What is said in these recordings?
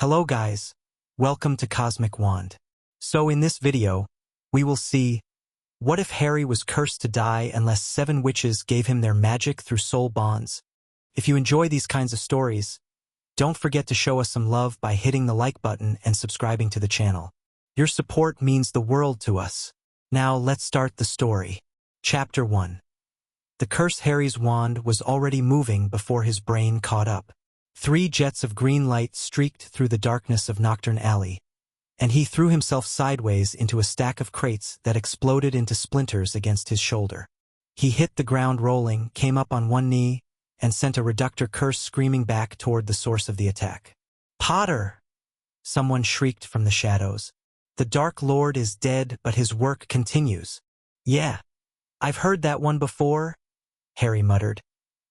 Hello guys, welcome to Cosmic Wand. So in this video, we will see, what if Harry was cursed to die unless 7 witches gave him their magic through soul bonds? If you enjoy these kinds of stories, don't forget to show us some love by hitting the like button and subscribing to the channel. Your support means the world to us. Now let's start the story. Chapter 1. The curse. Harry's wand was already moving before his brain caught up. 3 jets of green light streaked through the darkness of Knockturn Alley, and he threw himself sideways into a stack of crates that exploded into splinters against his shoulder. He hit the ground rolling, came up on one knee, and sent a reductor curse screaming back toward the source of the attack. "Potter!" someone shrieked from the shadows. "The Dark Lord is dead, but his work continues." "Yeah, I've heard that one before," Harry muttered,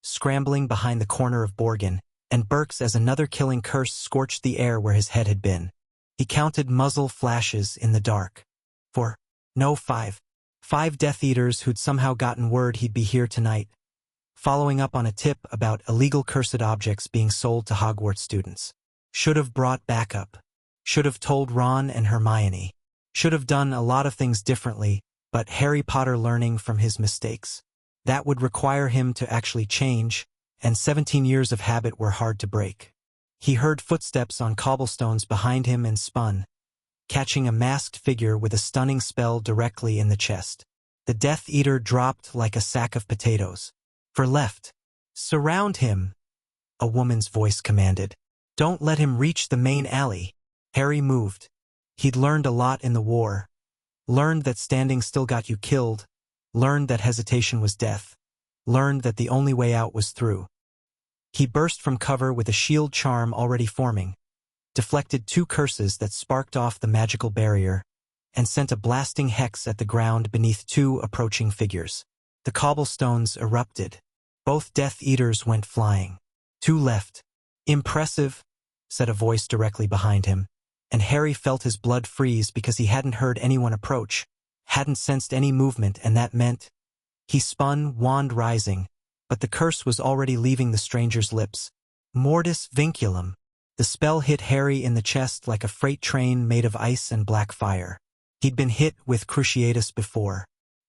scrambling behind the corner of Borgin and Burke's as another killing curse scorched the air where his head had been. He counted muzzle flashes in the dark. 4. No, 5. 5 Death Eaters who'd somehow gotten word he'd be here tonight, following up on a tip about illegal cursed objects being sold to Hogwarts students. Should have brought backup. Should have told Ron and Hermione. Should have done a lot of things differently, but Harry Potter learning from his mistakes. That would require him to actually change, and 17 years of habit were hard to break. He heard footsteps on cobblestones behind him and spun, catching a masked figure with a stunning spell directly in the chest. The Death Eater dropped like a sack of potatoes. "For left. Surround him," a woman's voice commanded. "Don't let him reach the main alley." Harry moved. He'd learned a lot in the war. Learned that standing still got you killed. Learned that hesitation was death. Learned that the only way out was through. He burst from cover with a shield charm already forming, deflected 2 curses that sparked off the magical barrier, and sent a blasting hex at the ground beneath 2 approaching figures. The cobblestones erupted. Both Death Eaters went flying. 2 left. "Impressive," said a voice directly behind him, and Harry felt his blood freeze because he hadn't heard anyone approach, hadn't sensed any movement, and that meant. He spun, wand rising, but the curse was already leaving the stranger's lips. Mortis Vinculum. The spell hit Harry in the chest like a freight train made of ice and black fire. He'd been hit with Cruciatus before.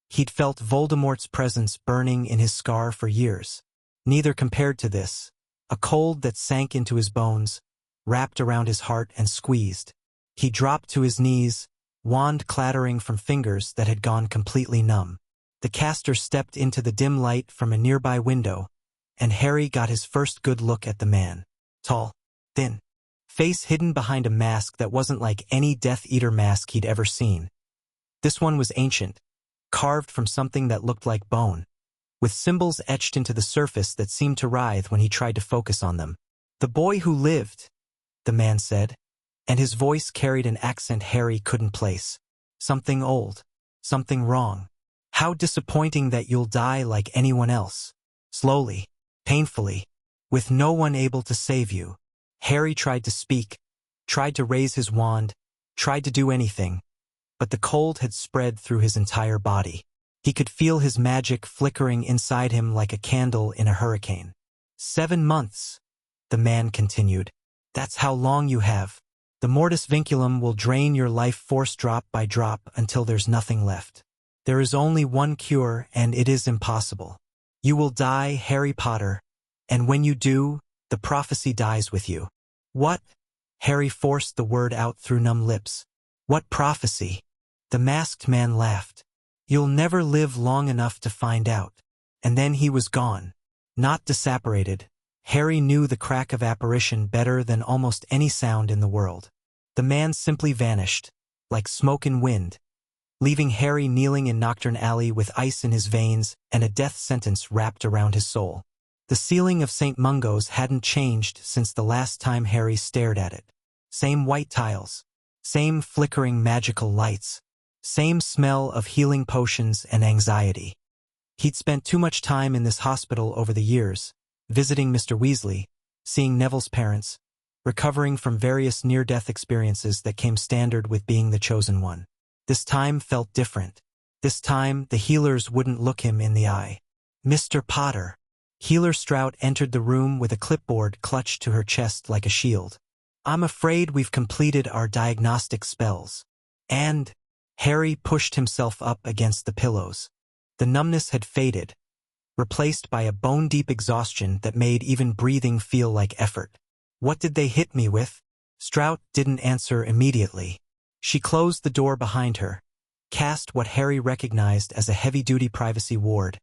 He'd felt Voldemort's presence burning in his scar for years. Neither compared to this. A cold that sank into his bones, wrapped around his heart and squeezed. He dropped to his knees, wand clattering from fingers that had gone completely numb. The caster stepped into the dim light from a nearby window, and Harry got his first good look at the man. Tall, thin, face hidden behind a mask that wasn't like any Death Eater mask he'd ever seen. This one was ancient, carved from something that looked like bone, with symbols etched into the surface that seemed to writhe when he tried to focus on them. "The boy who lived," the man said, and his voice carried an accent Harry couldn't place. "Something old, something wrong. How disappointing that you'll die like anyone else. Slowly, painfully, with no one able to save you." Harry tried to speak, tried to raise his wand, tried to do anything, but the cold had spread through his entire body. He could feel his magic flickering inside him like a candle in a hurricane. 7 months, the man continued. "That's how long you have. The Mortis Vinculum will drain your life force drop by drop until there's nothing left. There is only one cure, and it is impossible. You will die, Harry Potter, and when you do, the prophecy dies with you." "What?" Harry forced the word out through numb lips. "What prophecy?" The masked man laughed. "You'll never live long enough to find out." And then he was gone. Not disapparated. Harry knew the crack of apparition better than almost any sound in the world. The man simply vanished, like smoke and wind, leaving Harry kneeling in Knockturn Alley with ice in his veins and a death sentence wrapped around his soul. The ceiling of St. Mungo's hadn't changed since the last time Harry stared at it. Same white tiles, same flickering magical lights, same smell of healing potions and anxiety. He'd spent too much time in this hospital over the years, visiting Mr. Weasley, seeing Neville's parents, recovering from various near-death experiences that came standard with being the chosen one. This time felt different. This time, the healers wouldn't look him in the eye. "Mr. Potter." Healer Strout entered the room with a clipboard clutched to her chest like a shield. I'm afraid we've completed our diagnostic spells. And Harry pushed himself up against the pillows. The numbness had faded, replaced by a bone-deep exhaustion that made even breathing feel like effort. What did they hit me with? Strout didn't answer immediately. She closed the door behind her, cast what Harry recognized as a heavy-duty privacy ward,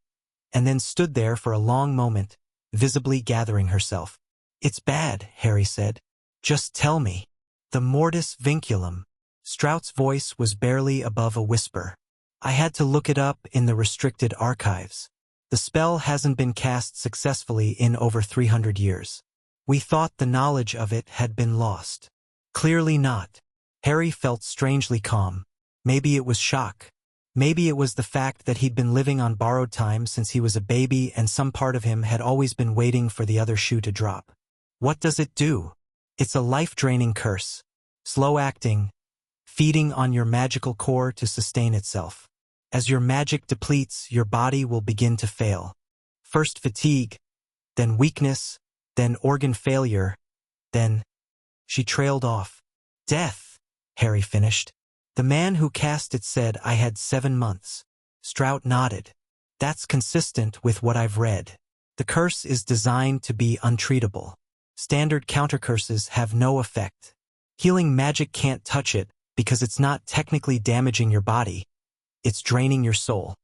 and then stood there for a long moment, visibly gathering herself. It's bad, Harry said. Just tell me. The mortis vinculum. Strout's voice was barely above a whisper. I had to look it up in the restricted archives. The spell hasn't been cast successfully in over 300 years. We thought the knowledge of it had been lost. Clearly not. Harry felt strangely calm. Maybe it was shock. Maybe it was the fact that he'd been living on borrowed time since he was a baby and some part of him had always been waiting for the other shoe to drop. What does it do? It's a life-draining curse. Slow-acting, feeding on your magical core to sustain itself. As your magic depletes, your body will begin to fail. First fatigue, then weakness, then organ failure, then... She trailed off. Death, Harry finished. The man who cast it said I had 7 months. Strout nodded. That's consistent with what I've read. The curse is designed to be untreatable. Standard countercurses have no effect. Healing magic can't touch it because it's not technically damaging your body. It's draining your soul.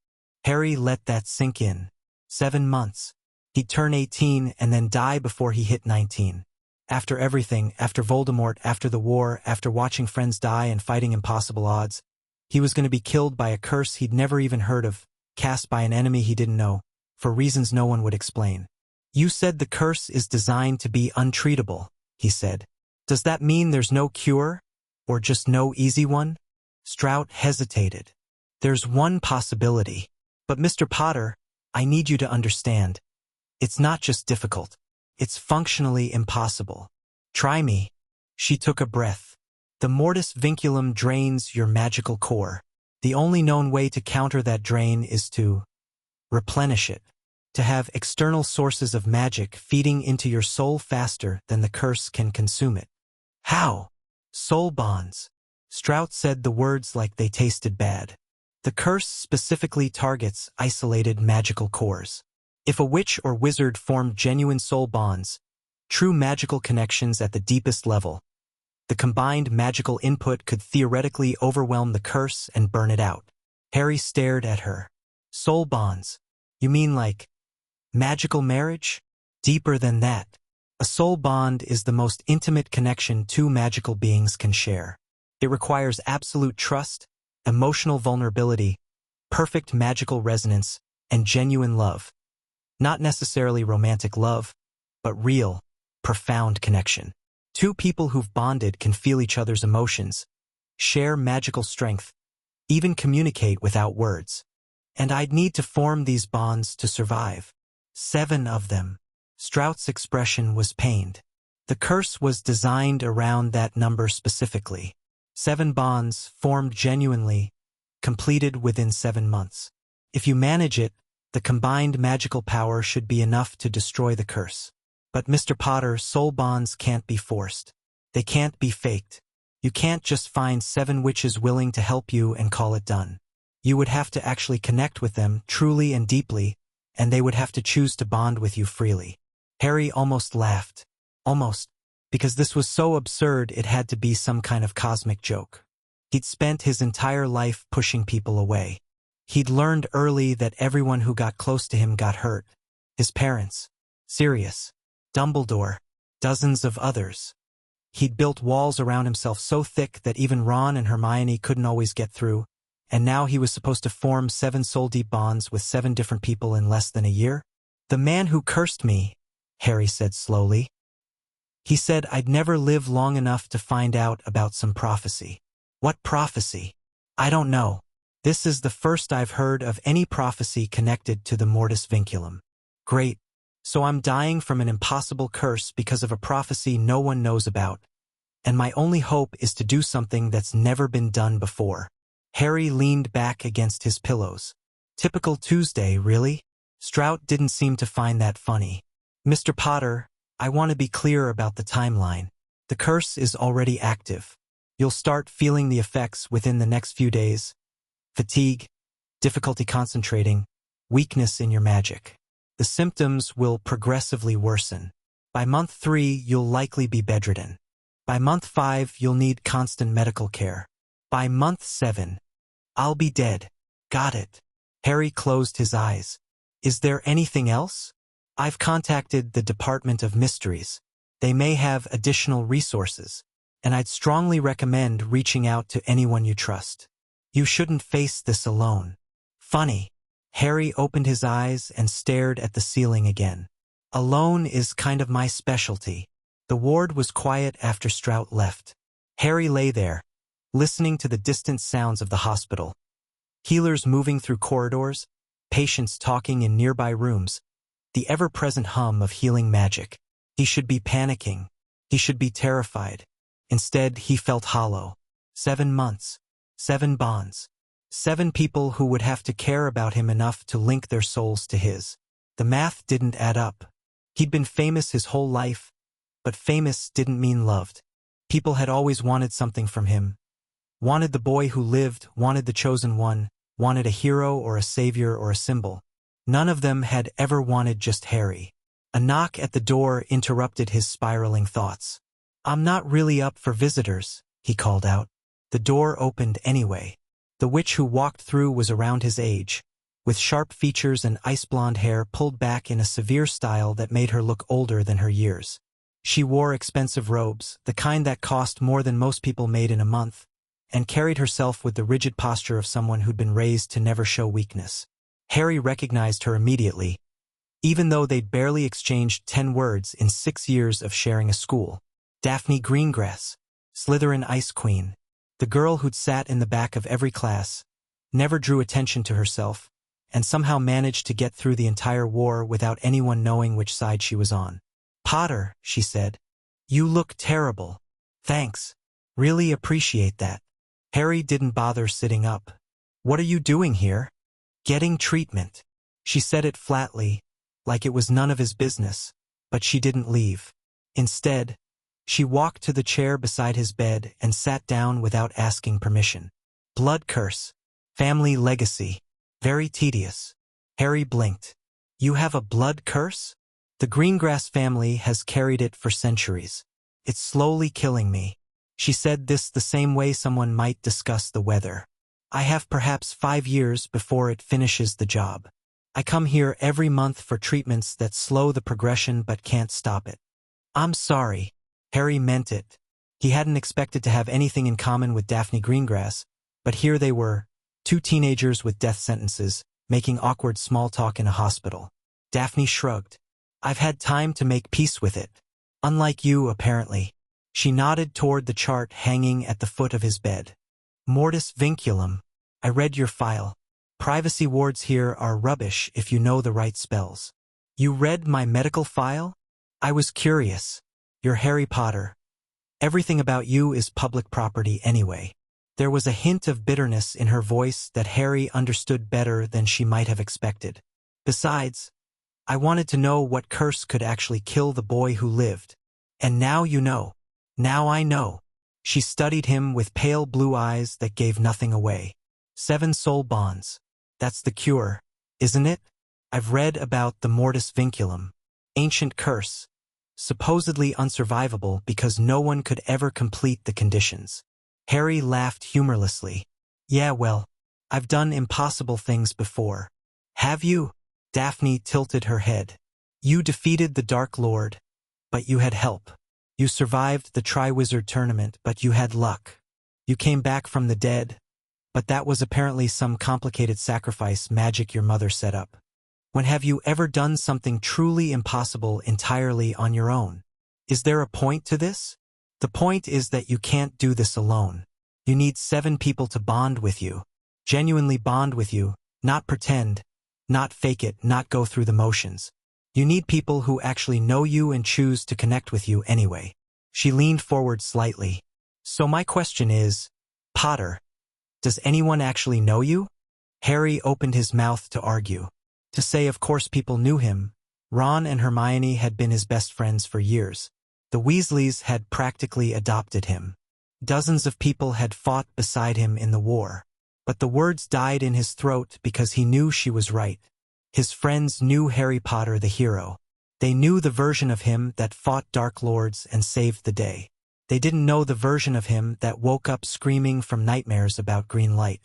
Harry let that sink in. 7 months. He'd turn 18 and then die before he hit 19. After everything, after Voldemort, after the war, after watching friends die and fighting impossible odds, he was going to be killed by a curse he'd never even heard of, cast by an enemy he didn't know, for reasons no one would explain. You said the curse is designed to be untreatable, he said. Does that mean there's no cure? Or just no easy one? Strout hesitated. There's one possibility. But Mr. Potter, I need you to understand. It's not just difficult. It's functionally impossible. Try me. She took a breath. The mortis vinculum drains your magical core. The only known way to counter that drain is to replenish it. To have external sources of magic feeding into your soul faster than the curse can consume it. How? Soul bonds. Strout said the words like they tasted bad. The curse specifically targets isolated magical cores. If a witch or wizard formed genuine soul bonds, true magical connections at the deepest level, the combined magical input could theoretically overwhelm the curse and burn it out. Harry stared at her. Soul bonds? You mean like magical marriage? Deeper than that. A soul bond is the most intimate connection two magical beings can share. It requires absolute trust, emotional vulnerability, perfect magical resonance, and genuine love. Not necessarily romantic love, but real, profound connection. Two people who've bonded can feel each other's emotions, share magical strength, even communicate without words. And I'd need to form these bonds to survive. 7 of them. Strout's expression was pained. The curse was designed around that number specifically. 7 bonds formed genuinely, completed within 7 months. If you manage it, the combined magical power should be enough to destroy the curse. But Mr. Potter, soul bonds can't be forced. They can't be faked. You can't just find 7 witches willing to help you and call it done. You would have to actually connect with them truly and deeply, and they would have to choose to bond with you freely. Harry almost laughed. Almost. Because this was so absurd it had to be some kind of cosmic joke. He'd spent his entire life pushing people away. He'd learned early that everyone who got close to him got hurt. His parents, Sirius, Dumbledore, dozens of others. He'd built walls around himself so thick that even Ron and Hermione couldn't always get through, and now he was supposed to form 7 soul-deep bonds with 7 different people in less than a year? The man who cursed me, Harry said slowly. He said I'd never live long enough to find out about some prophecy. What prophecy? I don't know. This is the first I've heard of any prophecy connected to the mortis vinculum. Great. So I'm dying from an impossible curse because of a prophecy no one knows about. And my only hope is to do something that's never been done before. Harry leaned back against his pillows. Typical Tuesday, really? Strout didn't seem to find that funny. Mr. Potter, I want to be clear about the timeline. The curse is already active. You'll start feeling the effects within the next few days. Fatigue, difficulty concentrating, weakness in your magic. The symptoms will progressively worsen. By month 3, you'll likely be bedridden. By month 5, you'll need constant medical care. By month 7, I'll be dead. Got it. Harry closed his eyes. Is there anything else? I've contacted the Department of Mysteries. They may have additional resources, and I'd strongly recommend reaching out to anyone you trust. You shouldn't face this alone. Funny. Harry opened his eyes and stared at the ceiling again. Alone is kind of my specialty. The ward was quiet after Strout left. Harry lay there, listening to the distant sounds of the hospital. Healers moving through corridors, patients talking in nearby rooms, the ever-present hum of healing magic. He should be panicking. He should be terrified. Instead, he felt hollow. 7 months. 7 bonds. 7 people who would have to care about him enough to link their souls to his. The math didn't add up. He'd been famous his whole life, but famous didn't mean loved. People had always wanted something from him. Wanted the boy who lived, wanted the chosen one, wanted a hero or a savior or a symbol. None of them had ever wanted just Harry. A knock at the door interrupted his spiraling thoughts. I'm not really up for visitors, he called out. The door opened anyway. The witch who walked through was around his age, with sharp features and ice-blonde hair pulled back in a severe style that made her look older than her years. She wore expensive robes, the kind that cost more than most people made in a month, and carried herself with the rigid posture of someone who'd been raised to never show weakness. Harry recognized her immediately, even though they'd barely exchanged 10 words in 6 years of sharing a school. Daphne Greengrass, Slytherin Ice Queen, the girl who'd sat in the back of every class, never drew attention to herself, and somehow managed to get through the entire war without anyone knowing which side she was on. Potter, she said. You look terrible. Thanks. Really appreciate that. Harry didn't bother sitting up. What are you doing here? Getting treatment. She said it flatly, like it was none of his business, but she didn't leave. Instead, she walked to the chair beside his bed and sat down without asking permission. Blood curse. Family legacy. Very tedious. Harry blinked. You have a blood curse? The Greengrass family has carried it for centuries. It's slowly killing me. She said this the same way someone might discuss the weather. I have perhaps 5 years before it finishes the job. I come here every month for treatments that slow the progression but can't stop it. I'm sorry. Harry meant it. He hadn't expected to have anything in common with Daphne Greengrass, but here they were, 2 teenagers with death sentences, making awkward small talk in a hospital. Daphne shrugged. I've had time to make peace with it. Unlike you, apparently. She nodded toward the chart hanging at the foot of his bed. Mortis vinculum. I read your file. Privacy wards here are rubbish if you know the right spells. You read my medical file? I was curious. You're Harry Potter. Everything about you is public property anyway. There was a hint of bitterness in her voice that Harry understood better than she might have expected. Besides, I wanted to know what curse could actually kill the boy who lived. And now you know. Now I know. She studied him with pale blue eyes that gave nothing away. 7 soul bonds. That's the cure, isn't it? I've read about the Mortis vinculum. Ancient curse. Supposedly unsurvivable because no one could ever complete the conditions. Harry laughed humorlessly. Yeah, well, I've done impossible things before. Have you? Daphne tilted her head. You defeated the Dark Lord, but you had help. You survived the Triwizard Tournament, but you had luck. You came back from the dead, but that was apparently some complicated sacrifice magic your mother set up. When have you ever done something truly impossible entirely on your own? Is there a point to this? The point is that you can't do this alone. You need 7 people to bond with you. Genuinely bond with you, not pretend, not fake it, not go through the motions. You need people who actually know you and choose to connect with you anyway. She leaned forward slightly. So my question is, Potter, does anyone actually know you? Harry opened his mouth to argue. To say of course people knew him. Ron and Hermione had been his best friends for years. The Weasleys had practically adopted him. Dozens of people had fought beside him in the war. But the words died in his throat because he knew she was right. His friends knew Harry Potter the hero. They knew the version of him that fought Dark Lords and saved the day. They didn't know the version of him that woke up screaming from nightmares about green light.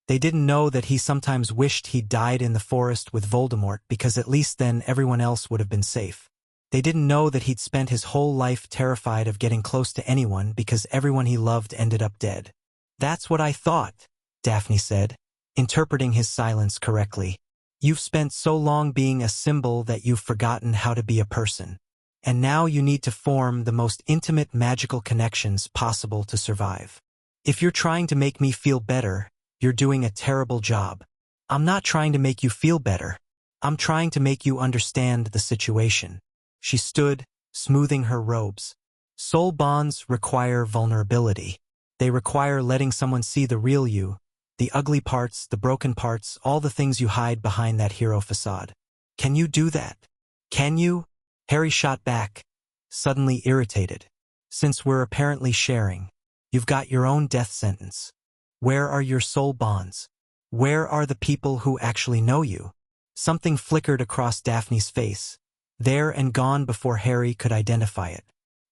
They didn't know that he sometimes wished he'd died in the forest with Voldemort because at least then everyone else would have been safe. They didn't know that he'd spent his whole life terrified of getting close to anyone because everyone he loved ended up dead. "That's what I thought," Daphne said, interpreting his silence correctly. "You've spent so long being a symbol that you've forgotten how to be a person. And now you need to form the most intimate magical connections possible to survive. If you're trying to make me feel better, you're doing a terrible job. I'm not trying to make you feel better. I'm trying to make you understand the situation." She stood, smoothing her robes. Soul bonds require vulnerability. They require letting someone see the real you, the ugly parts, the broken parts, all the things you hide behind that hero facade. Can you do that? Can you? Harry shot back, suddenly irritated. "Since we're apparently sharing, you've got your own death sentence. Where are your soul bonds? Where are the people who actually know you?" Something flickered across Daphne's face, there and gone before Harry could identify it.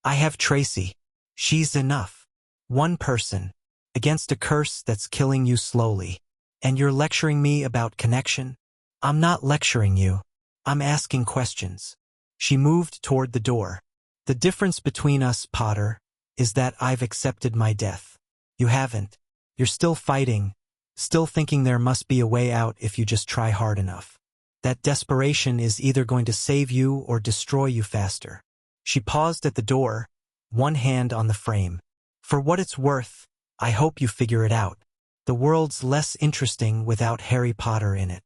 "I have Tracy. She's enough. One person, against a curse that's killing you slowly. And you're lecturing me about connection? I'm not lecturing you. I'm asking questions." She moved toward the door. "The difference between us, Potter, is that I've accepted my death. You haven't. You're still fighting, still thinking there must be a way out if you just try hard enough. That desperation is either going to save you or destroy you faster." She paused at the door, one hand on the frame. "For what it's worth, I hope you figure it out. The world's less interesting without Harry Potter in it."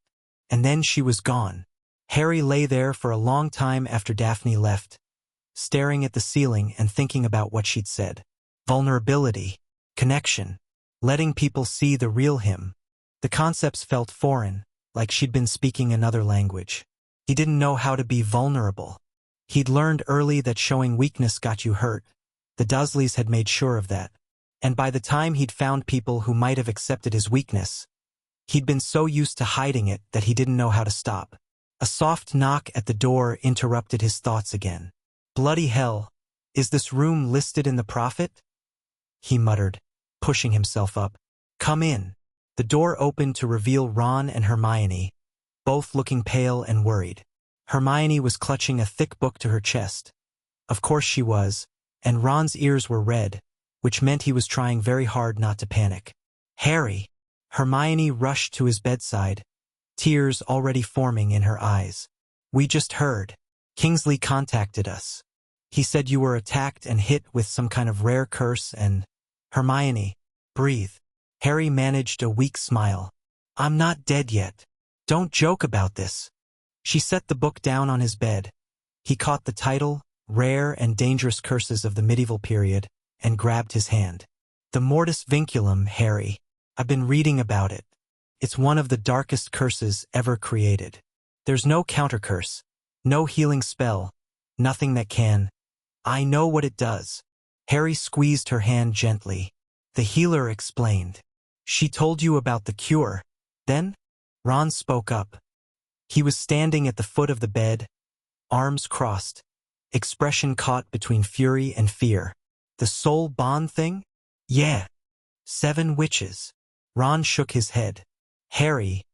And then she was gone. Harry lay there for a long time after Daphne left, staring at the ceiling and thinking about what she'd said. Vulnerability, connection, letting people see the real him. The concepts felt foreign, like she'd been speaking another language. He didn't know how to be vulnerable. He'd learned early that showing weakness got you hurt. The Dursleys had made sure of that. And by the time he'd found people who might have accepted his weakness, he'd been so used to hiding it that he didn't know how to stop. A soft knock at the door interrupted his thoughts again. "Bloody hell, is this room listed in the Prophet?" he muttered, pushing himself up. "Come in." The door opened to reveal Ron and Hermione, both looking pale and worried. Hermione was clutching a thick book to her chest. Of course she was, and Ron's ears were red, which meant he was trying very hard not to panic. "Harry!" Hermione rushed to his bedside, tears already forming in her eyes. "We just heard. Kingsley contacted us. He said you were attacked and hit with some kind of rare curse and—" "Hermione, breathe." Harry managed a weak smile. "I'm not dead yet. Don't joke about this." She set the book down on his bed. He caught the title, Rare and Dangerous Curses of the Medieval Period, and grabbed his hand. "The Mortis Vinculum, Harry. I've been reading about it. It's one of the darkest curses ever created. There's no countercurse, no healing spell, nothing that can. I know what it does." Harry squeezed her hand gently. The healer explained. "She told you about the cure, then?" Ron spoke up. He was standing at the foot of the bed, arms crossed, expression caught between fury and fear. "The soul bond thing?" "Yeah. 7 witches." Ron shook his head. "Harry,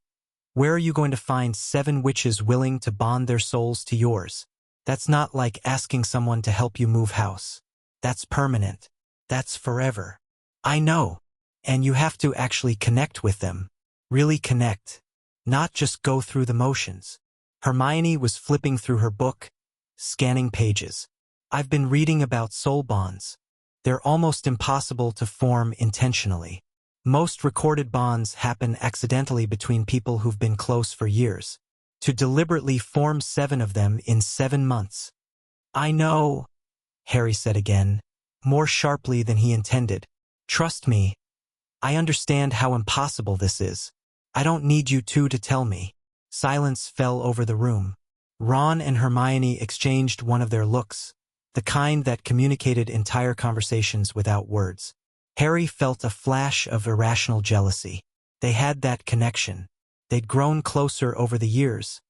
where are you going to find 7 witches willing to bond their souls to yours? That's not like asking someone to help you move house. That's permanent. That's forever." "I know. And you have to actually connect with them. Really connect. Not just go through the motions." Hermione was flipping through her book, scanning pages. "I've been reading about soul bonds. They're almost impossible to form intentionally. Most recorded bonds happen accidentally between people who've been close for years. To deliberately form 7 of them in 7 months." "I know," Harry said again, more sharply than he intended. "Trust me. I understand how impossible this is. I don't need you two to tell me." Silence fell over the room. Ron and Hermione exchanged one of their looks, the kind that communicated entire conversations without words. Harry felt a flash of irrational jealousy. They had that connection. They'd grown closer over the years,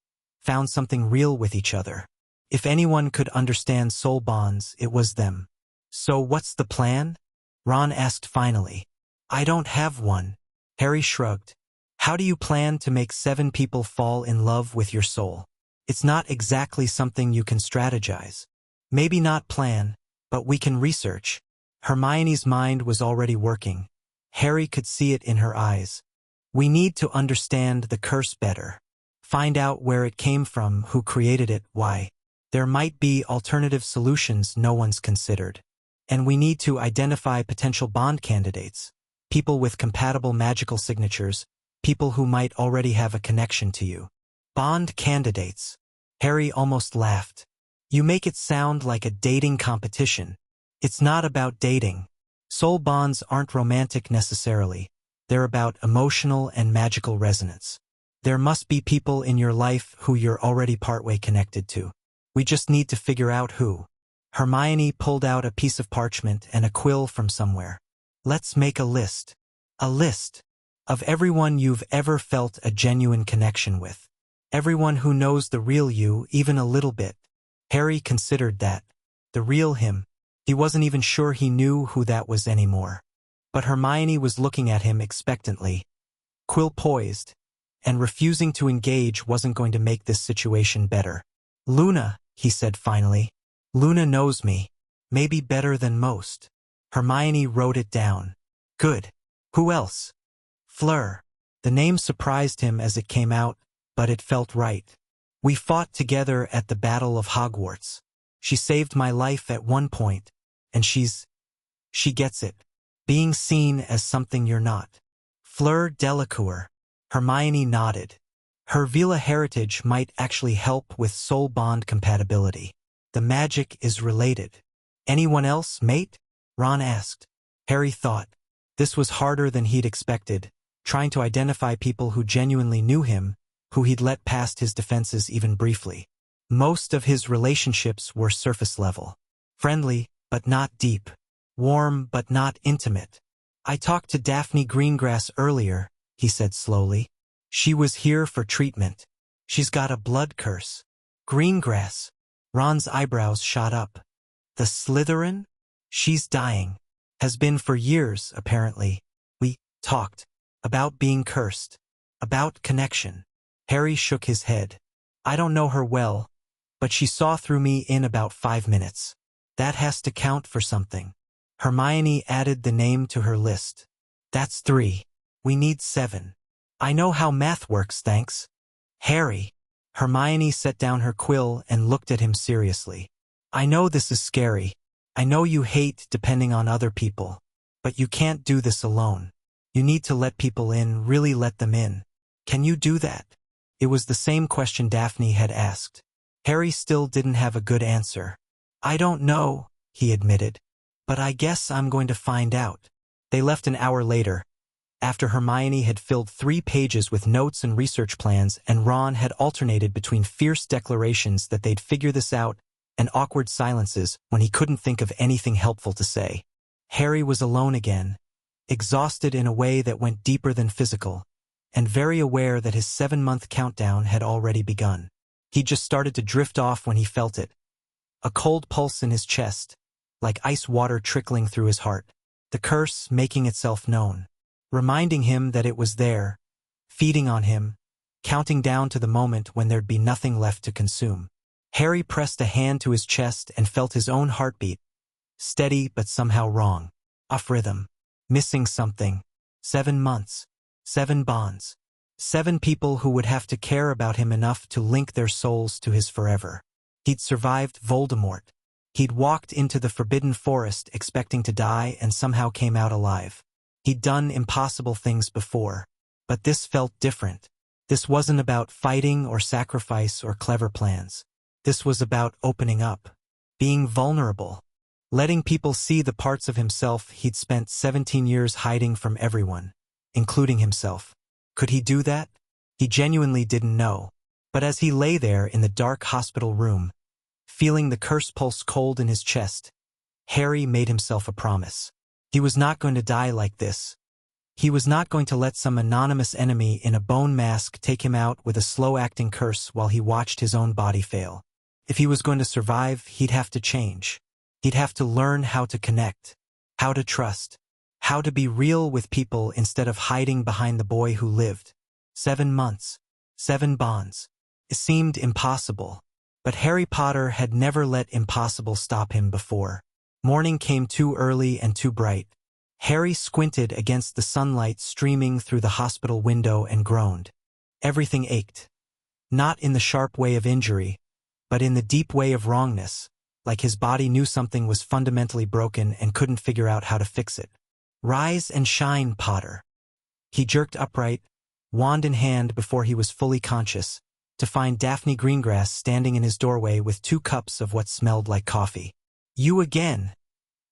found something real with each other. If anyone could understand soul bonds, it was them. "So what's the plan?" Ron asked finally. "I don't have one." Harry shrugged. "How do you plan to make 7 people fall in love with your soul? It's not exactly something you can strategize. Maybe not plan, but we can research." Hermione's mind was already working. Harry could see it in her eyes. "We need to understand the curse better. Find out where it came from, who created it, why. There might be alternative solutions no one's considered. And we need to identify potential bond candidates, people with compatible magical signatures, people who might already have a connection to you." Bond candidates. Harry almost laughed. "You make it sound like a dating competition. It's not about dating. Soul bonds aren't romantic necessarily. They're about emotional and magical resonance. There must be people in your life who you're already partway connected to. We just need to figure out who." Hermione pulled out a piece of parchment and a quill from somewhere. "Let's make a list. A list of everyone you've ever felt a genuine connection with. Everyone who knows the real you even a little bit." Harry considered that. The real him. He wasn't even sure he knew who that was anymore. But Hermione was looking at him expectantly, quill poised, and refusing to engage wasn't going to make this situation better. "Luna," he said finally. "Luna knows me. Maybe better than most." Hermione wrote it down. "Good. Who else?" "Fleur." The name surprised him as it came out, but it felt right. "We fought together at the Battle of Hogwarts. She saved my life at one point, and she gets it. Being seen as something you're not." "Fleur Delacour." Hermione nodded. Her Veela heritage might actually help with soul bond compatibility. The magic is related. "Anyone else, mate?" Ron asked. Harry thought. This was harder than he'd expected, trying to identify people who genuinely knew him, who he'd let past his defenses even briefly. Most of his relationships were surface level. Friendly, but not deep. Warm, but not intimate. "I talked to Daphne Greengrass earlier," he said slowly. "She was here for treatment. She's got a blood curse." "Greengrass?" Ron's eyebrows shot up. "The Slytherin? She's dying. Has been for years, apparently. We talked about being cursed. About connection." Harry shook his head. "I don't know her well, but she saw through me in about 5 minutes. That has to count for something." Hermione added the name to her list. "That's 3. We need 7. I know how math works, thanks." "Harry." Hermione set down her quill and looked at him seriously. "I know this is scary. I know you hate depending on other people. But you can't do this alone. You need to let people in, really let them in. Can you do that?" It was the same question Daphne had asked. Harry still didn't have a good answer. "I don't know," he admitted. "But I guess I'm going to find out." They left an hour later, after Hermione had filled 3 pages with notes and research plans, and Ron had alternated between fierce declarations that they'd figure this out and awkward silences when he couldn't think of anything helpful to say. Harry was alone again, exhausted in a way that went deeper than physical, and very aware that his 7-month countdown had already begun. He just started to drift off when he felt it. A cold pulse in his chest, like ice water trickling through his heart. The curse making itself known, reminding him that it was there, feeding on him, counting down to the moment when there'd be nothing left to consume. Harry pressed a hand to his chest and felt his own heartbeat, steady but somehow wrong, off rhythm, missing something. 7 months, 7 bonds, 7 people who would have to care about him enough to link their souls to his forever. He'd survived Voldemort. He'd walked into the Forbidden Forest expecting to die and somehow came out alive. He'd done impossible things before, but this felt different. This wasn't about fighting or sacrifice or clever plans. This was about opening up, being vulnerable, letting people see the parts of himself he'd spent 17 years hiding from everyone, including himself. Could he do that? He genuinely didn't know. But as he lay there in the dark hospital room, Feeling the curse pulse cold in his chest, Harry made himself a promise. He was not going to die like this. He was not going to let some anonymous enemy in a bone mask take him out with a slow-acting curse while he watched his own body fail. If he was going to survive, he'd have to change. He'd have to learn how to connect, how to trust, how to be real with people instead of hiding behind the boy who lived. 7 months, 7 bonds. It seemed impossible. But Harry Potter had never let impossible stop him before. Morning came too early and too bright. Harry squinted against the sunlight streaming through the hospital window and groaned. Everything ached. Not in the sharp way of injury, but in the deep way of wrongness, like his body knew something was fundamentally broken and couldn't figure out how to fix it. Rise and shine, Potter. He jerked upright, wand in hand before he was fully conscious, to find Daphne Greengrass standing in his doorway with 2 cups of what smelled like coffee. You again,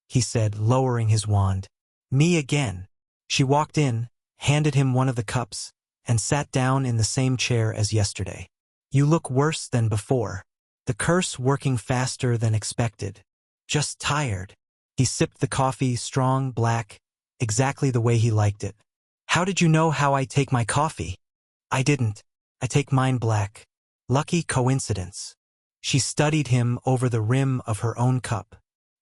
he said, lowering his wand. Me again. She walked in, handed him one of the cups, and sat down in the same chair as yesterday. You look worse than before. The curse working faster than expected. Just tired. He sipped the coffee, strong, black, exactly the way he liked it. How did you know how I take my coffee? I didn't. I take mine black. Lucky coincidence. She studied him over the rim of her own cup.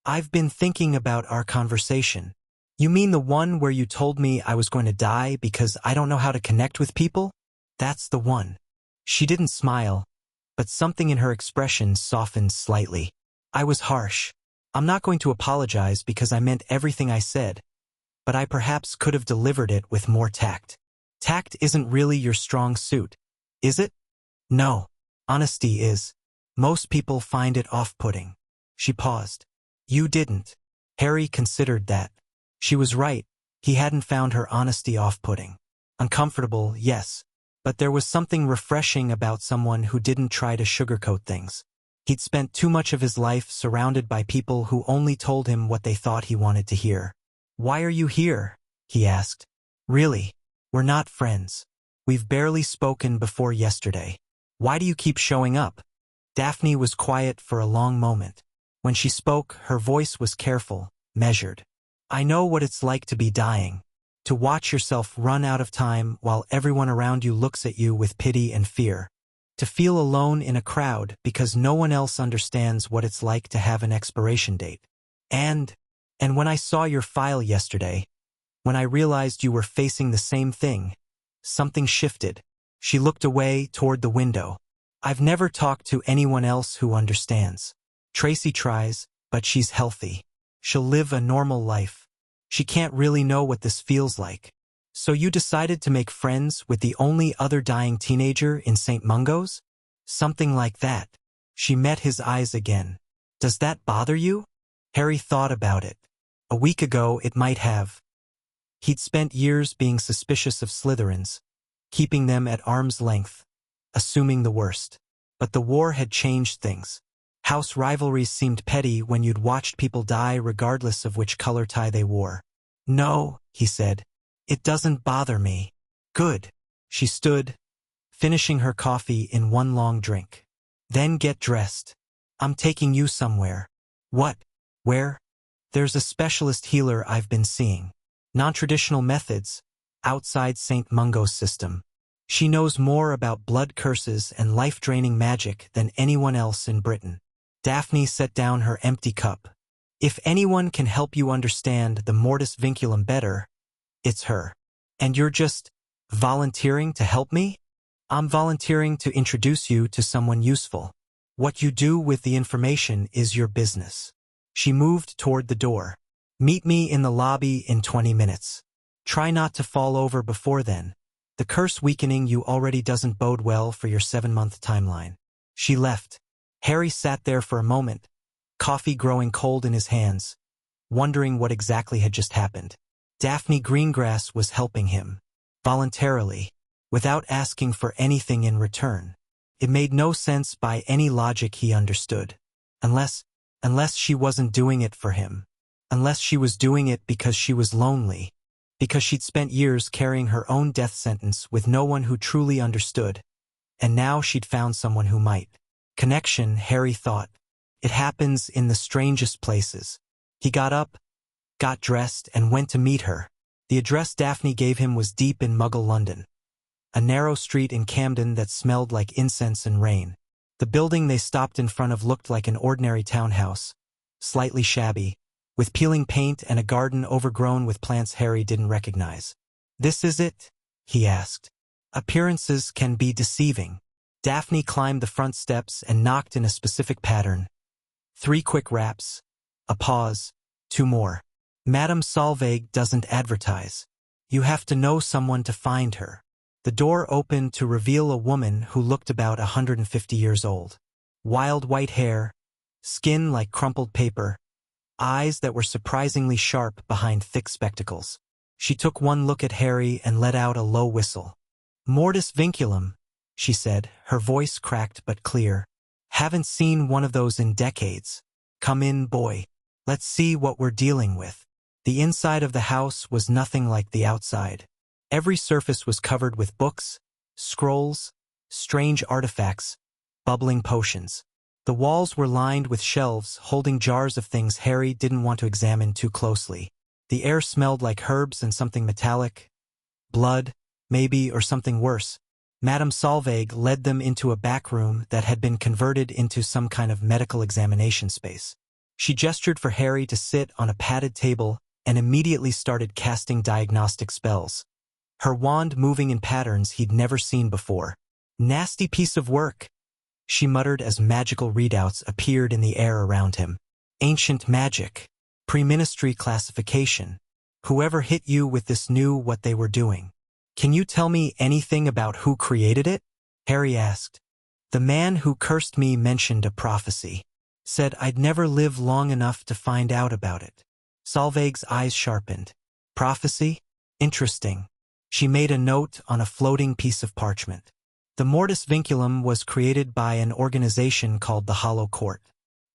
I've been thinking about our conversation. You mean the one where you told me I was going to die because I don't know how to connect with people? That's the one. She didn't smile, but something in her expression softened slightly. I was harsh. I'm not going to apologize because I meant everything I said, but I perhaps could have delivered it with more tact. Tact isn't really your strong suit, is it? No. Honesty is. Most people find it off-putting. She paused. You didn't. Harry considered that. She was right. He hadn't found her honesty off-putting. Uncomfortable, yes, but there was something refreshing about someone who didn't try to sugarcoat things. He'd spent too much of his life surrounded by people who only told him what they thought he wanted to hear. Why are you here? He asked. Really, we're not friends. We've barely spoken before yesterday. Why do you keep showing up? Daphne was quiet for a long moment. When she spoke, her voice was careful, measured. I know what it's like to be dying, to watch yourself run out of time while everyone around you looks at you with pity and fear, to feel alone in a crowd because no one else understands what it's like to have an expiration date. And when I saw your file yesterday, when I realized you were facing the same thing, something shifted. She looked away toward the window. I've never talked to anyone else who understands. Tracy tries, but she's healthy. She'll live a normal life. She can't really know what this feels like. So you decided to make friends with the only other dying teenager in St. Mungo's? Something like that. She met his eyes again. Does that bother you? Harry thought about it. A week ago it might have. He'd spent years being suspicious of Slytherins, keeping them at arm's length, assuming the worst. But the war had changed things. House rivalries seemed petty when you'd watched people die regardless of which color tie they wore. No, he said. It doesn't bother me. Good. She stood, finishing her coffee in one long drink. Then get dressed. I'm taking you somewhere. What? Where? There's a specialist healer I've been seeing. Non-traditional methods, outside St. Mungo's system. She knows more about blood curses and life-draining magic than anyone else in Britain. Daphne set down her empty cup. If anyone can help you understand the mortis vinculum better, it's her. And you're just volunteering to help me? I'm volunteering to introduce you to someone useful. What you do with the information is your business. She moved toward the door. Meet me in the lobby in 20 minutes. Try not to fall over before then. The curse weakening you already doesn't bode well for your 7-month timeline. She left. Harry sat there for a moment, coffee growing cold in his hands, wondering what exactly had just happened. Daphne Greengrass was helping him, voluntarily, without asking for anything in return. It made no sense by any logic he understood. Unless she wasn't doing it for him. Unless she was doing it because she was lonely. Because she'd spent years carrying her own death sentence with no one who truly understood. And now she'd found someone who might. Connection, Harry thought. It happens in the strangest places. He got up, got dressed, and went to meet her. The address Daphne gave him was deep in Muggle London, a narrow street in Camden that smelled like incense and rain. The building they stopped in front of looked like an ordinary townhouse, slightly shabby, with peeling paint and a garden overgrown with plants Harry didn't recognize. "This is it?" he asked. Appearances can be deceiving. Daphne climbed the front steps and knocked in a specific pattern. 3 quick raps, a pause, 2 more. "Madame Solveig doesn't advertise. You have to know someone to find her." The door opened to reveal a woman who looked about 150 years old. Wild white hair, skin like crumpled paper, eyes that were surprisingly sharp behind thick spectacles. She took one look at Harry and let out a low whistle. "Mortis vinculum," she said, her voice cracked but clear. "Haven't seen one of those in decades. Come in, boy. Let's see what we're dealing with." The inside of the house was nothing like the outside. Every surface was covered with books, scrolls, strange artifacts, bubbling potions. The walls were lined with shelves holding jars of things Harry didn't want to examine too closely. The air smelled like herbs and something metallic. Blood, maybe, or something worse. Madame Solveig led them into a back room that had been converted into some kind of medical examination space. She gestured for Harry to sit on a padded table and immediately started casting diagnostic spells, her wand moving in patterns he'd never seen before. "Nasty piece of work," she muttered as magical readouts appeared in the air around him. "Ancient magic. Pre-ministry classification. Whoever hit you with this knew what they were doing." "Can you tell me anything about who created it?" Harry asked. "The man who cursed me mentioned a prophecy. Said I'd never live long enough to find out about it." Solveig's eyes sharpened. "Prophecy? Interesting." She made a note on a floating piece of parchment. The Mortis Vinculum was created by an organization called the Hollow Court.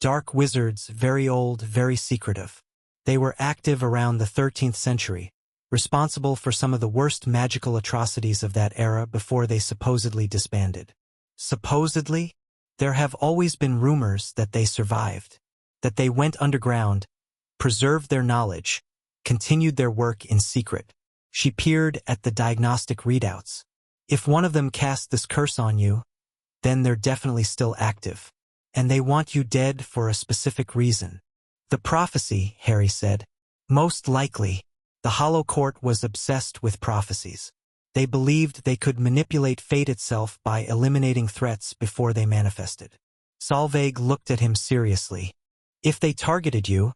Dark wizards, very old, very secretive. They were active around the 13th century, responsible for some of the worst magical atrocities of that era before they supposedly disbanded. Supposedly? There have always been rumors that they survived, that they went underground, preserved their knowledge, continued their work in secret. She peered at the diagnostic readouts. "If one of them cast this curse on you, then they're definitely still active. And they want you dead for a specific reason." "The prophecy," Harry said. "Most likely." The Hollow Court was obsessed with prophecies. They believed they could manipulate fate itself by eliminating threats before they manifested. Solveig looked at him seriously. "If they targeted you,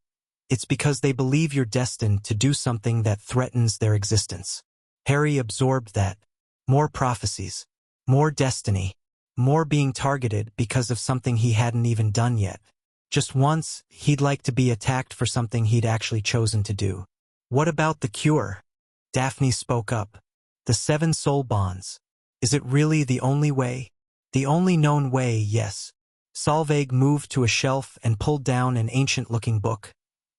it's because they believe you're destined to do something that threatens their existence." Harry absorbed that. More prophecies, more destiny, more being targeted because of something he hadn't even done yet. Just once, he'd like to be attacked for something he'd actually chosen to do. "What about the cure?" Daphne spoke up. "The 7 soul bonds. Is it really the only way?" "The only known way, yes." Solveig moved to a shelf and pulled down an ancient-looking book,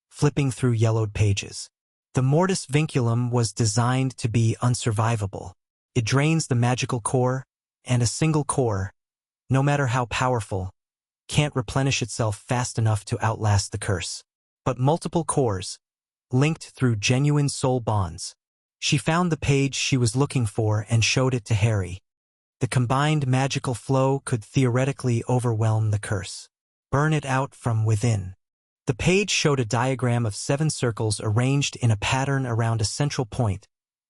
flipping through yellowed pages. "The Mortis Vinculum was designed to be unsurvivable. It drains the magical core, and a single core, no matter how powerful, can't replenish itself fast enough to outlast the curse. But multiple cores, linked through genuine soul bonds." She found the page she was looking for and showed it to Harry. The combined magical flow could theoretically overwhelm the curse, burn it out from within. The page showed a diagram of 7 circles arranged in a pattern around a central point,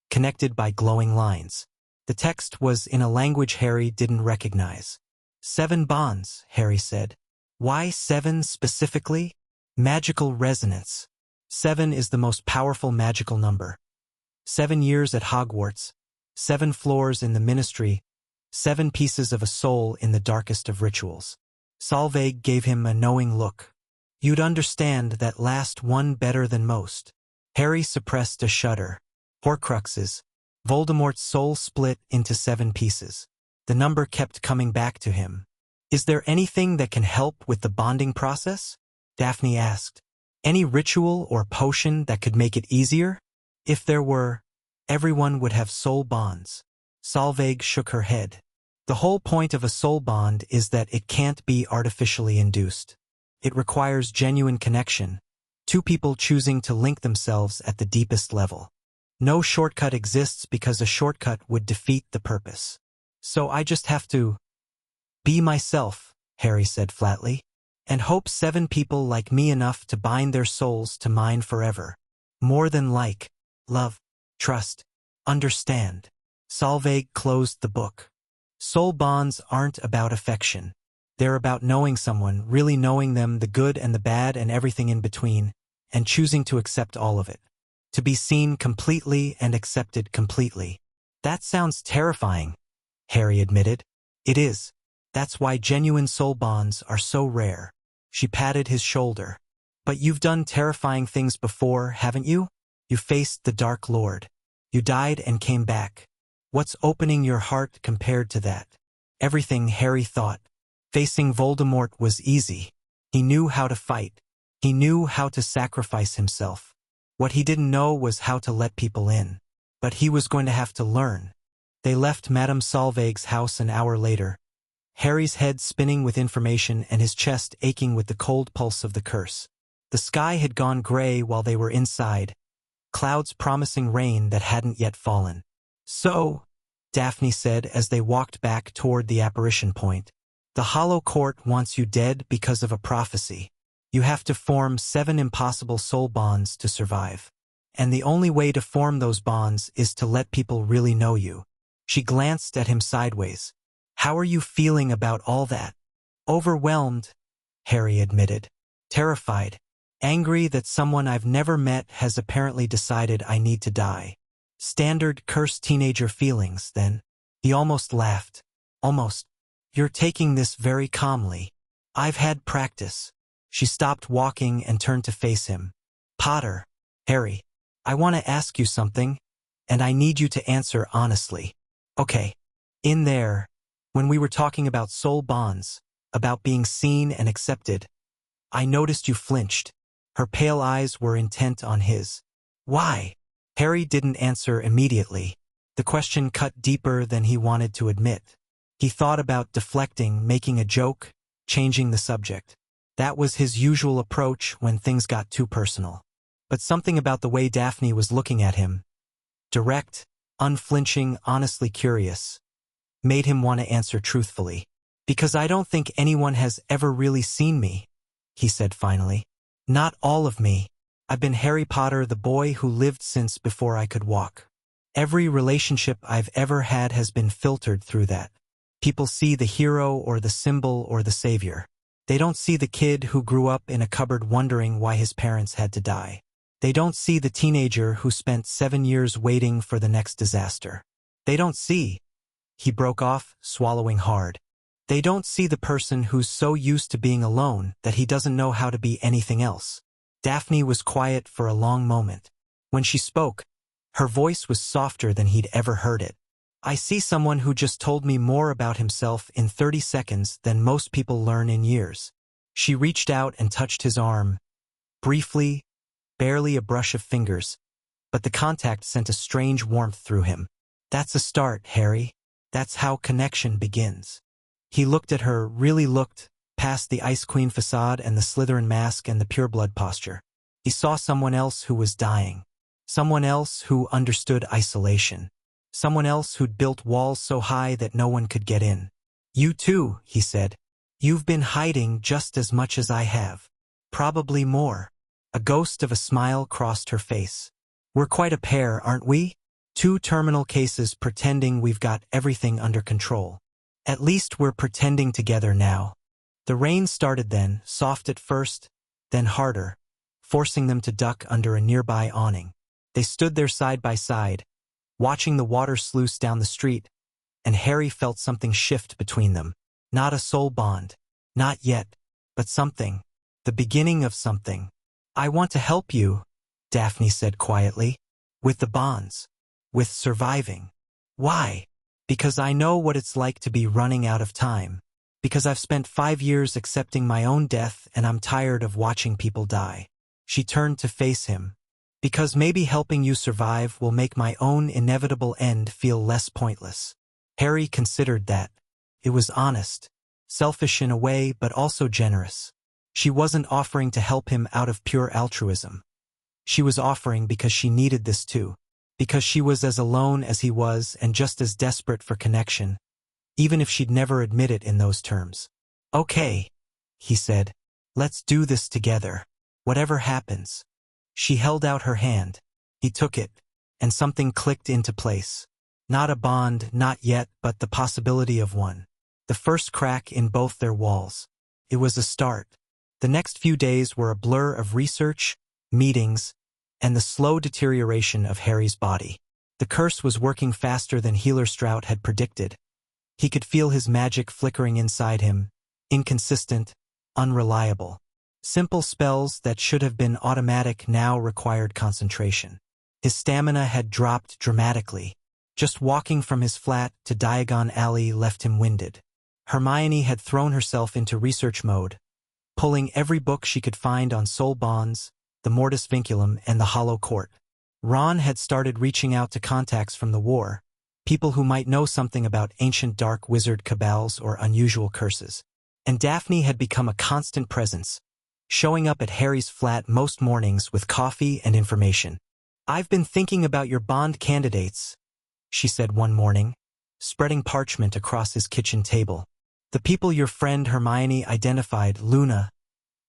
connected by glowing lines. The text was in a language Harry didn't recognize. 7 bonds, Harry said. "Why 7 specifically?" "Magical resonance. 7 is the most powerful magical number. 7 years at Hogwarts, 7 floors in the Ministry, 7 pieces of a soul in the darkest of rituals." Solveig gave him a knowing look. "You'd understand that last one better than most." Harry suppressed a shudder. Horcruxes. Voldemort's soul split into 7 pieces. The number kept coming back to him. "Is there anything that can help with the bonding process?" Daphne asked. "Any ritual or potion that could make it easier?" "If there were, everyone would have soul bonds." Solveig shook her head. "The whole point of a soul bond is that it can't be artificially induced. It requires genuine connection, two people choosing to link themselves at the deepest level. No shortcut exists because a shortcut would defeat the purpose. So I just have to be myself, Harry said flatly, and hope 7 people like me enough to bind their souls to mine forever. More than like, love, trust, understand. Solveig closed the book. Soul bonds aren't about affection. They're about knowing someone, really knowing them, the good and the bad and everything in between, and choosing to accept all of it. To be seen completely and accepted completely. That sounds terrifying, Harry admitted. It is. That's why genuine soul bonds are so rare. She patted his shoulder. But you've done terrifying things before, haven't you? You faced the Dark Lord. You died and came back. What's opening your heart compared to that? Everything, Harry thought. Facing Voldemort was easy. He knew how to fight. He knew how to sacrifice himself. What he didn't know was how to let people in. But he was going to have to learn. They left Madame Solveig's house an hour later, Harry's head spinning with information and his chest aching with the cold pulse of the curse. The sky had gone gray while they were inside, clouds promising rain that hadn't yet fallen. So, Daphne said as they walked back toward the apparition point, the Hollow Court wants you dead because of a prophecy. You have to form 7 impossible soul bonds to survive. And the only way to form those bonds is to let people really know you. She glanced at him sideways. How are you feeling about all that? Overwhelmed, Harry admitted. Terrified. Angry that someone I've never met has apparently decided I need to die. Standard cursed teenager feelings, then. He almost laughed. Almost. You're taking this very calmly. I've had practice. She stopped walking and turned to face him. Potter. Harry. I want to ask you something, and I need you to answer honestly. Okay. In there, when we were talking about soul bonds, about being seen and accepted, I noticed you flinched. Her pale eyes were intent on his. Why? Harry didn't answer immediately. The question cut deeper than he wanted to admit. He thought about deflecting, making a joke, changing the subject. That was his usual approach when things got too personal. But something about the way Daphne was looking at him, direct, unflinching, honestly curious, made him want to answer truthfully. Because I don't think anyone has ever really seen me, he said finally. Not all of me. I've been Harry Potter, the boy who lived since before I could walk. Every relationship I've ever had has been filtered through that. People see the hero or the symbol or the savior. They don't see the kid who grew up in a cupboard wondering why his parents had to die. They don't see the teenager who spent 7 years waiting for the next disaster. They don't see. He broke off, swallowing hard. They don't see the person who's so used to being alone that he doesn't know how to be anything else. Daphne was quiet for a long moment. When she spoke, her voice was softer than he'd ever heard it. I see someone who just told me more about himself in 30 seconds than most people learn in years. She reached out and touched his arm. Briefly, barely a brush of fingers, but the contact sent a strange warmth through him. That's a start, Harry. That's how connection begins. He looked at her, really looked, past the Ice Queen facade and the Slytherin mask and the pureblood posture. He saw someone else who was dying. Someone else who understood isolation. Someone else who'd built walls so high that no one could get in. You too, he said. You've been hiding just as much as I have. Probably more. A ghost of a smile crossed her face. We're quite a pair, aren't we? 2 terminal cases pretending we've got everything under control. At least we're pretending together now. The rain started then, soft at first, then harder, forcing them to duck under a nearby awning. They stood there side by side, watching the water sluice down the street, and Harry felt something shift between them. Not a soul bond. Not yet. But something. The beginning of something. I want to help you, Daphne said quietly. With the bonds. With surviving. Why? Because I know what it's like to be running out of time. Because I've spent 5 years accepting my own death and I'm tired of watching people die. She turned to face him. Because maybe helping you survive will make my own inevitable end feel less pointless. Harry considered that. It was honest. Selfish in a way, but also generous. She wasn't offering to help him out of pure altruism. She was offering because she needed this too. Because she was as alone as he was and just as desperate for connection, even if she'd never admit it in those terms. "Okay," he said. "Let's do this together. Whatever happens." She held out her hand. He took it, and something clicked into place. Not a bond, not yet, but the possibility of one. The first crack in both their walls. It was a start. The next few days were a blur of research, meetings, and the slow deterioration of Harry's body. The curse was working faster than Healer Strout had predicted. He could feel his magic flickering inside him, inconsistent, unreliable. Simple spells that should have been automatic now required concentration. His stamina had dropped dramatically. Just walking from his flat to Diagon Alley left him winded. Hermione had thrown herself into research mode, pulling every book she could find on soul bonds, the Mortis Vinculum, and the Hollow Court. Ron had started reaching out to contacts from the war, people who might know something about ancient dark wizard cabals or unusual curses. And Daphne had become a constant presence, showing up at Harry's flat most mornings with coffee and information. "I've been thinking about your bond candidates," she said one morning, spreading parchment across his kitchen table. "The people your friend Hermione identified, Luna,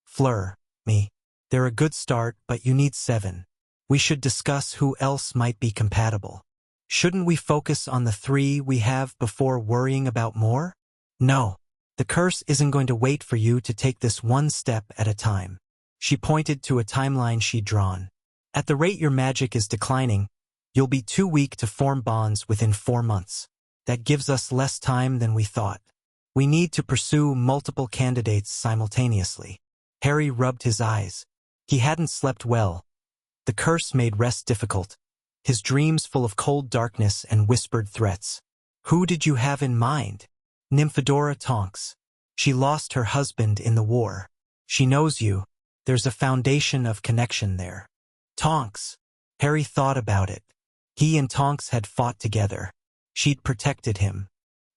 Fleur, me. They're a good start, but you need 7. We should discuss who else might be compatible. Shouldn't we focus on the 3 we have before worrying about more? No. The curse isn't going to wait for you to take this one step at a time." She pointed to a timeline she'd drawn. "At the rate your magic is declining, you'll be too weak to form bonds within 4 months. That gives us less time than we thought. We need to pursue multiple candidates simultaneously." Harry rubbed his eyes. He hadn't slept well. The curse made rest difficult, his dreams full of cold darkness and whispered threats. "Who did you have in mind?" "Nymphadora Tonks. She lost her husband in the war. She knows you. There's a foundation of connection there." Tonks. Harry thought about it. He and Tonks had fought together. She'd protected him.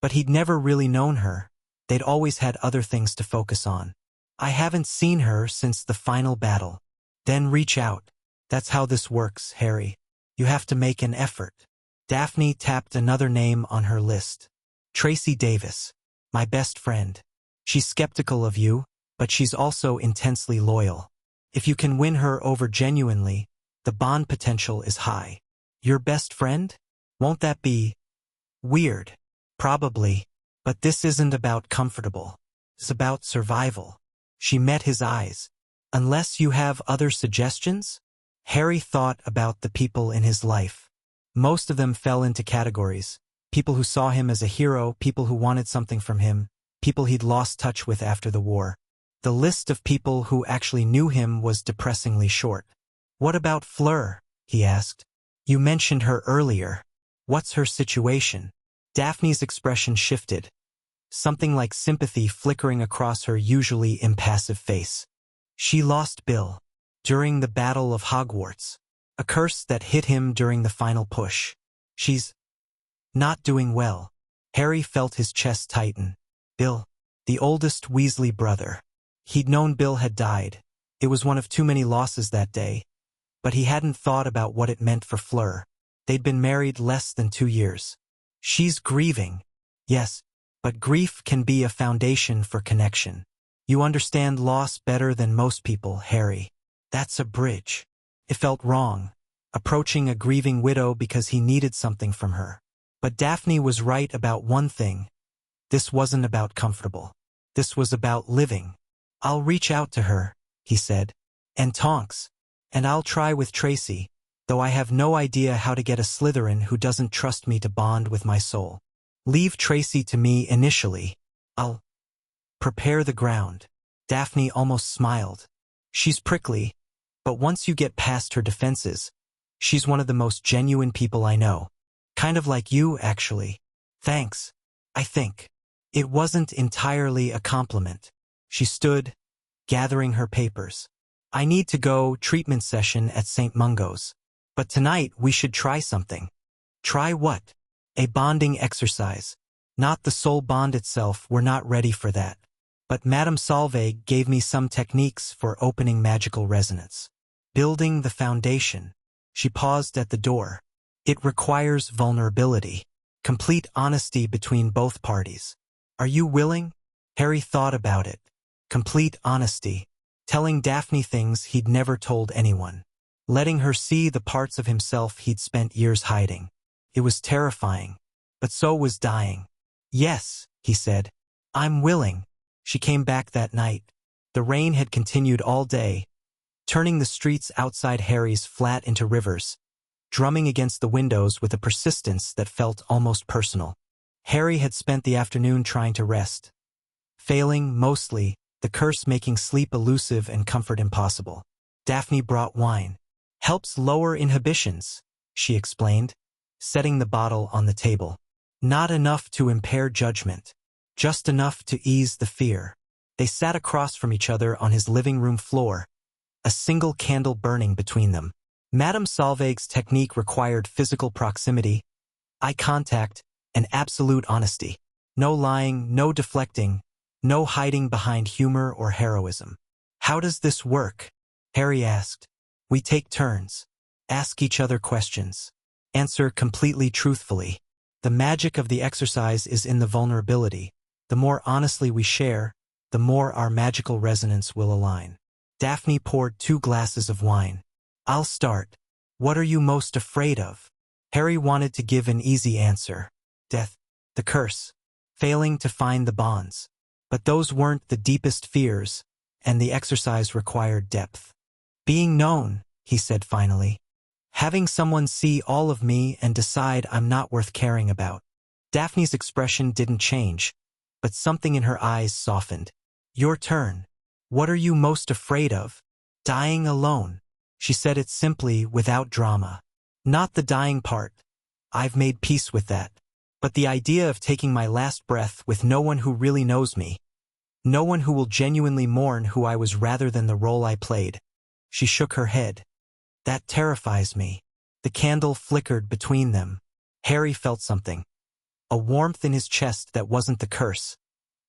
But he'd never really known her. They'd always had other things to focus on. "I haven't seen her since the final battle." "Then reach out. That's how this works, Harry. You have to make an effort." Daphne tapped another name on her list. "Tracy Davis. My best friend. She's skeptical of you, but she's also intensely loyal. If you can win her over genuinely, the bond potential is high." "Your best friend? Won't that be weird?" "Probably. But this isn't about comfortable. It's about survival." She met his eyes. "Unless you have other suggestions?" Harry thought about the people in his life. Most of them fell into categories. People who saw him as a hero, people who wanted something from him, people he'd lost touch with after the war. The list of people who actually knew him was depressingly short. "What about Fleur?" he asked. "You mentioned her earlier. What's her situation?" Daphne's expression shifted, something like sympathy flickering across her usually impassive face. "She lost Bill during the Battle of Hogwarts, a curse that hit him during the final push. She's not doing well." Harry felt his chest tighten. Bill, the oldest Weasley brother. He'd known Bill had died. It was one of too many losses that day. But he hadn't thought about what it meant for Fleur. They'd been married less than 2 years. "She's grieving." "Yes, but grief can be a foundation for connection. You understand loss better than most people, Harry. That's a bridge." It felt wrong, approaching a grieving widow because he needed something from her. But Daphne was right about one thing. This wasn't about comfortable. This was about living. "I'll reach out to her," he said. "And Tonks. And I'll try with Tracy, though I have no idea how to get a Slytherin who doesn't trust me to bond with my soul. Leave Tracy to me initially. I'll prepare the ground." Daphne almost smiled. "She's prickly, but once you get past her defenses, she's one of the most genuine people I know. Kind of like you, actually." "Thanks, I think." It wasn't entirely a compliment. She stood, gathering her papers. "I need to go treatment session at St. Mungo's. But tonight we should try something." "Try what?" "A bonding exercise. Not the soul bond itself, we're not ready for that. But Madame Solveig gave me some techniques for opening magical resonance. Building the foundation. She paused at the door. It requires vulnerability. Complete honesty between both parties. Are you willing? Harry thought about it. Complete honesty. Telling Daphne things he'd never told anyone. Letting her see the parts of himself he'd spent years hiding. It was terrifying. But so was dying. Yes, he said. I'm willing. She came back that night. The rain had continued all day, turning the streets outside Harry's flat into rivers, drumming against the windows with a persistence that felt almost personal. Harry had spent the afternoon trying to rest, failing mostly, the curse making sleep elusive and comfort impossible. Daphne brought wine. Helps lower inhibitions, she explained, setting the bottle on the table. Not enough to impair judgment. Just enough to ease the fear. They sat across from each other on his living room floor, a single candle burning between them. Madame Solveig's technique required physical proximity, eye contact, and absolute honesty. No lying, no deflecting, no hiding behind humor or heroism. How does this work? Harry asked. We take turns. Ask each other questions. Answer completely truthfully. The magic of the exercise is in the vulnerability. The more honestly we share, the more our magical resonance will align. Daphne poured 2 glasses of wine. I'll start. What are you most afraid of? Harry wanted to give an easy answer. Death. The curse. Failing to find the bonds. But those weren't the deepest fears, and the exercise required depth. Being known, he said finally. Having someone see all of me and decide I'm not worth caring about. Daphne's expression didn't change, but something in her eyes softened. Your turn. What are you most afraid of? Dying alone. She said it simply, without drama. Not the dying part. I've made peace with that. But the idea of taking my last breath with no one who really knows me. No one who will genuinely mourn who I was rather than the role I played. She shook her head. That terrifies me. The candle flickered between them. Harry felt something. A warmth in his chest that wasn't the curse.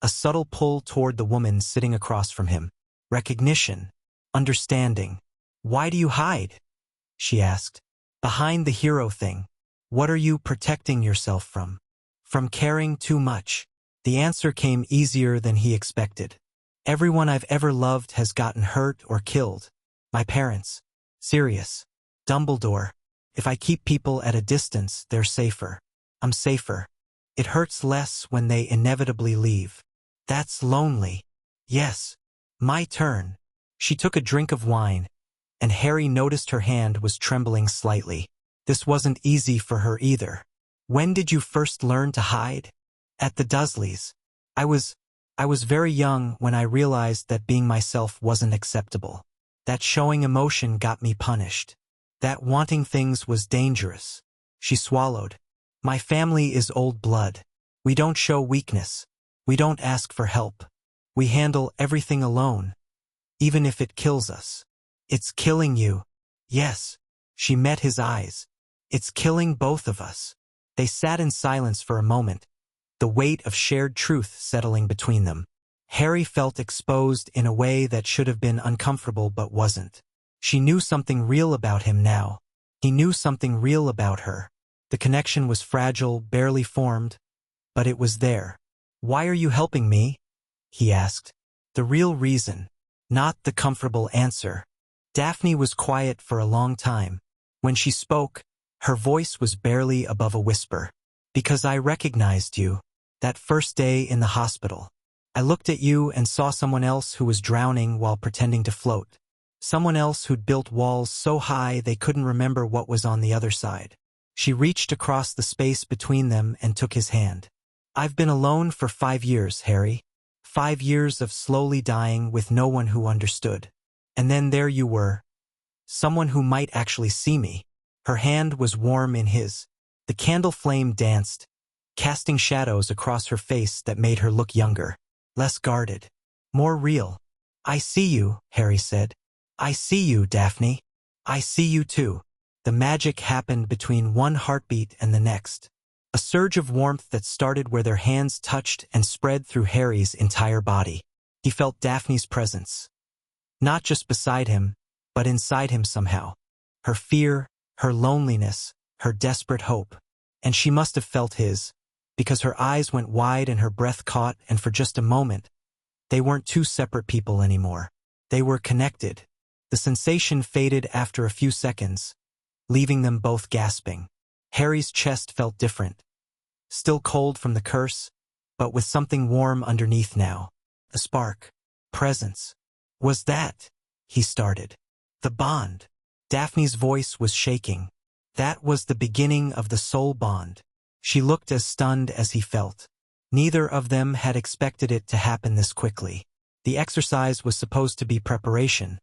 A subtle pull toward the woman sitting across from him. Recognition. Understanding. Why do you hide? She asked. Behind the hero thing. What are you protecting yourself from? From caring too much. The answer came easier than he expected. Everyone I've ever loved has gotten hurt or killed. My parents. Sirius. Dumbledore. If I keep people at a distance, they're safer. I'm safer. It hurts less when they inevitably leave. That's lonely. Yes. My turn. She took a drink of wine, and Harry noticed her hand was trembling slightly. This wasn't easy for her either. When did you first learn to hide? At the Dursleys. I was very young when I realized that being myself wasn't acceptable. That showing emotion got me punished. That wanting things was dangerous. She swallowed. My family is old blood. We don't show weakness. We don't ask for help. We handle everything alone. Even if it kills us. It's killing you. Yes. She met his eyes. It's killing both of us. They sat in silence for a moment, the weight of shared truth settling between them. Harry felt exposed in a way that should have been uncomfortable but wasn't. She knew something real about him now. He knew something real about her. The connection was fragile, barely formed, but it was there. Why are you helping me? He asked. The real reason, not the comfortable answer. Daphne was quiet for a long time. When she spoke, her voice was barely above a whisper. Because I recognized you, that first day in the hospital. I looked at you and saw someone else who was drowning while pretending to float. Someone else who'd built walls so high they couldn't remember what was on the other side. She reached across the space between them and took his hand. I've been alone for 5 years, Harry. 5 years of slowly dying with no one who understood. And then there you were. Someone who might actually see me. Her hand was warm in his. The candle flame danced, casting shadows across her face that made her look younger. Less guarded. More real. I see you, Harry said. I see you, Daphne. I see you too. The magic happened between one heartbeat and the next. A surge of warmth that started where their hands touched and spread through Harry's entire body. He felt Daphne's presence. Not just beside him, but inside him somehow. Her fear, her loneliness, her desperate hope. And she must have felt his, because her eyes went wide and her breath caught, and for just a moment, they weren't two separate people anymore. They were connected. The sensation faded after a few seconds, leaving them both gasping. Harry's chest felt different. Still cold from the curse, but with something warm underneath now. A spark. Presence. Was that? He started. The bond. Daphne's voice was shaking. That was the beginning of the soul bond. She looked as stunned as he felt. Neither of them had expected it to happen this quickly. The exercise was supposed to be preparation,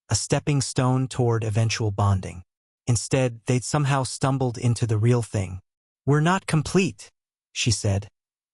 a stepping stone toward eventual bonding. Instead, they'd somehow stumbled into the real thing. "We're not complete," she said,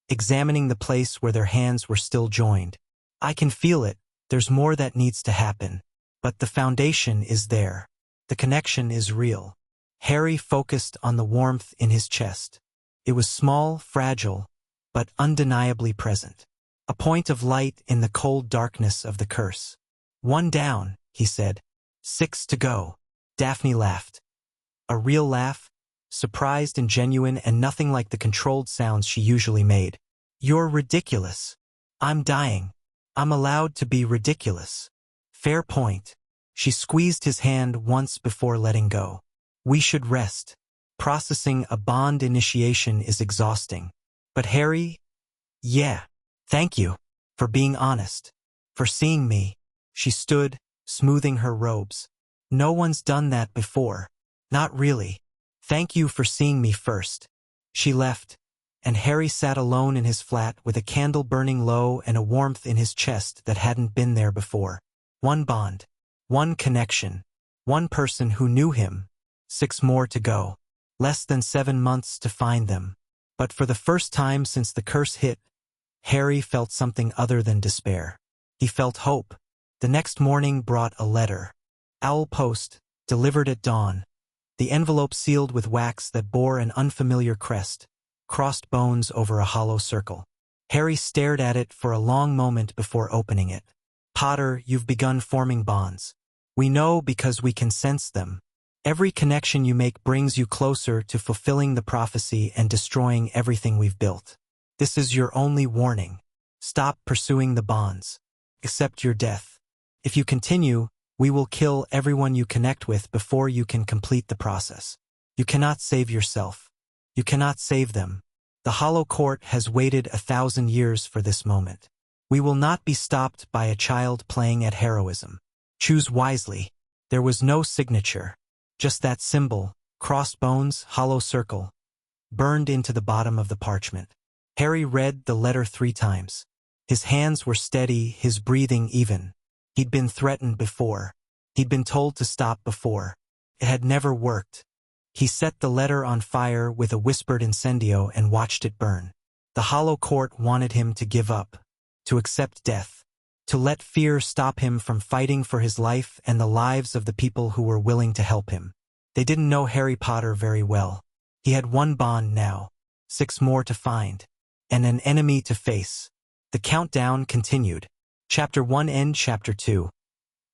examining the place where their hands were still joined. "I can feel it. There's more that needs to happen. But the foundation is there. The connection is real." Harry focused on the warmth in his chest. It was small, fragile, but undeniably present. A point of light in the cold darkness of the curse. "One down," he said. 6 to go. Daphne laughed. A real laugh, surprised and genuine, and nothing like the controlled sounds she usually made. "You're ridiculous. I'm dying. I'm allowed to be ridiculous." "Fair point." She squeezed his hand once before letting go. "We should rest. Processing a bond initiation is exhausting." "But Harry?" "Yeah. Thank you. For being honest. For seeing me." She stood, smoothing her robes. "No one's done that before." "Not really. Thank you for seeing me first." She left, and Harry sat alone in his flat with a candle burning low and a warmth in his chest that hadn't been there before. One bond. One connection. One person who knew him. 6 more to go. Less than 7 months to find them. But for the first time since the curse hit, Harry felt something other than despair. He felt hope. The next morning brought a letter. Owl post, delivered at dawn. The envelope sealed with wax that bore an unfamiliar crest, crossed bones over a hollow circle. Harry stared at it for a long moment before opening it. "Potter, you've begun forming bonds. We know because we can sense them. Every connection you make brings you closer to fulfilling the prophecy and destroying everything we've built. This is your only warning. Stop pursuing the bonds. Accept your death. If you continue, we will kill everyone you connect with before you can complete the process. You cannot save yourself. You cannot save them. The Hollow Court has waited 1,000 years for this moment. We will not be stopped by a child playing at heroism. Choose wisely." There was no signature. Just that symbol, crossed bones, hollow circle, burned into the bottom of the parchment. Harry read the letter 3 times. His hands were steady, his breathing even. He'd been threatened before. He'd been told to stop before. It had never worked. He set the letter on fire with a whispered incendio and watched it burn. The Hollow Court wanted him to give up, to accept death, to let fear stop him from fighting for his life and the lives of the people who were willing to help him. They didn't know Harry Potter very well. He had one bond now, 6 more to find, and an enemy to face. The countdown continued. Chapter 1 End. Chapter 2.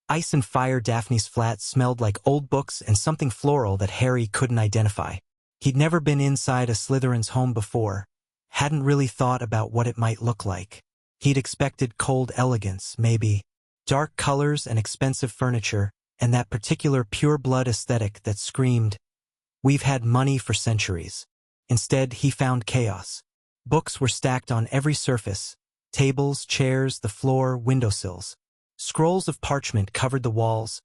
Ice and Fire. Daphne's flat smelled like old books and something floral that Harry couldn't identify. He'd never been inside a Slytherin's home before, hadn't really thought about what it might look like. He'd expected cold elegance, maybe, dark colors and expensive furniture, and that particular pure-blood aesthetic that screamed, "We've had money for centuries." Instead, he found chaos. Books were stacked on every surface, tables, chairs, the floor, windowsills. Scrolls of parchment covered the walls,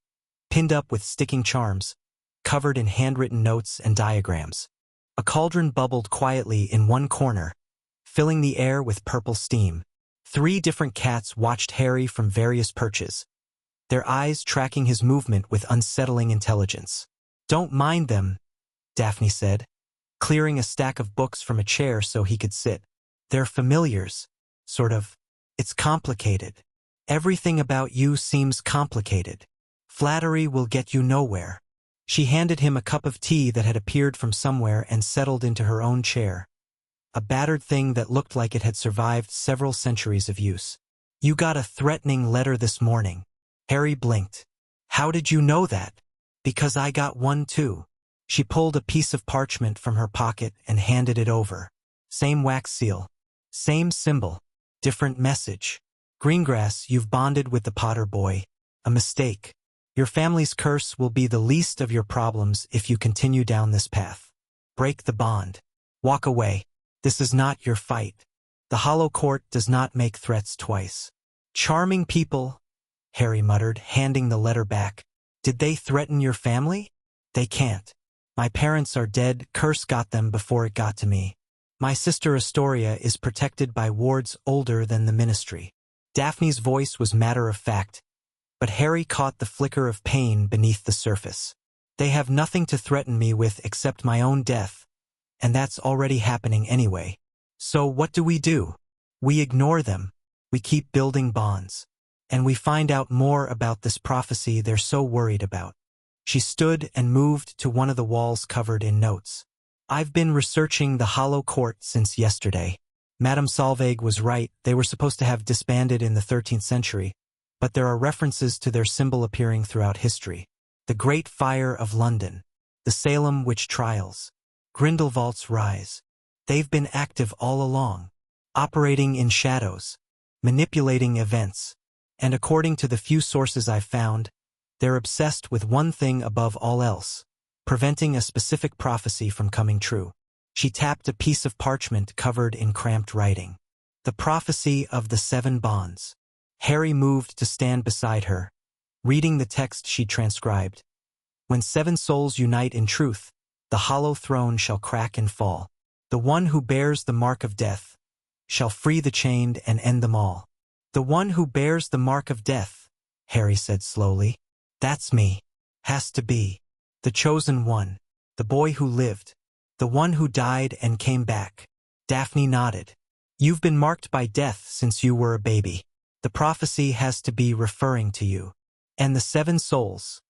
pinned up with sticking charms, covered in handwritten notes and diagrams. A cauldron bubbled quietly in one corner, filling the air with purple steam. 3 different cats watched Harry from various perches, their eyes tracking his movement with unsettling intelligence. "Don't mind them," Daphne said, clearing a stack of books from a chair so he could sit. "They're familiars, sort of. It's complicated. Everything about you seems complicated. Flattery will get you nowhere." She handed him a cup of tea that had appeared from somewhere and settled into her own chair, a battered thing that looked like it had survived several centuries of use. You got a threatening letter this morning. Harry blinked. How did you know that? Because I got one too. She pulled a piece of parchment from her pocket and handed it over. Same wax seal. Same symbol. Different message. Greengrass, you've bonded with the Potter boy. A mistake. Your family's curse will be the least of your problems if you continue down this path. Break the bond. Walk away. This is not your fight. The Hollow Court does not make threats twice. Charming people, Harry muttered, handing the letter back. Did they threaten your family? They can't. My parents are dead. Curse got them before it got to me. My sister Astoria is protected by wards older than the Ministry. Daphne's voice was matter-of-fact, but Harry caught the flicker of pain beneath the surface. They have nothing to threaten me with except my own death, and that's already happening anyway. So what do? We ignore them. We keep building bonds. And we find out more about this prophecy they're so worried about. She stood and moved to one of the walls covered in notes. I've been researching the Hollow Court since yesterday. Madame Solveig was right, they were supposed to have disbanded in the 13th century, but there are references to their symbol appearing throughout history. The Great Fire of London, the Salem witch trials, Grindelwald's rise. They've been active all along, operating in shadows, manipulating events, and according to the few sources I've found, they're obsessed with one thing above all else, preventing a specific prophecy from coming true. She tapped a piece of parchment covered in cramped writing. The prophecy of the 7 bonds. Harry moved to stand beside her, reading the text she transcribed. When 7 souls unite in truth, the hollow throne shall crack and fall. The one who bears the mark of death shall free the chained and end them all. The one who bears the mark of death, Harry said slowly. That's me. Has to be. The chosen one. The boy who lived. The one who died and came back. Daphne nodded. You've been marked by death since you were a baby. The prophecy has to be referring to you. And the 7 souls.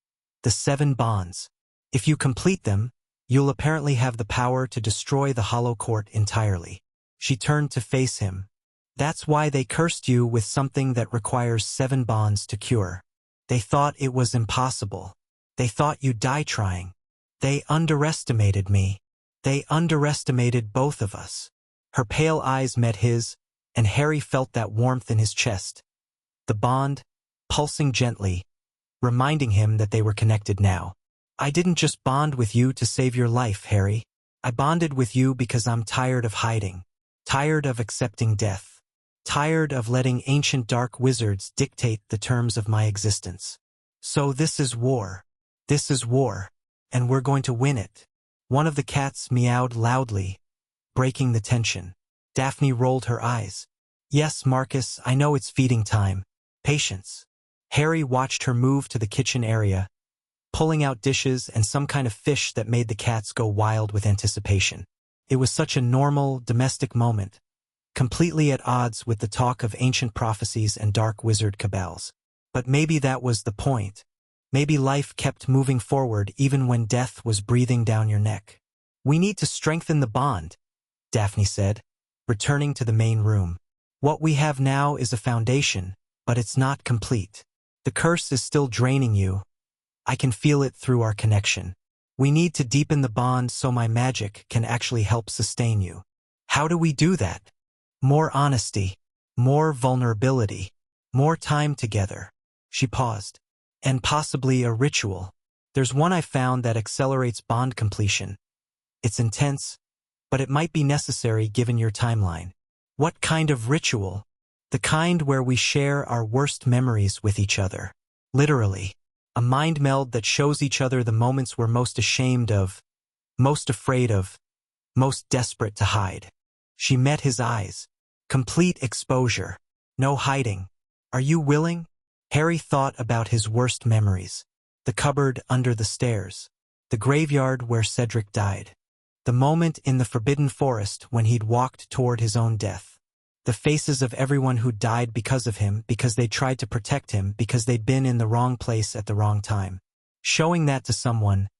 The 7 bonds. If you complete them, you'll apparently have the power to destroy the Hollow Court entirely. She turned to face him. That's why they cursed you with something that requires 7 bonds to cure. They thought it was impossible. They thought you'd die trying. They underestimated me. They underestimated both of us. Her pale eyes met his, and Harry felt that warmth in his chest. The bond, pulsing gently, reminding him that they were connected now. I didn't just bond with you to save your life, Harry. I bonded with you because I'm tired of hiding, tired of accepting death, tired of letting ancient dark wizards dictate the terms of my existence. So this is war. This is war, and we're going to win it. One of the cats meowed loudly, breaking the tension. Daphne rolled her eyes. Yes, Marcus, I know it's feeding time. Patience. Harry watched her move to the kitchen area, pulling out dishes and some kind of fish that made the cats go wild with anticipation. It was such a normal, domestic moment, completely at odds with the talk of ancient prophecies and dark wizard cabals. But maybe that was the point. Maybe life kept moving forward even when death was breathing down your neck. We need to strengthen the bond, Daphne said, returning to the main room. What we have now is a foundation, but it's not complete. The curse is still draining you. I can feel it through our connection. We need to deepen the bond so my magic can actually help sustain you. How do we do that? More honesty, more vulnerability, more time together. She paused. And possibly a ritual. There's one I found that accelerates bond completion. It's intense, but it might be necessary given your timeline. What kind of ritual? The kind where we share our worst memories with each other. Literally. A mind meld that shows each other the moments we're most ashamed of, most afraid of, most desperate to hide. She met his eyes. Complete exposure. No hiding. Are you willing? Harry thought about his worst memories. The cupboard under the stairs. The graveyard where Cedric died. The moment in the Forbidden Forest when he'd walked toward his own death. The faces of everyone who died because of him, because they tried to protect him, because they'd been in the wrong place at the wrong time. Showing that to someone,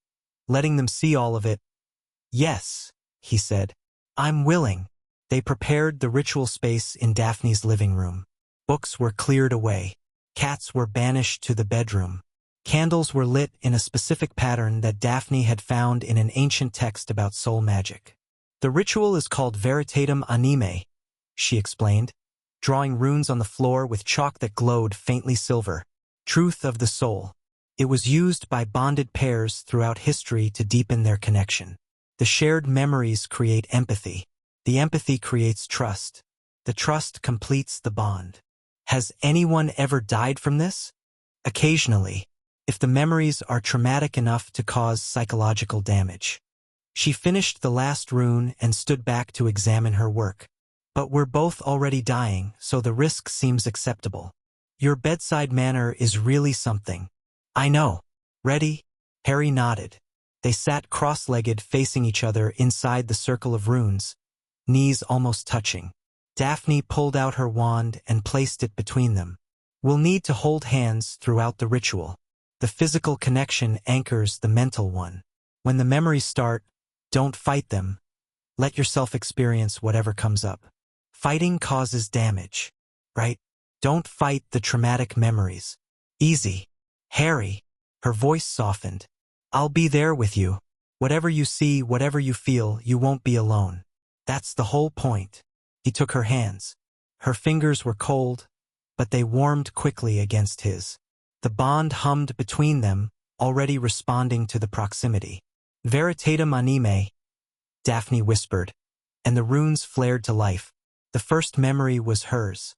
letting them see all of it. Yes, he said. I'm willing. They prepared the ritual space in Daphne's living room. Books were cleared away. Cats were banished to the bedroom. Candles were lit in a specific pattern that Daphne had found in an ancient text about soul magic. The ritual is called Veritatem Anime, she explained, drawing runes on the floor with chalk that glowed faintly silver. Truth of the soul. It was used by bonded pairs throughout history to deepen their connection. The shared memories create empathy. The empathy creates trust. The trust completes the bond. Has anyone ever died from this? Occasionally, if the memories are traumatic enough to cause psychological damage. She finished the last rune and stood back to examine her work. But we're both already dying, so the risk seems acceptable. Your bedside manner is really something. I know. Ready? Harry nodded. They sat cross-legged facing each other inside the circle of runes, knees almost touching. Daphne pulled out her wand and placed it between them. We'll need to hold hands throughout the ritual. The physical connection anchors the mental one. When the memories start, don't fight them. Let yourself experience whatever comes up. Fighting causes damage, right? Don't fight the traumatic memories. Easy. Harry. Her voice softened. I'll be there with you. Whatever you see, whatever you feel, you won't be alone. That's the whole point. He took her hands. Her fingers were cold, but they warmed quickly against his. The bond hummed between them, already responding to the proximity. Veritatem Anime, Daphne whispered, and the runes flared to life. The first memory was hers.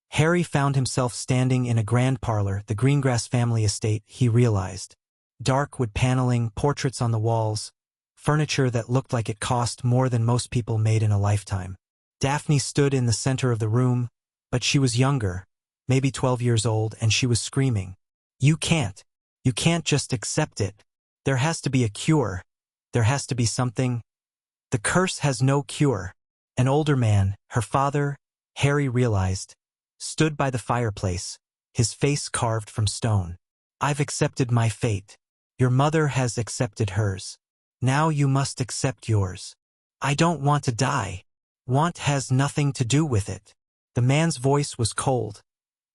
Harry found himself standing in a grand parlor, the Greengrass family estate, he realized. Dark wood paneling, portraits on the walls, furniture that looked like it cost more than most people made in a lifetime. Daphne stood in the center of the room, but she was younger, maybe 12 years old, and she was screaming. You can't just accept it. There has to be a cure. There has to be something. The curse has no cure. An older man, her father, Harry realized, stood by the fireplace, his face carved from stone. I've accepted my fate. Your mother has accepted hers. Now you must accept yours. I don't want to die. Want has nothing to do with it. The man's voice was cold,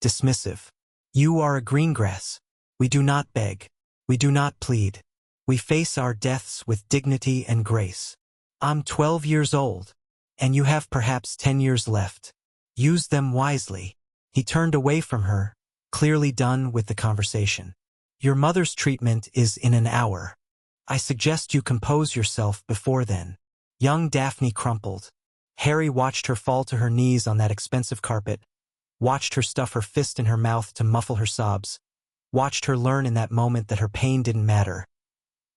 dismissive. You are a Greengrass. We do not beg. We do not plead. We face our deaths with dignity and grace. I'm 12 years old, and you have perhaps 10 years left. Use them wisely. He turned away from her, clearly done with the conversation. Your mother's treatment is in an hour. I suggest you compose yourself before then. Young Daphne crumpled. Harry watched her fall to her knees on that expensive carpet, watched her stuff her fist in her mouth to muffle her sobs, watched her learn in that moment that her pain didn't matter,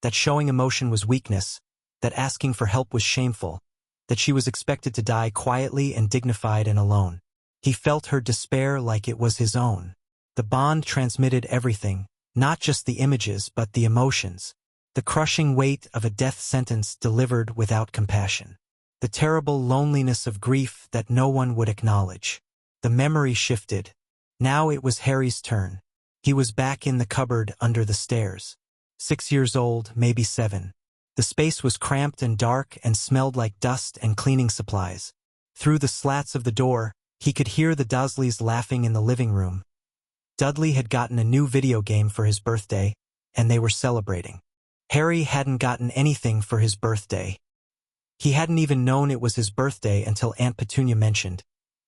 that showing emotion was weakness, that asking for help was shameful, that she was expected to die quietly and dignified and alone. He felt her despair like it was his own. The bond transmitted everything, not just the images but the emotions, the crushing weight of a death sentence delivered without compassion, the terrible loneliness of grief that no one would acknowledge. The memory shifted. Now it was Harry's turn. He was back in the cupboard under the stairs. 6 years old, maybe 7. The space was cramped and dark and smelled like dust and cleaning supplies. Through the slats of the door, he could hear the Dursleys laughing in the living room. Dudley had gotten a new video game for his birthday, and they were celebrating. Harry hadn't gotten anything for his birthday. He hadn't even known it was his birthday until Aunt Petunia mentioned,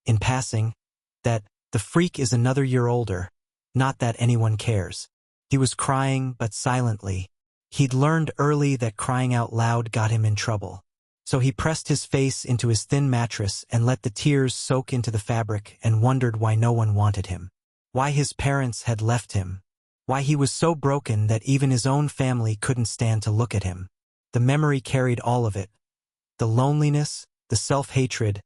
in passing, that the freak is another year older, not that anyone cares. He was crying, but silently. He'd learned early that crying out loud got him in trouble. So he pressed his face into his thin mattress and let the tears soak into the fabric and wondered why no one wanted him. Why his parents had left him. Why he was so broken that even his own family couldn't stand to look at him. The memory carried all of it. The loneliness, the self-hatred,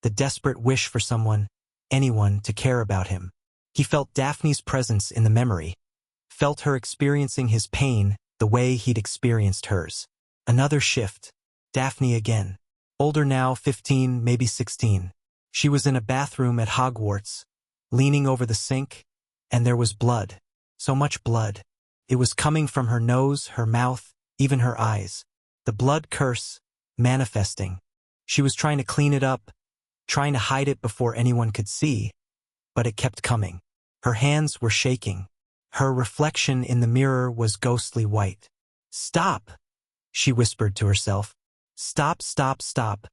the desperate wish for someone, anyone, to care about him. He felt Daphne's presence in the memory. Felt her experiencing his pain the way he'd experienced hers. Another shift. Daphne again. Older now, 15, maybe 16. She was in a bathroom at Hogwarts, leaning over the sink, and there was blood. So much blood. It was coming from her nose, her mouth, even her eyes. The blood curse, manifesting. She was trying to clean it up, trying to hide it before anyone could see. but it kept coming. Her hands were shaking. Her reflection in the mirror was ghostly white. "Stop," she whispered to herself. "Stop, stop, stop."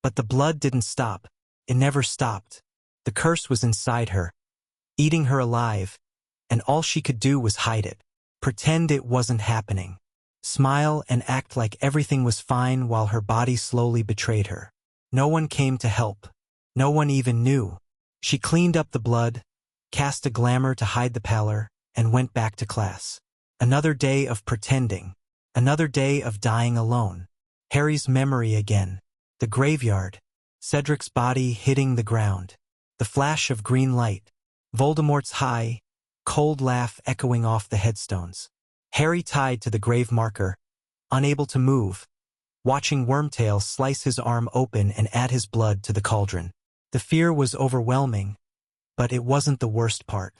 But the blood didn't stop. It never stopped. The curse was inside her, eating her alive, and all she could do was hide it. Pretend it wasn't happening. Smile and act like everything was fine while her body slowly betrayed her. No one came to help. No one even knew. She cleaned up the blood, cast a glamour to hide the pallor, and went back to class. Another day of pretending. Another day of dying alone. Harry's memory again. The graveyard. Cedric's body hitting the ground. The flash of green light. Voldemort's high, cold laugh echoing off the headstones. Harry tied to the grave marker, unable to move, watching Wormtail slice his arm open and add his blood to the cauldron. The fear was overwhelming, but it wasn't the worst part.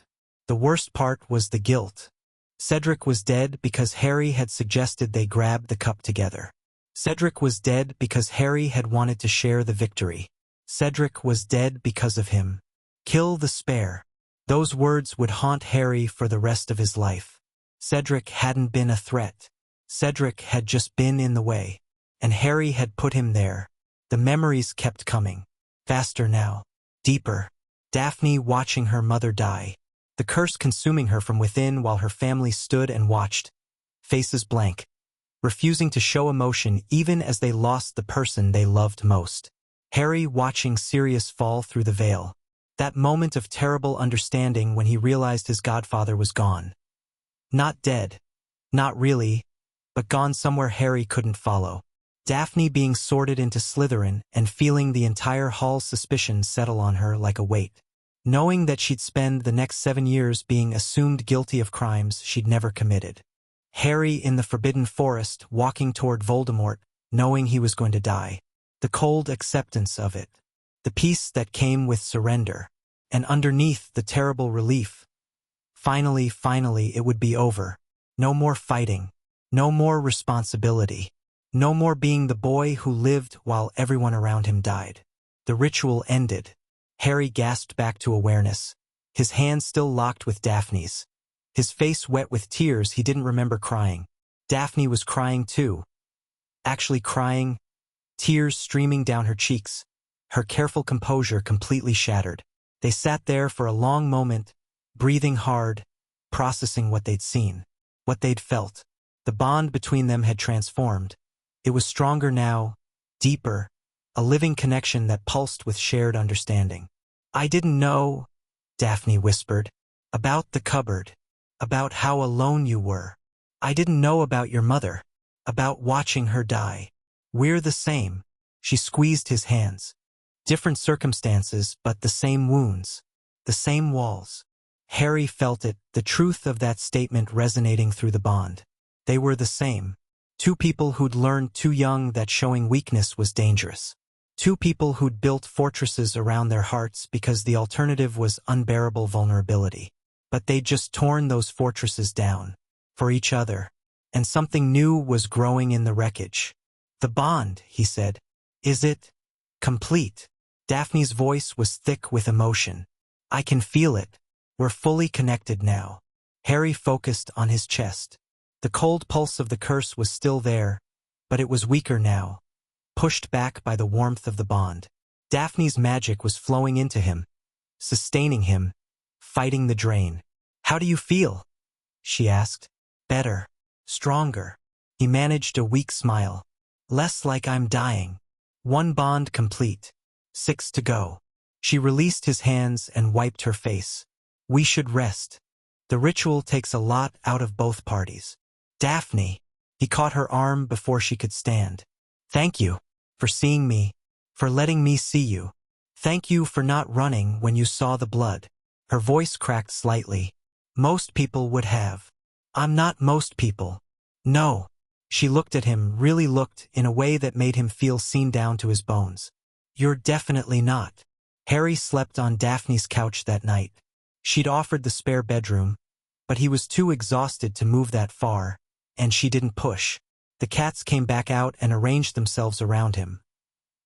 The worst part was the guilt. Cedric was dead because Harry had suggested they grab the cup together. Cedric was dead because Harry had wanted to share the victory. Cedric was dead because of him. Kill the spare. Those words would haunt Harry for the rest of his life. Cedric hadn't been a threat. Cedric had just been in the way. And Harry had put him there. The memories kept coming. Faster now. Deeper. Daphne watching her mother die. The curse consuming her from within while her family stood and watched. Faces blank. Refusing to show emotion even as they lost the person they loved most. Harry watching Sirius fall through the veil. That moment of terrible understanding when he realized his godfather was gone. Not dead. Not really. But gone somewhere Harry couldn't follow. Daphne being sorted into Slytherin and feeling the entire hall's suspicion settle on her like a weight. Knowing that she'd spend the next 7 years being assumed guilty of crimes she'd never committed. Harry in the Forbidden Forest walking toward Voldemort, knowing he was going to die. The cold acceptance of it. The peace that came with surrender. And underneath the terrible relief. Finally, it would be over. No more fighting. No more responsibility. No more being the boy who lived while everyone around him died. The ritual ended. Harry gasped back to awareness, his hands still locked with Daphne's. His face wet with tears he didn't remember crying. Daphne was crying too. Actually crying, tears streaming down her cheeks, her careful composure completely shattered. They sat there for a long moment, breathing hard, processing what they'd seen, what they'd felt. The bond between them had transformed. It was stronger now, deeper, a living connection that pulsed with shared understanding. "I didn't know," Daphne whispered, "about the cupboard, about how alone you were. I didn't know about your mother, about watching her die. We're the same." She squeezed his hands. Different circumstances, but the same wounds, the same walls. Harry felt it, the truth of that statement resonating through the bond. They were the same. Two people who'd learned too young that showing weakness was dangerous. Two people who'd built fortresses around their hearts because the alternative was unbearable vulnerability. But they'd just torn those fortresses down. For each other. And something new was growing in the wreckage. "The bond," he said. "Is it complete?" Daphne's voice was thick with emotion. "I can feel it. We're fully connected now." Harry focused on his chest. The cold pulse of the curse was still there, but it was weaker now, pushed back by the warmth of the bond. Daphne's magic was flowing into him, sustaining him, fighting the drain. "How do you feel?" she asked. "Better. Stronger." He managed a weak smile. "Less like I'm dying." One bond complete. 6 to go. She released his hands and wiped her face. "We should rest. The ritual takes a lot out of both parties." "Daphne." He caught her arm before she could stand. "Thank you for seeing me, for letting me see you. Thank you for not running when you saw the blood." Her voice cracked slightly. "Most people would have. I'm not most people." "No." She looked at him, really looked, in a way that made him feel seen down to his bones. "You're definitely not." Harry slept on Daphne's couch that night. She'd offered the spare bedroom, but he was too exhausted to move that far, and she didn't push. The cats came back out and arranged themselves around him.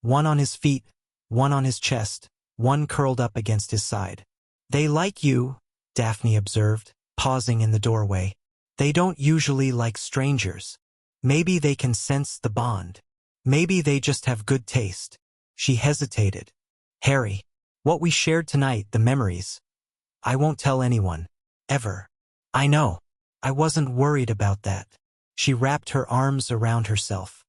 One on his feet, one on his chest, one curled up against his side. They like you, Daphne observed, pausing in the doorway. They don't usually like strangers. Maybe they can sense the bond. Maybe they just have good taste. She hesitated. Harry, what we shared tonight, the memories. I won't tell anyone. Ever. I know. I wasn't worried about that. She wrapped her arms around herself.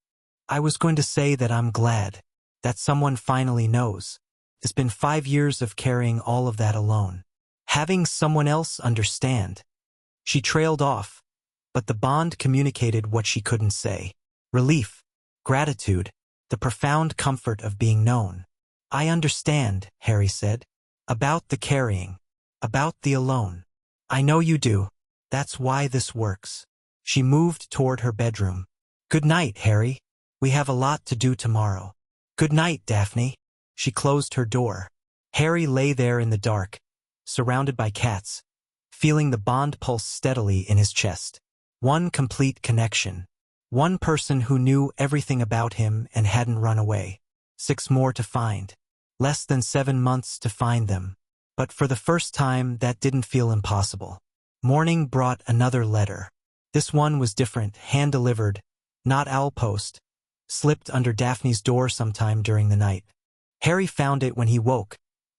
I was going to say that I'm glad that someone finally knows. It's been 5 years of carrying all of that alone. Having someone else understand. She trailed off, but the bond communicated what she couldn't say. Relief, gratitude, the profound comfort of being known. I understand, Harry said. About the carrying. About the alone. I know you do. That's why this works. She moved toward her bedroom. Good night, Harry. We have a lot to do tomorrow. Good night, Daphne. She closed her door. Harry lay there in the dark, surrounded by cats, feeling the bond pulse steadily in his chest. One complete connection. One person who knew everything about him and hadn't run away. 6 more to find. Less than 7 months to find them. But for the first time, that didn't feel impossible. Morning brought another letter. This one was different, hand-delivered, not owl post. Slipped under Daphne's door sometime during the night. Harry found it when he woke,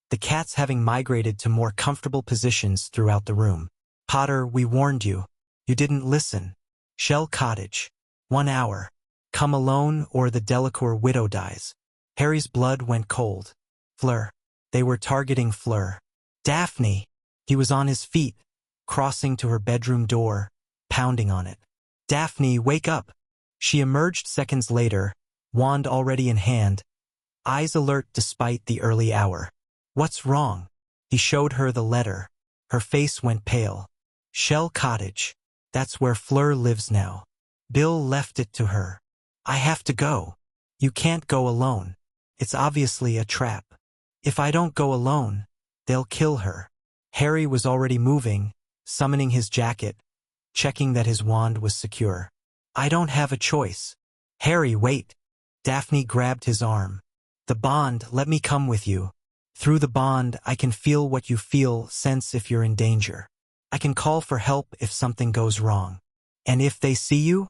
the cats having migrated to more comfortable positions throughout the room. Potter, we warned you. You didn't listen. Shell Cottage. 1 hour. Come alone or the Delacour widow dies. Harry's blood went cold. Fleur. They were targeting Fleur. Daphne. He was on his feet, crossing to her bedroom door, pounding on it. Daphne, wake up. She emerged seconds later, wand already in hand, eyes alert despite the early hour. What's wrong? He showed her the letter. Her face went pale. Shell Cottage. That's where Fleur lives now. Bill left it to her. I have to go. You can't go alone. It's obviously a trap. If I don't go alone, they'll kill her. Harry was already moving, summoning his jacket, checking that his wand was secure. I don't have a choice. Harry, wait. Daphne grabbed his arm. The bond, let me come with you. Through the bond, I can feel what you feel, sense if you're in danger. I can call for help if something goes wrong. And if they see you,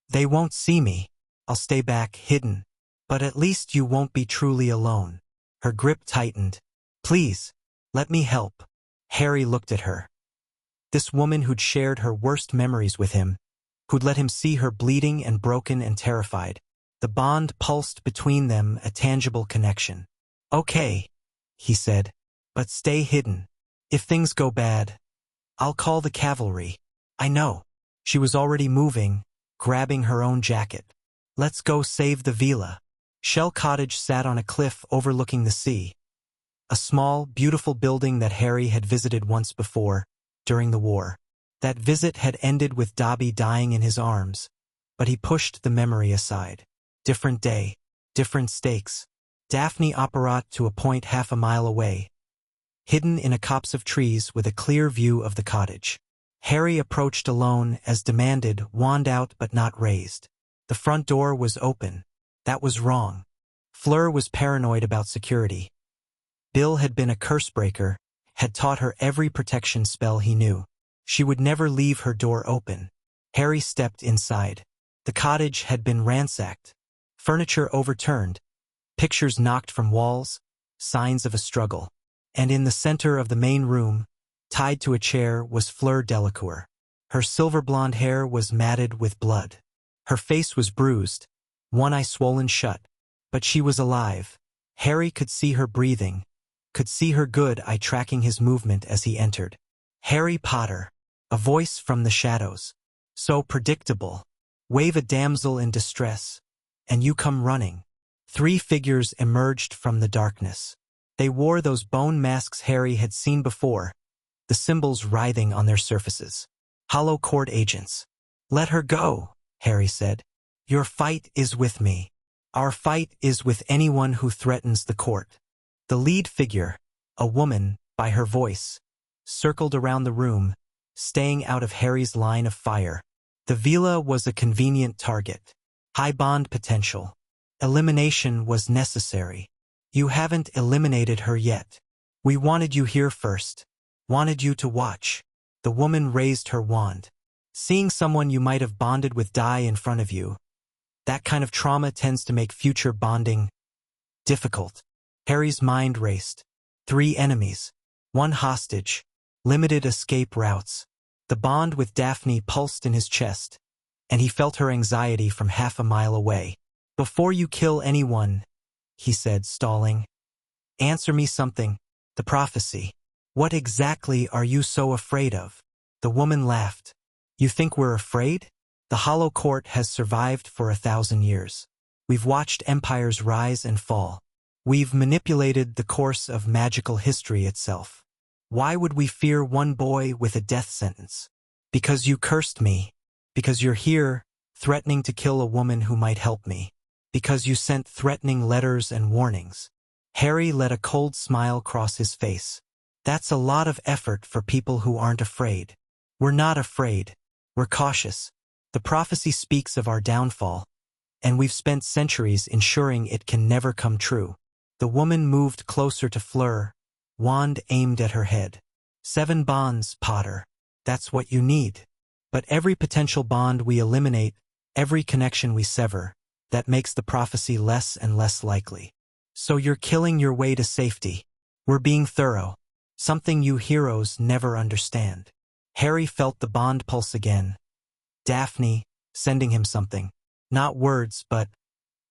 they won't see me. I'll stay back, hidden. But at least you won't be truly alone. Her grip tightened. Please, let me help. Harry looked at her. This woman who'd shared her worst memories with him, who'd let him see her bleeding and broken and terrified. The bond pulsed between them, a tangible connection. Okay, he said, but stay hidden. If things go bad, I'll call the cavalry. I know. She was already moving, grabbing her own jacket. Let's go save the villa. Shell Cottage sat on a cliff overlooking the sea. A small, beautiful building that Harry had visited once before, during the war. That visit had ended with Dobby dying in his arms, but he pushed the memory aside. Different day, different stakes. Daphne Operaat to a point half a mile away, hidden in a copse of trees with a clear view of the cottage. Harry approached alone, as demanded, wand out but not raised. The front door was open. That was wrong. Fleur was paranoid about security. Bill had been a cursebreaker, had taught her every protection spell he knew. She would never leave her door open. Harry stepped inside. The cottage had been ransacked. Furniture overturned. Pictures knocked from walls. Signs of a struggle. And in the center of the main room, tied to a chair, was Fleur Delacour. Her silver blonde hair was matted with blood. Her face was bruised, one eye swollen shut. But she was alive. Harry could see her breathing, could see her good eye tracking his movement as he entered. Harry Potter. A voice from the shadows. So predictable. Wave a damsel in distress, and you come running. 3 figures emerged from the darkness. They wore those bone masks Harry had seen before, the symbols writhing on their surfaces. Hollow Court agents. Let her go, Harry said. Your fight is with me. Our fight is with anyone who threatens the court. The lead figure, a woman, by her voice, circled around the room, staying out of Harry's line of fire. The villa was a convenient target. High bond potential. Elimination was necessary. You haven't eliminated her yet. We wanted you here first. Wanted you to watch. The woman raised her wand. Seeing someone you might have bonded with die in front of you, that kind of trauma tends to make future bonding difficult. Harry's mind raced. 3 enemies. 1 hostage. Limited escape routes. The bond with Daphne pulsed in his chest, and he felt her anxiety from half a mile away. Before you kill anyone, he said, stalling, answer me something. The prophecy. What exactly are you so afraid of? The woman laughed. You think we're afraid? The Hollow Court has survived for 1,000 years. We've watched empires rise and fall. We've manipulated the course of magical history itself. Why would we fear one boy with a death sentence? Because you cursed me. Because you're here, threatening to kill a woman who might help me. Because you sent threatening letters and warnings. Harry let a cold smile cross his face. That's a lot of effort for people who aren't afraid. We're not afraid. We're cautious. The prophecy speaks of our downfall, and we've spent centuries ensuring it can never come true. The woman moved closer to Fleur, wand aimed at her head. 7 bonds, Potter. That's what you need. But every potential bond we eliminate, every connection we sever, that makes the prophecy less and less likely. So you're killing your way to safety. We're being thorough. Something you heroes never understand. Harry felt the bond pulse again. Daphne, sending him something. Not words, but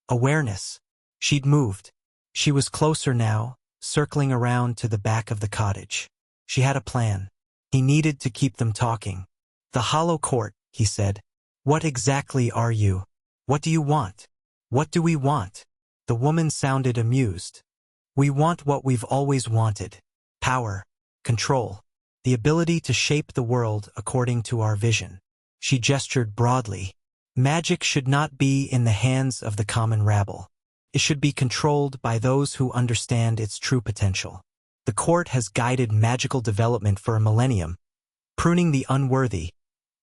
awareness. She'd moved. She was closer now, circling around to the back of the cottage. She had a plan. He needed to keep them talking. The Hollow Court, he said. What exactly are you? What do you want? What do we want? The woman sounded amused. We want what we've always wanted. Power. Control. The ability to shape the world according to our vision. She gestured broadly. Magic should not be in the hands of the common rabble. It should be controlled by those who understand its true potential. The court has guided magical development for a millennium, pruning the unworthy,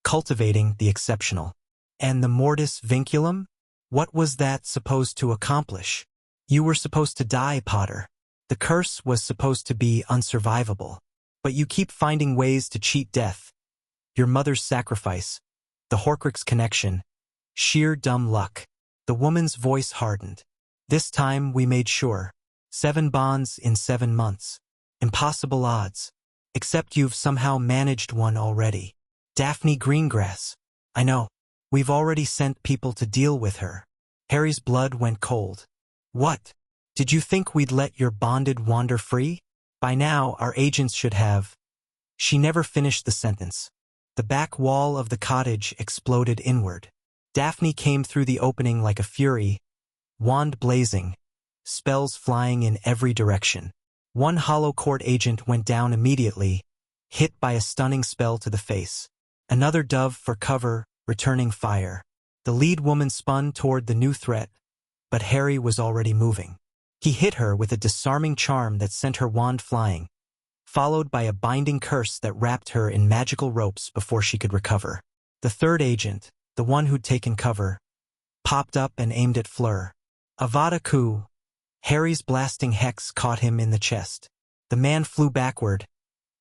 cultivating the exceptional. And the Mortis Vinculum? What was that supposed to accomplish? You were supposed to die, Potter. The curse was supposed to be unsurvivable. But you keep finding ways to cheat death. Your mother's sacrifice, the Horcrux connection, sheer dumb luck. The woman's voice hardened. This time we made sure. 7 bonds in 7 months. Impossible odds. Except you've somehow managed one already. Daphne Greengrass. I know. We've already sent people to deal with her. Harry's blood went cold. What? Did you think we'd let your bonded wander free? By now, our agents should have. She never finished the sentence. The back wall of the cottage exploded inward. Daphne came through the opening like a fury, wand blazing, spells flying in every direction. 1 Hollow Court agent went down immediately, hit by a stunning spell to the face. Another dove for cover, returning fire. The lead woman spun toward the new threat, but Harry was already moving. He hit her with a disarming charm that sent her wand flying, followed by a binding curse that wrapped her in magical ropes before she could recover. The third agent, the one who'd taken cover, popped up and aimed at Fleur. Avada Kedavra. Harry's blasting hex caught him in the chest. The man flew backward,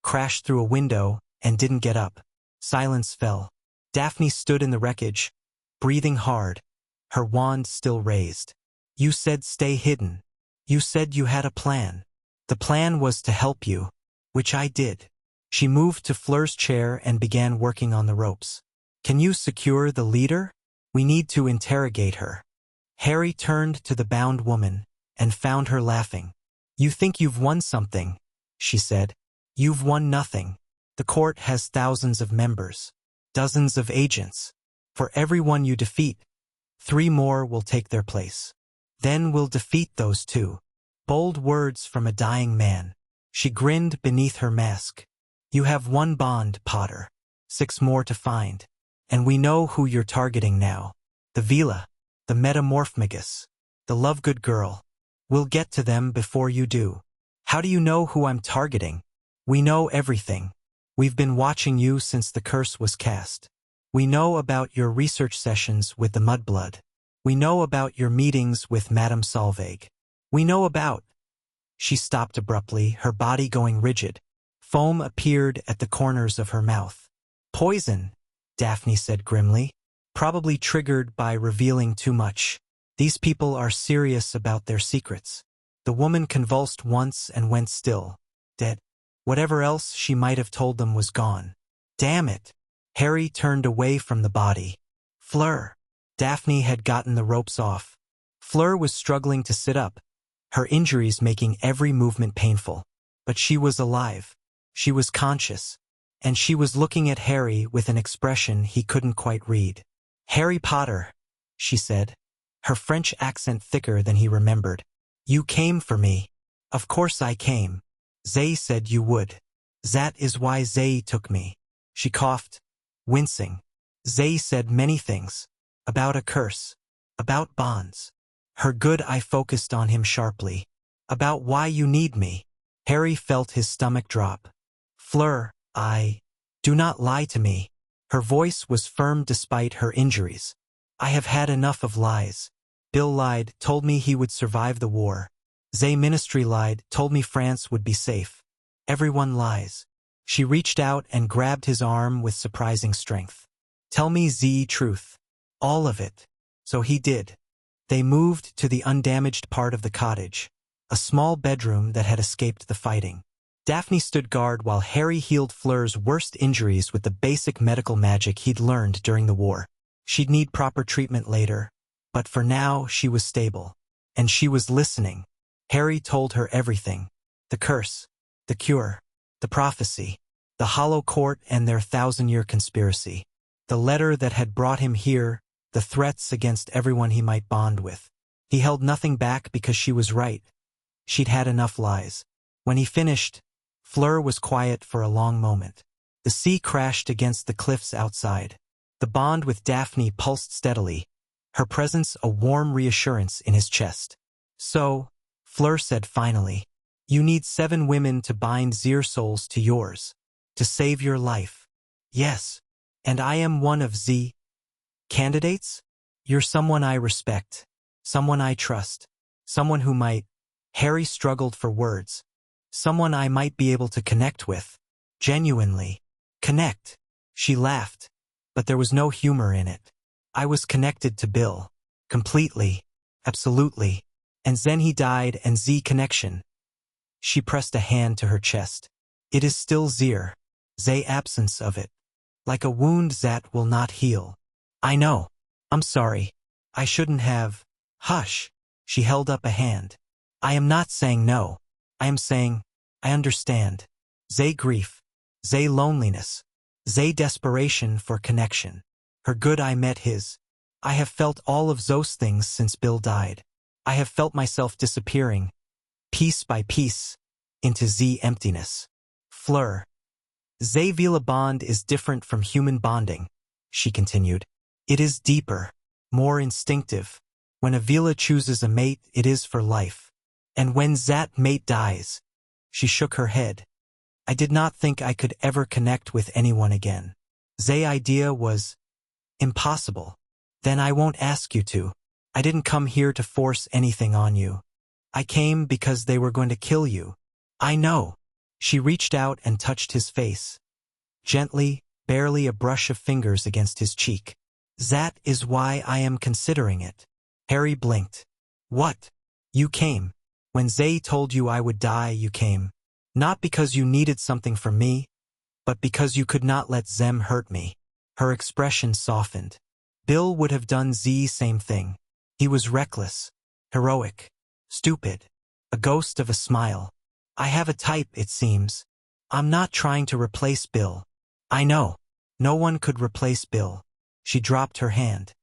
crashed through a window, and didn't get up. Silence fell. Daphne stood in the wreckage, breathing hard, her wand still raised. You said stay hidden. You said you had a plan. The plan was to help you, which I did. She moved to Fleur's chair and began working on the ropes. Can you secure the leader? We need to interrogate her. Harry turned to the bound woman and found her laughing. You think you've won something, she said. You've won nothing. The court has thousands of members, dozens of agents. For everyone you defeat, 3 more will take their place. Then we'll defeat those 2. Bold words from a dying man. She grinned beneath her mask. You have 1 bond, Potter. 6 more to find. And we know who you're targeting now. The Veela, the Metamorphmagus, the Lovegood girl. We'll get to them before you do. How do you know who I'm targeting? We know everything. We've been watching you since the curse was cast. We know about your research sessions with the Mudblood. We know about your meetings with Madame Solveig. We know about... She stopped abruptly, her body going rigid. Foam appeared at the corners of her mouth. Poison, Daphne said grimly, probably triggered by revealing too much. These people are serious about their secrets. The woman convulsed once and went still, dead. Whatever else she might have told them was gone. Damn it! Harry turned away from the body. Fleur! Daphne had gotten the ropes off. Fleur was struggling to sit up, her injuries making every movement painful. But she was alive. She was conscious. And she was looking at Harry with an expression he couldn't quite read. Harry Potter, she said, her French accent thicker than he remembered. You came for me. Of course I came. Zay said you would. That is why Zay took me. She coughed, wincing. Zay said many things. About a curse. About bonds. Her good eye focused on him sharply. About why you need me. Harry felt his stomach drop. Fleur, do not lie to me. Her voice was firm despite her injuries. I have had enough of lies. Bill lied, told me he would survive the war. Zay Ministry lied, told me France would be safe. Everyone lies. She reached out and grabbed his arm with surprising strength. Tell me the truth. All of it. So he did. They moved to the undamaged part of the cottage, a small bedroom that had escaped the fighting. Daphne stood guard while Harry healed Fleur's worst injuries with the basic medical magic he'd learned during the war. She'd need proper treatment later, but for now she was stable. And she was listening. Harry told her everything. The curse, the cure, the prophecy, the Hollow Court and their 1,000-year conspiracy, the letter that had brought him here, the threats against everyone he might bond with. He held nothing back because she was right. She'd had enough lies. When he finished, Fleur was quiet for a long moment. The sea crashed against the cliffs outside. The bond with Daphne pulsed steadily, her presence a warm reassurance in his chest. So, Fleur said finally, you need 7 women to bind their souls to yours, to save your life. Yes, and I am one of the candidates? You're someone I respect, someone I trust, someone who might. Harry struggled for words. Someone I might be able to connect with. Genuinely. Connect. She laughed, but there was no humor in it. I was connected to Bill. Completely. Absolutely. And then he died and the connection. She pressed a hand to her chest. It is still there. The absence of it. Like a wound that will not heal. I know. I'm sorry. I shouldn't have. Hush. She held up a hand. I am not saying no. I am saying, I understand. Zay grief. Zay loneliness. Zay desperation for connection. Her good eye met his. I have felt all of those things since Bill died. I have felt myself disappearing, piece by piece, into the emptiness. Fleur. Zay Vila bond is different from human bonding, she continued. It is deeper, more instinctive. When a Vila chooses a mate, it is for life. And when that mate dies, she shook her head. I did not think I could ever connect with anyone again. The idea was impossible. Then I won't ask you to. I didn't come here to force anything on you. I came because they were going to kill you. I know. She reached out and touched his face. Gently, barely a brush of fingers against his cheek. That is why I am considering it. Harry blinked. What? You came. When Zay told you I would die, you came. Not because you needed something from me, but because you could not let them hurt me. Her expression softened. Bill would have done the same thing. He was reckless, heroic, stupid, a ghost of a smile. I have a type, it seems. I'm not trying to replace Bill. I know. No one could replace Bill. She dropped her hand.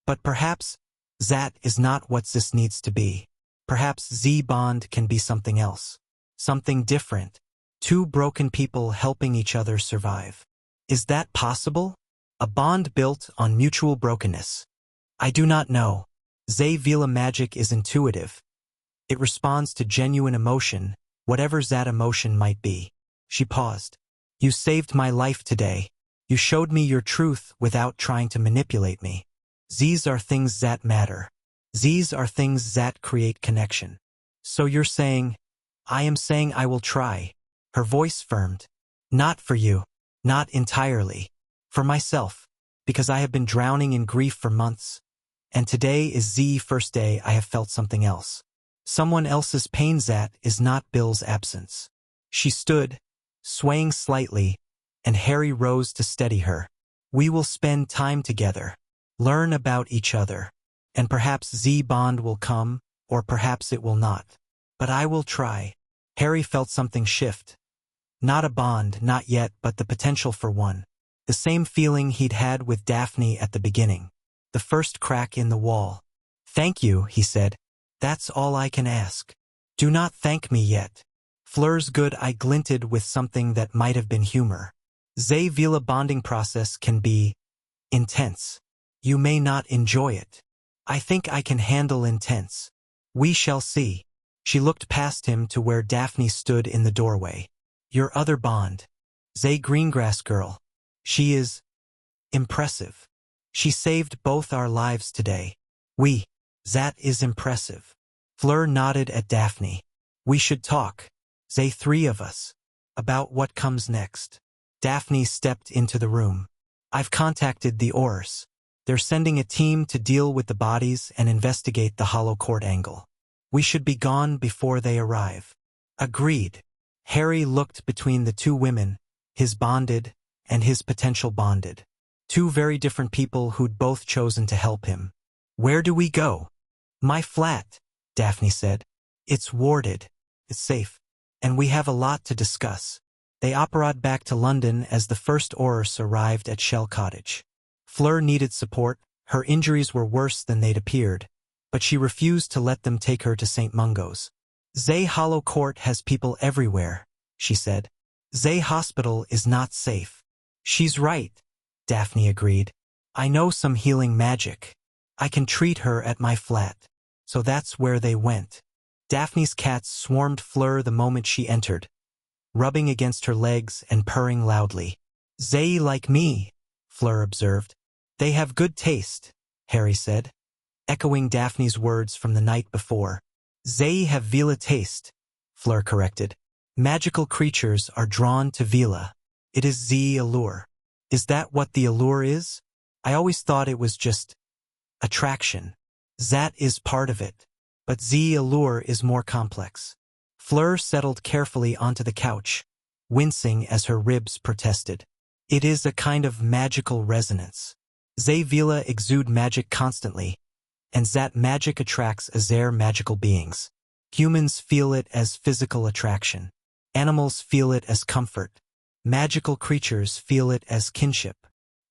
But perhaps that is not what this needs to be. Perhaps the bond can be something else. Something different. 2 broken people helping each other survive. Is that possible? A bond built on mutual brokenness. I do not know. Zay Vila magic is intuitive. It responds to genuine emotion, whatever that emotion might be. She paused. You saved my life today. You showed me your truth without trying to manipulate me. These are things that matter. These are things that create connection. So you're saying, I am saying I will try. Her voice firmed. Not for you. Not entirely. For myself. Because I have been drowning in grief for months. And today is the first day I have felt something else. Someone else's pain. That is not Bill's absence. She stood, swaying slightly, and Harry rose to steady her. We will spend time together. Learn about each other. And perhaps the bond will come, or perhaps it will not. But I will try. Harry felt something shift. Not a bond, not yet, but the potential for one. The same feeling he'd had with Daphne at the beginning. The first crack in the wall. Thank you, he said. That's all I can ask. Do not thank me yet. Fleur's good eye glinted with something that might have been humor. The Vila bonding process can be intense. You may not enjoy it. I think I can handle intense. We shall see. She looked past him to where Daphne stood in the doorway. Your other bond. The Greengrass girl. She is impressive. She saved both our lives today. That is impressive. Fleur nodded at Daphne. We should talk, the three of us, about what comes next. Daphne stepped into the room. I've contacted the Aurors. They're sending a team to deal with the bodies and investigate the Hollow Court angle. We should be gone before they arrive. Agreed. Harry looked between the two women, his bonded and his potential bonded. Two very different people who'd both chosen to help him. Where do we go? My flat, Daphne said. It's warded. It's safe. And we have a lot to discuss. They operated back to London as the first Aurors arrived at Shell Cottage. Fleur needed support. Her injuries were worse than they'd appeared, but she refused to let them take her to St. Mungo's. The Hollow Court has people everywhere, she said. The hospital is not safe. She's right, Daphne agreed. I know some healing magic. I can treat her at my flat. So that's where they went. Daphne's cats swarmed Fleur the moment she entered, rubbing against her legs and purring loudly. They like me, Fleur observed. They have good taste, Harry said, echoing Daphne's words from the night before. They have Vila taste, Fleur corrected. Magical creatures are drawn to Vila. It is the allure. Is that what the allure is? I always thought it was just attraction. That is part of it. But the allure is more complex. Fleur settled carefully onto the couch, wincing as her ribs protested. It is a kind of magical resonance. The Vila exude magic constantly, and that magic attracts their magical beings. Humans feel it as physical attraction. Animals feel it as comfort. Magical creatures feel it as kinship.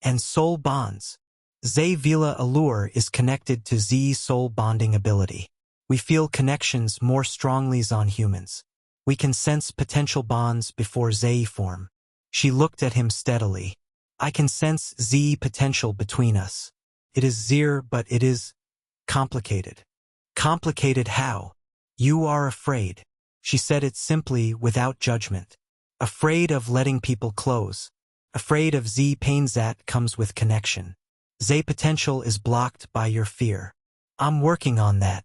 And soul bonds. The Vila allure is connected to the soul bonding ability. We feel connections more strongly than humans. We can sense potential bonds before they form. She looked at him steadily. I can sense the potential between us. It is there, but it is complicated. Complicated how? You are afraid. She said it simply without judgment. Afraid of letting people close. Afraid of the pain that comes with connection. The potential is blocked by your fear. I'm working on that.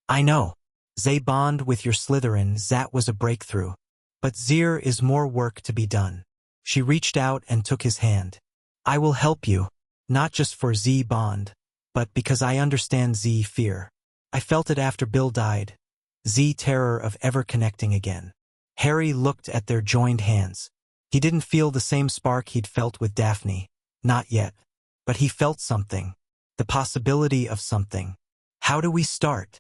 I know. The bond with your Slytherin, that was a breakthrough. But there is more work to be done. She reached out and took his hand. I will help you, not just for the bond, but because I understand the fear. I felt it after Bill died. The terror of ever connecting again. Harry looked at their joined hands. He didn't feel the same spark he'd felt with Daphne. Not yet. But he felt something. The possibility of something. How do we start?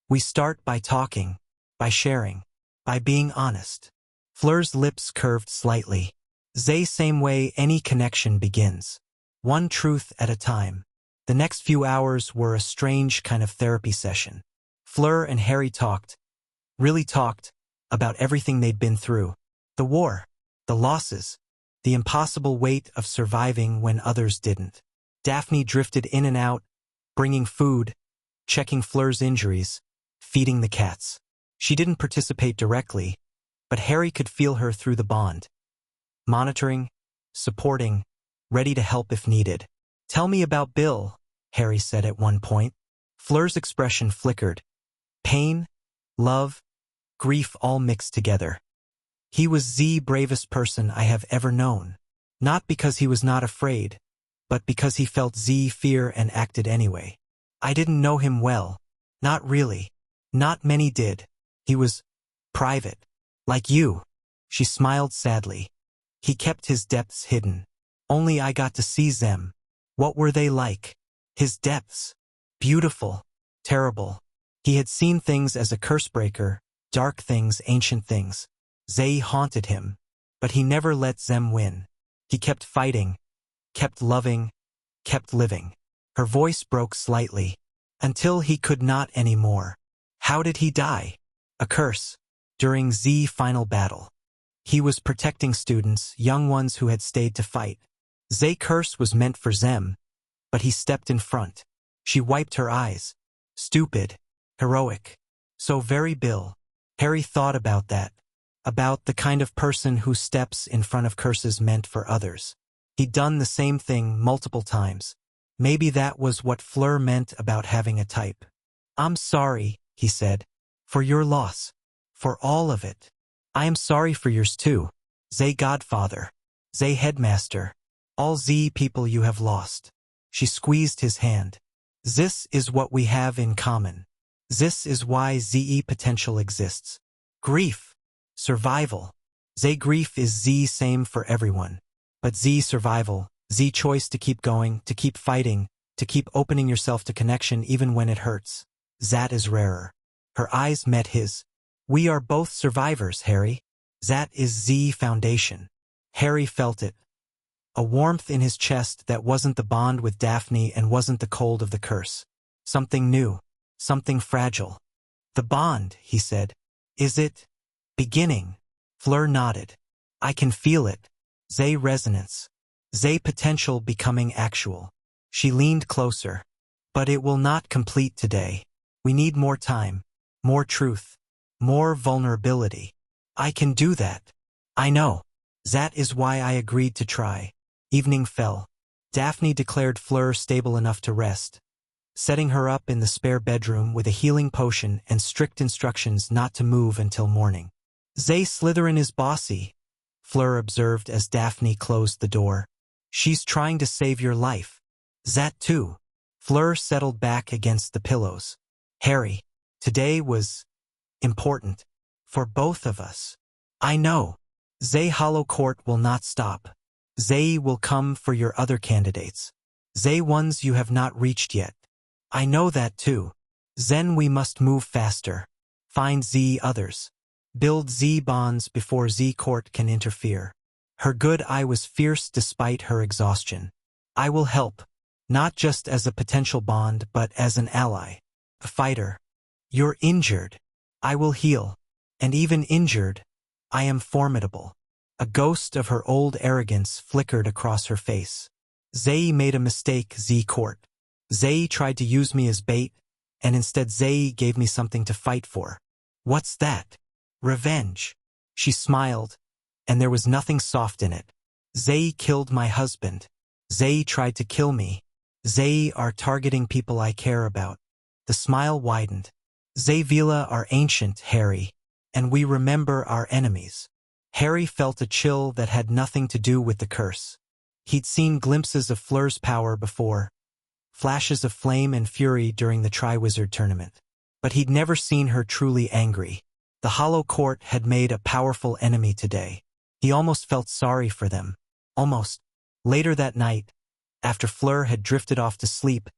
We start by talking, by sharing, by being honest. Fleur's lips curved slightly. The same way any connection begins. One truth at a time. The next few hours were a strange kind of therapy session. Fleur and Harry talked, really talked, about everything they'd been through. The war, the losses, the impossible weight of surviving when others didn't. Daphne drifted in and out, bringing food, checking Fleur's injuries, feeding the cats. She didn't participate directly, but Harry could feel her through the bond. Monitoring, supporting, ready to help if needed. Tell me about Bill, Harry said at one point. Fleur's expression flickered. Pain, love, grief all mixed together. He was the bravest person I have ever known. Not because he was not afraid, but because he felt fear and acted anyway. I didn't know him well. Not really. Not many did. He was private. Like you. She smiled sadly. He kept his depths hidden. Only I got to see them. What were they like? His depths. Beautiful. Terrible. He had seen things as a curse-breaker, dark things, ancient things. They haunted him. But he never let them win. He kept fighting, kept loving, kept living. Her voice broke slightly. Until he could not anymore. How did he die? A curse. During the final battle. He was protecting students, young ones who had stayed to fight. The curse was meant for them, but he stepped in front. She wiped her eyes. Stupid. Heroic. So very Bill. Harry thought about that. About the kind of person who steps in front of curses meant for others. He'd done the same thing multiple times. Maybe that was what Fleur meant about having a type. I'm sorry, he said. For your loss. For all of it. I am sorry for yours too. Zay godfather. Zay headmaster. All Z people you have lost. She squeezed his hand. This is what we have in common. This is why ZE potential exists. Grief. Survival. Zay grief is Z same for everyone. But Z survival. Z choice to keep going, to keep fighting, to keep opening yourself to connection even when it hurts. That is rarer. Her eyes met his. We are both survivors, Harry. That is Z foundation. Harry felt it. A warmth in his chest that wasn't the bond with Daphne and wasn't the cold of the curse. Something new. Something fragile. The bond, he said. Is it? Beginning. Fleur nodded. I can feel it. Zay resonance. Zay potential becoming actual. She leaned closer. But it will not complete today. We need more time. More truth. More vulnerability. I can do that. I know. That is why I agreed to try. Evening fell. Daphne declared Fleur stable enough to rest, setting her up in the spare bedroom with a healing potion and strict instructions not to move until morning. Zay Slytherin is bossy, Fleur observed as Daphne closed the door. She's trying to save your life. That too. Fleur settled back against the pillows. Harry, today was important. For both of us. I know. Zay Hollow Court will not stop. Zay will come for your other candidates. Zay ones you have not reached yet. I know that too. Then we must move faster. Find Z others. Build Z bonds before Z Court can interfere. Her good eye was fierce despite her exhaustion. I will help. Not just as a potential bond but as an ally. A fighter. You're injured. I will heal. And even injured, I am formidable. A ghost of her old arrogance flickered across her face. Zay made a mistake, Z Court. Zay tried to use me as bait, and instead Zay gave me something to fight for. What's that? Revenge. She smiled, and there was nothing soft in it. Zay killed my husband. Zay tried to kill me. Zay are targeting people I care about. The smile widened. Zay Vila are ancient, Harry, and we remember our enemies. Harry felt a chill that had nothing to do with the curse. He'd seen glimpses of Fleur's power before, flashes of flame and fury during the Triwizard Tournament. But he'd never seen her truly angry. The Hollow Court had made a powerful enemy today. He almost felt sorry for them. Almost. Later that night, after Fleur had drifted off to sleep,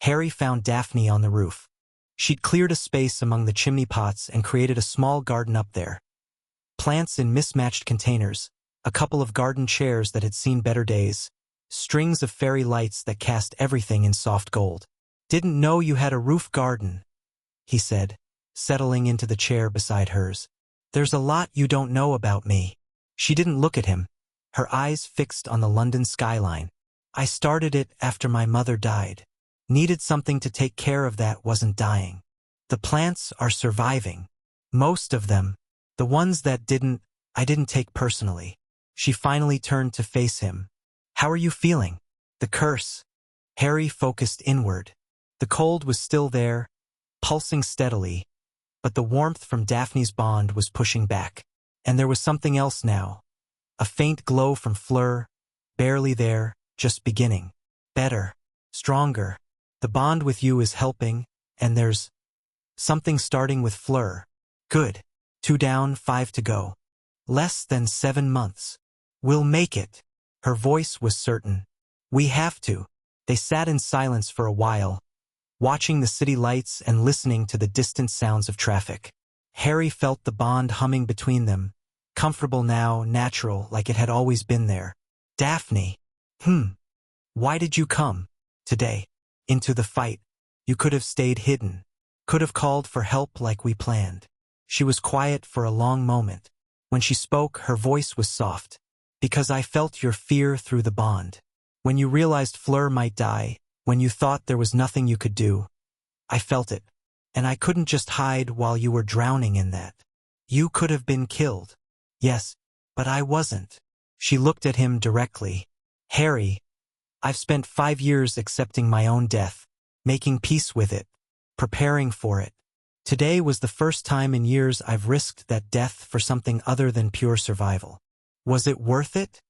Harry found Daphne on the roof. She'd cleared a space among the chimney pots and created a small garden up there. Plants in mismatched containers, a couple of garden chairs that had seen better days, strings of fairy lights that cast everything in soft gold. Didn't know you had a roof garden, he said, settling into the chair beside hers. There's a lot you don't know about me. She didn't look at him, her eyes fixed on the London skyline. I started it after my mother died. Needed something to take care of that wasn't dying. The plants are surviving. Most of them. The ones that didn't, I didn't take personally. She finally turned to face him. How are you feeling? The curse. Harry focused inward. The cold was still there, pulsing steadily, but the warmth from Daphne's bond was pushing back. And there was something else now. A faint glow from Fleur, barely there, just beginning. Better. Stronger. The bond with you is helping, and there's something starting with Fleur. Good. 2 down, 5 to go. Less than 7 months. We'll make it. Her voice was certain. We have to. They sat in silence for a while, watching the city lights and listening to the distant sounds of traffic. Harry felt the bond humming between them, comfortable now, natural, like it had always been there. Daphne. Why did you come? Today. Into the fight. You could have stayed hidden. Could have called for help like we planned. She was quiet for a long moment. When she spoke, her voice was soft. Because I felt your fear through the bond. When you realized Fleur might die, when you thought there was nothing you could do, I felt it. And I couldn't just hide while you were drowning in that. You could have been killed. Yes, but I wasn't. She looked at him directly. Harry, I've spent 5 years accepting my own death, making peace with it, preparing for it. Today was the first time in years I've risked that death for something other than pure survival. Was it worth it?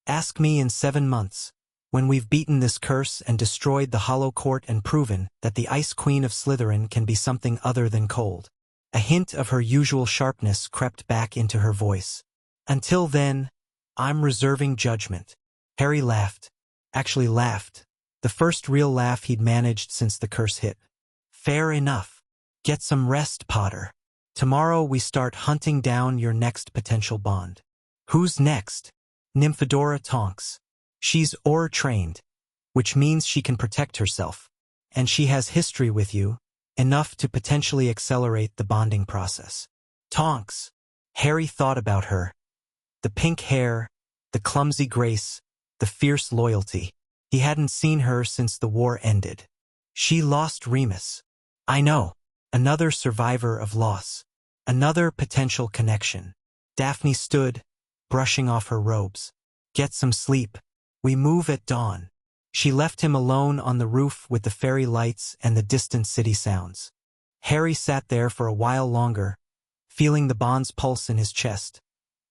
Ask me in 7 months, when we've beaten this curse and destroyed the Hollow Court and proven that the Ice Queen of Slytherin can be something other than cold. A hint of her usual sharpness crept back into her voice. Until then, I'm reserving judgment. Harry laughed. Actually laughed. The first real laugh he'd managed since the curse hit. Fair enough. Get some rest, Potter. Tomorrow we start hunting down your next potential bond. Who's next? Nymphadora Tonks. She's Auror trained, which means she can protect herself. And she has history with you, enough to potentially accelerate the bonding process. Tonks. Harry thought about her. The pink hair, the clumsy grace, the fierce loyalty. He hadn't seen her since the war ended. She lost Remus. I know. Another survivor of loss. Another potential connection. Daphne stood, brushing off her robes. Get some sleep. We move at dawn. She left him alone on the roof with the fairy lights and the distant city sounds. Harry sat there for a while longer, feeling the bond's pulse in his chest.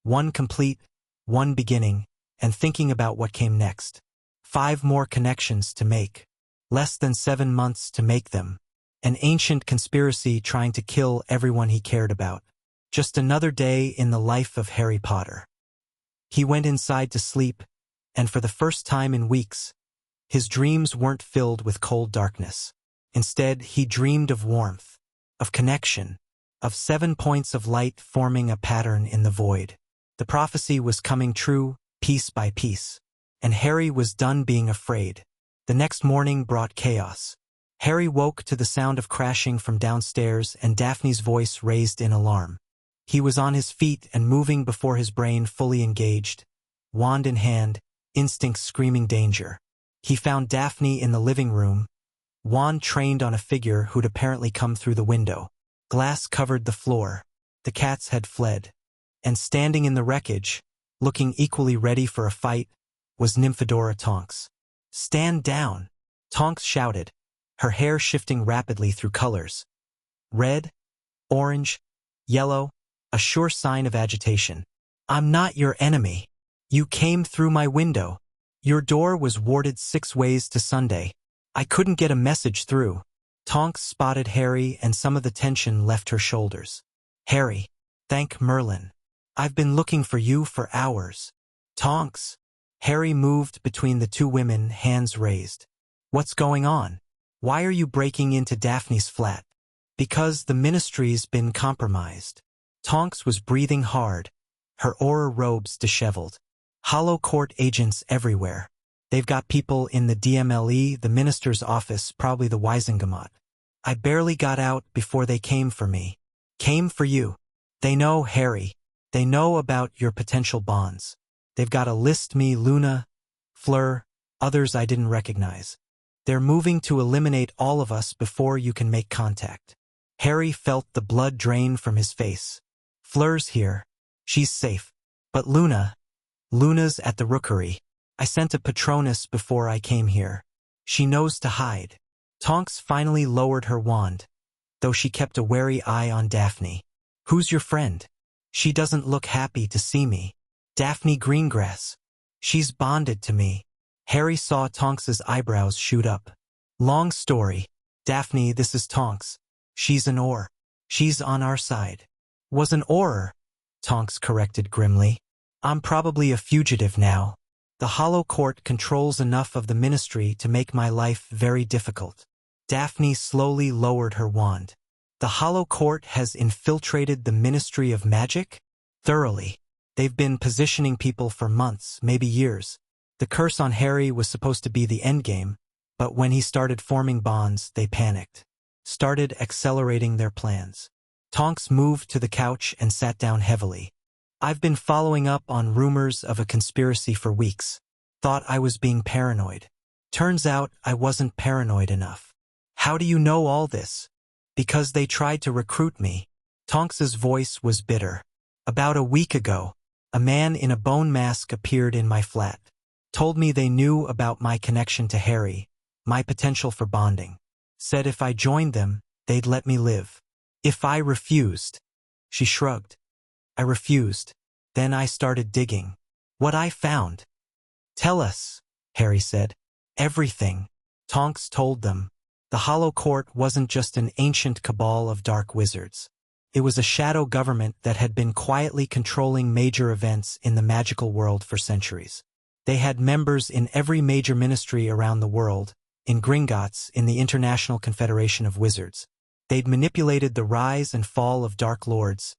One complete, one beginning, and thinking about what came next. 5 more connections to make. Less than 7 months to make them. An ancient conspiracy trying to kill everyone he cared about. Just another day in the life of Harry Potter. He went inside to sleep, and for the first time in weeks, his dreams weren't filled with cold darkness. Instead, he dreamed of warmth, of connection, of 7 points of light forming a pattern in the void. The prophecy was coming true, piece by piece. And Harry was done being afraid. The next morning brought chaos. Harry woke to the sound of crashing from downstairs and Daphne's voice raised in alarm. He was on his feet and moving before his brain fully engaged, wand in hand, instinct screaming danger. He found Daphne in the living room, wand trained on a figure who'd apparently come through the window. Glass covered the floor. The cats had fled. And standing in the wreckage, looking equally ready for a fight, was Nymphadora Tonks. Stand down, Tonks shouted, her hair shifting rapidly through colors. Red, orange, yellow, a sure sign of agitation. I'm not your enemy. You came through my window. Your door was warded 6 ways to Sunday. I couldn't get a message through. Tonks spotted Harry and some of the tension left her shoulders. Harry, thank Merlin. I've been looking for you for hours. Tonks. Harry moved between the 2 women, hands raised. What's going on? Why are you breaking into Daphne's flat? Because the ministry's been compromised. Tonks was breathing hard, her Auror robes disheveled. Hollow Court agents everywhere. They've got people in the DMLE, the minister's office, probably the Wisengamot. I barely got out before they came for me. Came for you. They know, Harry. They know about your potential bonds. They've got a list me, Luna, Fleur, others I didn't recognize. They're moving to eliminate all of us before you can make contact. Harry felt the blood drain from his face. Fleur's here. She's safe. But Luna's at the rookery. I sent a Patronus before I came here. She knows to hide. Tonks finally lowered her wand, though she kept a wary eye on Daphne. Who's your friend? She doesn't look happy to see me. Daphne Greengrass. She's bonded to me. Harry saw Tonks's eyebrows shoot up. Long story. Daphne, this is Tonks. She's an Auror. She's on our side. Was an Auror, Tonks corrected grimly. I'm probably a fugitive now. The Hollow Court controls enough of the Ministry to make my life very difficult. Daphne slowly lowered her wand. The Hollow Court has infiltrated the Ministry of Magic? Thoroughly. They've been positioning people for months, maybe years. The curse on Harry was supposed to be the endgame, but when he started forming bonds, they panicked. Started accelerating their plans. Tonks moved to the couch and sat down heavily. I've been following up on rumors of a conspiracy for weeks. Thought I was being paranoid. Turns out I wasn't paranoid enough. How do you know all this? Because they tried to recruit me. Tonks's voice was bitter. About a week ago, a man in a bone mask appeared in my flat. Told me they knew about my connection to Harry, my potential for bonding. Said if I joined them, they'd let me live. If I refused. She shrugged. I refused. Then I started digging. What I found. Tell us, Harry said. Everything. Tonks told them. The Hollow Court wasn't just an ancient cabal of dark wizards. It was a shadow government that had been quietly controlling major events in the magical world for centuries. They had members in every major ministry around the world, in Gringotts, in the International Confederation of Wizards. They'd manipulated the rise and fall of Dark Lords,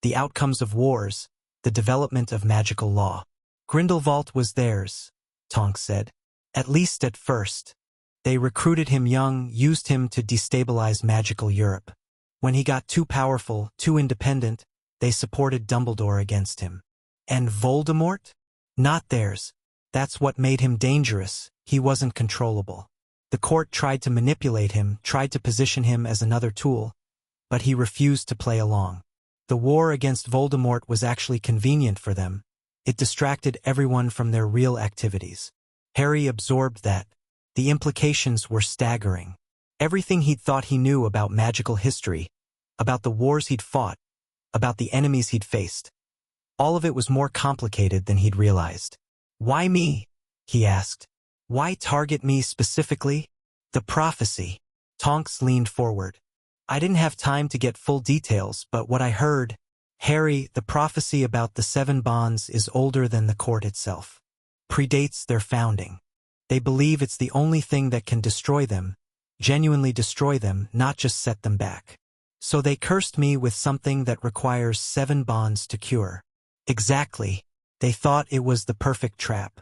the outcomes of wars, the development of magical law. Grindelwald was theirs, Tonks said. At least at first. They recruited him young, used him to destabilize magical Europe. When he got too powerful, too independent, they supported Dumbledore against him. And Voldemort? Not theirs. That's what made him dangerous. He wasn't controllable. The court tried to manipulate him, tried to position him as another tool, but he refused to play along. The war against Voldemort was actually convenient for them. It distracted everyone from their real activities. Harry absorbed that. The implications were staggering. Everything he'd thought he knew about magical history, about the wars he'd fought, about the enemies he'd faced. All of it was more complicated than he'd realized. Why me? He asked. Why target me specifically? The prophecy. Tonks leaned forward. I didn't have time to get full details, but what I heard, Harry, the prophecy about the 7 bonds is older than the court itself. Predates their founding. They believe it's the only thing that can destroy them, genuinely destroy them, not just set them back. So they cursed me with something that requires 7 bonds to cure. Exactly. They thought it was the perfect trap.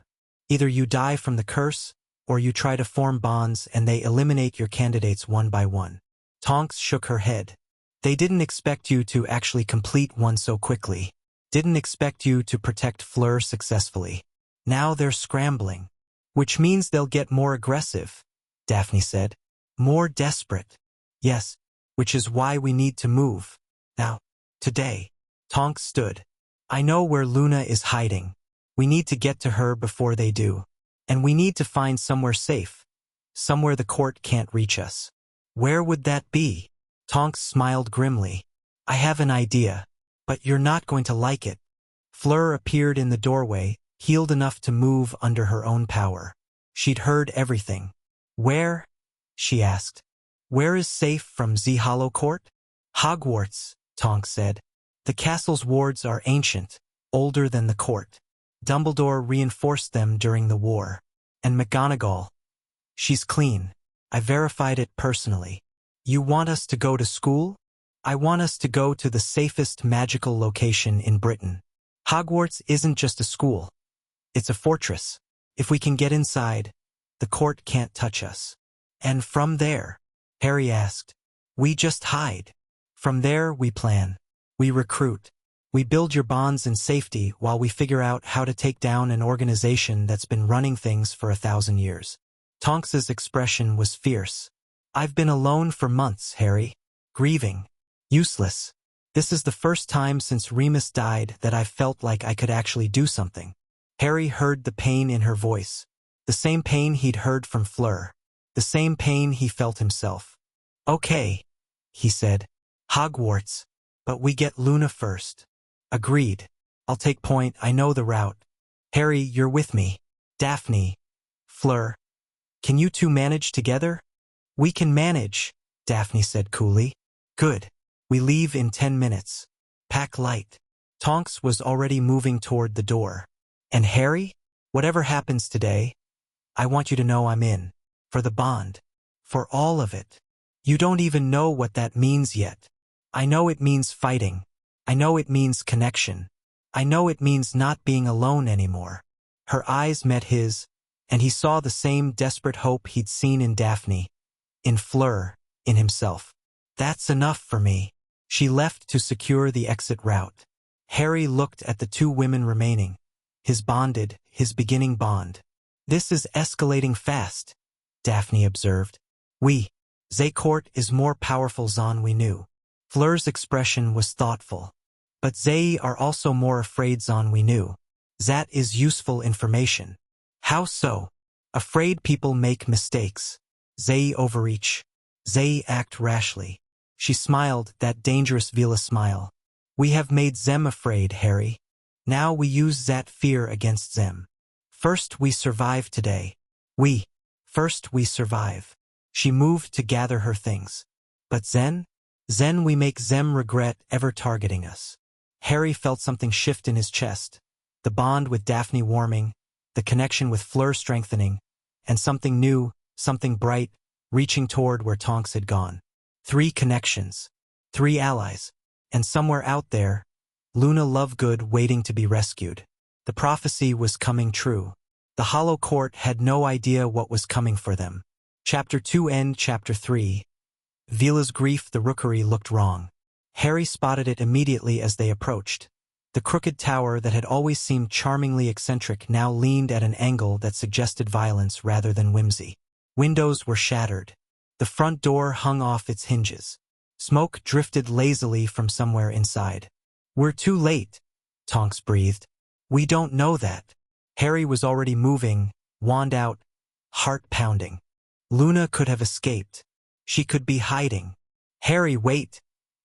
Either you die from the curse, or you try to form bonds and they eliminate your candidates one by one. Tonks shook her head. They didn't expect you to actually complete one so quickly. Didn't expect you to protect Fleur successfully. Now they're scrambling. Which means they'll get more aggressive, Daphne said. More desperate. Yes, which is why we need to move. Now, today. Tonks stood. I know where Luna is hiding. We need to get to her before they do. And we need to find somewhere safe. Somewhere the court can't reach us. Where would that be? Tonks smiled grimly. I have an idea. But you're not going to like it. Fleur appeared in the doorway, healed enough to move under her own power. She'd heard everything. Where? She asked. Where is safe from the Hollow Court? Hogwarts, Tonks said. The castle's wards are ancient, older than the court. Dumbledore reinforced them during the war. And McGonagall. She's clean. I verified it personally. You want us to go to school? I want us to go to the safest magical location in Britain. Hogwarts isn't just a school. It's a fortress. If we can get inside, the court can't touch us. And from there, Harry asked, we just hide. From there we plan. We recruit. We build your bonds in safety while we figure out how to take down an organization that's been running things for 1,000 years. Tonks's expression was fierce. I've been alone for months, Harry. Grieving. Useless. This is the first time since Remus died that I've felt like I could actually do something. Harry heard the pain in her voice. The same pain he'd heard from Fleur. The same pain he felt himself. Okay, he said. Hogwarts. But we get Luna first. Agreed. I'll take point, I know the route. Harry, you're with me. Daphne. Fleur. Can you two manage together? We can manage, Daphne said coolly. Good. We leave in 10 minutes. Pack light. Tonks was already moving toward the door. And Harry? Whatever happens today, I want you to know I'm in. For the bond. For all of it. You don't even know what that means yet. I know it means fighting. I know it means connection. I know it means not being alone anymore. Her eyes met his, and he saw the same desperate hope he'd seen in Daphne, in Fleur, in himself. That's enough for me. She left to secure the exit route. Harry looked at the two women remaining. His beginning bond. This is escalating fast, Daphne observed. Zaycourt is more powerful than we knew. Fleur's expression was thoughtful. But they are also more afraid than we knew. That is useful information. How so? Afraid people make mistakes. They overreach. They act rashly. She smiled, that dangerous Vila smile. We have made them afraid, Harry. Now we use that fear against them. First we survive today. First we survive. She moved to gather her things. But then we make them regret ever targeting us. Harry felt something shift in his chest. The bond with Daphne warming, the connection with Fleur strengthening, and something new, something bright, reaching toward where Tonks had gone. 3 connections. 3 allies. And somewhere out there, Luna Lovegood waiting to be rescued. The prophecy was coming true. The Hollow Court had no idea what was coming for them. Chapter 2 End Chapter 3. Vila's grief. The rookery looked wrong. Harry spotted it immediately as they approached. The crooked tower that had always seemed charmingly eccentric now leaned at an angle that suggested violence rather than whimsy. Windows were shattered. The front door hung off its hinges. Smoke drifted lazily from somewhere inside. We're too late, Tonks breathed. We don't know that. Harry was already moving, wand out, heart pounding. Luna could have escaped. She could be hiding. Harry, wait.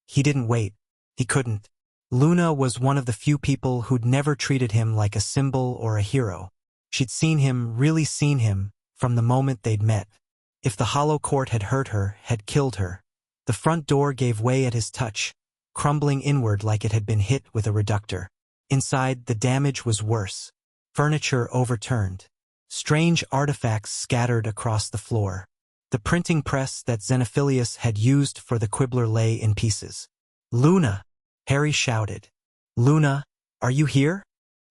He didn't wait. He couldn't. Luna was one of the few people who'd never treated him like a symbol or a hero. She'd seen him, really seen him, from the moment they'd met. If the Hollow Court had hurt her, had killed her. The front door gave way at his touch, crumbling inward like it had been hit with a reductor. Inside, the damage was worse. Furniture overturned. Strange artifacts scattered across the floor. The printing press that Xenophilius had used for the Quibbler lay in pieces. Luna! Harry shouted. Luna, are you here?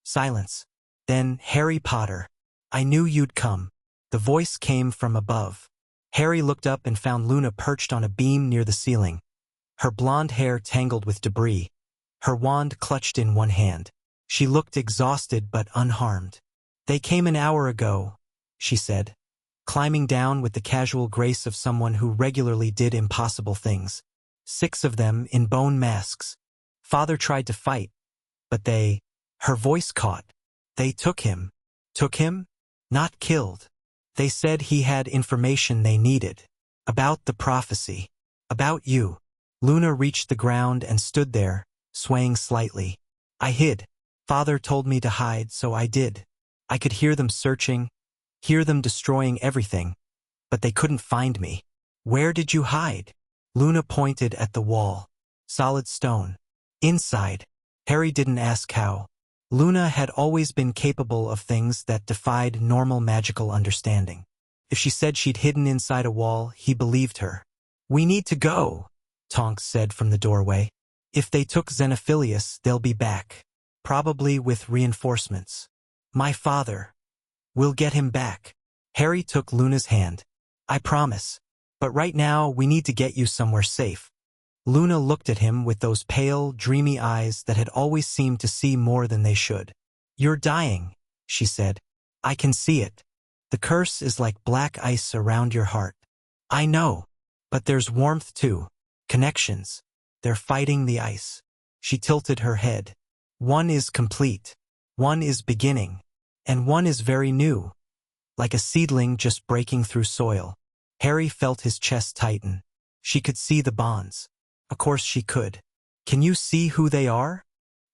Silence. Then, Harry Potter. I knew you'd come. The voice came from above. Harry looked up and found Luna perched on a beam near the ceiling. Her blonde hair tangled with debris. Her wand clutched in one hand. She looked exhausted but unharmed. They came an hour ago, she said, climbing down with the casual grace of someone who regularly did impossible things. 6 of them in bone masks. Father tried to fight, but her voice caught. They took him. Took him? Not killed. They said he had information they needed. About the prophecy. About you. Luna reached the ground and stood there, swaying slightly. I hid. Father told me to hide, so I did. I could hear them searching, hear them destroying everything, but they couldn't find me. Where did you hide? Luna pointed at the wall. Solid stone. Inside. Harry didn't ask how. Luna had always been capable of things that defied normal magical understanding. If she said she'd hidden inside a wall, he believed her. We need to go, Tonks said from the doorway. If they took Xenophilius, they'll be back. Probably with reinforcements. My father. We'll get him back. Harry took Luna's hand. I promise. But right now, we need to get you somewhere safe. Luna looked at him with those pale, dreamy eyes that had always seemed to see more than they should. You're dying, she said. I can see it. The curse is like black ice around your heart. I know. But there's warmth too. Connections. They're fighting the ice. She tilted her head. One is complete. One is beginning. And one is very new. Like a seedling just breaking through soil. Harry felt his chest tighten. She could see the bonds. Of course she could. Can you see who they are?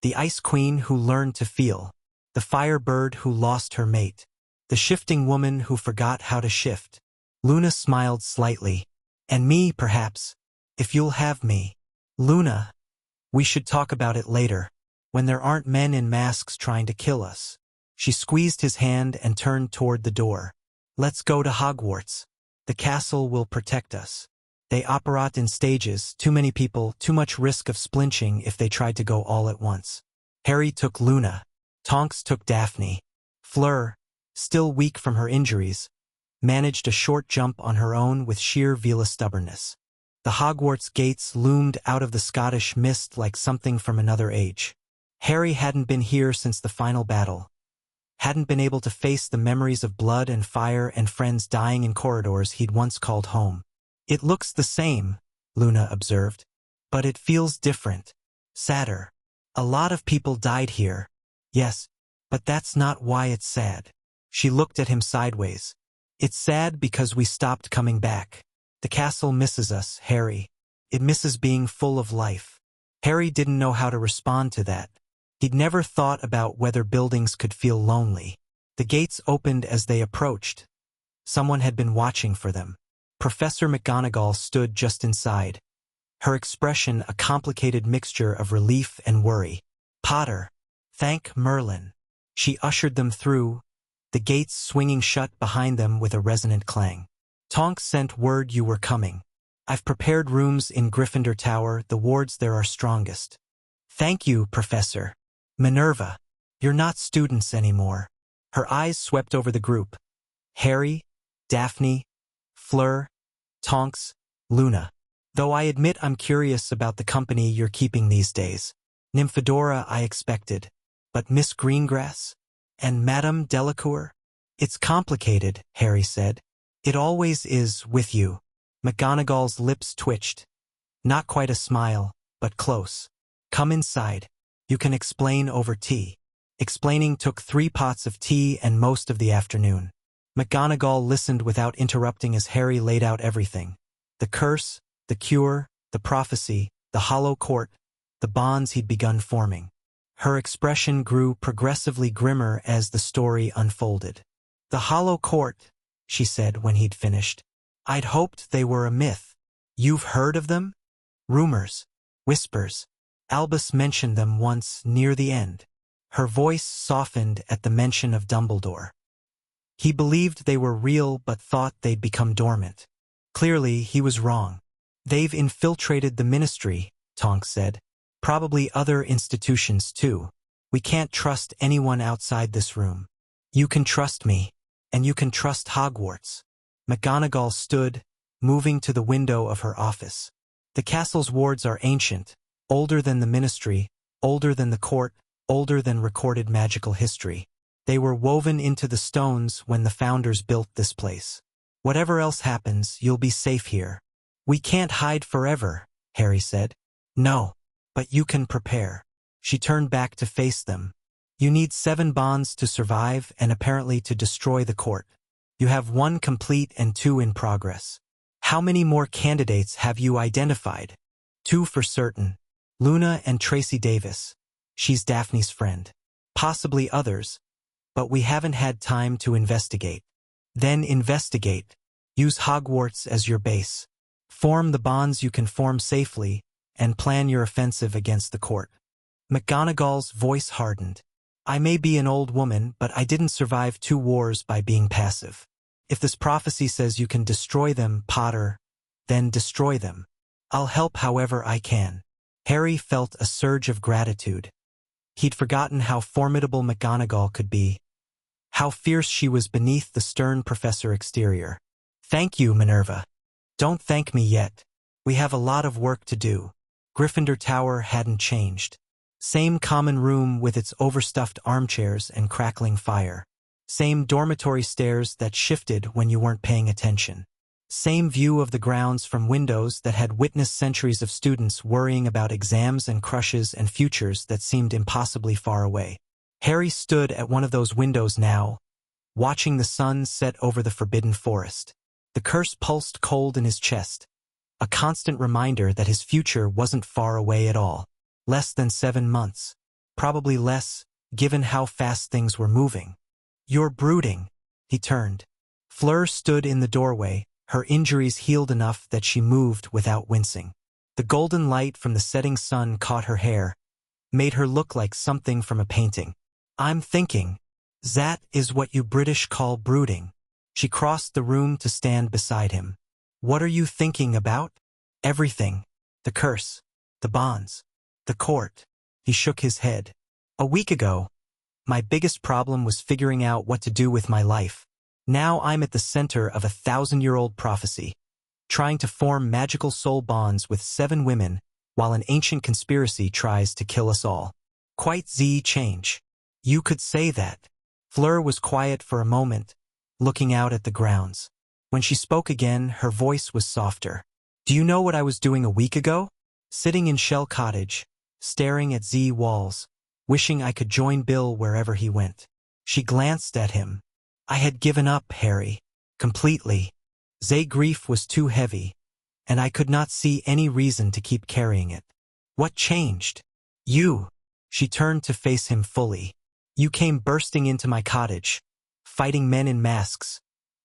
The Ice Queen who learned to feel. The fire bird who lost her mate. The shifting woman who forgot how to shift. Luna smiled slightly. And me, perhaps, if you'll have me. Luna, we should talk about it later, when there aren't men in masks trying to kill us. She squeezed his hand and turned toward the door. Let's go to Hogwarts. The castle will protect us. They operate in stages, too many people, too much risk of splinching if they tried to go all at once. Harry took Luna. Tonks took Daphne. Fleur, still weak from her injuries, managed a short jump on her own with sheer Veela stubbornness. The Hogwarts gates loomed out of the Scottish mist like something from another age. Harry hadn't been here since the final battle. Hadn't been able to face the memories of blood and fire and friends dying in corridors he'd once called home. It looks the same, Luna observed, but it feels different, sadder. A lot of people died here. Yes, but that's not why it's sad. She looked at him sideways. It's sad because we stopped coming back. The castle misses us, Harry. It misses being full of life. Harry didn't know how to respond to that. He'd never thought about whether buildings could feel lonely. The gates opened as they approached. Someone had been watching for them. Professor McGonagall stood just inside. Her expression a complicated mixture of relief and worry. Potter, thank Merlin. She ushered them through, the gates swinging shut behind them with a resonant clang. Tonks sent word you were coming. I've prepared rooms in Gryffindor Tower, the wards there are strongest. Thank you, Professor. Minerva, you're not students anymore. Her eyes swept over the group. Harry, Daphne, Fleur, Tonks, Luna. Though I admit I'm curious about the company you're keeping these days. Nymphadora I expected. But Miss Greengrass? And Madame Delacour? It's complicated, Harry said. It always is with you. McGonagall's lips twitched. Not quite a smile, but close. Come inside. You can explain over tea. Explaining took 3 pots of tea and most of the afternoon. McGonagall listened without interrupting as Harry laid out everything. The curse, the cure, the prophecy, the hollow court, the bonds he'd begun forming. Her expression grew progressively grimmer as the story unfolded. The hollow court, she said when he'd finished. I'd hoped they were a myth. You've heard of them? Rumors. Whispers. Albus mentioned them once near the end. Her voice softened at the mention of Dumbledore. He believed they were real but thought they'd become dormant. Clearly, he was wrong. They've infiltrated the ministry, Tonks said. Probably other institutions too. We can't trust anyone outside this room. You can trust me, and you can trust Hogwarts. McGonagall stood, moving to the window of her office. The castle's wards are ancient, older than the ministry, older than the court, older than recorded magical history. They were woven into the stones when the founders built this place. Whatever else happens, you'll be safe here. We can't hide forever, Harry said. No, but you can prepare. She turned back to face them. You need 7 bonds to survive and apparently to destroy the court. You have 1 complete and 2 in progress. How many more candidates have you identified? 2 for certain. Luna and Tracy Davis. She's Daphne's friend. Possibly others, but we haven't had time to investigate. Then investigate. Use Hogwarts as your base. Form the bonds you can form safely, and plan your offensive against the court. McGonagall's voice hardened. I may be an old woman, but I didn't survive 2 wars by being passive. If this prophecy says you can destroy them, Potter, then destroy them. I'll help however I can. Harry felt a surge of gratitude. He'd forgotten how formidable McGonagall could be, how fierce she was beneath the stern professor exterior. Thank you, Minerva. Don't thank me yet. We have a lot of work to do. Gryffindor Tower hadn't changed. Same common room with its overstuffed armchairs and crackling fire. Same dormitory stairs that shifted when you weren't paying attention. Same view of the grounds from windows that had witnessed centuries of students worrying about exams and crushes and futures that seemed impossibly far away. Harry stood at one of those windows now, watching the sun set over the forbidden forest. The curse pulsed cold in his chest, a constant reminder that his future wasn't far away at all. Less than 7 months. Probably less, given how fast things were moving. You're brooding. He turned. Fleur stood in the doorway, her injuries healed enough that she moved without wincing. The golden light from the setting sun caught her hair, made her look like something from a painting. I'm thinking. That is what you British call brooding. She crossed the room to stand beside him. What are you thinking about? Everything. The curse. The bonds. The court. He shook his head. A week ago, my biggest problem was figuring out what to do with my life. Now I'm at the center of a 1,000-year-old prophecy, trying to form magical soul bonds with 7 women while an ancient conspiracy tries to kill us all. Quite the change. You could say that. Fleur was quiet for a moment, looking out at the grounds. When she spoke again, her voice was softer. Do you know what I was doing a week ago? Sitting in Shell Cottage, staring at Z walls, wishing I could join Bill wherever he went. She glanced at him. I had given up, Harry. Completely. Z's grief was too heavy, and I could not see any reason to keep carrying it. What changed? You. She turned to face him fully. You came bursting into my cottage, fighting men in masks,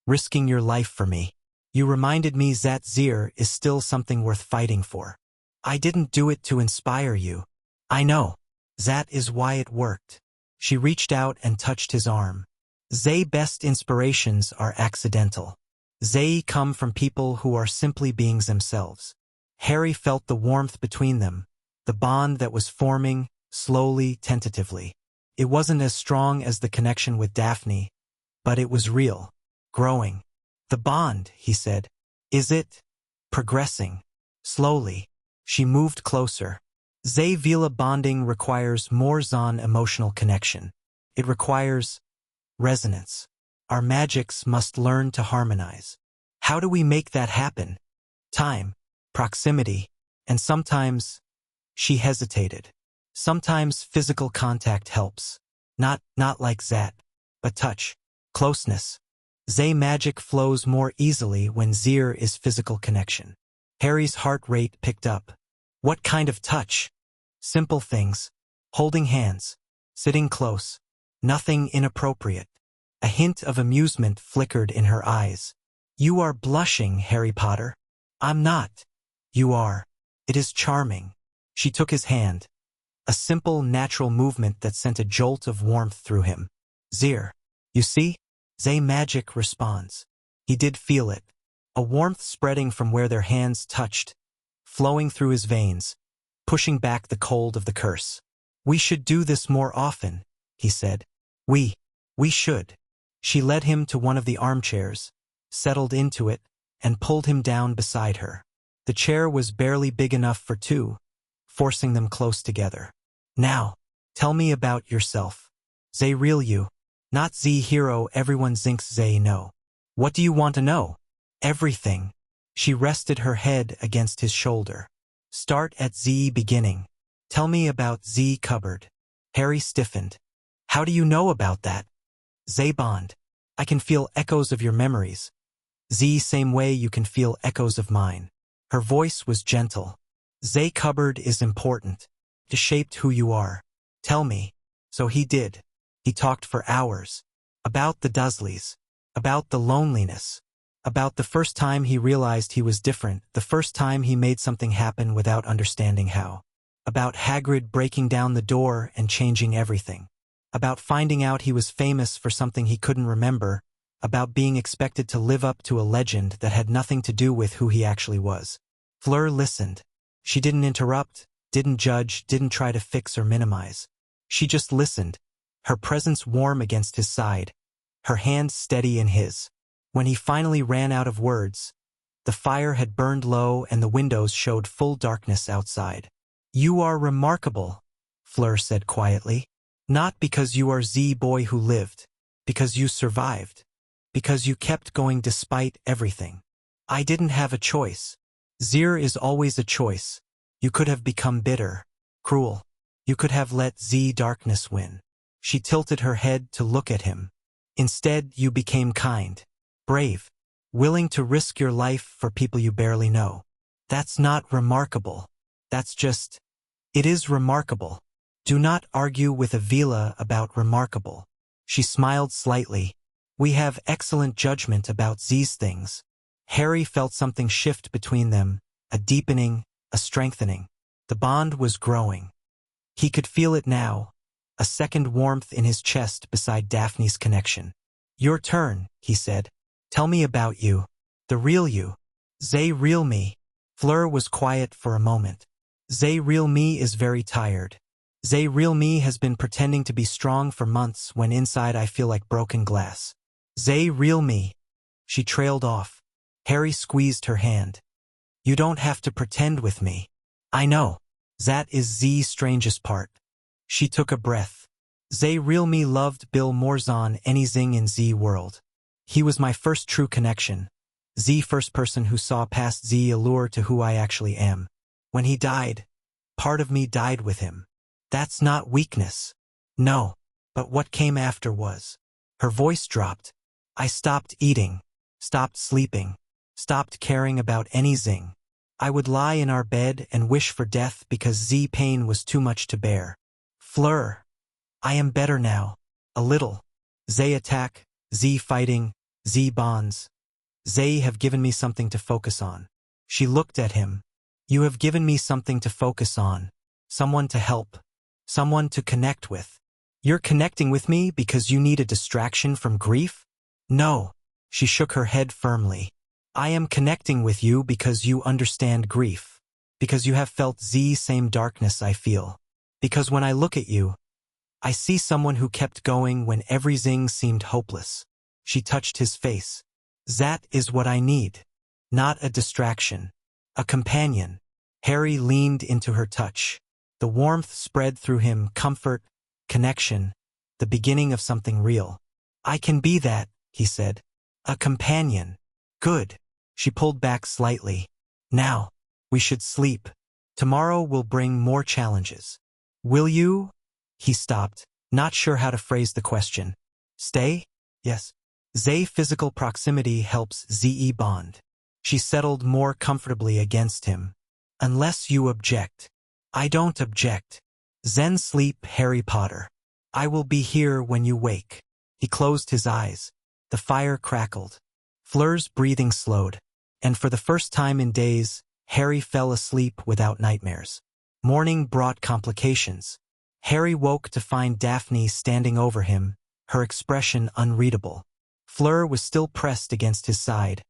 risking your life for me. You reminded me that Zir is still something worth fighting for. I didn't do it to inspire you. I know. That is why it worked. She reached out and touched his arm. Z's best inspirations are accidental. They come from people who are simply beings themselves. Harry felt the warmth between them, the bond that was forming, slowly, tentatively. It wasn't as strong as the connection with Daphne, but it was real, growing. The bond, he said. Is it? Progressing. Slowly. She moved closer. Zay-Vila bonding requires more than emotional connection. It requires resonance. Our magics must learn to harmonize. How do we make that happen? Time, proximity, and sometimes, she hesitated. Sometimes physical contact helps. Not like that, but touch, closeness. Zay magic flows more easily when Zir is physical connection. Harry's heart rate picked up. What kind of touch? Simple things. Holding hands. Sitting close. Nothing inappropriate. A hint of amusement flickered in her eyes. You are blushing, Harry Potter. I'm not. You are. It is charming. She took his hand. A simple, natural movement that sent a jolt of warmth through him. Zir. You see? Zay magic responds. He did feel it. A warmth spreading from where their hands touched, flowing through his veins, pushing back the cold of the curse. We should do this more often, he said. We should. She led him to one of the armchairs, settled into it, and pulled him down beside her. The chair was barely big enough for 2, forcing them close together. Now, tell me about yourself. Zay real you. Not Z hero everyone thinks Zay know. What do you want to know? Everything. She rested her head against his shoulder. Start at Z beginning. Tell me about Z cupboard. Harry stiffened. How do you know about that? Zay bond. I can feel echoes of your memories. Z same way you can feel echoes of mine. Her voice was gentle. Zay cupboard is important. It shaped who you are. Tell me. So he did. He talked for hours. About the Dursleys. About the loneliness. About the first time he realized he was different, the first time he made something happen without understanding how. About Hagrid breaking down the door and changing everything. About finding out he was famous for something he couldn't remember. About being expected to live up to a legend that had nothing to do with who he actually was. Fleur listened. She didn't interrupt, didn't judge, didn't try to fix or minimize. She just listened, her presence warm against his side, her hand steady in his. When he finally ran out of words, the fire had burned low and the windows showed full darkness outside. You are remarkable, Fleur said quietly. Not because you are Z boy who lived, because you survived, because you kept going despite everything. I didn't have a choice. Zir is always a choice. You could have become bitter, cruel. You could have let Z darkness win. She tilted her head to look at him. Instead, you became kind, brave, willing to risk your life for people you barely know. That's not remarkable. That's just... It is remarkable. Do not argue with Avila about remarkable. She smiled slightly. We have excellent judgment about these things. Harry felt something shift between them, a deepening, a strengthening. The bond was growing. He could feel it now, a second warmth in his chest beside Daphne's connection. Your turn, he said. Tell me about you. The real you. The real me. Fleur was quiet for a moment. The real me is very tired. The real me has been pretending to be strong for months when inside I feel like broken glass. The real me. She trailed off. Harry squeezed her hand. You don't have to pretend with me. I know. That is the strangest part. She took a breath. The real me loved Bill Morzon anything in the world. He was my first true connection. The first person who saw past the allure to who I actually am. When he died, part of me died with him. That's not weakness. No. But what came after was. Her voice dropped. I stopped eating, stopped sleeping, stopped caring about anything. I would lie in our bed and wish for death because the pain was too much to bear. Fleur. I am better now. A little. They attack, the fighting, the bonds. They have given me something to focus on. She looked at him. You have given me something to focus on. Someone to help. Someone to connect with. You're connecting with me because you need a distraction from grief? No. She shook her head firmly. I am connecting with you because you understand grief. Because you have felt the same darkness I feel. Because when I look at you, I see someone who kept going when everything seemed hopeless. She touched his face. That is what I need. Not a distraction. A companion. Harry leaned into her touch. The warmth spread through him, comfort, connection, the beginning of something real. I can be that, he said. A companion. Good. She pulled back slightly. Now, we should sleep. Tomorrow will bring more challenges. Will you? He stopped, not sure how to phrase the question. Stay? Yes. Ze physical proximity helps Ze bond. She settled more comfortably against him. Unless you object. I don't object. Zen sleep, Harry Potter. I will be here when you wake. He closed his eyes. The fire crackled. Fleur's breathing slowed. And for the first time in days, Harry fell asleep without nightmares. Morning brought complications. Harry woke to find Daphne standing over him, her expression unreadable. Fleur was still pressed against his side.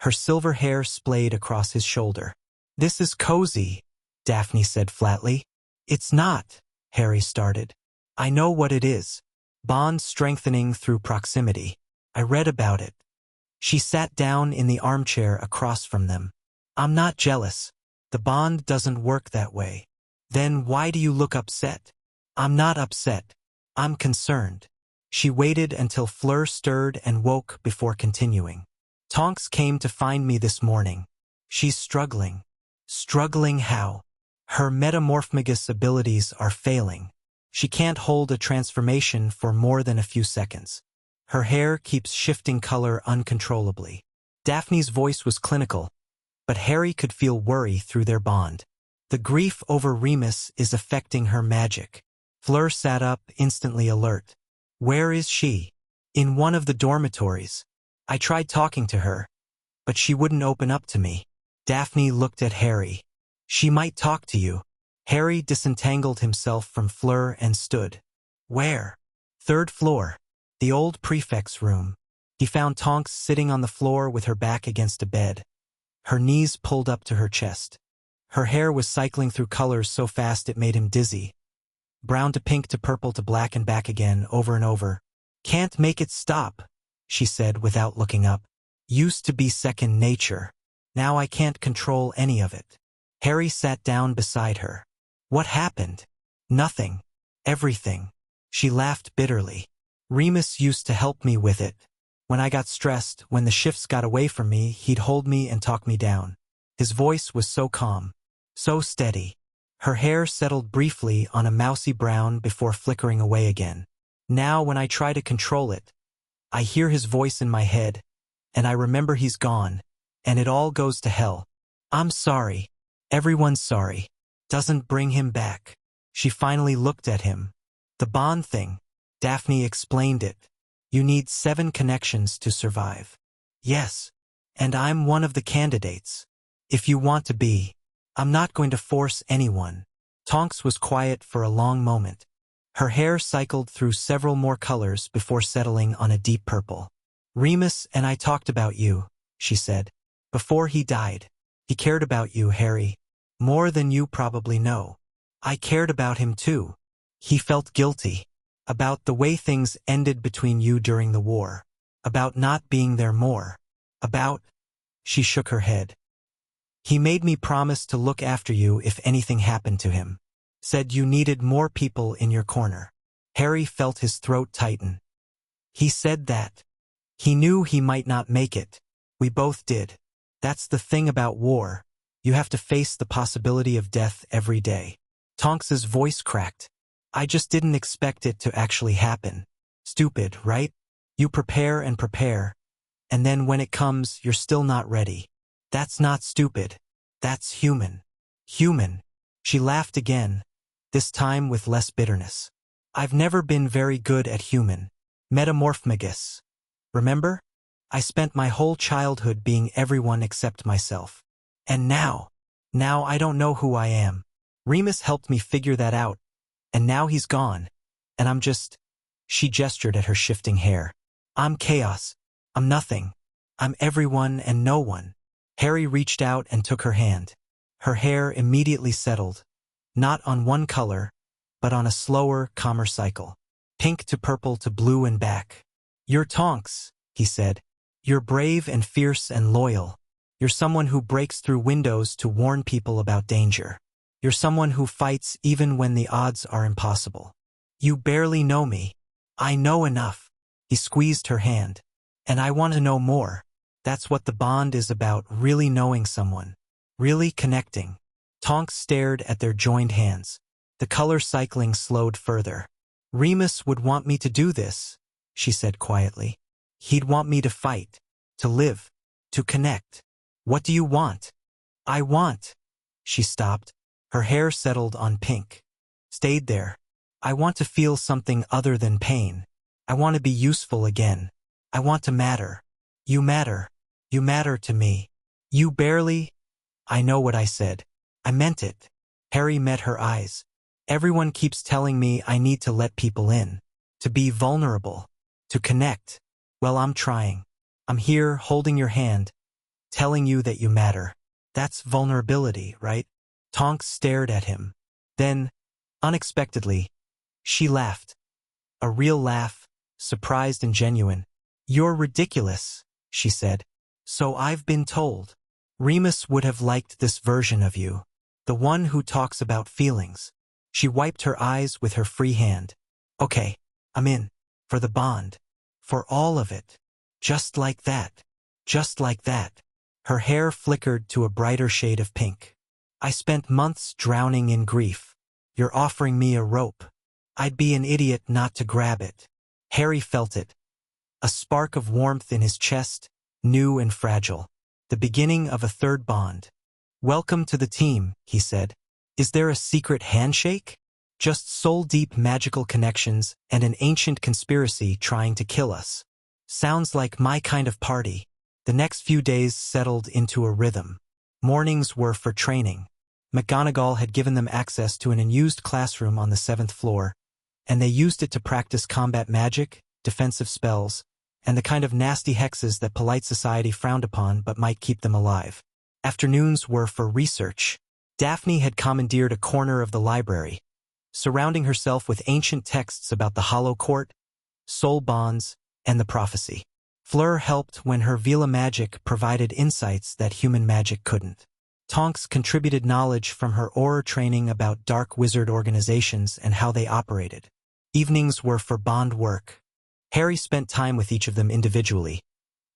Her silver hair splayed across his shoulder. This is cozy, Daphne said flatly. It's not, Harry started. I know what it is. Bond strengthening through proximity. I read about it. She sat down in the armchair across from them. I'm not jealous. The bond doesn't work that way. Then why do you look upset? I'm not upset. I'm concerned. She waited until Fleur stirred and woke before continuing. Tonks came to find me this morning. She's struggling. Struggling how? Her metamorphmagus abilities are failing. She can't hold a transformation for more than a few seconds. Her hair keeps shifting color uncontrollably. Daphne's voice was clinical, but Harry could feel worry through their bond. The grief over Remus is affecting her magic. Fleur sat up, instantly alert. Where is she? In one of the dormitories. I tried talking to her, but she wouldn't open up to me. Daphne looked at Harry. She might talk to you. Harry disentangled himself from Fleur and stood. Where? Third floor. The old prefect's room. He found Tonks sitting on the floor with her back against a bed. Her knees pulled up to her chest. Her hair was cycling through colors so fast it made him dizzy. Brown to pink to purple to black and back again, over and over. Can't make it stop, she said without looking up. Used to be second nature. Now I can't control any of it. Harry sat down beside her. What happened? Nothing. Everything. She laughed bitterly. Remus used to help me with it. When I got stressed, when the shifts got away from me, he'd hold me and talk me down. His voice was so calm, so steady. Her hair settled briefly on a mousy brown before flickering away again. Now when I try to control it, I hear his voice in my head, and I remember he's gone, and it all goes to hell. I'm sorry. Everyone's sorry. Doesn't bring him back. She finally looked at him. The bond thing. Daphne explained it. You need 7 connections to survive. Yes. And I'm one of the candidates. If you want to be. I'm not going to force anyone. Tonks was quiet for a long moment. Her hair cycled through several more colors before settling on a deep purple. Remus and I talked about you, she said. Before he died. He cared about you, Harry. More than you probably know. I cared about him too. He felt guilty. About the way things ended between you during the war. About not being there more. About... She shook her head. He made me promise to look after you if anything happened to him. Said you needed more people in your corner. Harry felt his throat tighten. He said that. He knew he might not make it. We both did. That's the thing about war. You have to face the possibility of death every day. Tonks's voice cracked. I just didn't expect it to actually happen. Stupid, right? You prepare, and then when it comes, you're still not ready. That's not stupid. That's human. Human. She laughed again, this time with less bitterness. I've never been very good at human. Metamorphmagus. Remember? I spent my whole childhood being everyone except myself. And now I don't know who I am. Remus helped me figure that out, and now he's gone. And I'm just... She gestured at her shifting hair. I'm chaos. I'm nothing. I'm everyone and no one. Harry reached out and took her hand. Her hair immediately settled, not on one color, but on a slower, calmer cycle. Pink to purple to blue and back. You're Tonks, he said. You're brave and fierce and loyal. You're someone who breaks through windows to warn people about danger. You're someone who fights even when the odds are impossible. You barely know me. I know enough. He squeezed her hand. And I want to know more. That's what the bond is about, really knowing someone. Really connecting. Tonks stared at their joined hands. The color cycling slowed further. Remus would want me to do this, she said quietly. He'd want me to fight, to live, to connect. What do you want? I want. She stopped. Her hair settled on pink. Stayed there. I want to feel something other than pain. I want to be useful again. I want to matter. You matter. You matter to me. You barely... I know what I said. I meant it. Harry met her eyes. Everyone keeps telling me I need to let people in. To be vulnerable. To connect. Well, I'm trying. I'm here holding your hand. Telling you that you matter. That's vulnerability, right? Tonks stared at him. Then, unexpectedly, she laughed. A real laugh, surprised and genuine. You're ridiculous, she said. So I've been told. Remus would have liked this version of you. The one who talks about feelings. She wiped her eyes with her free hand. Okay, I'm in. For the bond. For all of it. Just like that. Just like that. Her hair flickered to a brighter shade of pink. I spent months drowning in grief. You're offering me a rope. I'd be an idiot not to grab it. Harry felt it. A spark of warmth in his chest, new and fragile. The beginning of a third bond. Welcome to the team, he said. Is there a secret handshake? Just soul-deep magical connections and an ancient conspiracy trying to kill us. Sounds like my kind of party. The next few days settled into a rhythm. Mornings were for training. McGonagall had given them access to an unused classroom on the 7th floor, and they used it to practice combat magic, defensive spells, and the kind of nasty hexes that polite society frowned upon but might keep them alive. Afternoons were for research. Daphne had commandeered a corner of the library, surrounding herself with ancient texts about the Hollow Court, soul bonds, and the prophecy. Fleur helped when her Vila magic provided insights that human magic couldn't. Tonks contributed knowledge from her Auror training about dark wizard organizations and how they operated. Evenings were for bond work. Harry spent time with each of them individually,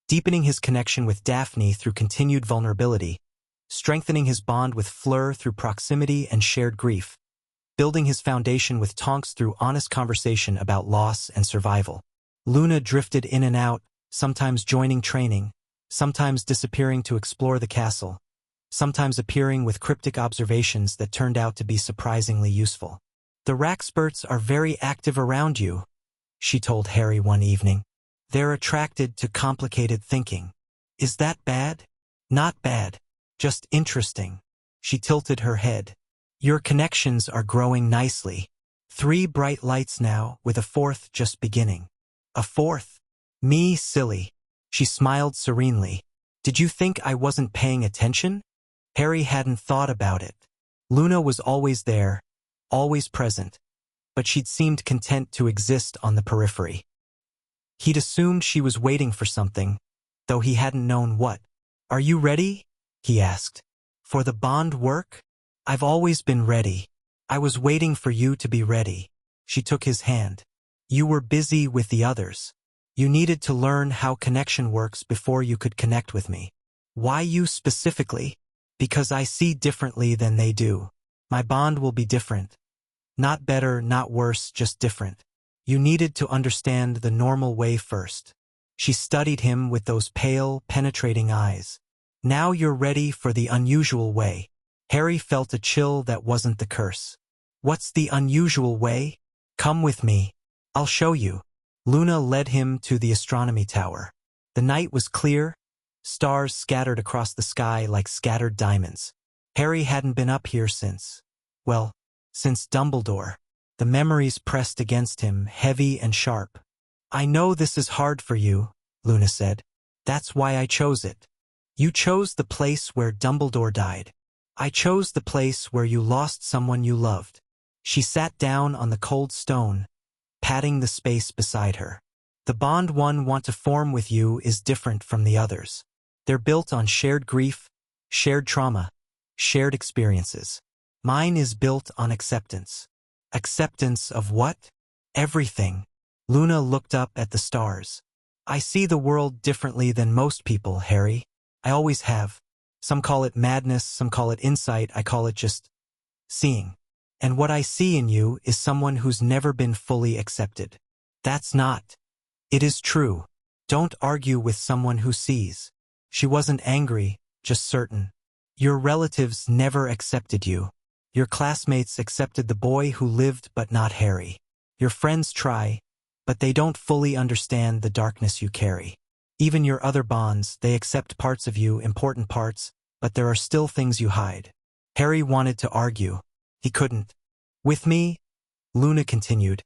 deepening his connection with Daphne through continued vulnerability, strengthening his bond with Fleur through proximity and shared grief, building his foundation with Tonks through honest conversation about loss and survival. Luna drifted in and out, sometimes joining training, sometimes disappearing to explore the castle, sometimes appearing with cryptic observations that turned out to be surprisingly useful. The Raxperts are very active around you, she told Harry one evening. They're attracted to complicated thinking. Is that bad? Not bad. Just interesting. She tilted her head. Your connections are growing nicely. 3 bright lights now, with a 4th just beginning. A 4th? Me, silly. She smiled serenely. Did you think I wasn't paying attention? Harry hadn't thought about it. Luna was always there, always present, but she'd seemed content to exist on the periphery. He'd assumed she was waiting for something, though he hadn't known what. Are you ready? He asked. For the bond work? I've always been ready. I was waiting for you to be ready. She took his hand. You were busy with the others. You needed to learn how connection works before you could connect with me. Why you specifically? Because I see differently than they do. My bond will be different. Not better, not worse, just different. You needed to understand the normal way first. She studied him with those pale, penetrating eyes. Now you're ready for the unusual way. Harry felt a chill that wasn't the curse. What's the unusual way? Come with me. I'll show you. Luna led him to the astronomy tower. The night was clear, stars scattered across the sky like scattered diamonds. Harry hadn't been up here since Dumbledore. The memories pressed against him, heavy and sharp. I know this is hard for you, Luna said. That's why I chose it. You chose the place where Dumbledore died. I chose the place where you lost someone you loved. She sat down on the cold stone, patting the space beside her. The bond one want to form with you is different from the others. They're built on shared grief, shared trauma, shared experiences. Mine is built on acceptance. Acceptance of what? Everything. Luna looked up at the stars. I see the world differently than most people, Harry. I always have. Some call it madness, some call it insight, I call it just seeing. And what I see in you is someone who's never been fully accepted. That's not. It is true. Don't argue with someone who sees. She wasn't angry, just certain. Your relatives never accepted you. Your classmates accepted the boy who lived but not Harry. Your friends try, but they don't fully understand the darkness you carry. Even your other bonds, they accept parts of you, important parts, but there are still things you hide. Harry wanted to argue. He couldn't. With me, Luna continued,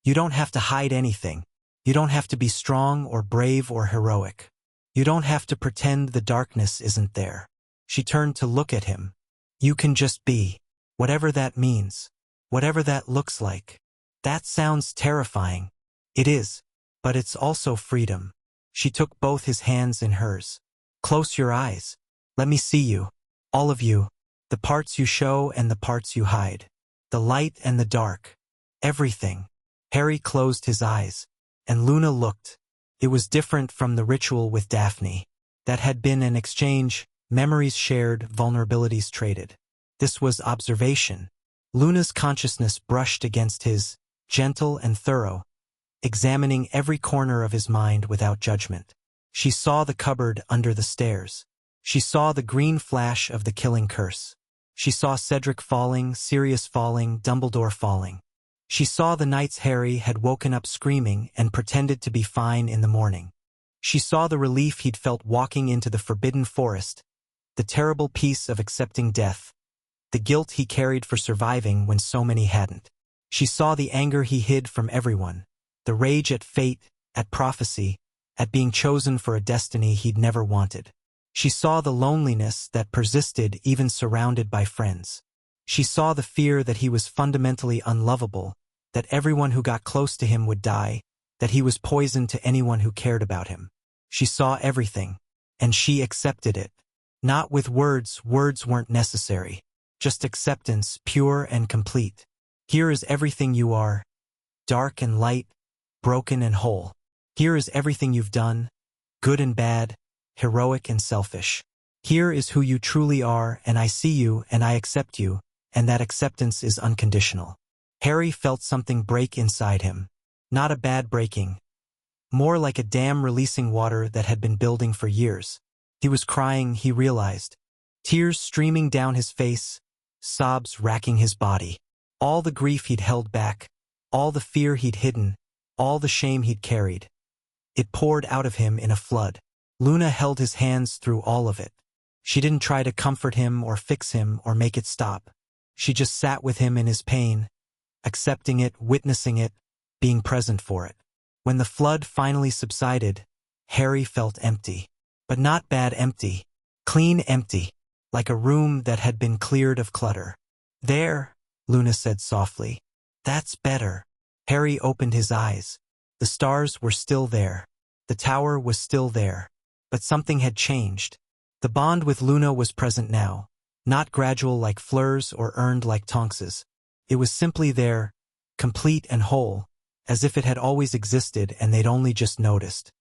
you don't have to hide anything. You don't have to be strong or brave or heroic. You don't have to pretend the darkness isn't there. She turned to look at him. You can just be. Whatever that means. Whatever that looks like. That sounds terrifying. It is. But it's also freedom. She took both his hands in hers. Close your eyes. Let me see you. All of you. The parts you show and the parts you hide. The light and the dark. Everything. Harry closed his eyes. And Luna looked. It was different from the ritual with Daphne. That had been an exchange, memories shared, vulnerabilities traded. This was observation. Luna's consciousness brushed against his, gentle and thorough, examining every corner of his mind without judgment. She saw the cupboard under the stairs. She saw the green flash of the killing curse. She saw Cedric falling, Sirius falling, Dumbledore falling. She saw the nights Harry had woken up screaming and pretended to be fine in the morning. She saw the relief he'd felt walking into the forbidden forest, the terrible peace of accepting death, the guilt he carried for surviving when so many hadn't. She saw the anger he hid from everyone, the rage at fate, at prophecy, at being chosen for a destiny he'd never wanted. She saw the loneliness that persisted even surrounded by friends. She saw the fear that he was fundamentally unlovable, that everyone who got close to him would die, that he was poison to anyone who cared about him. She saw everything, and she accepted it. Not with words, words weren't necessary. Just acceptance, pure and complete. Here is everything you are, dark and light, broken and whole. Here is everything you've done, good and bad, heroic and selfish. Here is who you truly are, and I see you, and I accept you, and that acceptance is unconditional. Harry felt something break inside him. Not a bad breaking. More like a dam releasing water that had been building for years. He was crying, he realized. Tears streaming down his face, sobs racking his body. All the grief he'd held back, all the fear he'd hidden, all the shame he'd carried. It poured out of him in a flood. Luna held his hands through all of it. She didn't try to comfort him or fix him or make it stop. She just sat with him in his pain, accepting it, witnessing it, being present for it. When the flood finally subsided, Harry felt empty. But not bad empty. Clean empty. Like a room that had been cleared of clutter. "There," Luna said softly. "That's better." Harry opened his eyes. The stars were still there. The tower was still there. But something had changed. The bond with Luna was present now. Not gradual like Fleur's or earned like Tonks's. It was simply there, complete and whole, as if it had always existed and they'd only just noticed.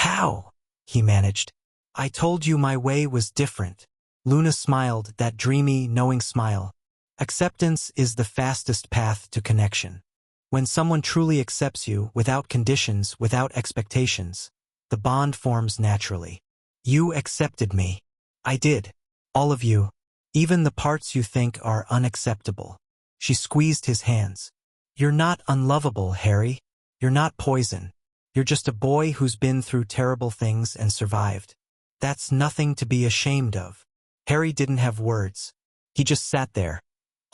"How?" he managed. "I told you my way was different." Luna smiled, that dreamy, knowing smile. Acceptance is the fastest path to connection. When someone truly accepts you, without conditions, without expectations, the bond forms naturally. "You accepted me." "I did. All of you. Even the parts you think are unacceptable." She squeezed his hands. "You're not unlovable, Harry. You're not poison. You're just a boy who's been through terrible things and survived. That's nothing to be ashamed of." Harry didn't have words. He just sat there,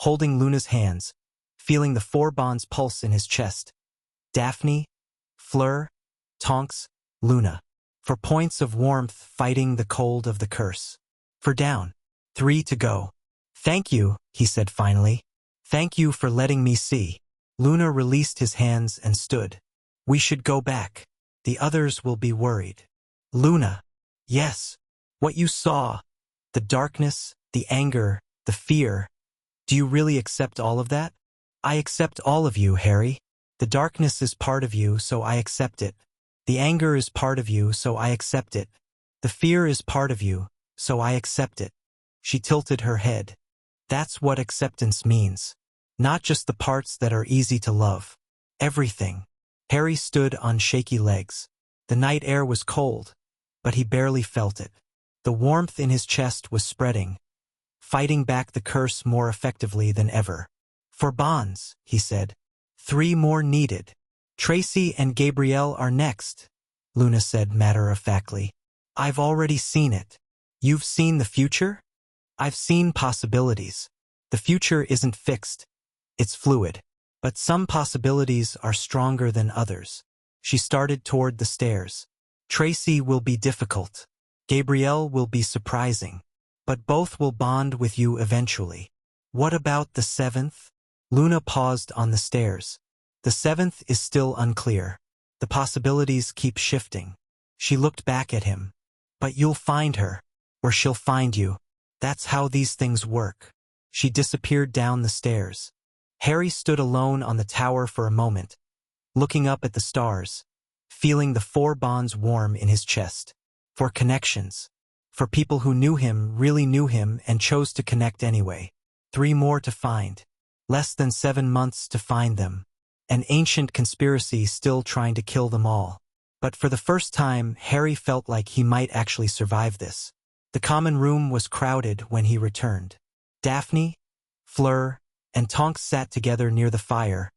holding Luna's hands, feeling the four bonds pulse in his chest. Daphne, Fleur, Tonks, Luna. For points of warmth fighting the cold of the curse. For down. 3 to go. "Thank you," he said finally. "Thank you for letting me see." Luna released his hands and stood. "We should go back. The others will be worried." "Luna." "Yes. What you saw. The darkness, the anger, the fear. Do you really accept all of that?" "I accept all of you, Harry. The darkness is part of you, so I accept it. The anger is part of you, so I accept it. The fear is part of you, so I accept it." She tilted her head. "That's what acceptance means. Not just the parts that are easy to love. Everything." Harry stood on shaky legs. The night air was cold, but he barely felt it. The warmth in his chest was spreading, fighting back the curse more effectively than ever. "For bonds," he said. 3 more needed. "Tracy and Gabrielle are next," Luna said matter-of-factly. "I've already seen it." "You've seen the future?" "I've seen possibilities. The future isn't fixed. It's fluid. But some possibilities are stronger than others." She started toward the stairs. "Tracy will be difficult. Gabrielle will be surprising. But both will bond with you eventually." "What about the 7th?" Luna paused on the stairs. "The 7th is still unclear. The possibilities keep shifting." She looked back at him. "But you'll find her. Or she'll find you. That's how these things work." She disappeared down the stairs. Harry stood alone on the tower for a moment, looking up at the stars, feeling the 4 bonds warm in his chest. For connections. For people who knew him, really knew him, and chose to connect anyway. 3 more to find. Less than 7 months to find them. An ancient conspiracy still trying to kill them all. But for the first time, Harry felt like he might actually survive this. The common room was crowded when he returned. Daphne, Fleur, and Tonks sat together near the fire,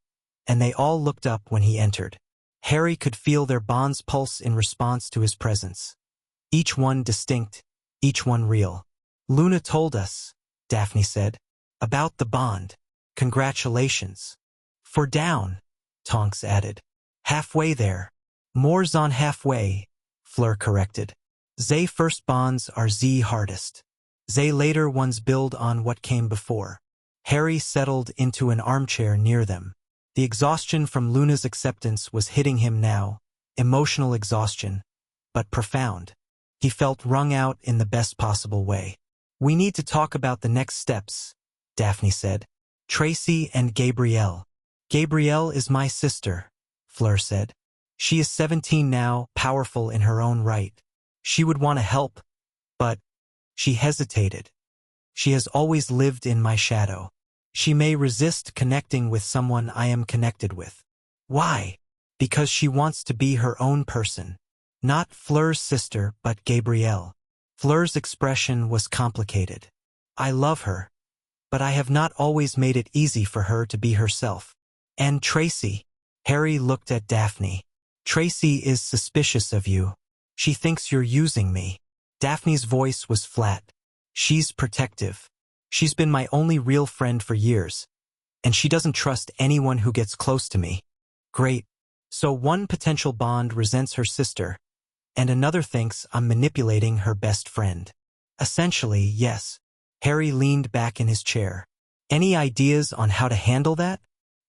and they all looked up when he entered. Harry could feel their bonds pulse in response to his presence. Each one distinct, each one real. "Luna told us," Daphne said, "about the bond. Congratulations." "For down," Tonks added. "Halfway there." "More's on halfway," Fleur corrected. "Zay first bonds are Z hardest. Zay later ones build on what came before." Harry settled into an armchair near them. The exhaustion from Luna's acceptance was hitting him now, emotional exhaustion, but profound. He felt wrung out in the best possible way. "We need to talk about the next steps," Daphne said. "Tracy and Gabrielle." "Gabrielle is my sister," Fleur said. "She is 17 now, powerful in her own right. She would want to help, but..." She hesitated. "She has always lived in my shadow. She may resist connecting with someone I am connected with." "Why?" "Because she wants to be her own person. Not Fleur's sister, but Gabrielle." Fleur's expression was complicated. "I love her. but I have not always made it easy for her to be herself. And Tracy. Harry looked at Daphne. Tracy is suspicious of you. She thinks you're using me. Daphne's voice was flat. She's protective. She's been my only real friend for years, and she doesn't trust anyone who gets close to me. Great. So one potential bond resents her sister, and another thinks I'm manipulating her best friend. Essentially, yes. Harry leaned back in his chair. Any ideas on how to handle that?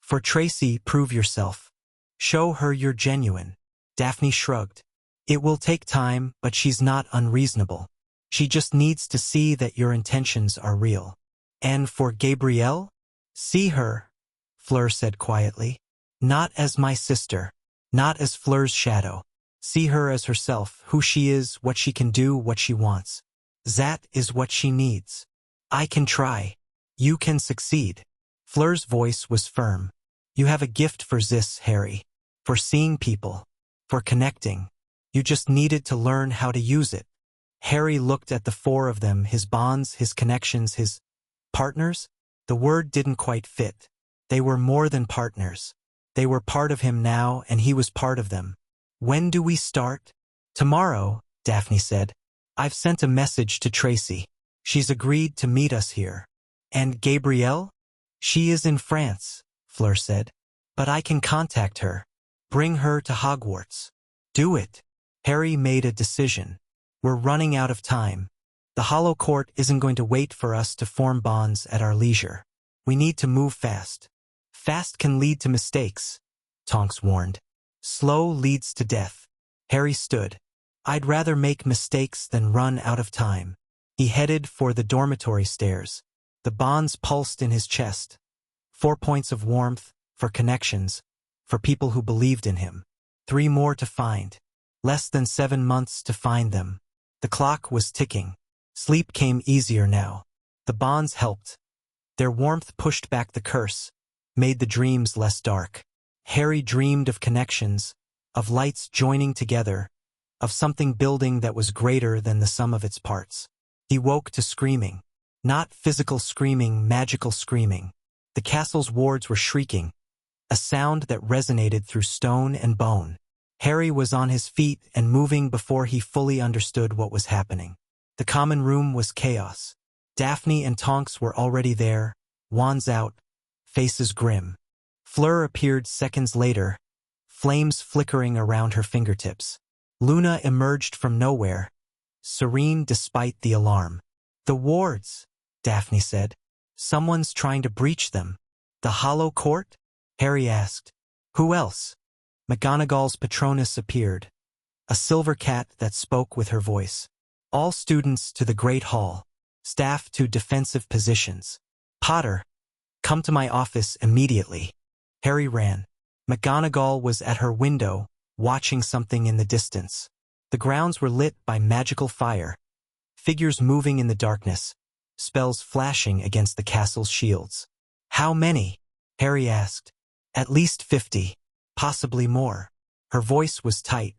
For Tracy, prove yourself. Show her you're genuine. Daphne shrugged. It will take time, but she's not unreasonable. She just needs to see that your intentions are real. And for Gabrielle? See her, Fleur said quietly. Not as my sister. Not as Fleur's shadow. See her as herself, who she is, what she can do, what she wants. That is what she needs. I can try. You can succeed. Fleur's voice was firm. You have a gift for this, Harry. For seeing people. For connecting. You just needed to learn how to use it. Harry looked at the four of them, his bonds, his connections, his partners. The word didn't quite fit. They were more than partners. They were part of him now, and he was part of them. When do we start? Tomorrow, Daphne said. I've sent a message to Tracy. She's agreed to meet us here. And Gabrielle? She is in France, Fleur said. But I can contact her. Bring her to Hogwarts. Do it. Harry made a decision. We're running out of time. The Hollow Court isn't going to wait for us to form bonds at our leisure. We need to move fast. Fast can lead to mistakes, Tonks warned. Slow leads to death. Harry stood. I'd rather make mistakes than run out of time. He headed for the dormitory stairs. The bonds pulsed in his chest. 4 points of warmth, for connections, for people who believed in him. 3 more to find. Less than 7 months to find them. The clock was ticking. Sleep came easier now. The bonds helped. Their warmth pushed back the curse, made the dreams less dark. Harry dreamed of connections, of lights joining together, of something building that was greater than the sum of its parts. He woke to screaming. Not physical screaming, magical screaming. The castle's wards were shrieking, a sound that resonated through stone and bone. Harry was on his feet and moving before he fully understood what was happening. The common room was chaos. Daphne and Tonks were already there, wands out, faces grim. Fleur appeared seconds later, flames flickering around her fingertips. Luna emerged from nowhere, serene despite the alarm. The wards, Daphne said. Someone's trying to breach them. The Hollow Court? Harry asked. Who else? McGonagall's Patronus appeared, a silver cat that spoke with her voice. All students to the Great Hall, staff to defensive positions. Potter, come to my office immediately. Harry ran. McGonagall was at her window, watching something in the distance. The grounds were lit by magical fire, figures moving in the darkness, spells flashing against the castle's shields. How many? Harry asked. At least 50. Possibly more. Her voice was tight.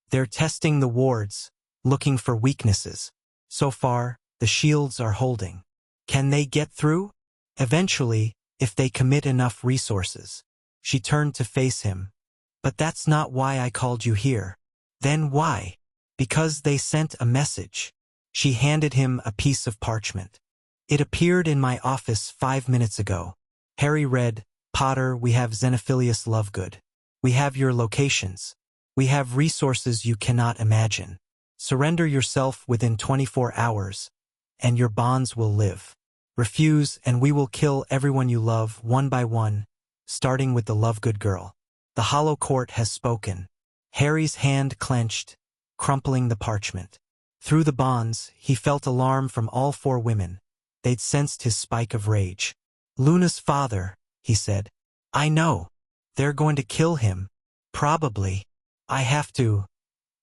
They're testing the wards, looking for weaknesses. So far, the shields are holding. Can they get through? Eventually, if they commit enough resources. She turned to face him. But that's not why I called you here. Then why? Because they sent a message. She handed him a piece of parchment. It appeared in my office 5 minutes ago. Harry read, Potter, we have Xenophilius Lovegood. We have your locations. We have resources you cannot imagine. Surrender yourself within 24 hours, and your bonds will live. Refuse, and we will kill everyone you love, one by one, starting with the Lovegood girl. The Hollow Court has spoken. Harry's hand clenched, crumpling the parchment. Through the bonds, he felt alarm from all 4 women. They'd sensed his spike of rage. Luna's father, he said. I know. They're going to kill him. Probably. I have to.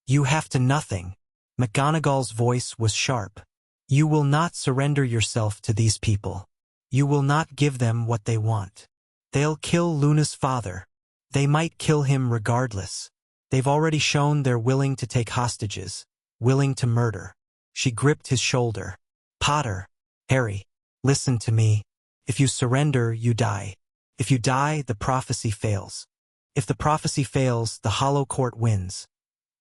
You have to nothing. McGonagall's voice was sharp. You will not surrender yourself to these people. You will not give them what they want. They'll kill Luna's father. They might kill him regardless. They've already shown they're willing to take hostages, willing to murder. She gripped his shoulder. Potter, Harry, listen to me. If you surrender, you die. If you die, the prophecy fails. If the prophecy fails, the Hollow Court wins.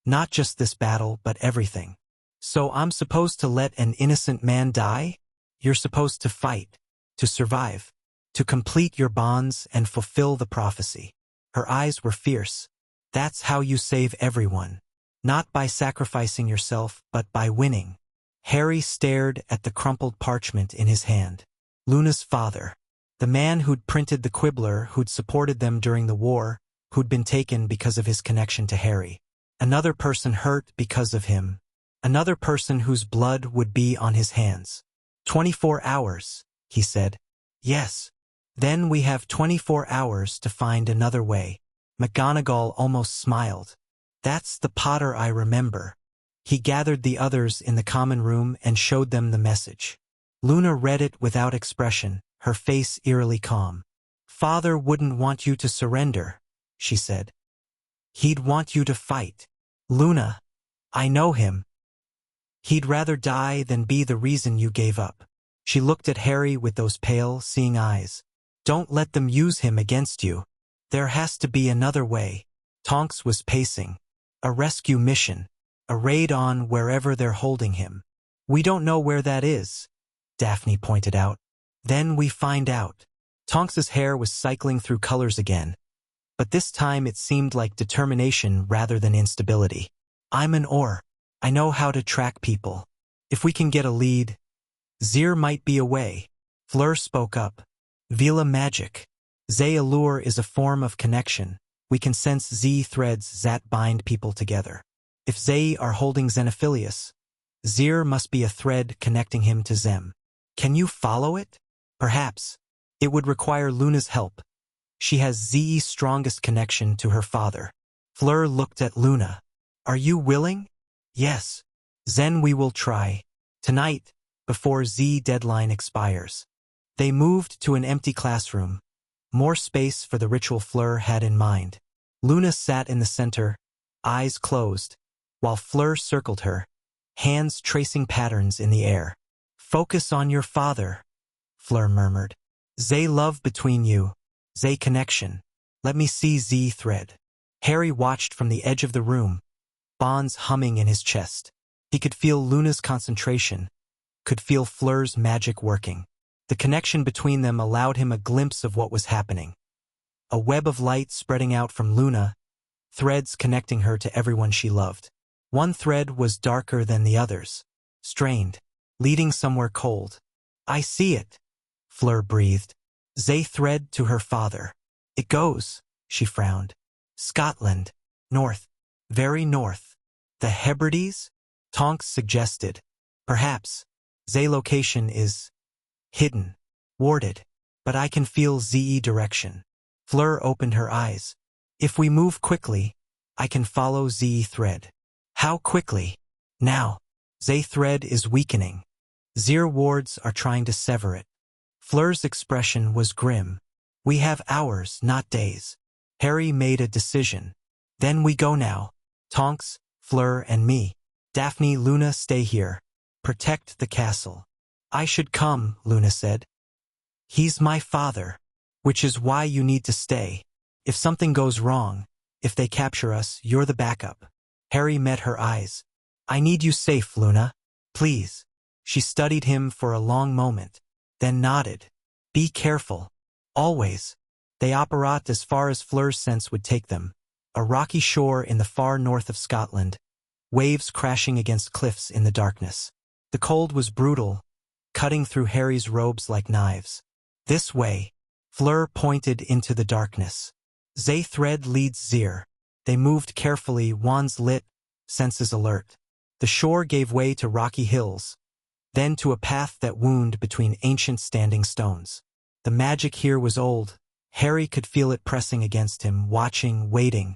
Not just this battle, but everything. So I'm supposed to let an innocent man die? You're supposed to fight, to survive, to complete your bonds and fulfill the prophecy. Her eyes were fierce. That's how you save everyone. Not by sacrificing yourself, but by winning. Harry stared at the crumpled parchment in his hand. Luna's father. The man who'd printed the Quibbler, who'd supported them during the war, who'd been taken because of his connection to Harry. Another person hurt because of him. Another person whose blood would be on his hands. 24 hours, he said. Yes. Then we have 24 hours to find another way. McGonagall almost smiled. That's the Potter I remember. He gathered the others in the common room and showed them the message. Luna read it without expression, her face eerily calm. Father wouldn't want you to surrender, she said. He'd want you to fight. Luna, I know him. He'd rather die than be the reason you gave up. She looked at Harry with those pale, seeing eyes. Don't let them use him against you. There has to be another way. Tonks was pacing. A rescue mission. A raid on wherever they're holding him. We don't know where that is, Daphne pointed out. Then we find out. Tonks's hair was cycling through colors again. But this time it seemed like determination rather than instability. I'm an Aur. I know how to track people. If we can get a lead, Zir might be away. Fleur spoke up. Vila magic. Zay allure is a form of connection. We can sense Z threads that bind people together. If Zay are holding Xenophilius, Zir must be a thread connecting him to Zem. Can you follow it? Perhaps. It would require Luna's help. She has Z's strongest connection to her father. Fleur looked at Luna. Are you willing? Yes. Then we will try. Tonight, before Z deadline expires. They moved to an empty classroom. More space for the ritual Fleur had in mind. Luna sat in the center, eyes closed, while Fleur circled her, hands tracing patterns in the air. Focus on your father, Fleur murmured. Zay love between you. Zay connection. Let me see Z thread. Harry watched from the edge of the room, bonds humming in his chest. He could feel Luna's concentration, could feel Fleur's magic working. The connection between them allowed him a glimpse of what was happening. A web of light spreading out from Luna, threads connecting her to everyone she loved. One thread was darker than the others, strained, leading somewhere cold. I see it, Fleur breathed. Zay thread to her father. It goes, she frowned. Scotland, north, very north. The Hebrides? Tonks suggested. Perhaps. Zay location is hidden, warded, but I can feel ZE direction. Fleur opened her eyes. If we move quickly, I can follow ZE thread. How quickly? Now. Zay thread is weakening. Zir wards are trying to sever it. Fleur's expression was grim. We have hours, not days. Harry made a decision. Then we go now. Tonks, Fleur, and me. Daphne, Luna, stay here. Protect the castle. I should come, Luna said. He's my father, which is why you need to stay. If something goes wrong, if they capture us, you're the backup. Harry met her eyes. I need you safe, Luna. Please. She studied him for a long moment, then nodded. Be careful. Always. They operate as far as Fleur's sense would take them. A rocky shore in the far north of Scotland, waves crashing against cliffs in the darkness. The cold was brutal, cutting through Harry's robes like knives. This way. Fleur pointed into the darkness. Zay thread leads Zir. They moved carefully, wands lit, senses alert. The shore gave way to rocky hills, then to a path that wound between ancient standing stones. The magic here was old. Harry could feel it pressing against him, watching, waiting.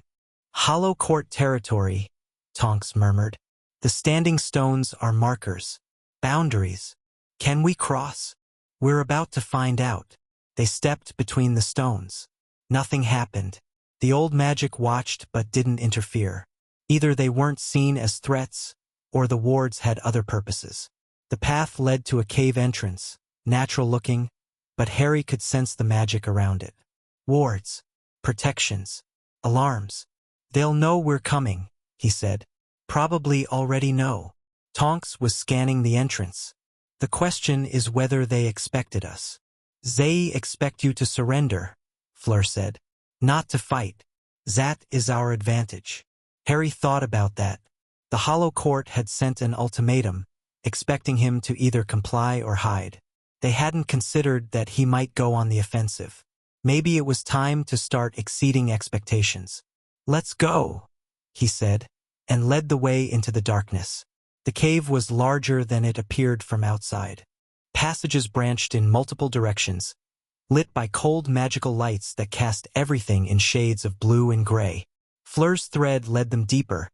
Hollow Court territory, Tonks murmured. The standing stones are markers. Boundaries. Can we cross? We're about to find out. They stepped between the stones. Nothing happened. The old magic watched but didn't interfere. Either they weren't seen as threats, or the wards had other purposes. The path led to a cave entrance, natural-looking, but Harry could sense the magic around it. Wards, protections, alarms. They'll know we're coming, he said. Probably already know. Tonks was scanning the entrance. The question is whether they expected us. They expect you to surrender, Fleur said. Not to fight. That is our advantage. Harry thought about that. The Hollow Court had sent an ultimatum, expecting him to either comply or hide. They hadn't considered that he might go on the offensive. Maybe it was time to start exceeding expectations. Let's go, he said, and led the way into the darkness. The cave was larger than it appeared from outside. Passages branched in multiple directions, lit by cold magical lights that cast everything in shades of blue and gray. Fleur's thread led them deeper,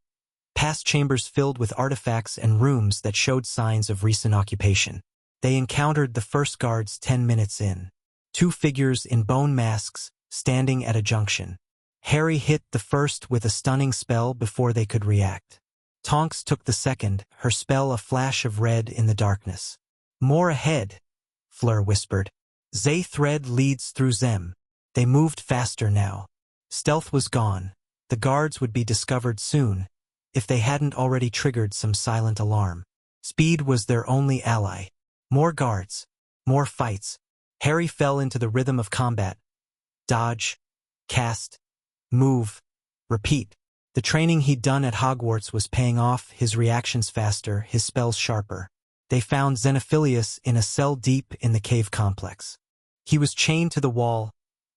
past chambers filled with artifacts and rooms that showed signs of recent occupation. They encountered the first guards 10 minutes in. 2 figures in bone masks, standing at a junction. Harry hit the first with a stunning spell before they could react. Tonks took the second, her spell a flash of red in the darkness. More ahead, Fleur whispered. Zay thread leads through them. They moved faster now. Stealth was gone. The guards would be discovered soon, if they hadn't already triggered some silent alarm. Speed was their only ally. More guards. More fights. Harry fell into the rhythm of combat. Dodge. Cast. Move. Repeat. The training he'd done at Hogwarts was paying off, his reactions faster, his spells sharper. They found Xenophilius in a cell deep in the cave complex. He was chained to the wall,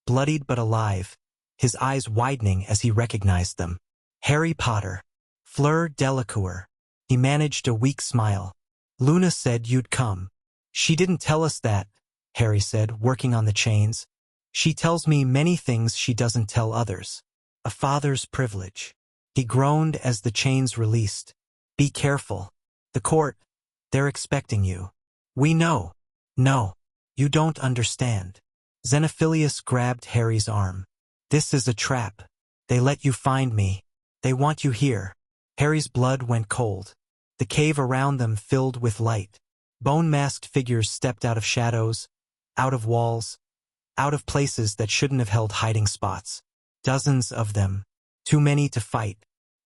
bloodied but alive, his eyes widening as he recognized them. Harry Potter. Fleur Delacour. He managed a weak smile. Luna said you'd come. She didn't tell us that, Harry said, working on the chains. She tells me many things she doesn't tell others. A father's privilege. He groaned as the chains released. Be careful. The court, they're expecting you. We know. No. You don't understand. Xenophilius grabbed Harry's arm. This is a trap. They let you find me. They want you here. Harry's blood went cold. The cave around them filled with light. Bone-masked figures stepped out of shadows, out of walls, out of places that shouldn't have held hiding spots. Dozens of them. Too many to fight.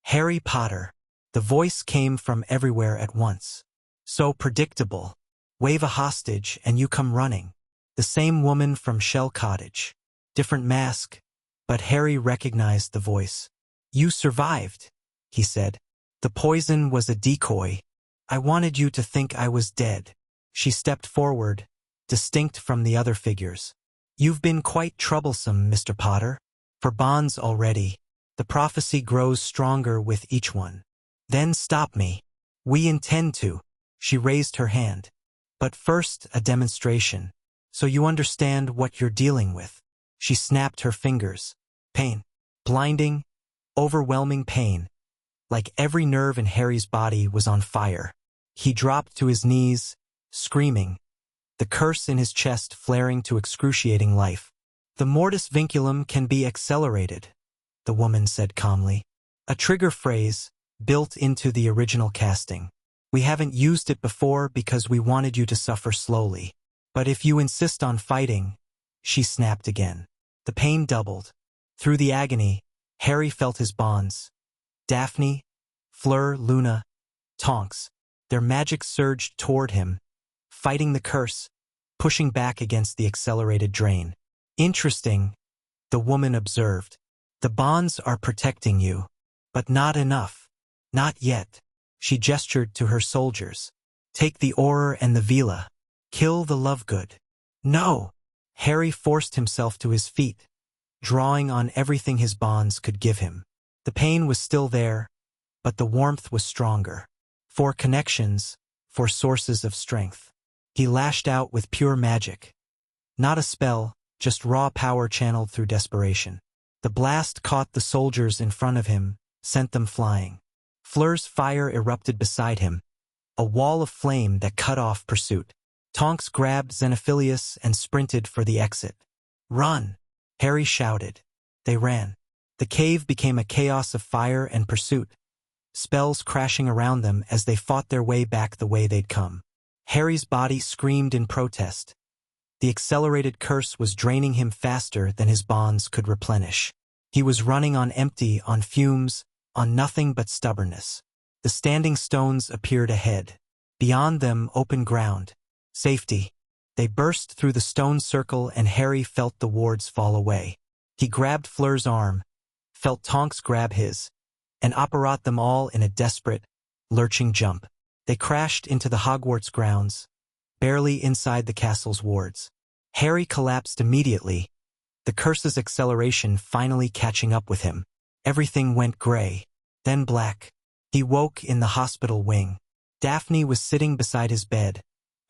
Harry Potter. The voice came from everywhere at once. So predictable. Wave a hostage and you come running. The same woman from Shell Cottage. Different mask, but Harry recognized the voice. You survived, he said. The poison was a decoy. I wanted you to think I was dead. She stepped forward, distinct from the other figures. You've been quite troublesome, Mr. Potter. For bonds already. The prophecy grows stronger with each one. Then stop me. We intend to. She raised her hand. But first, a demonstration. So you understand what you're dealing with. She snapped her fingers. Pain. Blinding, overwhelming pain. Like every nerve in Harry's body was on fire. He dropped to his knees, screaming. The curse in his chest flaring to excruciating life. The mortis vinculum can be accelerated, the woman said calmly. A trigger phrase, built into the original casting. We haven't used it before because we wanted you to suffer slowly. But if you insist on fighting, she snapped again. The pain doubled. Through the agony, Harry felt his bonds. Daphne, Fleur, Luna, Tonks. Their magic surged toward him, fighting the curse, pushing back against the accelerated drain. Interesting, the woman observed. The bonds are protecting you, but not enough. Not yet. She gestured to her soldiers. Take the Auror and the Vila. Kill the Lovegood. No! Harry forced himself to his feet, drawing on everything his bonds could give him. The pain was still there, but the warmth was stronger. For connections, for sources of strength. He lashed out with pure magic. Not a spell, just raw power channeled through desperation. The blast caught the soldiers in front of him, sent them flying. Fleur's fire erupted beside him, a wall of flame that cut off pursuit. Tonks grabbed Xenophilius and sprinted for the exit. Run! Harry shouted. They ran. The cave became a chaos of fire and pursuit, spells crashing around them as they fought their way back the way they'd come. Harry's body screamed in protest. The accelerated curse was draining him faster than his bonds could replenish. He was running on empty, on fumes, on nothing but stubbornness. The standing stones appeared ahead. Beyond them, open ground. Safety. They burst through the stone circle and Harry felt the wards fall away. He grabbed Fleur's arm, felt Tonks grab his, and operate them all in a desperate, lurching jump. They crashed into the Hogwarts grounds, barely inside the castle's wards. Harry collapsed immediately, the curse's acceleration finally catching up with him. Everything went gray, then black. He woke in the hospital wing. Daphne was sitting beside his bed,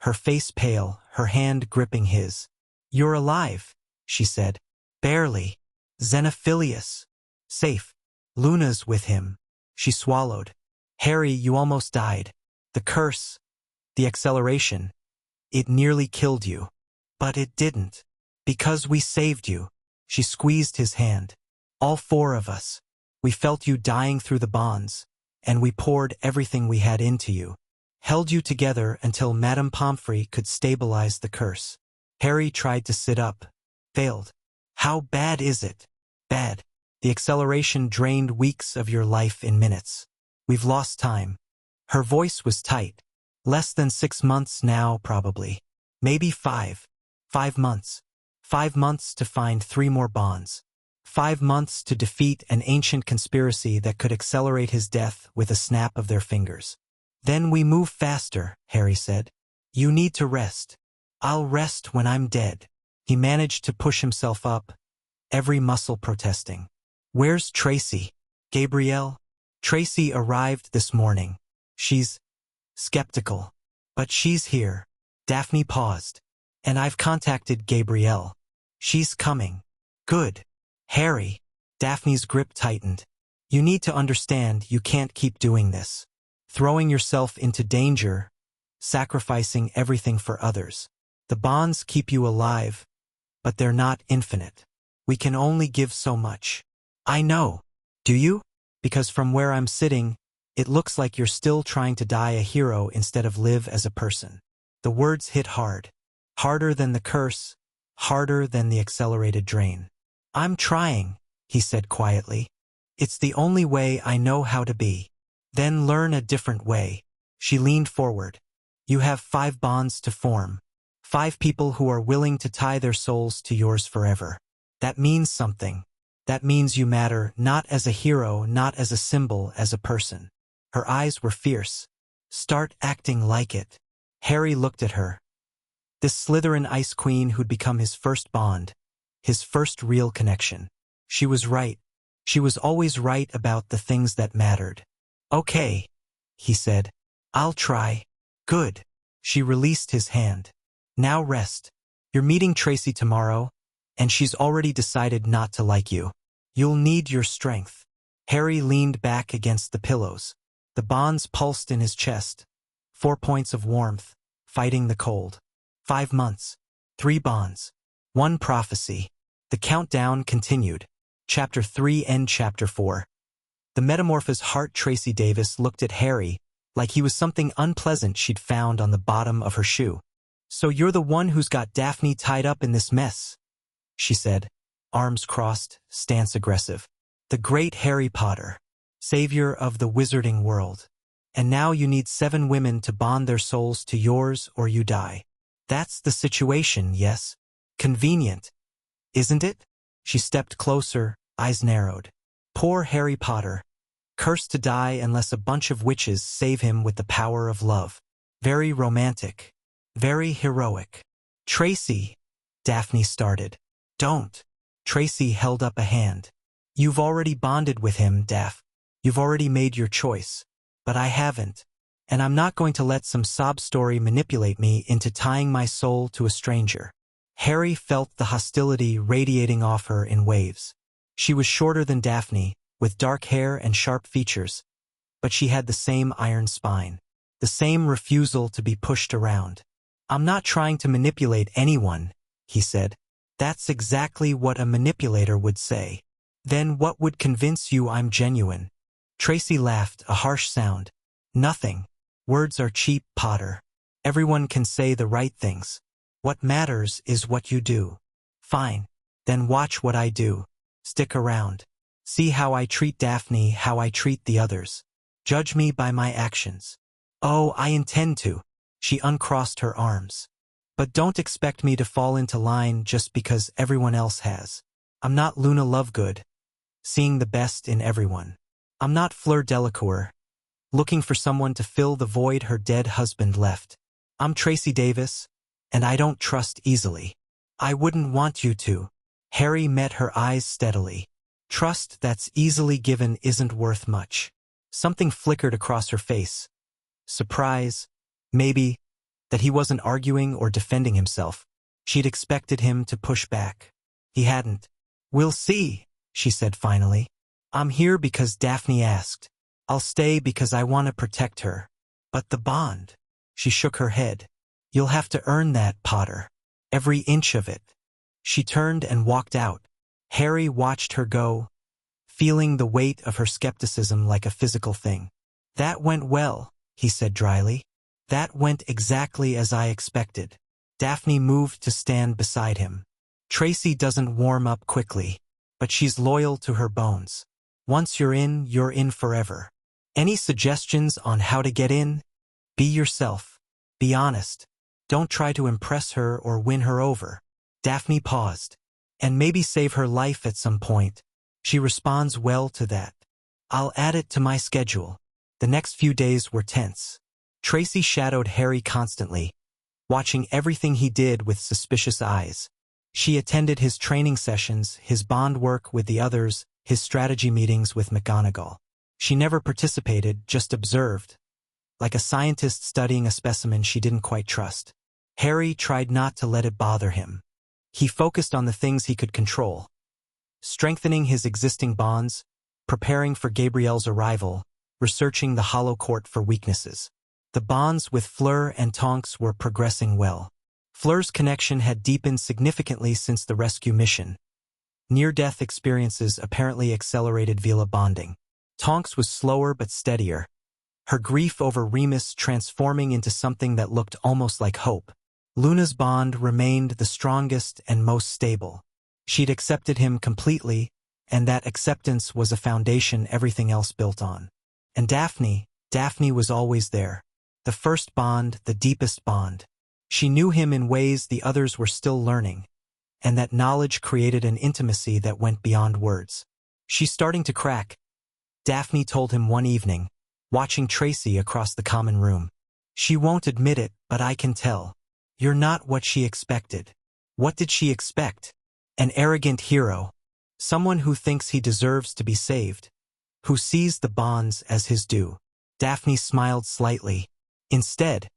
her face pale, her hand gripping his. "You're alive," she said. "Barely. Xenophilius. Safe. Luna's with him." She swallowed. "Harry, you almost died. The curse, the acceleration, it nearly killed you. But it didn't. Because we saved you." She squeezed his hand. "All four of us. We felt you dying through the bonds, and we poured everything we had into you. Held you together until Madame Pomfrey could stabilize the curse." Harry tried to sit up. Failed. "How bad is it?" "Bad. The acceleration drained weeks of your life in minutes. We've lost time." Her voice was tight. "Less than 6 months now, probably. Maybe 5. 5 months. 5 months to find 3 more bonds. 5 months to defeat an ancient conspiracy that could accelerate his death with a snap of their fingers." "Then we move faster," Harry said. "You need to rest." "I'll rest when I'm dead." He managed to push himself up, every muscle protesting. "Where's Tracy?" "Gabrielle?" "Tracy arrived this morning. She's skeptical. But she's here." Daphne paused. "And I've contacted Gabrielle. She's coming." "Good." "Harry." Daphne's grip tightened. "You need to understand you can't keep doing this. Throwing yourself into danger, sacrificing everything for others. The bonds keep you alive, but they're not infinite. We can only give so much." "I know." "Do you?" "Because from where I'm sitting, it looks like you're still trying to die a hero instead of live as a person." The words hit hard. Harder than the curse, harder than the accelerated drain. "I'm trying," he said quietly. "It's the only way I know how to be." "Then learn a different way." She leaned forward. "You have 5 bonds to form. 5 people who are willing to tie their souls to yours forever. That means something. That means you matter, not as a hero, not as a symbol, as a person." Her eyes were fierce. "Start acting like it." Harry looked at her. This Slytherin Ice Queen who'd become his first bond, his first real connection. She was right. She was always right about the things that mattered. "Okay," he said. "I'll try." "Good." She released his hand. "Now rest. You're meeting Tracy tomorrow, and she's already decided not to like you. You'll need your strength." Harry leaned back against the pillows. The bonds pulsed in his chest. 4 points of warmth, fighting the cold. 5 months. 3 bonds. 1 prophecy. The countdown continued. Chapter 3 and Chapter 4. The metamorphosed Heart Tracy Davis looked at Harry like he was something unpleasant she'd found on the bottom of her shoe. "So you're the one who's got Daphne tied up in this mess," she said, arms crossed, stance aggressive. "The great Harry Potter, savior of the wizarding world. And now you need 7 women to bond their souls to yours or you die. That's the situation, yes? Convenient, isn't it?" She stepped closer, eyes narrowed. "Poor Harry Potter. Cursed to die unless a bunch of witches save him with the power of love. Very romantic. Very heroic." "Tracy," Daphne started. "Don't." Tracy held up a hand. "You've already bonded with him, Daph. You've already made your choice. But I haven't. And I'm not going to let some sob story manipulate me into tying my soul to a stranger." Harry felt the hostility radiating off her in waves. She was shorter than Daphne, with dark hair and sharp features, but she had the same iron spine, the same refusal to be pushed around. "I'm not trying to manipulate anyone," he said. "That's exactly what a manipulator would say." "Then what would convince you I'm genuine?" Tracy laughed, a harsh sound. "Nothing. Words are cheap, Potter. Everyone can say the right things. What matters is what you do. Fine. Then watch what I do. Stick around. See how I treat Daphne, how I treat the others. Judge me by my actions. Oh, I intend to. She uncrossed her arms. But don't expect me to fall into line just because everyone else has. I'm not Luna Lovegood, seeing the best in everyone. I'm not Fleur Delacour, looking for someone to fill the void her dead husband left. I'm Tracy Davis, and I don't trust easily. I wouldn't want you to. Harry met her eyes steadily. Trust that's easily given isn't worth much. Something flickered across her face. Surprise, maybe, that he wasn't arguing or defending himself. She'd expected him to push back. He hadn't. We'll see, she said finally. I'm here because Daphne asked. I'll stay because I want to protect her. But the bond. She shook her head. You'll have to earn that, Potter. Every inch of it. She turned and walked out. Harry watched her go, feeling the weight of her skepticism like a physical thing. That went well, he said dryly. That went exactly as I expected. Daphne moved to stand beside him. Tracy doesn't warm up quickly, but she's loyal to her bones. Once you're in forever. Any suggestions on how to get in? Be yourself. Be honest. Don't try to impress her or win her over. Daphne paused. And maybe save her life at some point. She responds well to that. I'll add it to my schedule. The next few days were tense. Tracy shadowed Harry constantly, watching everything he did with suspicious eyes. She attended his training sessions, his bond work with the others, his strategy meetings with McGonagall. She never participated, just observed, like a scientist studying a specimen she didn't quite trust. Harry tried not to let it bother him. He focused on the things he could control, strengthening his existing bonds, preparing for Gabrielle's arrival, researching the Hollow Court for weaknesses. The bonds with Fleur and Tonks were progressing well. Fleur's connection had deepened significantly since the rescue mission. Near-death experiences apparently accelerated Vila bonding. Tonks was slower but steadier, her grief over Remus transforming into something that looked almost like hope. Luna's bond remained the strongest and most stable. She'd accepted him completely, and that acceptance was a foundation everything else built on. And Daphne was always there. The first bond, the deepest bond. She knew him in ways the others were still learning, and that knowledge created an intimacy that went beyond words. She's starting to crack, Daphne told him one evening, watching Tracy across the common room. She won't admit it, but I can tell. You're not what she expected. What did she expect? An arrogant hero. Someone who thinks he deserves to be saved. Who sees the bonds as his due. Daphne smiled slightly. Instead,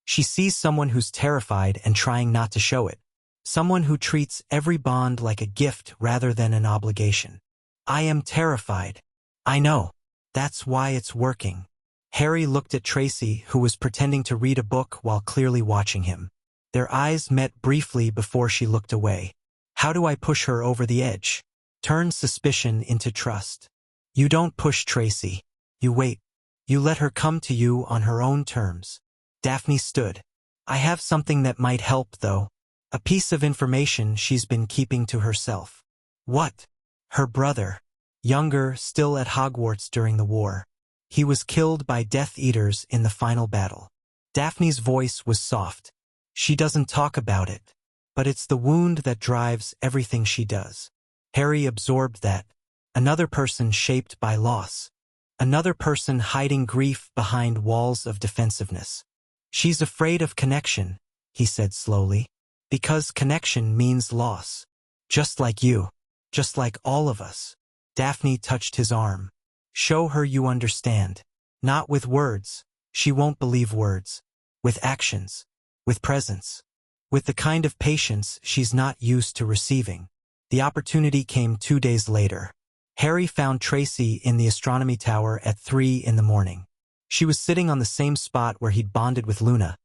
she sees someone who's terrified and trying not to show it. Someone who treats every bond like a gift rather than an obligation. I am terrified. I know. That's why it's working. Harry looked at Tracy, who was pretending to read a book while clearly watching him. Their eyes met briefly before she looked away. How do I push her over the edge? Turn suspicion into trust. You don't push Tracy. You wait. You let her come to you on her own terms. Daphne stood. I have something that might help, though. A piece of information she's been keeping to herself. What? Her brother. Younger, still at Hogwarts during the war. He was killed by Death Eaters in the final battle. Daphne's voice was soft. She doesn't talk about it, but it's the wound that drives everything she does. Harry absorbed that. Another person shaped by loss. Another person hiding grief behind walls of defensiveness. She's afraid of connection, he said slowly, because connection means loss. Just like you. Just like all of us. Daphne touched his arm. Show her you understand. Not with words. She won't believe words. With actions. With presence. With the kind of patience she's not used to receiving. The opportunity came 2 days later. Harry found Tracy in the astronomy tower at 3 in the morning. She was sitting on the same spot where he'd bonded with Luna,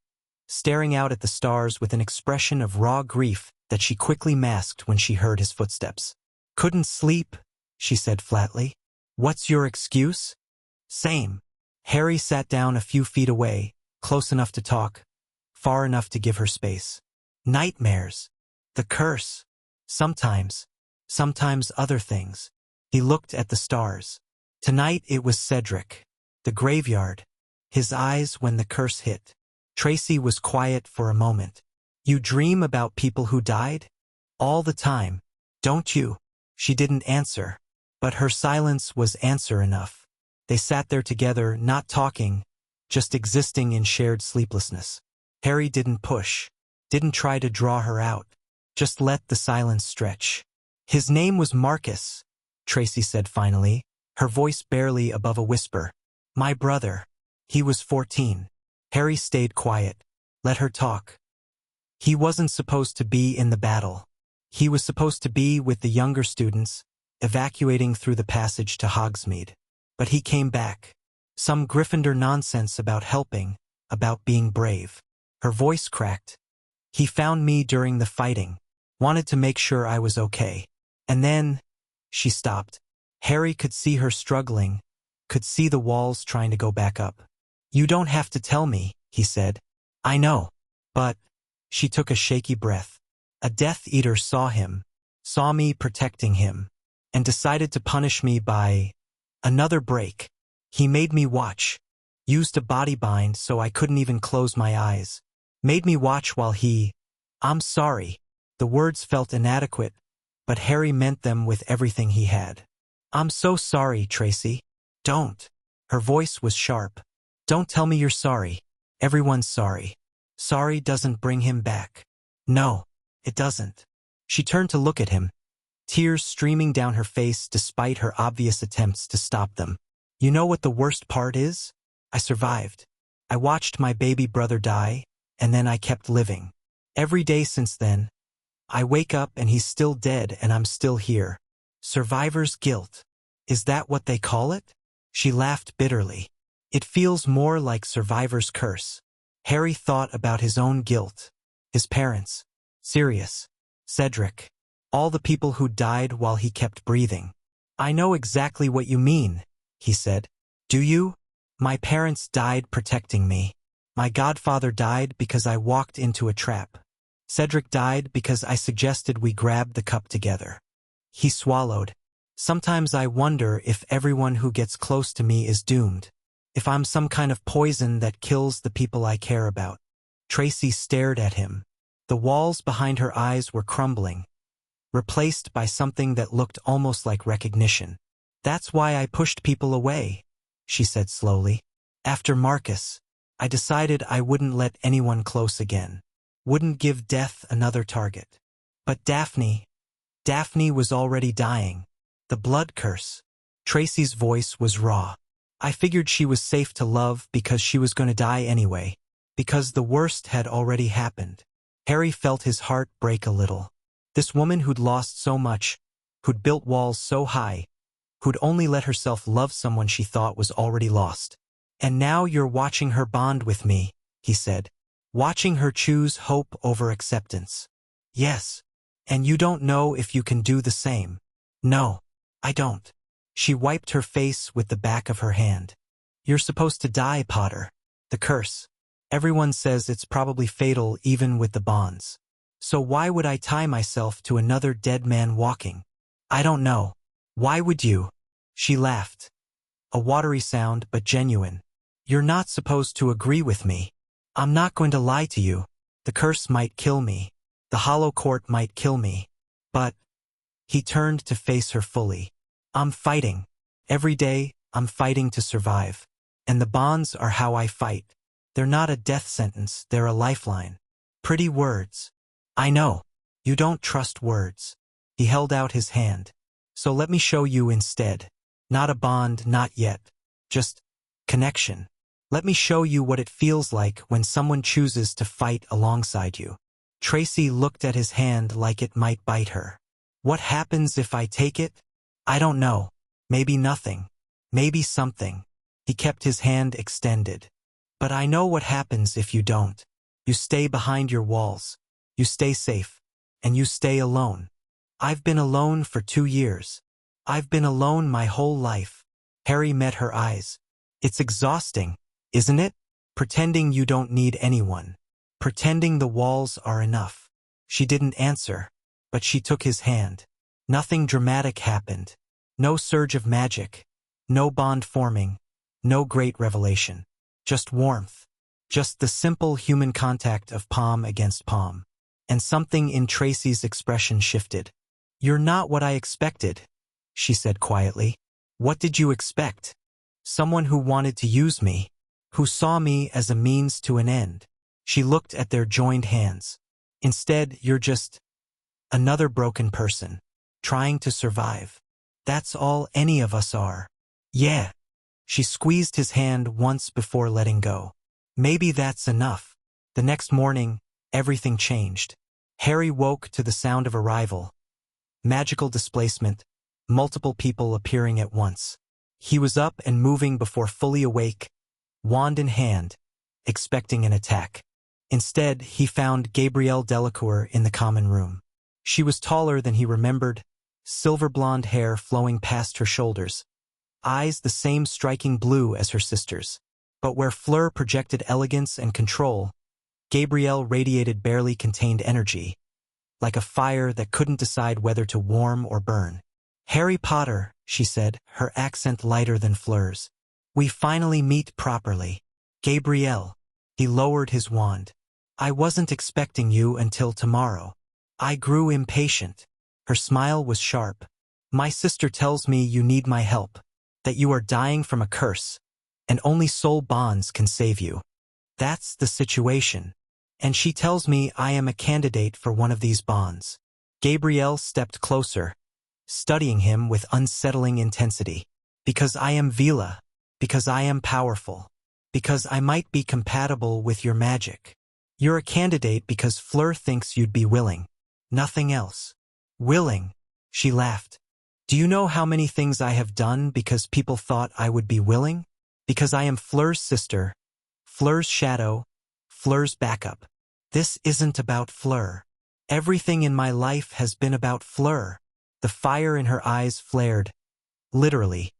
staring out at the stars with an expression of raw grief that she quickly masked when she heard his footsteps. Couldn't sleep, she said flatly. What's your excuse? Same. Harry sat down a few feet away, close enough to talk, far enough to give her space. Nightmares. The curse. Sometimes. Sometimes other things. He looked at the stars. Tonight it was Cedric. The graveyard. His eyes when the curse hit. Tracy was quiet for a moment. You dream about people who died? All the time, don't you? She didn't answer. But her silence was answer enough. They sat there together, not talking, just existing in shared sleeplessness. Harry didn't push, didn't try to draw her out, just let the silence stretch. His name was Marcus, Tracy said finally, her voice barely above a whisper. My brother. He was 14. Harry stayed quiet, let her talk. He wasn't supposed to be in the battle. He was supposed to be with the younger students, evacuating through the passage to Hogsmeade. But he came back. Some Gryffindor nonsense about helping, about being brave. Her voice cracked. He found me during the fighting, wanted to make sure I was okay. And then, she stopped. Harry could see her struggling, could see the walls trying to go back up. You don't have to tell me, he said. I know. But, she took a shaky breath. A Death Eater saw him, saw me protecting him, and decided to punish me by another break. He made me watch, used a body bind so I couldn't even close my eyes, made me watch while I'm sorry. The words felt inadequate, but Harry meant them with everything he had. I'm so sorry, Tracy. Don't. Her voice was sharp. Don't tell me you're sorry. Everyone's sorry. Sorry doesn't bring him back. No, it doesn't. She turned to look at him, tears streaming down her face despite her obvious attempts to stop them. You know what the worst part is? I survived. I watched my baby brother die, and then I kept living. Every day since then, I wake up and he's still dead and I'm still here. Survivor's guilt. Is that what they call it? She laughed bitterly. It feels more like survivor's curse. Harry thought about his own guilt. His parents. Sirius. Cedric. All the people who died while he kept breathing. I know exactly what you mean, he said. Do you? My parents died protecting me. My godfather died because I walked into a trap. Cedric died because I suggested we grab the cup together. He swallowed. Sometimes I wonder if everyone who gets close to me is doomed. If I'm some kind of poison that kills the people I care about. Tracy stared at him. The walls behind her eyes were crumbling, replaced by something that looked almost like recognition. That's why I pushed people away, she said slowly. After Marcus, I decided I wouldn't let anyone close again. Wouldn't give death another target. But Daphne was already dying. The blood curse. Tracy's voice was raw. I figured she was safe to love because she was going to die anyway, because the worst had already happened. Harry felt his heart break a little. This woman who'd lost so much, who'd built walls so high, who'd only let herself love someone she thought was already lost. And now you're watching her bond with me, he said. Watching her choose hope over acceptance. Yes. And you don't know if you can do the same. No, I don't. She wiped her face with the back of her hand. You're supposed to die, Potter. The curse. Everyone says it's probably fatal even with the bonds. So why would I tie myself to another dead man walking? I don't know. Why would you? She laughed. A watery sound, but genuine. You're not supposed to agree with me. I'm not going to lie to you. The curse might kill me. The Hollow Court might kill me. But... He turned to face her fully. I'm fighting. Every day, I'm fighting to survive. And the bonds are how I fight. They're not a death sentence, they're a lifeline. Pretty words. I know. You don't trust words. He held out his hand. So let me show you instead. Not a bond, not yet. Just connection. Let me show you what it feels like when someone chooses to fight alongside you. Tracy looked at his hand like it might bite her. What happens if I take it? I don't know. Maybe nothing. Maybe something. He kept his hand extended. But I know what happens if you don't. You stay behind your walls. You stay safe. And you stay alone. I've been alone for 2 years. I've been alone my whole life. Harry met her eyes. It's exhausting, isn't it? Pretending you don't need anyone. Pretending the walls are enough. She didn't answer, but she took his hand. Nothing dramatic happened. No surge of magic. No bond forming. No great revelation. Just warmth. Just the simple human contact of palm against palm. And something in Tracy's expression shifted. "You're not what I expected," she said quietly. "What did you expect? Someone who wanted to use me, who saw me as a means to an end." She looked at their joined hands. "Instead, you're just another broken person, trying to survive. That's all any of us are." "Yeah." She squeezed his hand once before letting go. "Maybe that's enough." The next morning, everything changed. Harry woke to the sound of arrival. Magical displacement, multiple people appearing at once. He was up and moving before fully awake, wand in hand, expecting an attack. Instead, he found Gabrielle Delacour in the common room. She was taller than he remembered, silver blonde hair flowing past her shoulders, eyes the same striking blue as her sister's. But where Fleur projected elegance and control, Gabrielle radiated barely contained energy, like a fire that couldn't decide whether to warm or burn. "Harry Potter," she said, her accent lighter than Fleur's. "We finally meet properly." "Gabrielle." He lowered his wand. "I wasn't expecting you until tomorrow." I grew impatient. Her smile was sharp. "My sister tells me you need my help, that you are dying from a curse, and only soul bonds can save you. That's the situation. And she tells me I am a candidate for one of these bonds." Gabrielle stepped closer, studying him with unsettling intensity. "Because I am Vila. Because I am powerful. Because I might be compatible with your magic. You're a candidate because Fleur thinks you'd be willing. Nothing else." "Willing?" She laughed. "Do you know how many things I have done because people thought I would be willing? Because I am Fleur's sister, Fleur's shadow, Fleur's backup. This isn't about Fleur. Everything in my life has been about Fleur." The fire in her eyes flared, literally,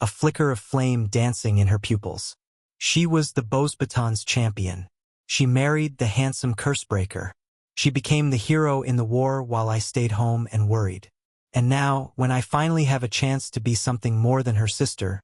a flicker of flame dancing in her pupils. She was the Beauxbatons champion. She married the handsome cursebreaker. She became the hero in the war while I stayed home and worried. And now, when I finally have a chance to be something more than her sister,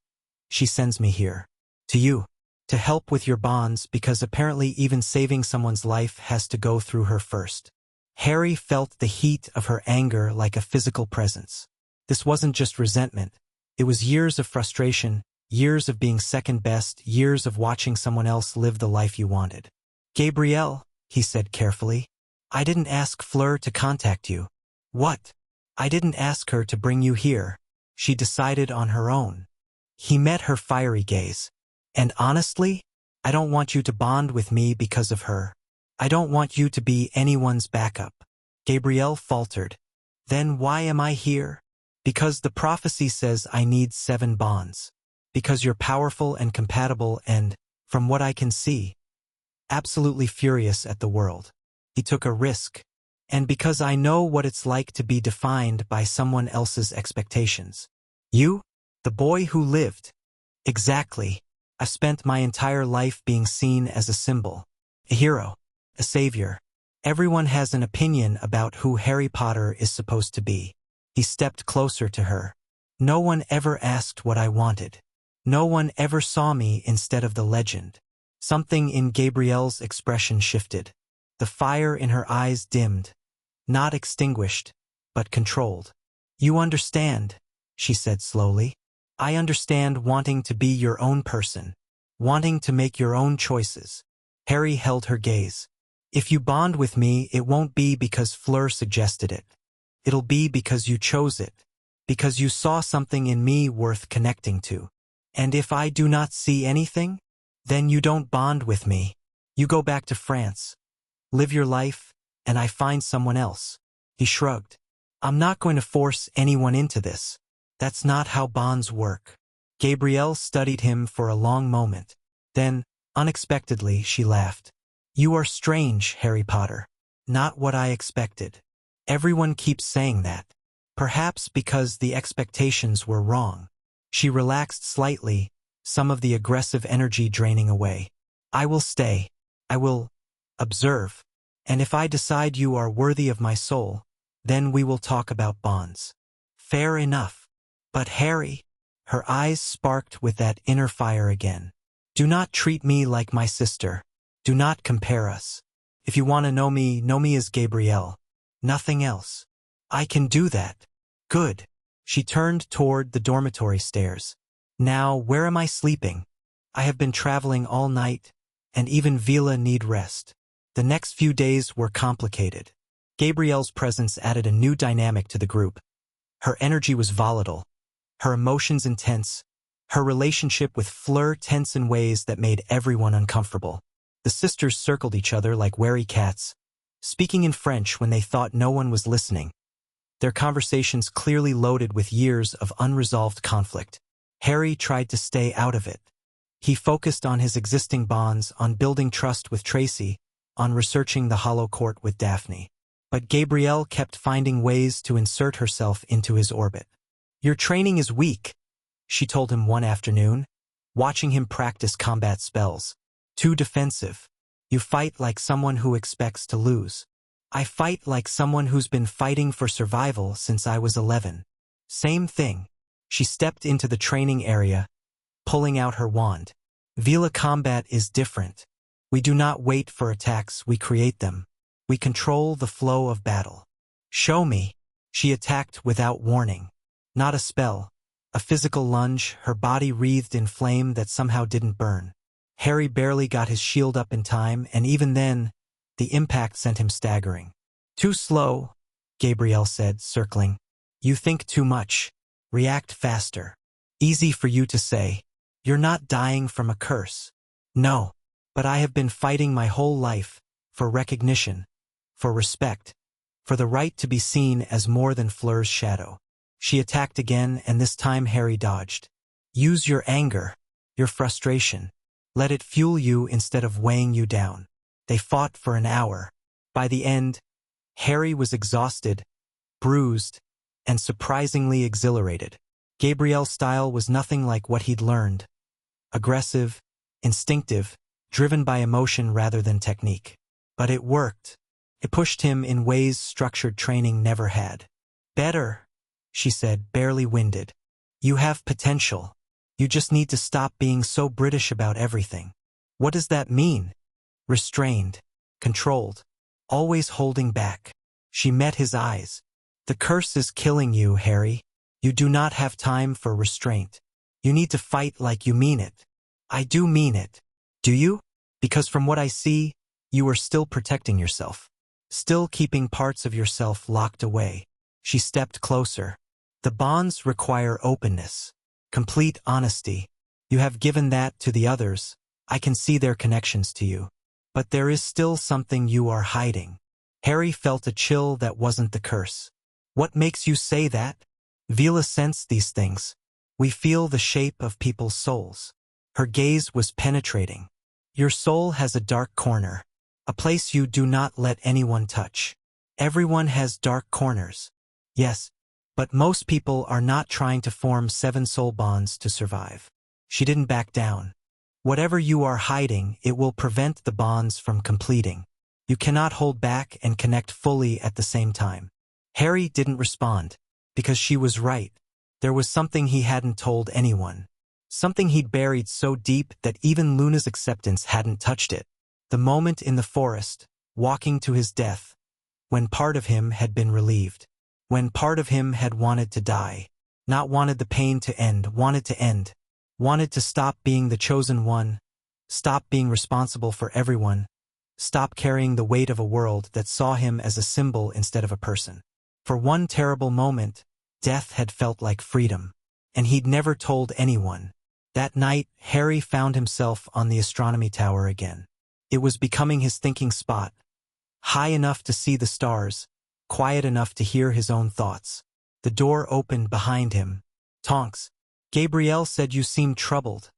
she sends me here. To you. To help with your bonds because apparently even saving someone's life has to go through her first. Harry felt the heat of her anger like a physical presence. This wasn't just resentment. It was years of frustration, years of being second best, years of watching someone else live the life you wanted. "Gabrielle," he said carefully, "I didn't ask Fleur to contact you." "What?" "I didn't ask her to bring you here. She decided on her own." He met her fiery gaze. "And honestly, I don't want you to bond with me because of her. I don't want you to be anyone's backup." Gabrielle faltered. "Then why am I here?" "Because the prophecy says I need 7 bonds. Because you're powerful and compatible and, from what I can see, absolutely furious at the world." He took a risk. "And because I know what it's like to be defined by someone else's expectations." "You? The boy who lived." "Exactly. I've spent my entire life being seen as a symbol, a hero, a savior. Everyone has an opinion about who Harry Potter is supposed to be." He stepped closer to her. "No one ever asked what I wanted. No one ever saw me instead of the legend." Something in Gabrielle's expression shifted. The fire in her eyes dimmed, not extinguished, but controlled. "You understand," she said slowly. "I understand wanting to be your own person, wanting to make your own choices." Harry held her gaze. "If you bond with me, it won't be because Fleur suggested it. It'll be because you chose it, because you saw something in me worth connecting to. And if I do not see anything, then you don't bond with me. You go back to France, live your life, and I find someone else." He shrugged. "I'm not going to force anyone into this. That's not how bonds work." Gabrielle studied him for a long moment. Then, unexpectedly, she laughed. "You are strange, Harry Potter. Not what I expected. Everyone keeps saying that. Perhaps because the expectations were wrong." She relaxed slightly, some of the aggressive energy draining away. "I will stay. I will observe. And if I decide you are worthy of my soul, then we will talk about bonds. Fair enough. But Harry, her eyes sparked with that inner fire again. Do not treat me like my sister. Do not compare us. If you want to know me as Gabrielle. Nothing else. I can do that. Good. She turned toward the dormitory stairs. Now, where am I sleeping? I have been traveling all night, and even Vila need rest. The next few days were complicated. Gabrielle's presence added a new dynamic to the group. Her energy was volatile, her emotions intense, her relationship with Fleur tense in ways that made everyone uncomfortable. The sisters circled each other like wary cats, speaking in French when they thought no one was listening. Their conversations clearly loaded with years of unresolved conflict. Harry tried to stay out of it. He focused on his existing bonds, on building trust with Tracy, on researching the Hollow Court with Daphne. But Gabrielle kept finding ways to insert herself into his orbit. Your training is weak, she told him one afternoon, watching him practice combat spells. Too defensive. You fight like someone who expects to lose. I fight like someone who's been fighting for survival since I was 11. Same thing. She stepped into the training area, pulling out her wand. Vila combat is different. We do not wait for attacks, we create them. We control the flow of battle. Show me. She attacked without warning. Not a spell. A physical lunge, her body wreathed in flame that somehow didn't burn. Harry barely got his shield up in time, and even then, the impact sent him staggering. Too slow, Gabrielle said, circling. You think too much. React faster. Easy for you to say. You're not dying from a curse. No. But I have been fighting my whole life, for recognition, for respect, for the right to be seen as more than Fleur's shadow. She attacked again, and this time Harry dodged. Use your anger, your frustration. Let it fuel you instead of weighing you down. They fought for an hour. By the end, Harry was exhausted, bruised, and surprisingly exhilarated. Gabrielle's style was nothing like what he'd learned. Aggressive, instinctive, driven by emotion rather than technique. But it worked. It pushed him in ways structured training never had. Better, she said, barely winded. You have potential. You just need to stop being so British about everything. What does that mean? Restrained, controlled, always holding back. She met his eyes. The curse is killing you, Harry. You do not have time for restraint. You need to fight like you mean it. I do mean it. Do you? Because from what I see, you are still protecting yourself. Still keeping parts of yourself locked away. She stepped closer. The bonds require openness. Complete honesty. You have given that to the others. I can see their connections to you. But there is still something you are hiding. Harry felt a chill that wasn't the curse. What makes you say that? Vila sensed these things. We feel the shape of people's souls. Her gaze was penetrating. Your soul has a dark corner. A place you do not let anyone touch. Everyone has dark corners. Yes, but most people are not trying to form 7 soul bonds to survive. She didn't back down. Whatever you are hiding, it will prevent the bonds from completing. You cannot hold back and connect fully at the same time. Harry didn't respond, because she was right. There was something he hadn't told anyone. Something he'd buried so deep that even Luna's acceptance hadn't touched it. The moment in the forest, walking to his death, when part of him had been relieved. When part of him had wanted to die. Not wanted the pain to end, wanted to end. Wanted to stop being the chosen one. Stop being responsible for everyone. Stop carrying the weight of a world that saw him as a symbol instead of a person. For one terrible moment, death had felt like freedom. And he'd never told anyone. That night, Harry found himself on the astronomy tower again. It was becoming his thinking spot. High enough to see the stars, quiet enough to hear his own thoughts. The door opened behind him. Tonks. Gabrielle said you seemed troubled,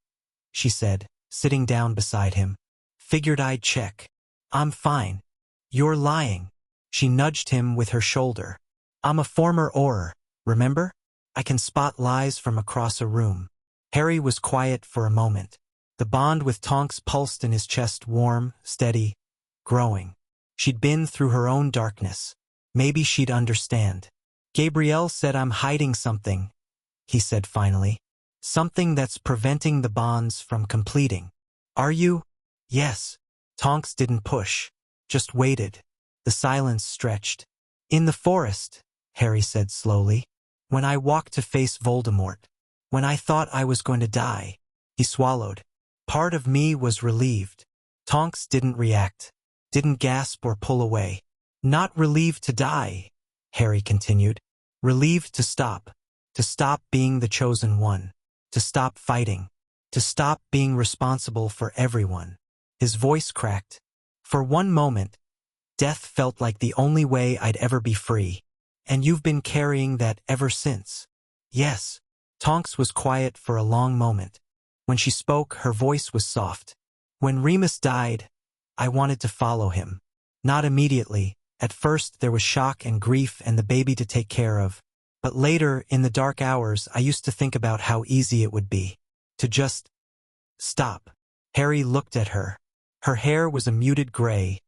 she said, sitting down beside him. Figured I'd check. I'm fine. You're lying. She nudged him with her shoulder. I'm a former Auror, remember? I can spot lies from across a room. Harry was quiet for a moment. The bond with Tonks pulsed in his chest, warm, steady, growing. She'd been through her own darkness. Maybe she'd understand. Gabrielle said I'm hiding something, he said finally. Something that's preventing the bonds from completing. Are you? Yes. Tonks didn't push, just waited. The silence stretched. In the forest, Harry said slowly. When I walked to face Voldemort. When I thought I was going to die. He swallowed. Part of me was relieved. Tonks didn't react. Didn't gasp or pull away. Not relieved to die, Harry continued. Relieved to stop. To stop being the chosen one. To stop fighting. To stop being responsible for everyone. His voice cracked. For one moment, death felt like the only way I'd ever be free. And you've been carrying that ever since. Yes. Tonks was quiet for a long moment. When she spoke, her voice was soft. When Remus died, I wanted to follow him. Not immediately. At first there was shock and grief and the baby to take care of. But later, in the dark hours, I used to think about how easy it would be. To just stop. Harry looked at her. Her hair was a muted gray.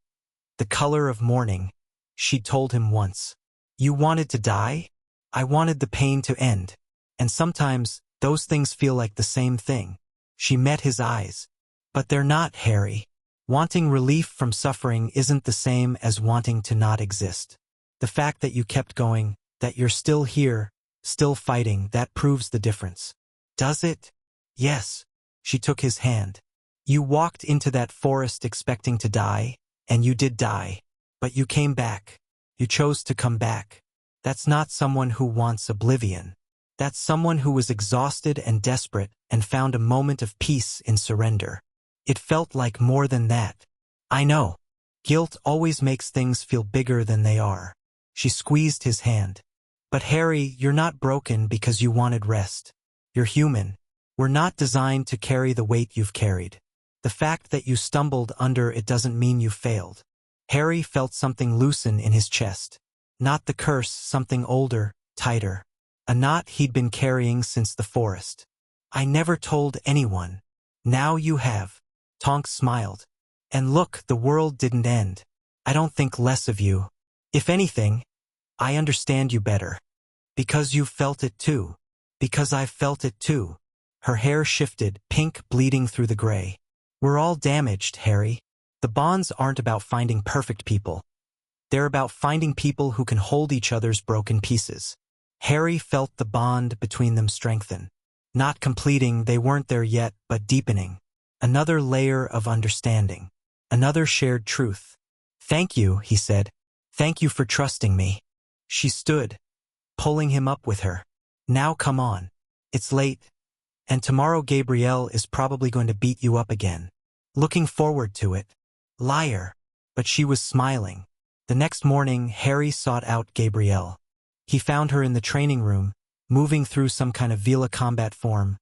The color of mourning. She'd told him once. You wanted to die? I wanted the pain to end. And sometimes, those things feel like the same thing. She met his eyes. But they're not, Harry. Wanting relief from suffering isn't the same as wanting to not exist. The fact that you kept going, that you're still here, still fighting, that proves the difference. Does it? Yes. She took his hand. You walked into that forest expecting to die, and you did die. But you came back. You chose to come back. That's not someone who wants oblivion. That's someone who was exhausted and desperate and found a moment of peace in surrender. It felt like more than that. I know. Guilt always makes things feel bigger than they are. She squeezed his hand. But Harry, you're not broken because you wanted rest. You're human. We're not designed to carry the weight you've carried. The fact that you stumbled under it doesn't mean you failed. Harry felt something loosen in his chest. Not the curse, something older, tighter. A knot he'd been carrying since the forest. I never told anyone. Now you have. Tonks smiled. And look, the world didn't end. I don't think less of you. If anything, I understand you better. Because you felt it too. Because I've felt it too. Her hair shifted, pink bleeding through the gray. We're all damaged, Harry. The bonds aren't about finding perfect people. They're about finding people who can hold each other's broken pieces. Harry felt the bond between them strengthen. Not completing, they weren't there yet, but deepening. Another layer of understanding. Another shared truth. Thank you, he said. Thank you for trusting me. She stood, pulling him up with her. Now come on. It's late. And tomorrow Gabrielle is probably going to beat you up again. Looking forward to it. Liar. But she was smiling. The next morning, Harry sought out Gabrielle. He found her in the training room, moving through some kind of Vila combat form.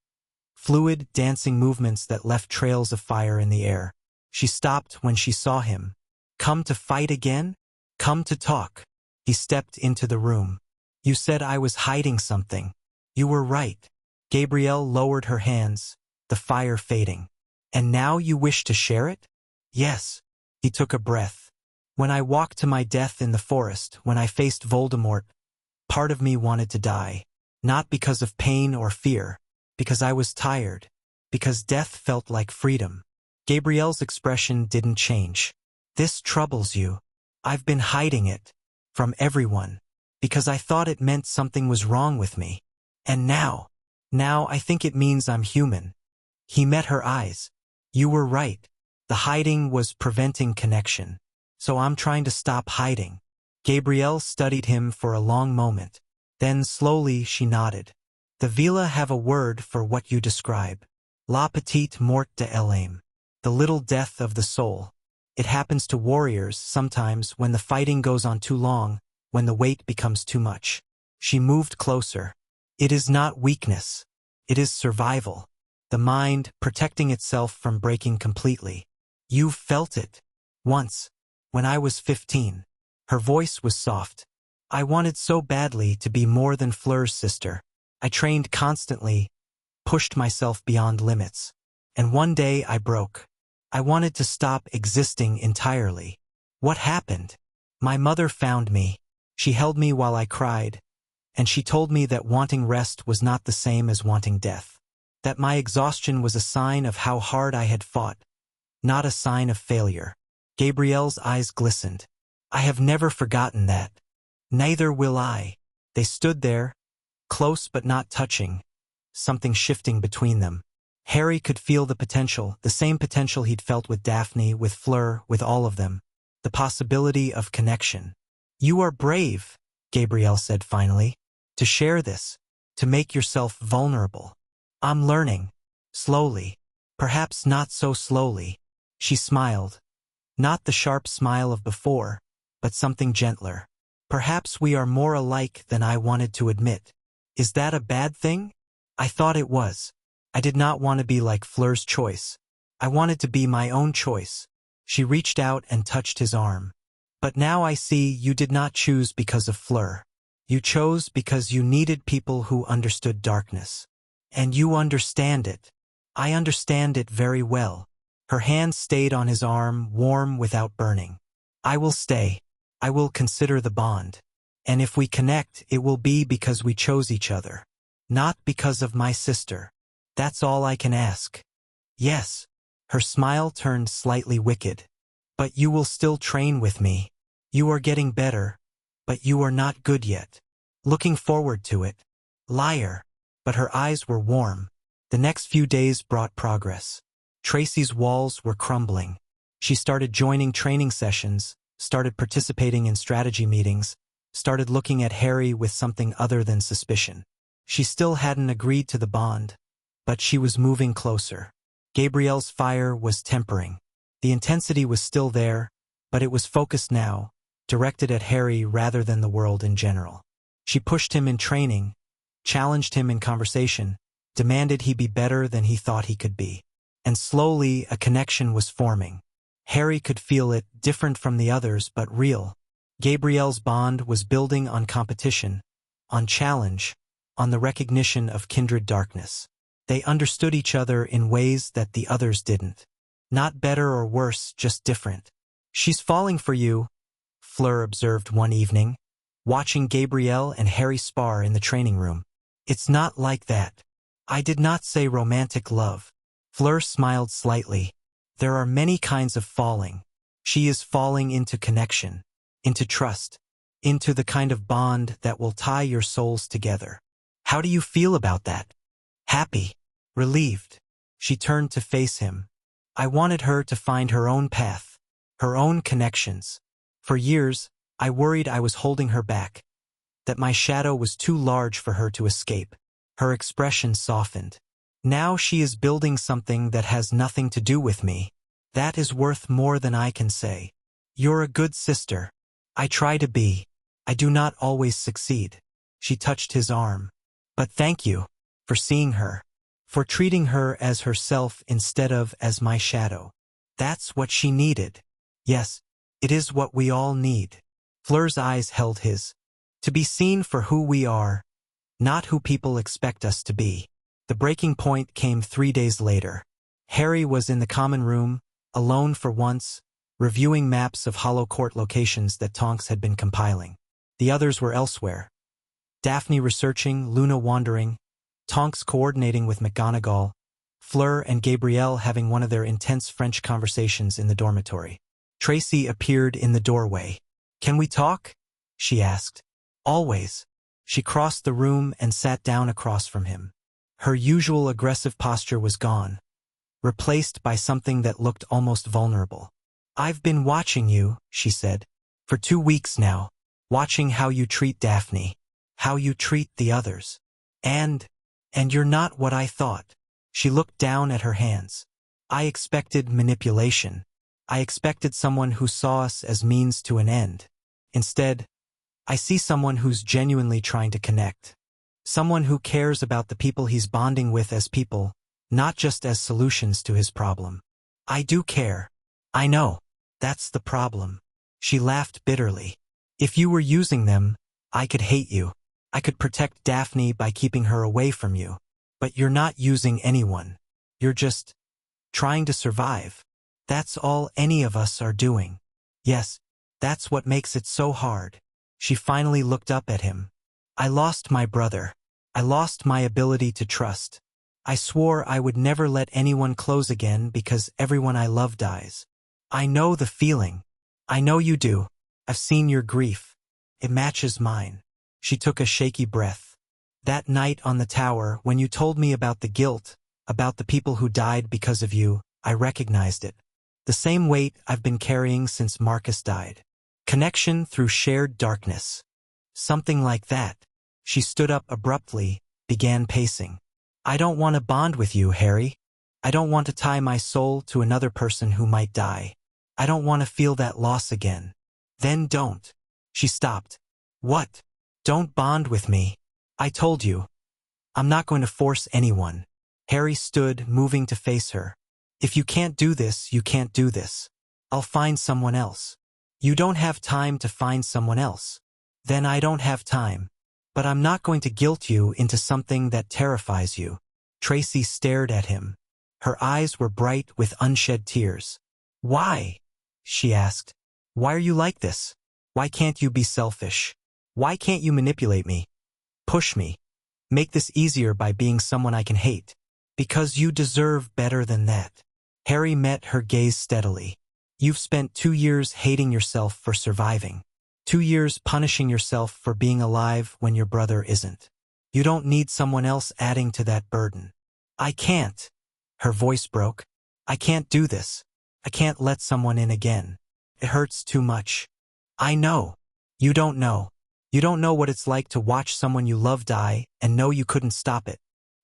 Fluid, dancing movements that left trails of fire in the air. She stopped when she saw him. Come to fight again? Come to talk. He stepped into the room. You said I was hiding something. You were right. Gabrielle lowered her hands, the fire fading. And now you wish to share it? Yes. He took a breath. When I walked to my death in the forest, when I faced Voldemort, part of me wanted to die. Not because of pain or fear. Because I was tired. Because death felt like freedom. Gabrielle's expression didn't change. This troubles you. I've been hiding it. From everyone. Because I thought it meant something was wrong with me. And now I think it means I'm human. He met her eyes. You were right. The hiding was preventing connection. So I'm trying to stop hiding. Gabrielle studied him for a long moment. Then slowly she nodded. The Vila have a word for what you describe. La petite mort de l'âme. The little death of the soul. It happens to warriors sometimes when the fighting goes on too long, when the weight becomes too much. She moved closer. It is not weakness. It is survival. The mind protecting itself from breaking completely. You felt it. Once. When I was 15. Her voice was soft. I wanted so badly to be more than Fleur's sister. I trained constantly, pushed myself beyond limits. And one day I broke. I wanted to stop existing entirely. What happened? My mother found me. She held me while I cried, and she told me that wanting rest was not the same as wanting death. That my exhaustion was a sign of how hard I had fought, not a sign of failure. Gabrielle's eyes glistened. I have never forgotten that. Neither will I. They stood there, close but not touching, something shifting between them. Harry could feel the potential, the same potential he'd felt with Daphne, with Fleur, with all of them. The possibility of connection. You are brave, Gabrielle said finally, to share this, to make yourself vulnerable. I'm learning. Slowly. Perhaps not so slowly. She smiled. Not the sharp smile of before, but something gentler. Perhaps we are more alike than I wanted to admit. Is that a bad thing? I thought it was. I did not want to be like Fleur's choice. I wanted to be my own choice. She reached out and touched his arm. But now I see you did not choose because of Fleur. You chose because you needed people who understood darkness. And you understand it. I understand it very well. Her hand stayed on his arm, warm without burning. I will stay. I will consider the bond. And if we connect, it will be because we chose each other. Not because of my sister. That's all I can ask. Yes. Her smile turned slightly wicked. But you will still train with me. You are getting better, but you are not good yet. Looking forward to it. Liar. But her eyes were warm. The next few days brought progress. Tracy's walls were crumbling. She started joining training sessions, started participating in strategy meetings, started looking at Harry with something other than suspicion. She still hadn't agreed to the bond, but she was moving closer. Gabrielle's fire was tempering. The intensity was still there, but it was focused now, directed at Harry rather than the world in general. She pushed him in training, challenged him in conversation, demanded he be better than he thought he could be. And slowly a connection was forming. Harry could feel it, different from the others but real. Gabrielle's bond was building on competition, on challenge, on the recognition of kindred darkness. They understood each other in ways that the others didn't. Not better or worse, just different. She's falling for you, Fleur observed one evening, watching Gabrielle and Harry spar in the training room. It's not like that. I did not say romantic love. Fleur smiled slightly. There are many kinds of falling. She is falling into connection, into trust, into the kind of bond that will tie your souls together. How do you feel about that? Happy. Relieved. She turned to face him. I wanted her to find her own path, her own connections. For years, I worried I was holding her back, that my shadow was too large for her to escape. Her expression softened. Now she is building something that has nothing to do with me. That is worth more than I can say. You're a good sister. I try to be. I do not always succeed. She touched his arm. But thank you for seeing her, for treating her as herself instead of as my shadow. That's what she needed. Yes, it is what we all need. Fleur's eyes held his. To be seen for who we are, not who people expect us to be. The breaking point came 3 days later. Harry was in the common room, alone for once, reviewing maps of Hollow Court locations that Tonks had been compiling. The others were elsewhere. Daphne researching, Luna wandering, Tonks coordinating with McGonagall, Fleur and Gabrielle having one of their intense French conversations in the dormitory. Tracy appeared in the doorway. Can we talk? She asked. Always. She crossed the room and sat down across from him. Her usual aggressive posture was gone, replaced by something that looked almost vulnerable. I've been watching you, she said, for 2 weeks now, watching how you treat Daphne, how you treat the others. And you're not what I thought. She looked down at her hands. I expected manipulation. I expected someone who saw us as means to an end. Instead, I see someone who's genuinely trying to connect. Someone who cares about the people he's bonding with as people, not just as solutions to his problem. I do care. I know. That's the problem. She laughed bitterly. If you were using them, I could hate you. I could protect Daphne by keeping her away from you. But you're not using anyone. You're just trying to survive. That's all any of us are doing. Yes, That's what makes it so hard. She finally looked up at him. I lost my brother. I lost my ability to trust. I swore I would never let anyone close again because everyone I love dies. I know the feeling. I know you do. I've seen your grief. It matches mine. She took a shaky breath. That night on the tower, when you told me about the guilt, about the people who died because of you, I recognized it. The same weight I've been carrying since Marcus died. Connection through shared darkness. Something like that. She stood up abruptly, began pacing. I don't want to bond with you, Harry. I don't want to tie my soul to another person who might die. I don't want to feel that loss again. Then don't. She stopped. What? Don't bond with me. I told you. I'm not going to force anyone. Harry stood, moving to face her. If you can't do this, you can't do this. I'll find someone else. You don't have time to find someone else. Then I don't have time. But I'm not going to guilt you into something that terrifies you. Tracy stared at him. Her eyes were bright with unshed tears. Why? She asked. Why are you like this? Why can't you be selfish? Why can't you manipulate me? Push me. Make this easier by being someone I can hate. Because you deserve better than that. Harry met her gaze steadily. You've spent 2 years hating yourself for surviving. 2 years punishing yourself for being alive when your brother isn't. You don't need someone else adding to that burden. I can't. Her voice broke. I can't do this. I can't let someone in again. It hurts too much. I know. You don't know. You don't know what it's like to watch someone you love die and know you couldn't stop it.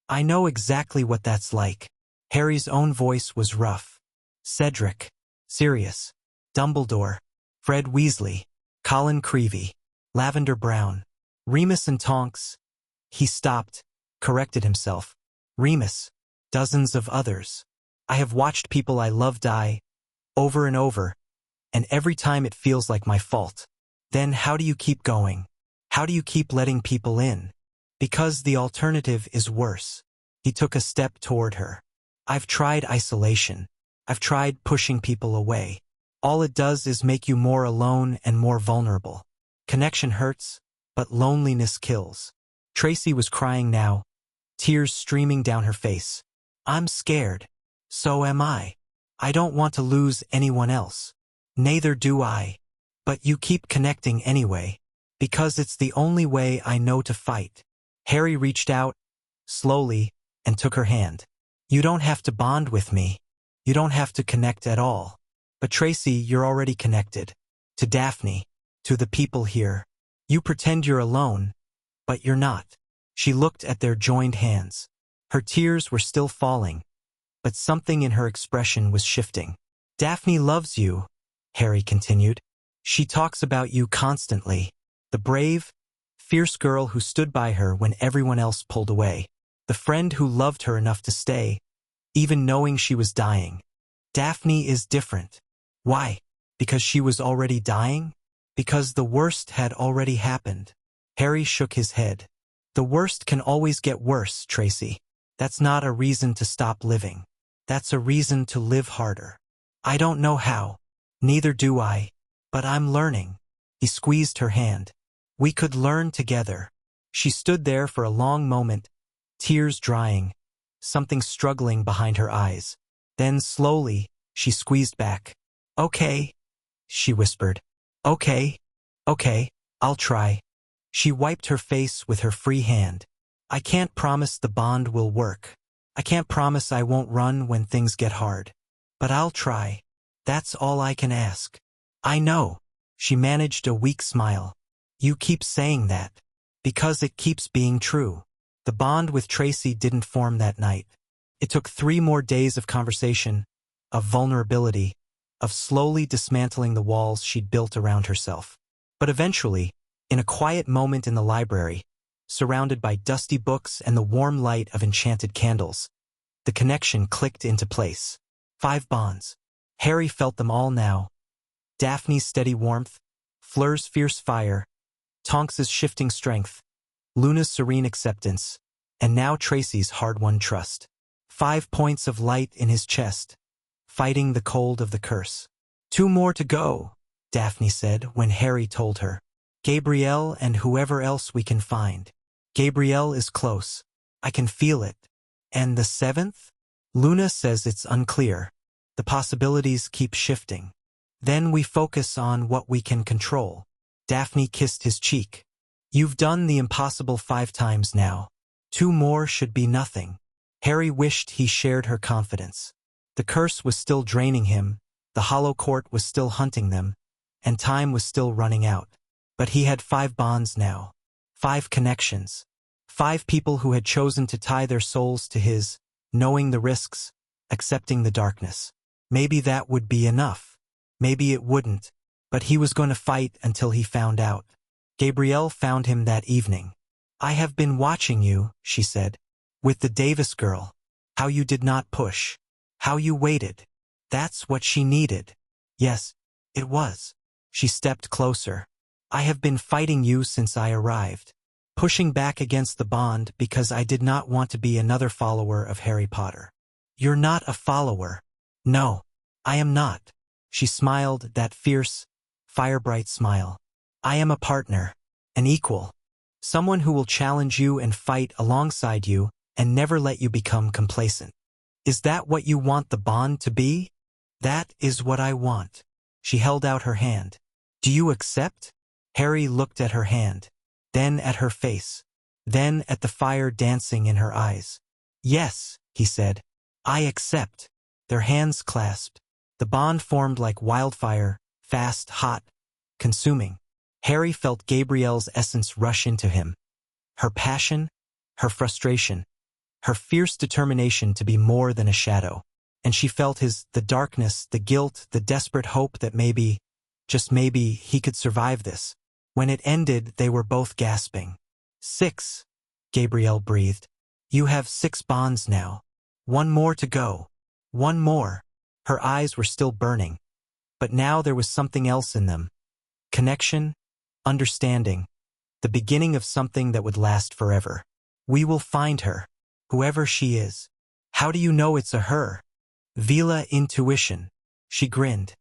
I know exactly what that's like. Harry's own voice was rough. Cedric. Sirius. Dumbledore. Fred Weasley. Colin Creevey. Lavender Brown. Remus and Tonks. He stopped, corrected himself. Remus. Dozens of others. I have watched people I love die, over and over, and every time it feels like my fault. Then how do you keep going? How do you keep letting people in? Because the alternative is worse. He took a step toward her. I've tried isolation. I've tried pushing people away. All it does is make you more alone and more vulnerable. Connection hurts, but loneliness kills. Tracy was crying now, tears streaming down her face. I'm scared. So am I. I don't want to lose anyone else. Neither do I. But you keep connecting anyway, because it's the only way I know to fight. Harry reached out, slowly, and took her hand. You don't have to bond with me. You don't have to connect at all. But Tracy, you're already connected. To Daphne. To the people here. You pretend you're alone, but you're not. She looked at their joined hands. Her tears were still falling, but something in her expression was shifting. Daphne loves you, Harry continued. She talks about you constantly. The brave, fierce girl who stood by her when everyone else pulled away. The friend who loved her enough to stay, even knowing she was dying. Daphne is different. Why? Because she was already dying? Because the worst had already happened. Harry shook his head. The worst can always get worse, Tracy. That's not a reason to stop living. That's a reason to live harder. I don't know how. Neither do I. But I'm learning. He squeezed her hand. We could learn together. She stood there for a long moment, tears drying, something struggling behind her eyes. Then slowly, she squeezed back. Okay, she whispered. Okay, I'll try. She wiped her face with her free hand. I can't promise the bond will work. I can't promise I won't run when things get hard. But I'll try. That's all I can ask. I know. She managed a weak smile. You keep saying that. Because it keeps being true. The bond with Tracy didn't form that night. It took 3 more days of conversation, of vulnerability, of slowly dismantling the walls she'd built around herself. But eventually, in a quiet moment in the library, surrounded by dusty books and the warm light of enchanted candles, the connection clicked into place. 5 bonds. Harry felt them all now. Daphne's steady warmth, Fleur's fierce fire, Tonks's shifting strength, Luna's serene acceptance, and now Tracy's hard-won trust. 5 points of light in his chest, fighting the cold of the curse. 2 more to go. Daphne said when Harry told her. Gabrielle and whoever else we can find. Gabrielle is close. I can feel it. And the seventh? Luna says it's unclear. The possibilities keep shifting. Then we focus on what we can control. Daphne kissed his cheek. You've done the impossible 5 times now. 2 more should be nothing. Harry wished he shared her confidence. The curse was still draining him, the Hollow Court was still hunting them, and time was still running out. But he had 5 bonds now. 5 connections. 5 people who had chosen to tie their souls to his, knowing the risks, accepting the darkness. Maybe that would be enough. Maybe it wouldn't, but he was going to fight until he found out. Gabrielle found him that evening. I have been watching you, she said. With the Davis girl. How you did not push. How you waited. That's what she needed. Yes, it was. She stepped closer. I have been fighting you since I arrived. Pushing back against the bond because I did not want to be another follower of Harry Potter. You're not a follower. No, I am not. She smiled that fierce, fire-bright smile. I am a partner, an equal. Someone who will challenge you and fight alongside you and never let you become complacent. Is that what you want the bond to be? That is what I want. She held out her hand. Do you accept? Harry looked at her hand, then at her face, then at the fire dancing in her eyes. Yes, he said. I accept. Their hands clasped. The bond formed like wildfire, fast, hot, consuming. Harry felt Gabrielle's essence rush into him. Her passion, her frustration, her fierce determination to be more than a shadow. And she felt the darkness, the guilt, the desperate hope that maybe, just maybe, he could survive this. When it ended, they were both gasping. 6, Gabrielle breathed. You have 6 bonds now. 1 more to go. 1 more. Her eyes were still burning. But now there was something else in them. Connection, understanding, the beginning of something that would last forever. We will find her, whoever she is. How do you know it's a her? Vila intuition. She grinned.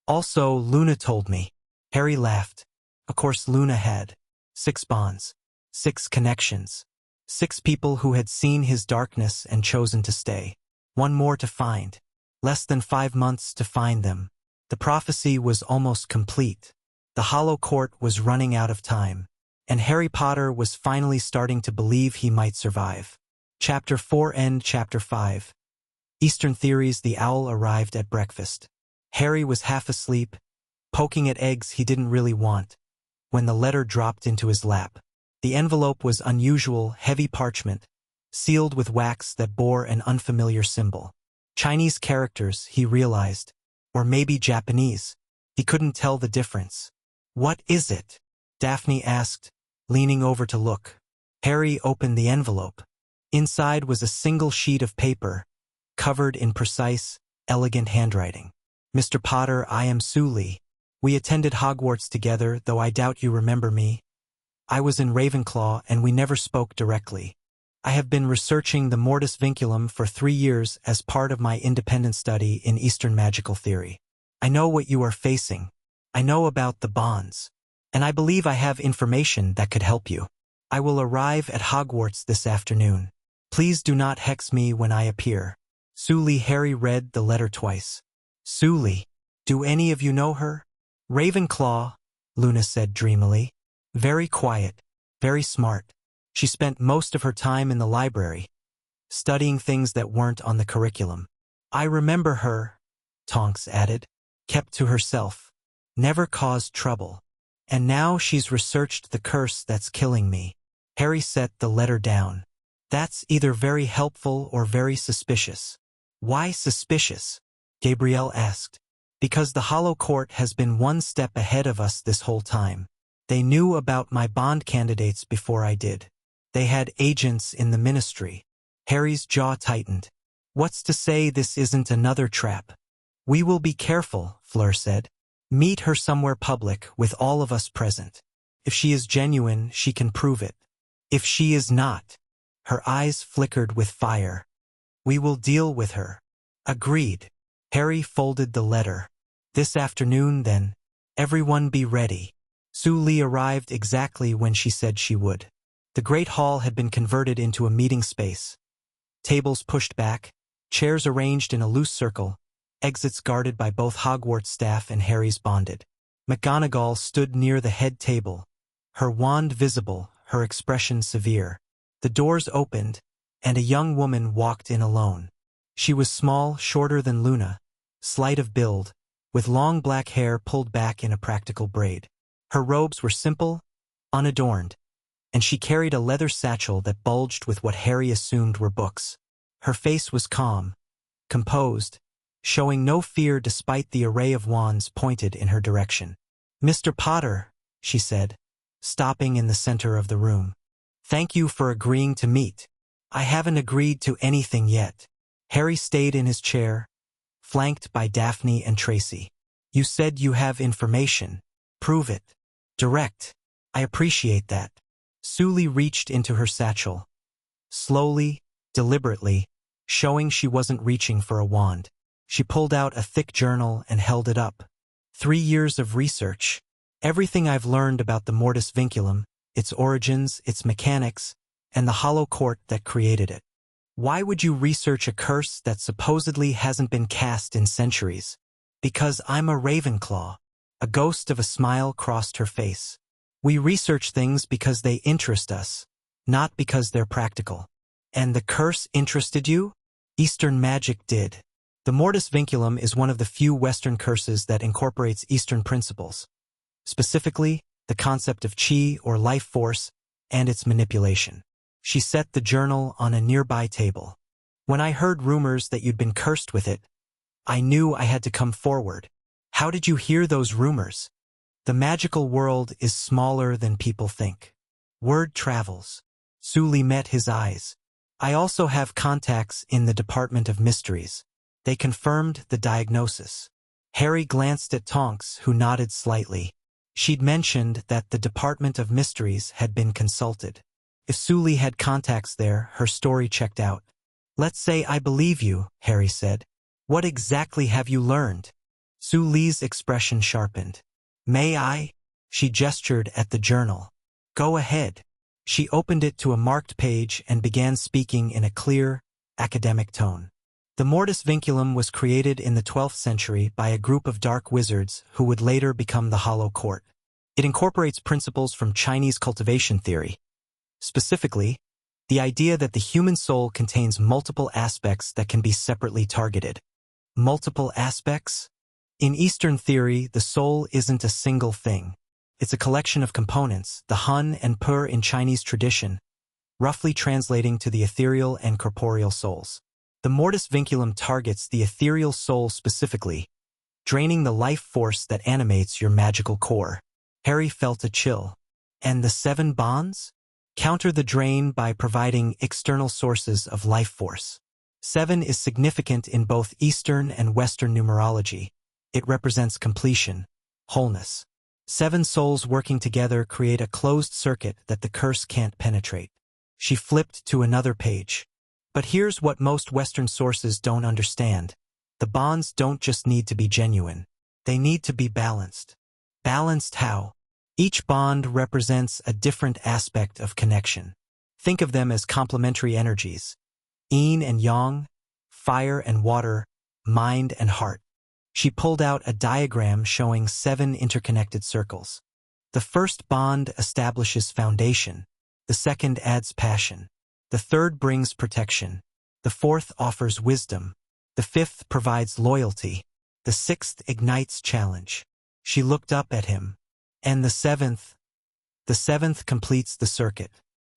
Also, Luna told me. Harry laughed. Of course Luna had 6 bonds, 6 connections, 6 people who had seen his darkness and chosen to stay. 1 more to find. Less than 5 months to find them. The prophecy was almost complete. The Hollow Court was running out of time, and Harry Potter was finally starting to believe he might survive. Chapter 4 End Chapter 5. Eastern Theories. The owl arrived at breakfast. Harry was half asleep, poking at eggs he didn't really want, when the letter dropped into his lap. The envelope was unusual, heavy parchment, sealed with wax that bore an unfamiliar symbol. Chinese characters, he realized, or maybe Japanese. He couldn't tell the difference. What is it? Daphne asked, leaning over to look. Harry opened the envelope. Inside was a single sheet of paper, covered in precise, elegant handwriting. Mr. Potter, I am Sully. We attended Hogwarts together, though I doubt you remember me. I was in Ravenclaw and we never spoke directly. I have been researching the Mortis Vinculum for 3 years as part of my independent study in Eastern magical theory. I know what you are facing. I know about the bonds. And I believe I have information that could help you. I will arrive at Hogwarts this afternoon. Please do not hex me when I appear. Sully. Harry read the letter twice. Sully. Do any of you know her? Ravenclaw, Luna said dreamily. Very quiet, very smart. She spent most of her time in the library, studying things that weren't on the curriculum. I remember her, Tonks added. Kept to herself. Never caused trouble. And now she's researched the curse that's killing me. Harry set the letter down. That's either very helpful or very suspicious. Why suspicious? Gabrielle asked. Because the Hollow Court has been 1 step ahead of us this whole time. They knew about my bond candidates before I did. They had agents in the ministry. Harry's jaw tightened. What's to say this isn't another trap? We will be careful, Fleur said. Meet her somewhere public with all of us present. If she is genuine, she can prove it. If she is not, her eyes flickered with fire. We will deal with her. Agreed. Harry folded the letter. This afternoon, then. Everyone be ready. Su Li arrived exactly when she said she would. The great hall had been converted into a meeting space. Tables pushed back, chairs arranged in a loose circle, exits guarded by both Hogwarts staff and Harry's bonded. McGonagall stood near the head table, her wand visible, her expression severe. The doors opened, and a young woman walked in alone. She was small, shorter than Luna, slight of build, with long black hair pulled back in a practical braid. Her robes were simple, unadorned, and she carried a leather satchel that bulged with what Harry assumed were books. Her face was calm, composed, showing no fear despite the array of wands pointed in her direction. "Mr. Potter," she said, stopping in the center of the room. "Thank you for agreeing to meet. I haven't agreed to anything yet." Harry stayed in his chair, flanked by Daphne and Tracy. "You said you have information. Prove it. Direct. I appreciate that." Su Li reached into her satchel. Slowly, deliberately, showing she wasn't reaching for a wand. She pulled out a thick journal and held it up. 3 years of research. Everything I've learned about the Mortis Vinculum, its origins, its mechanics, and the hollow court that created it. Why would you research a curse that supposedly hasn't been cast in centuries? Because I'm a Ravenclaw. A ghost of a smile crossed her face. We research things because they interest us, not because they're practical. And the curse interested you? Eastern magic did. The Mortis Vinculum is one of the few Western curses that incorporates Eastern principles. Specifically, the concept of chi or life force and its manipulation. She set the journal on a nearby table. When I heard rumors that you'd been cursed with it, I knew I had to come forward. How did you hear those rumors? The magical world is smaller than people think. Word travels. Su Li met his eyes. I also have contacts in the Department of Mysteries. They confirmed the diagnosis. Harry glanced at Tonks, who nodded slightly. She'd mentioned that the Department of Mysteries had been consulted. If Su Li had contacts there, her story checked out. "Let's say I believe you," Harry said. "What exactly have you learned?" Su Li's expression sharpened. "May I?" She gestured at the journal. "Go ahead." She opened it to a marked page and began speaking in a clear, academic tone. The Mortis Vinculum was created in the 12th century by a group of dark wizards who would later become the Hollow Court. It incorporates principles from Chinese cultivation theory. Specifically, the idea that the human soul contains multiple aspects that can be separately targeted. Multiple aspects? In Eastern theory, the soul isn't a single thing. It's a collection of components, the Hun and Pur in Chinese tradition, roughly translating to the ethereal and corporeal souls. The Mortis Vinculum targets the ethereal soul specifically, draining the life force that animates your magical core. Harry felt a chill. And the 7 bonds? Counter the drain by providing external sources of life force. 7 is significant in both Eastern and Western numerology. It represents completion, wholeness. 7 souls working together create a closed circuit that the curse can't penetrate. She flipped to another page. But here's what most Western sources don't understand. The bonds don't just need to be genuine. They need to be balanced. Balanced how? Each bond represents a different aspect of connection. Think of them as complementary energies. Yin and yang, fire and water, mind and heart. She pulled out a diagram showing 7 interconnected circles. The first bond establishes foundation. The second adds passion. The third brings protection. The fourth offers wisdom. The fifth provides loyalty. The sixth ignites challenge. She looked up at him. And the seventh completes the circuit.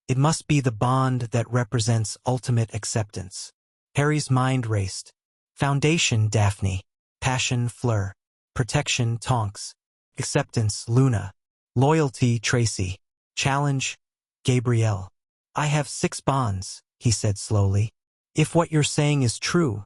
It must be the bond that represents ultimate acceptance. Harry's mind raced. Foundation, Daphne. Passion, Fleur. Protection, Tonks. Acceptance, Luna. Loyalty, Tracy. Challenge, Gabrielle. I have 6 bonds, he said slowly. If what you're saying is true,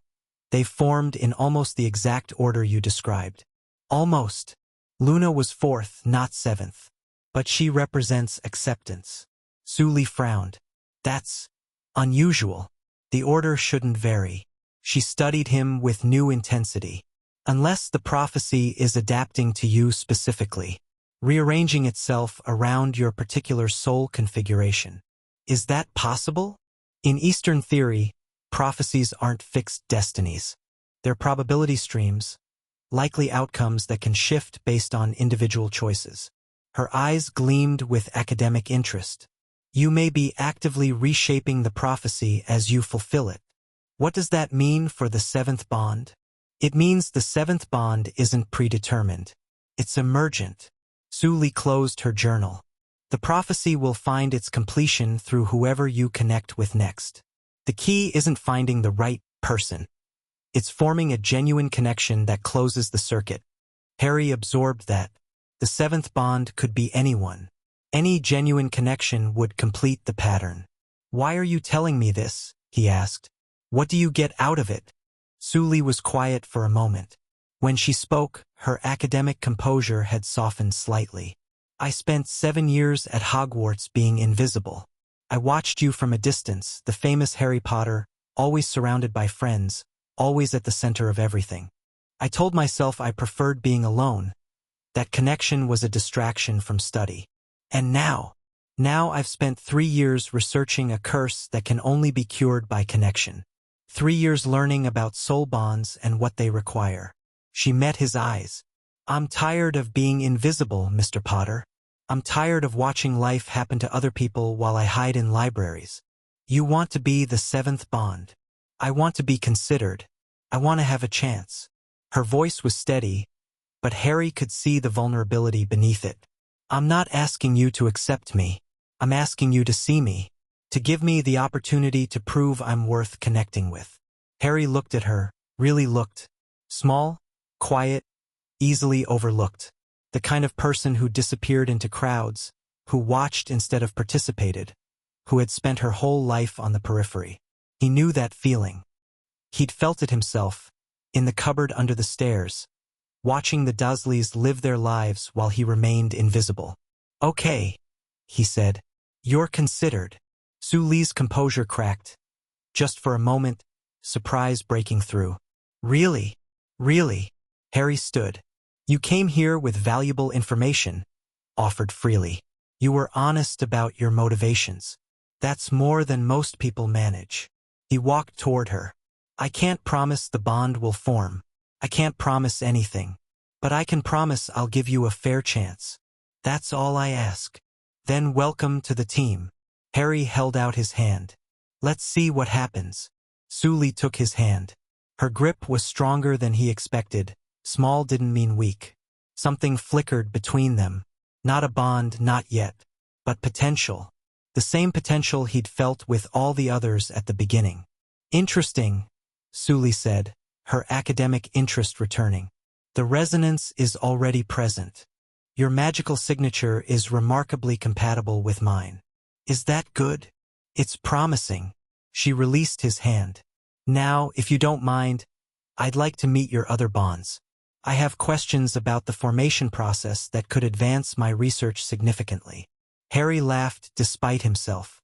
they've formed in almost the exact order you described. Almost. Luna was 4th, not 7th. But she represents acceptance. Su Li frowned. That's unusual. The order shouldn't vary. She studied him with new intensity. unless the prophecy is adapting to you specifically, rearranging itself around your particular soul configuration. Is that possible? In Eastern theory, prophecies aren't fixed destinies. They're probability streams, likely outcomes that can shift based on individual choices. Her eyes gleamed with academic interest. You may be actively reshaping the prophecy as you fulfill it. What does that mean for the seventh bond? It means the seventh bond isn't predetermined. It's emergent. Su Li closed her journal. The prophecy will find its completion through whoever you connect with next. The key isn't finding the right person. It's forming a genuine connection that closes the circuit. Harry absorbed that. The seventh bond could be anyone. Any genuine connection would complete the pattern. Why are you telling me this? He asked. What do you get out of it? Su Li was quiet for a moment. When she spoke, her academic composure had softened slightly. I spent 7 years at Hogwarts being invisible. I watched you from a distance, the famous Harry Potter, always surrounded by friends, always at the center of everything. I told myself I preferred being alone. That connection was a distraction from study. And now I've spent 3 years researching a curse that can only be cured by connection. 3 years learning about soul bonds and what they require. She met his eyes. I'm tired of being invisible, Mr. Potter. I'm tired of watching life happen to other people while I hide in libraries. You want to be the seventh bond. I want to be considered. I want to have a chance. Her voice was steady, but Harry could see the vulnerability beneath it. I'm not asking you to accept me. I'm asking you to see me, to give me the opportunity to prove I'm worth connecting with. Harry looked at her, really looked. Small, quiet, easily overlooked. The kind of person who disappeared into crowds, who watched instead of participated, who had spent her whole life on the periphery. He knew that feeling. He'd felt it himself, in the cupboard under the stairs, watching the Dursleys live their lives while he remained invisible. Okay, he said. You're considered. Su Li's composure cracked. Just for a moment, surprise breaking through. Really? Really? Harry stood. You came here with valuable information, offered freely. You were honest about your motivations. That's more than most people manage. He walked toward her. I can't promise the bond will form. I can't promise anything. But I can promise I'll give you a fair chance. That's all I ask. Then welcome to the team. Harry held out his hand. Let's see what happens. Su Li took his hand. Her grip was stronger than he expected. Small didn't mean weak. Something flickered between them. Not a bond, not yet. But potential. The same potential he'd felt with all the others at the beginning. Interesting, Su Li said, her academic interest returning. The resonance is already present. Your magical signature is remarkably compatible with mine. Is that good? It's promising. She released his hand. Now, if you don't mind, I'd like to meet your other bonds. I have questions about the formation process that could advance my research significantly. Harry laughed despite himself.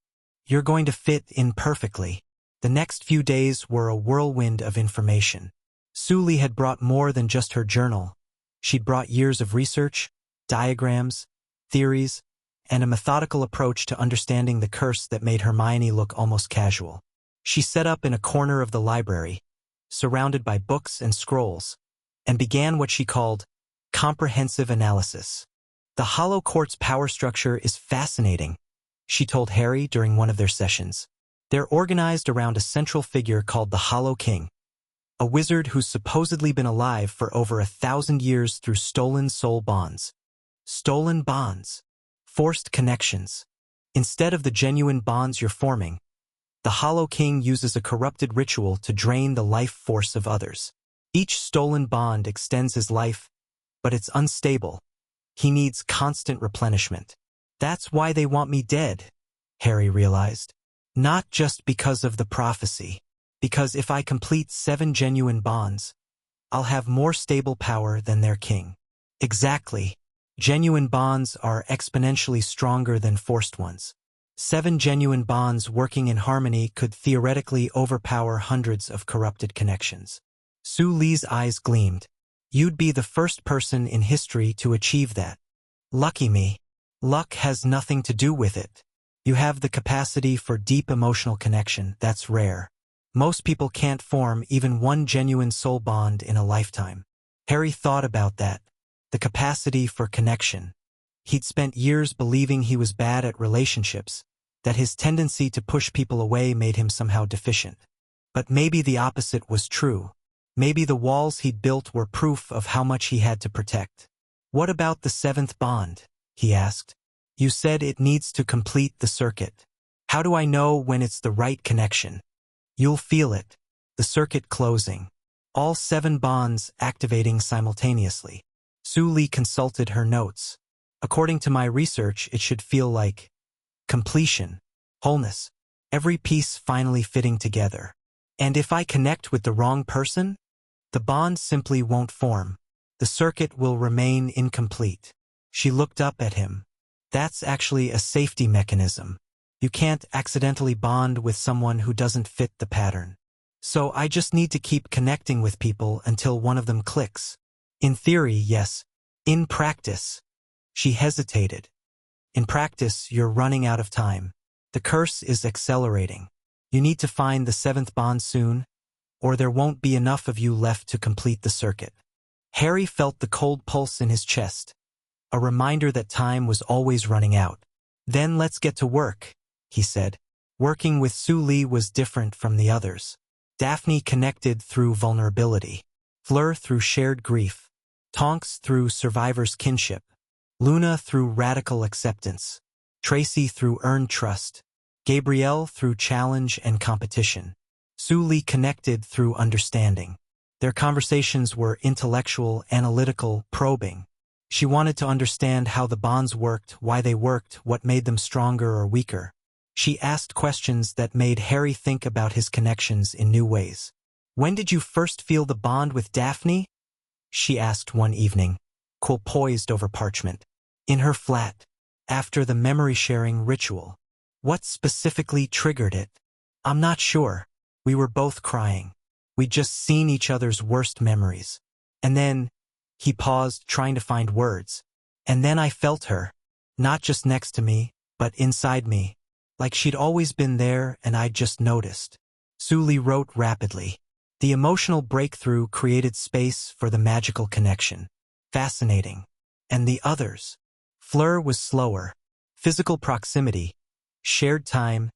You're going to fit in perfectly. The next few days were a whirlwind of information. Su Li had brought more than just her journal. She'd brought years of research, diagrams, theories, and a methodical approach to understanding the curse that made Hermione look almost casual. She set up in a corner of the library, surrounded by books and scrolls, and began what she called comprehensive analysis. The Hollow Court's power structure is fascinating, she told Harry during one of their sessions. They're organized around a central figure called the Hollow King, a wizard who's supposedly been alive for over 1,000 years through stolen soul bonds. Stolen bonds. Forced connections. Instead of the genuine bonds you're forming, the Hollow King uses a corrupted ritual to drain the life force of others. Each stolen bond extends his life, but it's unstable. He needs constant replenishment. That's why they want me dead, Harry realized. Not just because of the prophecy. Because if I complete 7 genuine bonds, I'll have more stable power than their king. Exactly. Genuine bonds are exponentially stronger than forced ones. 7 genuine bonds working in harmony could theoretically overpower hundreds of corrupted connections. Su Li's eyes gleamed. You'd be the first person in history to achieve that. Lucky me. Luck has nothing to do with it. You have the capacity for deep emotional connection that's rare. Most people can't form even one genuine soul bond in a lifetime. Harry thought about that. The capacity for connection. He'd spent years believing he was bad at relationships, that his tendency to push people away made him somehow deficient. But maybe the opposite was true. Maybe the walls he'd built were proof of how much he had to protect. What about the seventh bond? He asked. You said it needs to complete the circuit. How do I know when it's the right connection? You'll feel it. The circuit closing. All 7 bonds activating simultaneously. Su Li consulted her notes. According to my research, it should feel like completion, wholeness, every piece finally fitting together. And if I connect with the wrong person, the bond simply won't form. The circuit will remain incomplete. She looked up at him. That's actually a safety mechanism. You can't accidentally bond with someone who doesn't fit the pattern. So I just need to keep connecting with people until one of them clicks. In theory, yes. In practice. She hesitated. In practice, you're running out of time. The curse is accelerating. You need to find the 7th bond soon, or there won't be enough of you left to complete the circuit. Harry felt the cold pulse in his chest, a reminder that time was always running out. Then let's get to work, he said. Working with Su Li was different from the others. Daphne connected through vulnerability, Fleur through shared grief, Tonks through survivor's kinship, Luna through radical acceptance, Tracy through earned trust, Gabrielle through challenge and competition. Su Li connected through understanding. Their conversations were intellectual, analytical, probing. She wanted to understand how the bonds worked, why they worked, what made them stronger or weaker. She asked questions that made Harry think about his connections in new ways. When did you first feel the bond with Daphne? She asked one evening, quill poised over parchment. In her flat, after the memory-sharing ritual. What specifically triggered it? I'm not sure. We were both crying. We'd just seen each other's worst memories. And then, he paused, trying to find words. And then I felt her. Not just next to me, but inside me. Like she'd always been there and I'd just noticed. Su Li wrote rapidly. The emotional breakthrough created space for the magical connection. Fascinating. And the others? Fleur was slower. Physical proximity. Shared time.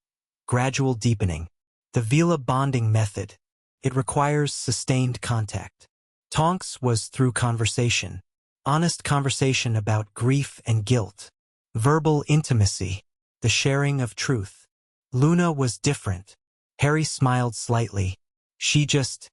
Gradual deepening. The Vila bonding method. It requires sustained contact. Tonks was through conversation. Honest conversation about grief and guilt. Verbal intimacy. The sharing of truth. Luna was different. Harry smiled slightly. She just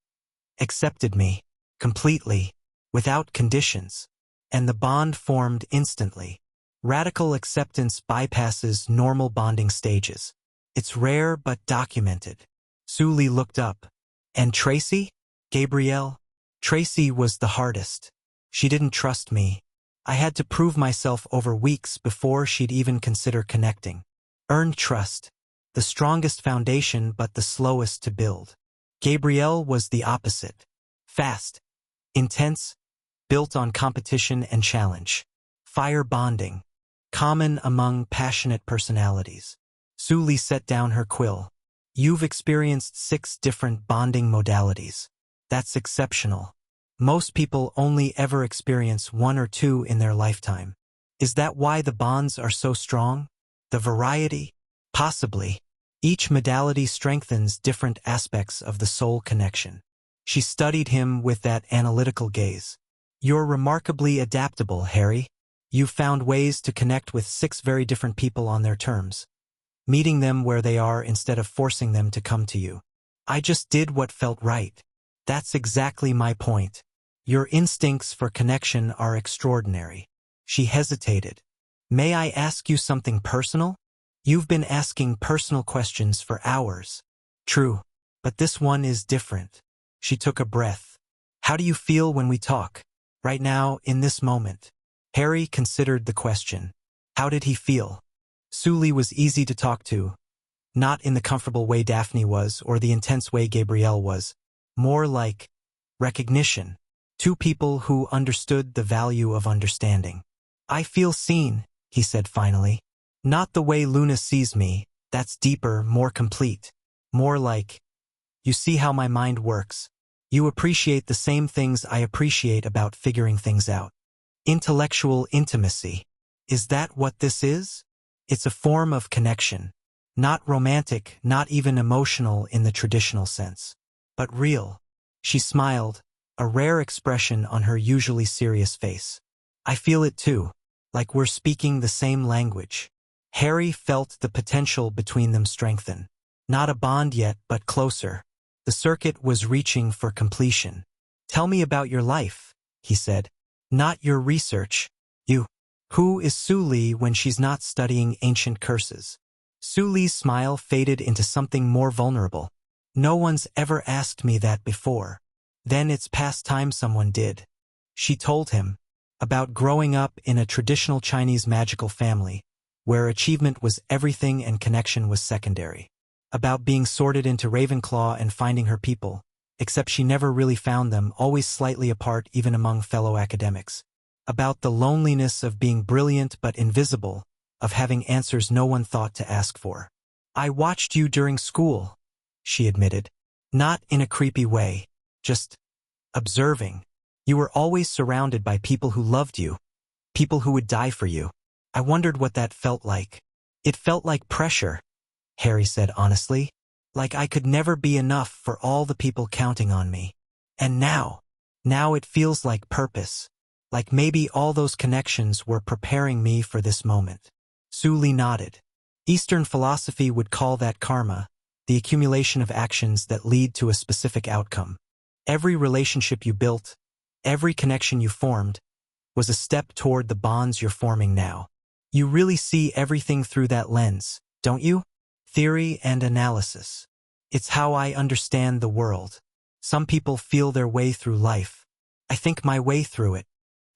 accepted me. Completely. Without conditions. And the bond formed instantly. Radical acceptance bypasses normal bonding stages. It's rare but documented. Su Li looked up. And Tracy? Gabrielle? Tracy was the hardest. She didn't trust me. I had to prove myself over weeks before she'd even consider connecting. Earned trust. The strongest foundation but the slowest to build. Gabrielle was the opposite. Fast. Intense. Built on competition and challenge. Fire bonding. Common among passionate personalities. Su Li set down her quill. You've experienced 6 different bonding modalities. That's exceptional. Most people only ever experience 1 or 2 in their lifetime. Is that why the bonds are so strong? The variety? Possibly. Each modality strengthens different aspects of the soul connection. She studied him with that analytical gaze. You're remarkably adaptable, Harry. You've found ways to connect with 6 very different people on their terms. Meeting them where they are instead of forcing them to come to you. I just did what felt right. That's exactly my point. Your instincts for connection are extraordinary. She hesitated. May I ask you something personal? You've been asking personal questions for hours. True, but this one is different. She took a breath. How do you feel when we talk? Right now, in this moment. Harry considered the question. How did he feel? Su Li was easy to talk to. Not in the comfortable way Daphne was or the intense way Gabrielle was. More like recognition. Two people who understood the value of understanding. I feel seen, he said finally. Not the way Luna sees me, that's deeper, more complete. More like, you see how my mind works. You appreciate the same things I appreciate about figuring things out. Intellectual intimacy. Is that what this is? It's a form of connection. Not romantic, not even emotional in the traditional sense. But real. She smiled, a rare expression on her usually serious face. I feel it too, like we're speaking the same language. Harry felt the potential between them strengthen. Not a bond yet, but closer. The circuit was reaching for completion. Tell me about your life, he said. Not your research. You. Who is Su Li when she's not studying ancient curses? Su Li's smile faded into something more vulnerable. No one's ever asked me that before. Then it's past time someone did. She told him about growing up in a traditional Chinese magical family, where achievement was everything and connection was secondary. About being sorted into Ravenclaw and finding her people, except she never really found them, always slightly apart even among fellow academics. About the loneliness of being brilliant but invisible, of having answers no one thought to ask for. I watched you during school, she admitted. Not in a creepy way, just observing. You were always surrounded by people who loved you, people who would die for you. I wondered what that felt like. It felt like pressure, Harry said honestly. Like I could never be enough for all the people counting on me. And now it feels like purpose. Like maybe all those connections were preparing me for this moment. Su Li nodded. Eastern philosophy would call that karma, the accumulation of actions that lead to a specific outcome. Every relationship you built, every connection you formed, was a step toward the bonds you're forming now. You really see everything through that lens, don't you? Theory and analysis. It's how I understand the world. Some people feel their way through life. I think my way through it.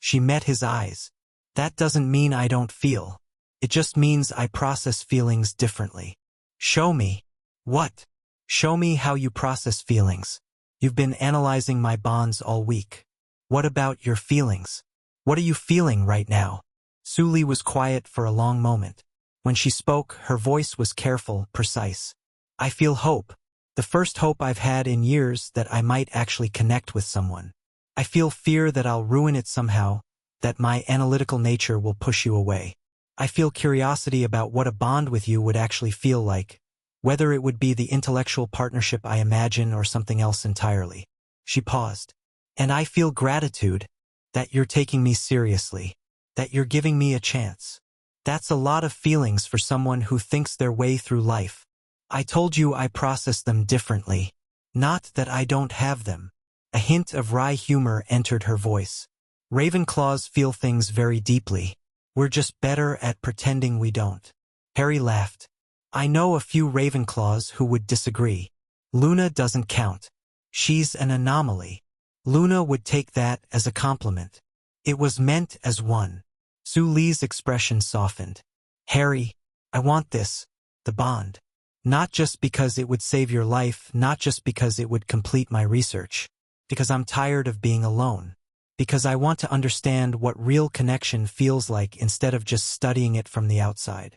She met his eyes. That doesn't mean I don't feel. It just means I process feelings differently. Show me. What? Show me how you process feelings. You've been analyzing my bonds all week. What about your feelings? What are you feeling right now? Su Li was quiet for a long moment. When she spoke, her voice was careful, precise. I feel hope. The first hope I've had in years that I might actually connect with someone. I feel fear that I'll ruin it somehow, that my analytical nature will push you away. I feel curiosity about what a bond with you would actually feel like, whether it would be the intellectual partnership I imagine or something else entirely. She paused. And I feel gratitude, that you're taking me seriously, that you're giving me a chance. That's a lot of feelings for someone who thinks their way through life. I told you I process them differently. Not that I don't have them. A hint of wry humor entered her voice. Ravenclaws feel things very deeply. We're just better at pretending we don't. Harry laughed. I know a few Ravenclaws who would disagree. Luna doesn't count. She's an anomaly. Luna would take that as a compliment. It was meant as one. Su Li's expression softened. Harry, I want this, the bond. Not just because it would save your life, not just because it would complete my research. Because I'm tired of being alone. Because I want to understand what real connection feels like instead of just studying it from the outside.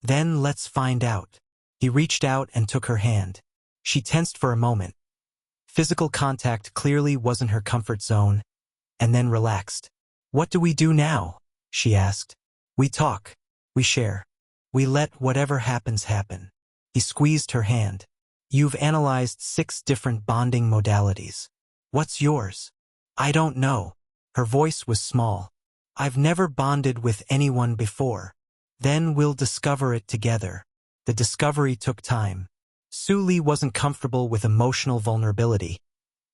Then let's find out. He reached out and took her hand. She tensed for a moment. Physical contact clearly wasn't her comfort zone, and then relaxed. What do we do now? She asked. We talk. We share. We let whatever happens happen. He squeezed her hand. You've analyzed 6 different bonding modalities. What's yours? I don't know. Her voice was small. I've never bonded with anyone before. Then we'll discover it together. The discovery took time. Su Li wasn't comfortable with emotional vulnerability.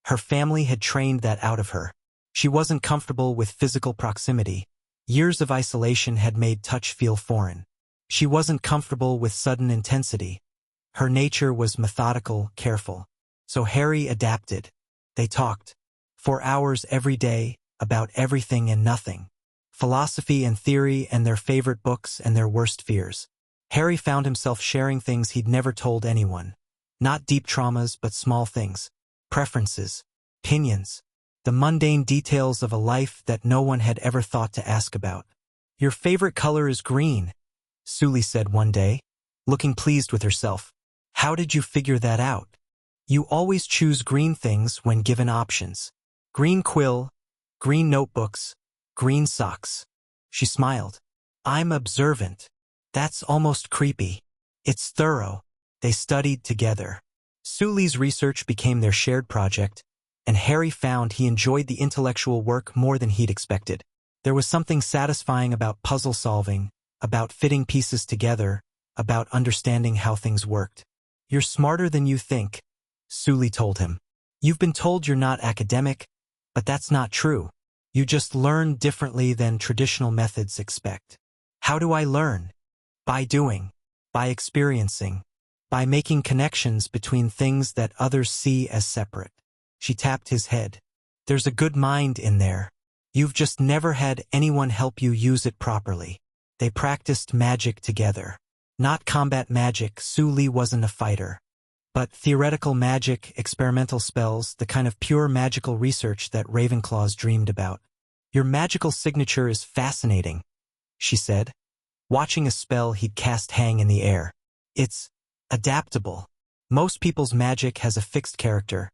Her family had trained that out of her. She wasn't comfortable with physical proximity. Years of isolation had made touch feel foreign. She wasn't comfortable with sudden intensity. Her nature was methodical, careful. So Harry adapted. They talked. For hours every day, about everything and nothing. Philosophy and theory and their favorite books and their worst fears. Harry found himself sharing things he'd never told anyone. Not deep traumas, but small things. Preferences. Opinions. the mundane details of a life that no one had ever thought to ask about. Your favorite color is green, Suli said one day, looking pleased with herself. How did you figure that out? You always choose green things when given options. Green quill, green notebooks, green socks. She smiled. I'm observant. That's almost creepy. It's thorough. They studied together. Suli's research became their shared project, and Harry found he enjoyed the intellectual work more than he'd expected. There was something satisfying about puzzle solving, about fitting pieces together, about understanding how things worked. You're smarter than you think, Suli told him. You've been told you're not academic, but that's not true. You just learn differently than traditional methods expect. How do I learn? By doing, by experiencing, by making connections between things that others see as separate. She tapped his head. There's a good mind in there. You've just never had anyone help you use it properly. They practiced magic together. Not combat magic, Suli wasn't a fighter. But theoretical magic, experimental spells, the kind of pure magical research that Ravenclaws dreamed about. Your magical signature is fascinating, she said, watching a spell he'd cast hang in the air. It's adaptable. Most people's magic has a fixed character,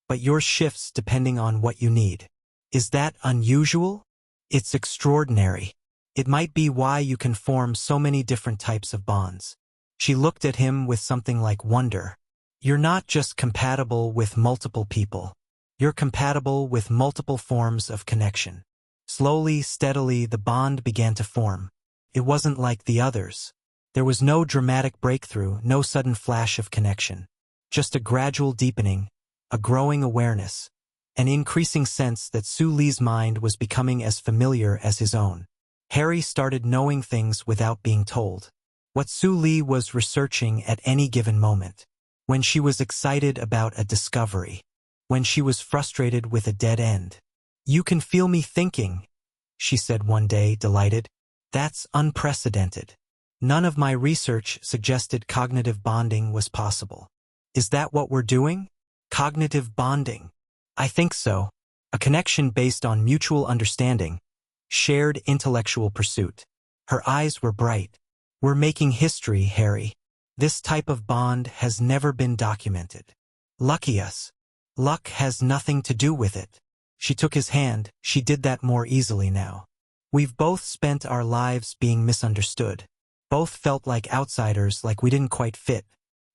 but yours shifts depending on what you need. Is that unusual? It's extraordinary. It might be why you can form so many different types of bonds. She looked at him with something like wonder. You're not just compatible with multiple people. You're compatible with multiple forms of connection. Slowly, steadily, the bond began to form. It wasn't like the others. There was no dramatic breakthrough, no sudden flash of connection. Just a gradual deepening, a growing awareness, an increasing sense that Suli's mind was becoming as familiar as his own. Harry started knowing things without being told. What Suli was researching at any given moment. When she was excited about a discovery. When she was frustrated with a dead end. You can feel me thinking, she said one day, delighted. That's unprecedented. None of my research suggested cognitive bonding was possible. Is that what we're doing? Cognitive bonding. I think so. A connection based on mutual understanding. Shared intellectual pursuit. Her eyes were bright. We're making history, Harry. This type of bond has never been documented. Lucky us. Luck has nothing to do with it. She took his hand. She did that more easily now. We've both spent our lives being misunderstood. Both felt like outsiders, like we didn't quite fit.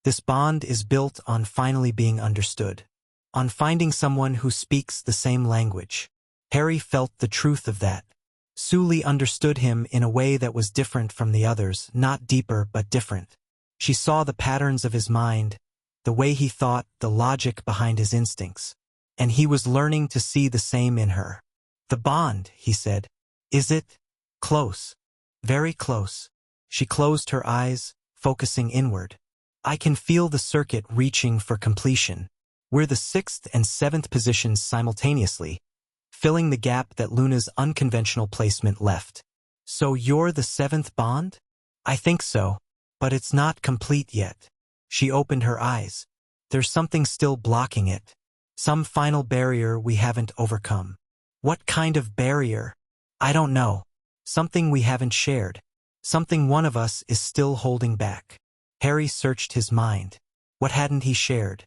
This bond is built on finally being understood. On finding someone who speaks the same language. Harry felt the truth of that. Suli understood him in a way that was different from the others, not deeper but different. She saw the patterns of his mind, the way he thought, the logic behind his instincts. And he was learning to see the same in her. The bond, he said. Is it? Close. Very close. She closed her eyes, focusing inward. I can feel the circuit reaching for completion. We're the 6th and 7th positions simultaneously, filling the gap that Luna's unconventional placement left. So you're the 7th bond? I think so, but it's not complete yet. She opened her eyes. There's something still blocking it. Some final barrier we haven't overcome. What kind of barrier? I don't know. Something we haven't shared. Something one of us is still holding back. Harry searched his mind. What hadn't he shared?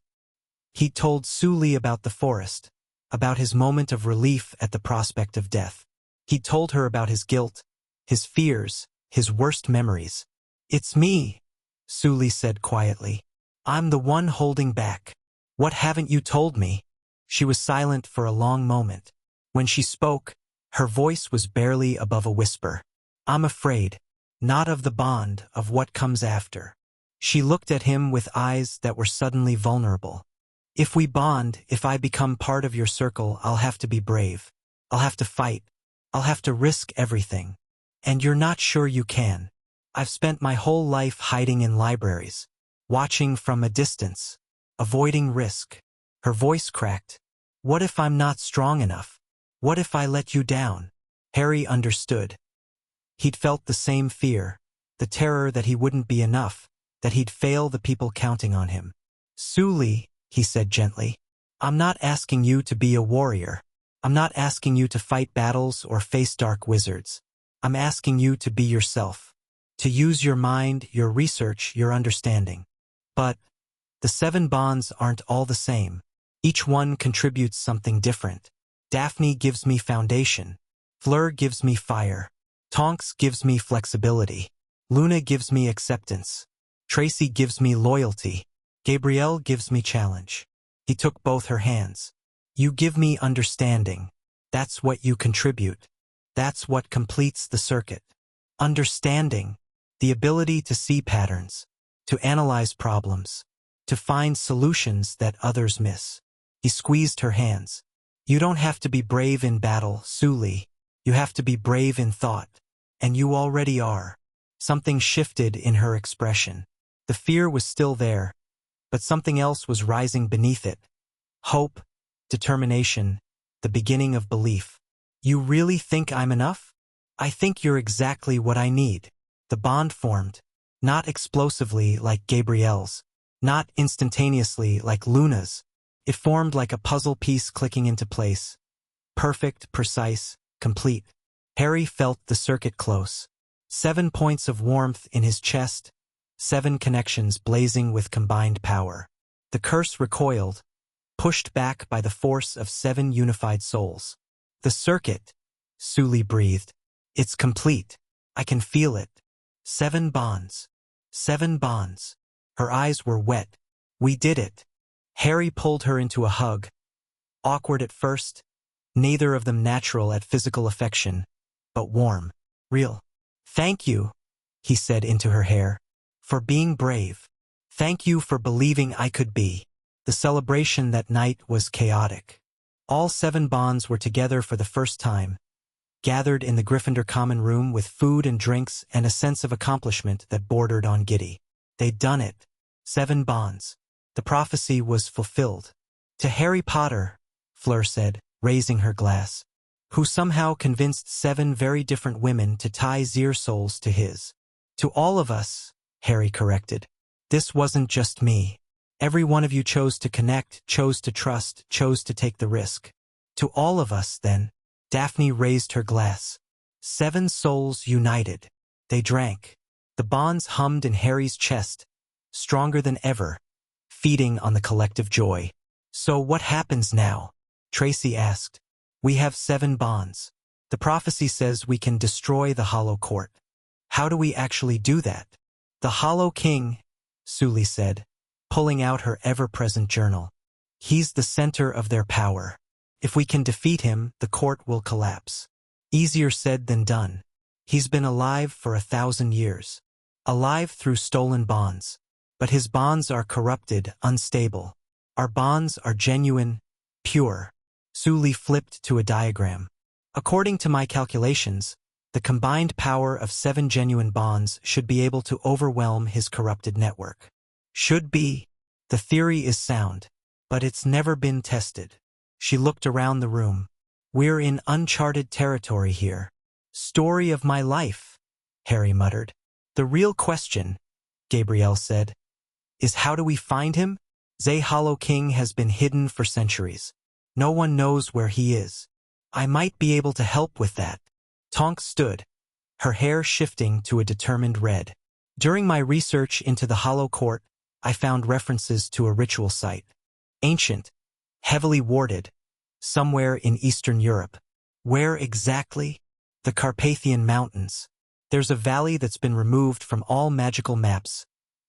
He'd told Suli about the forest, about his moment of relief at the prospect of death. He'd told her about his guilt, his fears, his worst memories. It's me, Suli said quietly. I'm the one holding back. What haven't you told me? She was silent for a long moment. When she spoke, her voice was barely above a whisper. I'm afraid, not of the bond, of what comes after. She looked at him with eyes that were suddenly vulnerable. If we bond, if I become part of your circle, I'll have to be brave. I'll have to fight. I'll have to risk everything. And you're not sure you can. I've spent my whole life hiding in libraries, watching from a distance, avoiding risk. Her voice cracked. What if I'm not strong enough? What if I let you down? Harry understood. He'd felt the same fear, the terror that he wouldn't be enough, that he'd fail the people counting on him. Suli, he said gently, I'm not asking you to be a warrior. I'm not asking you to fight battles or face dark wizards. I'm asking you to be yourself. To use your mind, your research, your understanding. But the 7 bonds aren't all the same. Each one contributes something different. Daphne gives me foundation. Fleur gives me fire. Tonks gives me flexibility. Luna gives me acceptance. Tracy gives me loyalty. Gabrielle gives me challenge. He took both her hands. You give me understanding. That's what you contribute. That's what completes the circuit. Understanding. The ability to see patterns. To analyze problems. To find solutions that others miss. He squeezed her hands. You don't have to be brave in battle, Suli. You have to be brave in thought. And you already are. Something shifted in her expression. The fear was still there, but something else was rising beneath it. Hope, determination, the beginning of belief. You really think I'm enough? I think you're exactly what I need. The bond formed, not explosively like Gabrielle's, not instantaneously like Luna's. It formed like a puzzle piece clicking into place. Perfect, precise, complete. Harry felt the circuit close. 7 points of warmth in his chest, 7 connections blazing with combined power. The curse recoiled, pushed back by the force of 7 unified souls. The circuit, Suli breathed. It's complete. I can feel it. 7 bonds. 7 bonds. Her eyes were wet. We did it. Harry pulled her into a hug. Awkward at first, neither of them natural at physical affection, but warm, real. Thank you, he said into her hair, for being brave. Thank you for believing I could be. The celebration that night was chaotic. All 7 bonds were together for the first time, gathered in the Gryffindor common room with food and drinks and a sense of accomplishment that bordered on giddy. They'd done it. 7 bonds. The prophecy was fulfilled. To Harry Potter, Fleur said, raising her glass, who somehow convinced 7 very different women to tie Zir souls to his. To all of us, Harry corrected. This wasn't just me. Every one of you chose to connect, chose to trust, chose to take the risk. To all of us, then, Daphne raised her glass. 7 souls united. They drank. The bonds hummed in Harry's chest, stronger than ever, feeding on the collective joy. So what happens now? Tracy asked. We have 7 bonds. The prophecy says we can destroy the Hollow Court. How do we actually do that? The Hollow King, Suli said, pulling out her ever-present journal. He's the center of their power. If we can defeat him, the court will collapse. Easier said than done. He's been alive for 1,000 years. Alive through stolen bonds. But his bonds are corrupted, unstable. Our bonds are genuine, pure. Suli flipped to a diagram. According to my calculations, the combined power of 7 genuine bonds should be able to overwhelm his corrupted network. Should be. The theory is sound, but it's never been tested. She looked around the room. We're in uncharted territory here. Story of my life, Harry muttered. The real question, Gabrielle said, is how do we find him? The Hollow King has been hidden for centuries. No one knows where he is. I might be able to help with that. Tonks stood, her hair shifting to a determined red. During my research into the Hollow Court, I found references to a ritual site. Ancient, heavily warded, somewhere in Eastern Europe. Where exactly? The Carpathian Mountains. There's a valley that's been removed from all magical maps,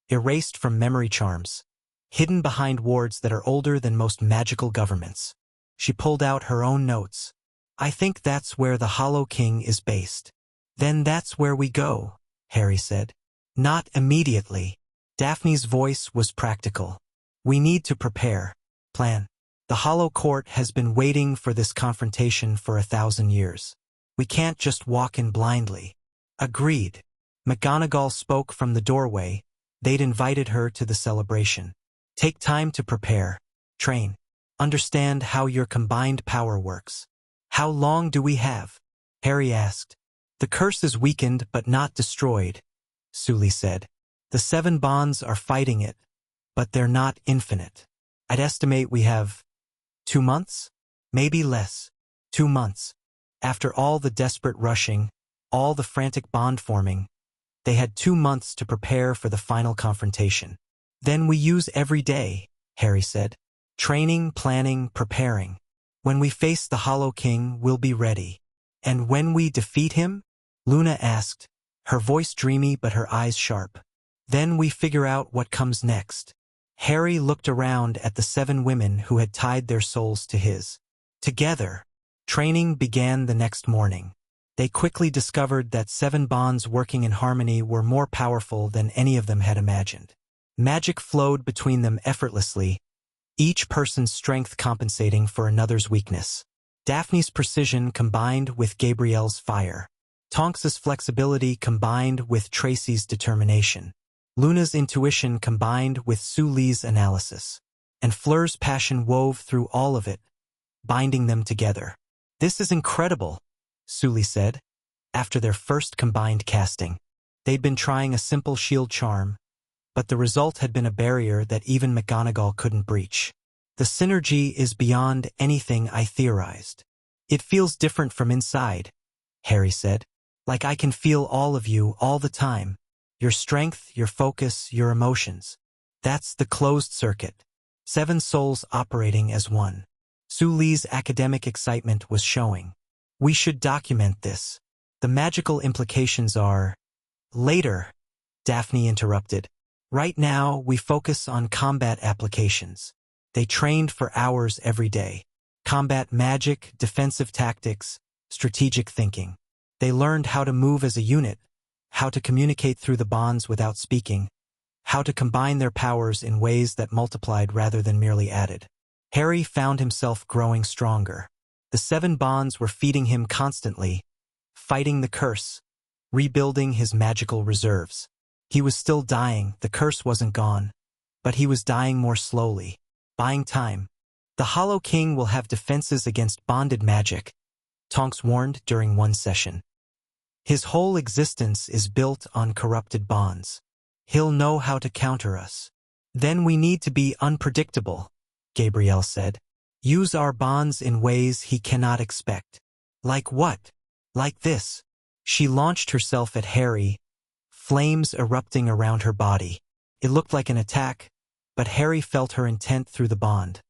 erased from memory charms, hidden behind wards that are older than most magical governments. She pulled out her own notes. I think that's where the Hollow King is based. Then that's where we go, Harry said. Not immediately. Daphne's voice was practical. We need to prepare. Plan. The Hollow Court has been waiting for this confrontation for 1,000 years. We can't just walk in blindly. Agreed. McGonagall spoke from the doorway. They'd invited her to the celebration. Take time to prepare. Train. Understand how your combined power works. How long do we have? Harry asked. The curse is weakened but not destroyed, Suli said. The 7 bonds are fighting it, but they're not infinite. I'd estimate we have 2 months? Maybe less. 2 months. After all the desperate rushing, all the frantic bond forming, they had 2 months to prepare for the final confrontation. Then we use every day, Harry said. Training, planning, preparing. When we face the Hollow King, we'll be ready. And when we defeat him? Luna asked, her voice dreamy but her eyes sharp. Then we figure out what comes next. Harry looked around at the 7 women who had tied their souls to his. Together, training began the next morning. They quickly discovered that 7 bonds working in harmony were more powerful than any of them had imagined. Magic flowed between them effortlessly, each person's strength compensating for another's weakness. Daphne's precision combined with Gabrielle's fire. Tonks's flexibility combined with Tracy's determination. Luna's intuition combined with Su Li's analysis. And Fleur's passion wove through all of it, binding them together. "This is incredible," Su Li said, after their first combined casting. They'd been trying a simple shield charm, but the result had been a barrier that even McGonagall couldn't breach. "The synergy is beyond anything I theorized. It feels different from inside," Harry said. "Like I can feel all of you all the time. Your strength, your focus, your emotions. That's the closed circuit. 7 souls operating as one." Su Li's academic excitement was showing. "We should document this. The magical implications are—" "Later," Daphne interrupted. "Right now, we focus on combat applications." They trained for hours every day. Combat magic, defensive tactics, strategic thinking. They learned how to move as a unit, how to communicate through the bonds without speaking, how to combine their powers in ways that multiplied rather than merely added. Harry found himself growing stronger. The 7 bonds were feeding him constantly, fighting the curse, rebuilding his magical reserves. He was still dying, the curse wasn't gone, but he was dying more slowly, buying time. "The Hollow King will have defenses against bonded magic," Tonks warned during one session. "His whole existence is built on corrupted bonds. He'll know how to counter us." "Then we need to be unpredictable," Gabrielle said. "Use our bonds in ways he cannot expect." "Like what?" "Like this." She launched herself at Harry, flames erupting around her body. It looked like an attack, but Harry felt her intent through the bond.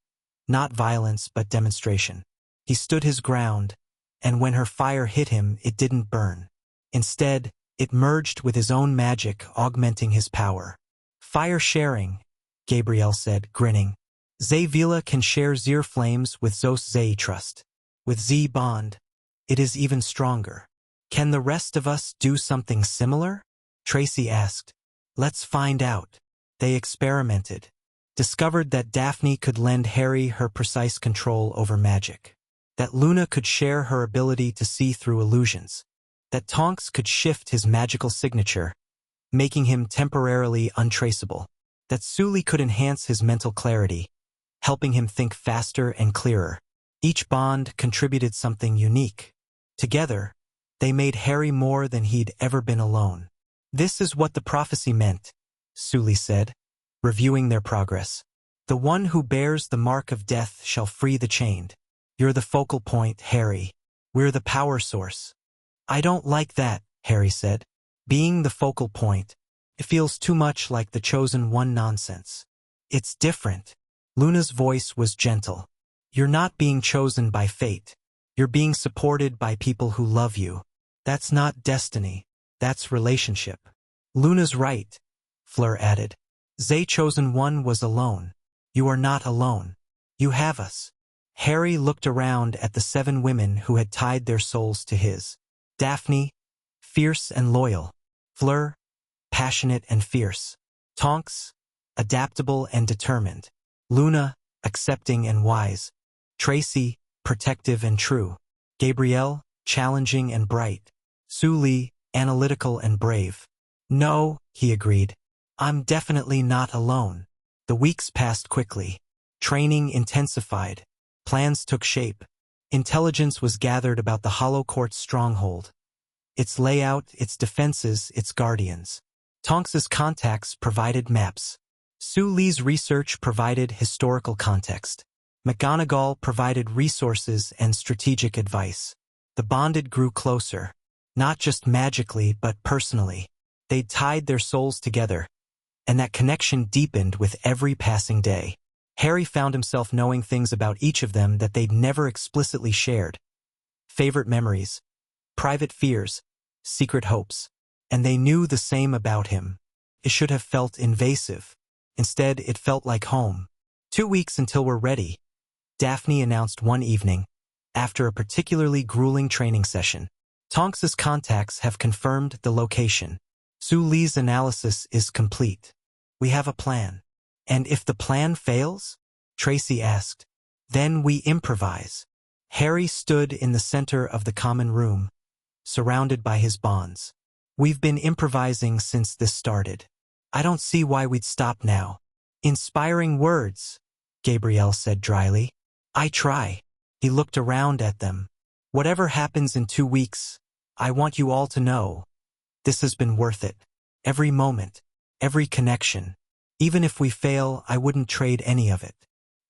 Not violence, but demonstration. He stood his ground, and when her fire hit him, it didn't burn. Instead, it merged with his own magic, augmenting his power. "Fire sharing," Gabrielle said, grinning. "Zevila can share Zir flames with Zos Trust. With Z bond, it is even stronger." "Can the rest of us do something similar?" Tracy asked. "Let's find out." They experimented, discovered that Daphne could lend Harry her precise control over magic, that Luna could share her ability to see through illusions, that Tonks could shift his magical signature, making him temporarily untraceable, that Su Li could enhance his mental clarity, helping him think faster and clearer. Each bond contributed something unique. Together, they made Harry more than he'd ever been alone. "This is what the prophecy meant," Su Li said, reviewing their progress. "The one who bears the mark of death shall free the chained. You're the focal point, Harry. We're the power source." "I don't like that," Harry said. "Being the focal point. It feels too much like the chosen one nonsense." "It's different." Luna's voice was gentle. "You're not being chosen by fate. You're being supported by people who love you. That's not destiny. That's relationship." "Luna's right," Fleur added. "Zay Chosen One was alone. You are not alone. You have us." Harry looked around at the 7 women who had tied their souls to his. Daphne, fierce and loyal. Fleur, passionate and fierce. Tonks, adaptable and determined. Luna, accepting and wise. Tracy, protective and true. Gabrielle, challenging and bright. Su Li, analytical and brave. "No," he agreed. "I'm definitely not alone." The weeks passed quickly. Training intensified. Plans took shape. Intelligence was gathered about the Hollow Court's stronghold. Its layout, its defenses, its guardians. Tonks's contacts provided maps. Su Li's research provided historical context. McGonagall provided resources and strategic advice. The bonded grew closer, not just magically but personally. They'd tied their souls together, and that connection deepened with every passing day. Harry found himself knowing things about each of them that they'd never explicitly shared. Favorite memories, private fears, secret hopes. And they knew the same about him. It should have felt invasive. Instead, it felt like home. 2 weeks until we're ready, Daphne announced one evening, after a particularly grueling training session. Tonks's contacts have confirmed the location. Su Li's analysis is complete. We have a plan. And if the plan fails? Tracy asked. Then we improvise. Harry stood in the center of the common room, surrounded by his bonds. We've been improvising since this started. I don't see why we'd stop now. Inspiring words, Gabrielle said dryly. I try. He looked around at them. Whatever happens in 2 weeks, I want you all to know. This has been worth it. Every moment, every connection. Even if we fail, I wouldn't trade any of it.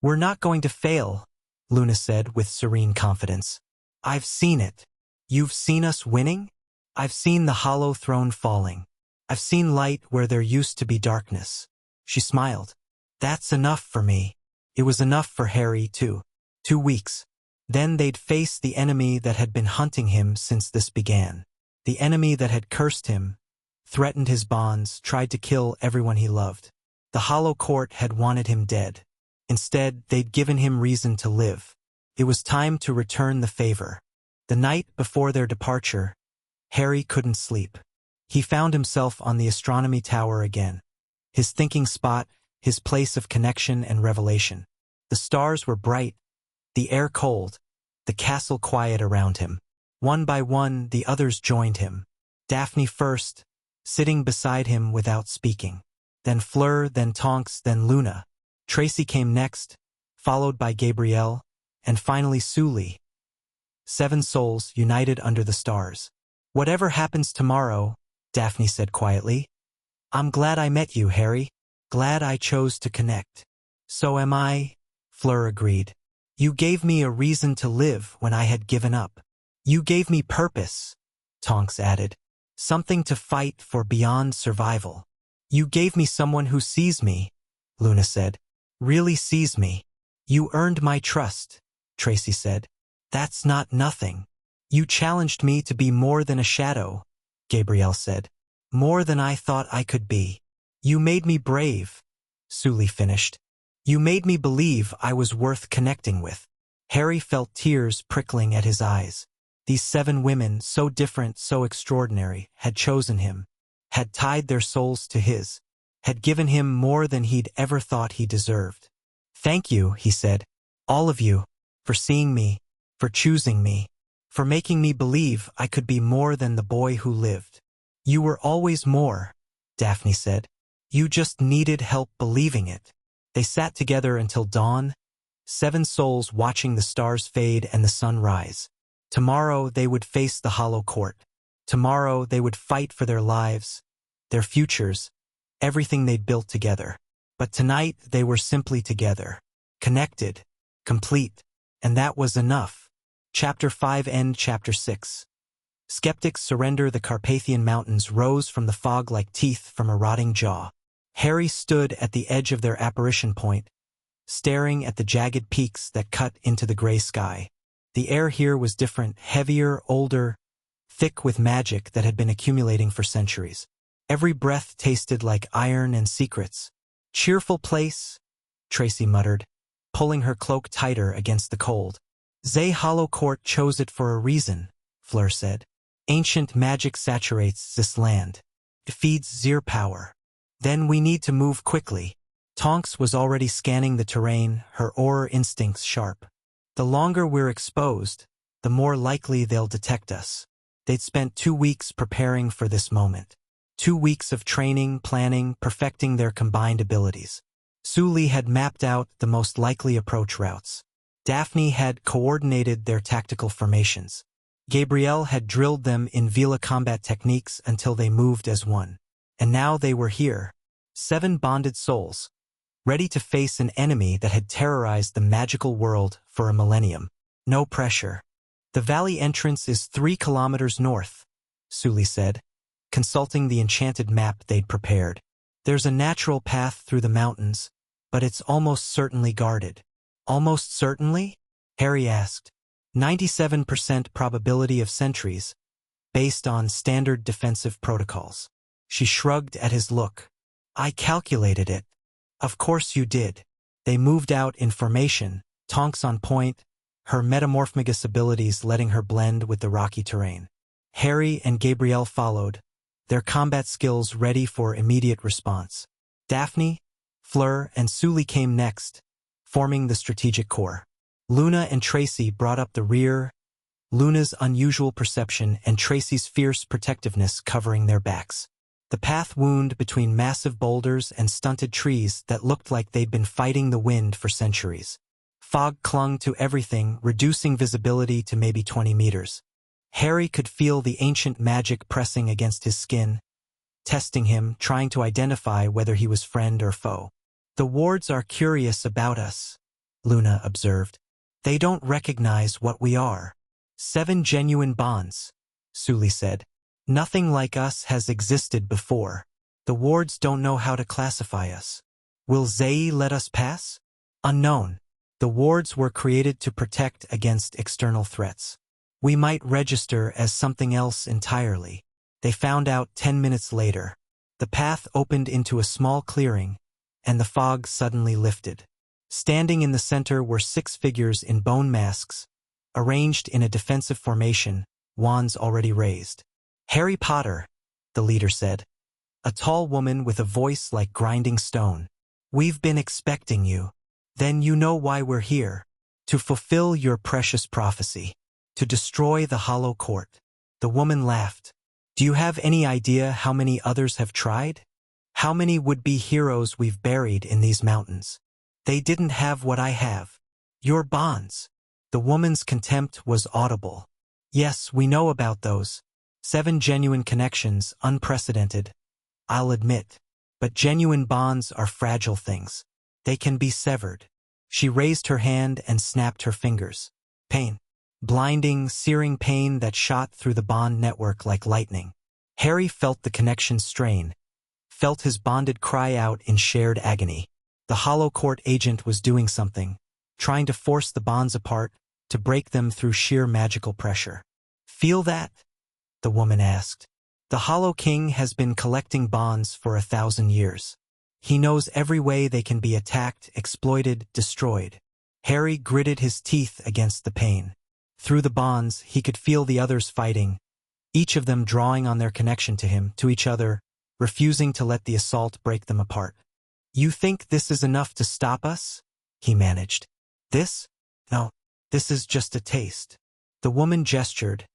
We're not going to fail, Luna said with serene confidence. I've seen it. You've seen us winning? I've seen the hollow throne falling. I've seen light where there used to be darkness. She smiled. That's enough for me. It was enough for Harry, too. 2 weeks. Then they'd face the enemy that had been hunting him since this began. The enemy that had cursed him, threatened his bonds, tried to kill everyone he loved. The Hollow Court had wanted him dead. Instead, they'd given him reason to live. It was time to return the favor. The night before their departure, Harry couldn't sleep. He found himself on the astronomy tower again. His thinking spot, his place of connection and revelation. The stars were bright, the air cold, the castle quiet around him. One by one, the others joined him. Daphne first, sitting beside him without speaking. Then Fleur, then Tonks, then Luna. Tracy came next, followed by Gabrielle, and finally Su Li. 7 souls united under the stars. Whatever happens tomorrow, Daphne said quietly. I'm glad I met you, Harry. Glad I chose to connect. So am I, Fleur agreed. You gave me a reason to live when I had given up. You gave me purpose, Tonks added. Something to fight for beyond survival. You gave me someone who sees me, Luna said. Really sees me. You earned my trust, Tracy said. That's not nothing. You challenged me to be more than a shadow, Gabrielle said. More than I thought I could be. You made me brave, Su Li finished. You made me believe I was worth connecting with. Harry felt tears prickling at his eyes. These 7 women, so different, so extraordinary, had chosen him, had tied their souls to his, had given him more than he'd ever thought he deserved. Thank you, he said, all of you, for seeing me, for choosing me, for making me believe I could be more than the boy who lived. You were always more, Daphne said. You just needed help believing it. They sat together until dawn, 7 souls watching the stars fade and the sun rise. Tomorrow they would face the Hollow Court. Tomorrow they would fight for their lives, their futures, everything they'd built together. But tonight they were simply together, connected, complete, and that was enough. Chapter 5 End Chapter 6. Skeptics surrender. The Carpathian Mountains rose from the fog like teeth from a rotting jaw. Harry stood at the edge of their apparition point, staring at the jagged peaks that cut into the gray sky. The air here was different, heavier, older, thick with magic that had been accumulating for centuries. Every breath tasted like iron and secrets. Cheerful place, Tracy muttered, pulling her cloak tighter against the cold. Zay Hollow Court chose it for a reason, Fleur said. Ancient magic saturates this land. It feeds Zir power. Then we need to move quickly. Tonks was already scanning the terrain, her aura instincts sharp. The longer we're exposed, the more likely they'll detect us. They'd spent 2 weeks preparing for this moment. 2 weeks of training, planning, perfecting their combined abilities. Su Li had mapped out the most likely approach routes. Daphne had coordinated their tactical formations. Gabrielle had drilled them in Vila combat techniques until they moved as one. And now they were here. 7 bonded souls, ready to face an enemy that had terrorized the magical world for a millennium. No pressure. The valley entrance is 3 kilometers north, Sully said, consulting the enchanted map they'd prepared. There's a natural path through the mountains, but it's almost certainly guarded. Almost certainly? Harry asked. 97% probability of sentries, based on standard defensive protocols. She shrugged at his look. I calculated it. Of course you did. They moved out in formation, Tonks on point, her metamorphmagus abilities letting her blend with the rocky terrain. Harry and Gabrielle followed, their combat skills ready for immediate response. Daphne, Fleur, and Sully came next, forming the strategic core. Luna and Tracy brought up the rear, Luna's unusual perception and Tracy's fierce protectiveness covering their backs. The path wound between massive boulders and stunted trees that looked like they'd been fighting the wind for centuries. Fog clung to everything, reducing visibility to maybe 20 meters. Harry could feel the ancient magic pressing against his skin, testing him, trying to identify whether he was friend or foe. The wards are curious about us, Luna observed. They don't recognize what we are. 7 genuine bonds, Sully said. Nothing like us has existed before. The wards don't know how to classify us. Will Zai let us pass? Unknown. The wards were created to protect against external threats. We might register as something else entirely. They found out 10 minutes later. The path opened into a small clearing, and the fog suddenly lifted. Standing in the center were 6 figures in bone masks, arranged in a defensive formation, wands already raised. Harry Potter, the leader said. A tall woman with a voice like grinding stone. We've been expecting you. Then you know why we're here. To fulfill your precious prophecy. To destroy the Hollow Court. The woman laughed. Do you have any idea how many others have tried? How many would-be heroes we've buried in these mountains? They didn't have what I have. Your bonds. The woman's contempt was audible. Yes, we know about those. 7 genuine connections, unprecedented. I'll admit. But genuine bonds are fragile things. They can be severed. She raised her hand and snapped her fingers. Pain. Blinding, searing pain that shot through the bond network like lightning. Harry felt the connection strain. Felt his bonded cry out in shared agony. The Hollow Court agent was doing something. Trying to force the bonds apart, to break them through sheer magical pressure. Feel that? The woman asked. The Hollow King has been collecting bonds for 1,000 years. He knows every way they can be attacked, exploited, destroyed. Harry gritted his teeth against the pain. Through the bonds, he could feel the others fighting, each of them drawing on their connection to him, to each other, refusing to let the assault break them apart. You think this is enough to stop us? He managed. This? No, this is just a taste. The woman gestured,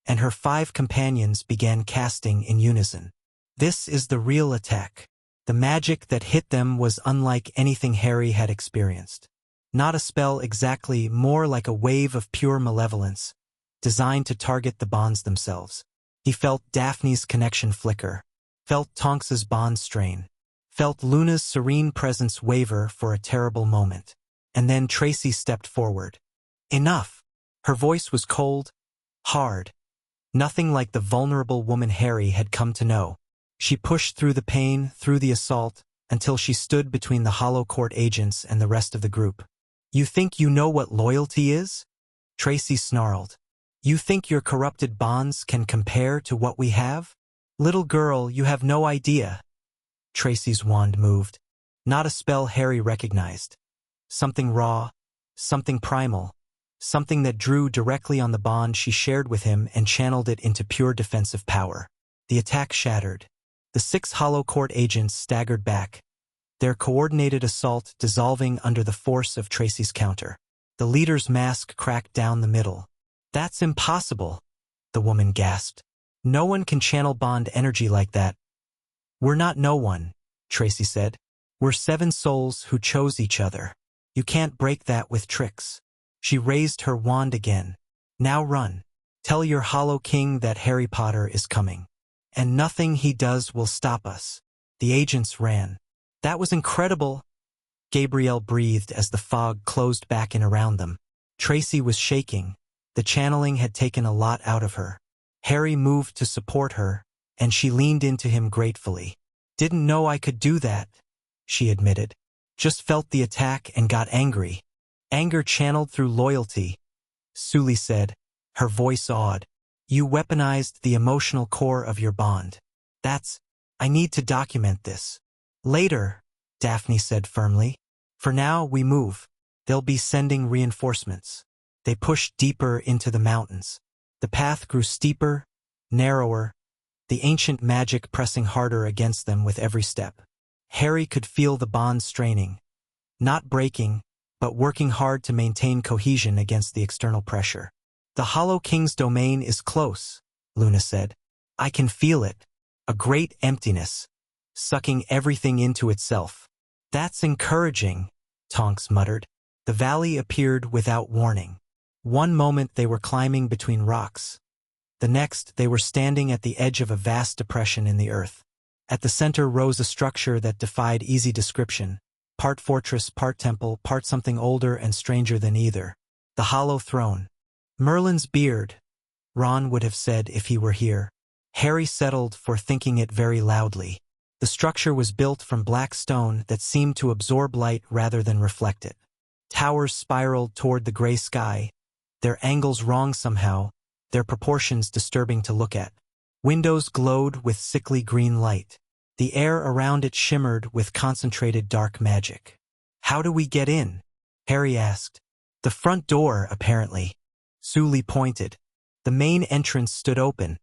and her 5 companions began casting in unison. This is the real attack. The magic that hit them was unlike anything Harry had experienced. Not a spell exactly, more like a wave of pure malevolence, designed to target the bonds themselves. He felt Daphne's connection flicker, felt Tonks's bond strain, felt Luna's serene presence waver for a terrible moment. And then Tracy stepped forward. Enough! Her voice was cold, hard. Nothing like the vulnerable woman Harry had come to know. She pushed through the pain, through the assault, until she stood between the Hollow Court agents and the rest of the group. You think you know what loyalty is? Tracy snarled. You think your corrupted bonds can compare to what we have? Little girl, you have no idea. Tracy's wand moved. Not a spell Harry recognized. Something raw, something primal, something that drew directly on the bond she shared with him and channeled it into pure defensive power. The attack shattered. The 6 Hollow Court agents staggered back, their coordinated assault dissolving under the force of Tracy's counter. The leader's mask cracked down the middle. That's impossible, the woman gasped. No one can channel bond energy like that. We're not no one, Tracy said. We're 7 souls who chose each other. You can't break that with tricks. She raised her wand again. Now run. Tell your Hollow King that Harry Potter is coming. And nothing he does will stop us. The agents ran. That was incredible, Gabrielle breathed as the fog closed back in around them. Tracy was shaking. The channeling had taken a lot out of her. Harry moved to support her, and she leaned into him gratefully. "Didn't know I could do that," she admitted. "Just felt the attack and got angry." "Anger channeled through loyalty," Sully said, her voice awed. "You weaponized the emotional core of your bond. I need to document this." "Later," Daphne said firmly. "For now, we move. They'll be sending reinforcements." They pushed deeper into the mountains. The path grew steeper, narrower, the ancient magic pressing harder against them with every step. Harry could feel the bond straining, not breaking, but working hard to maintain cohesion against the external pressure. "The Hollow King's domain is close," Luna said. "I can feel it. A great emptiness, sucking everything into itself." "That's encouraging," Tonks muttered. The valley appeared without warning. One moment they were climbing between rocks. The next they were standing at the edge of a vast depression in the earth. At the center rose a structure that defied easy description. Part fortress, part temple, part something older and stranger than either. The Hollow Throne. "Merlin's beard," Ron would have said if he were here. Harry settled for thinking it very loudly. The structure was built from black stone that seemed to absorb light rather than reflect it. Towers spiraled toward the gray sky, their angles wrong somehow, their proportions disturbing to look at. Windows glowed with sickly green light. The air around it shimmered with concentrated dark magic. "How do we get in?" Harry asked. "The front door, apparently." Sully pointed. The main entrance stood open,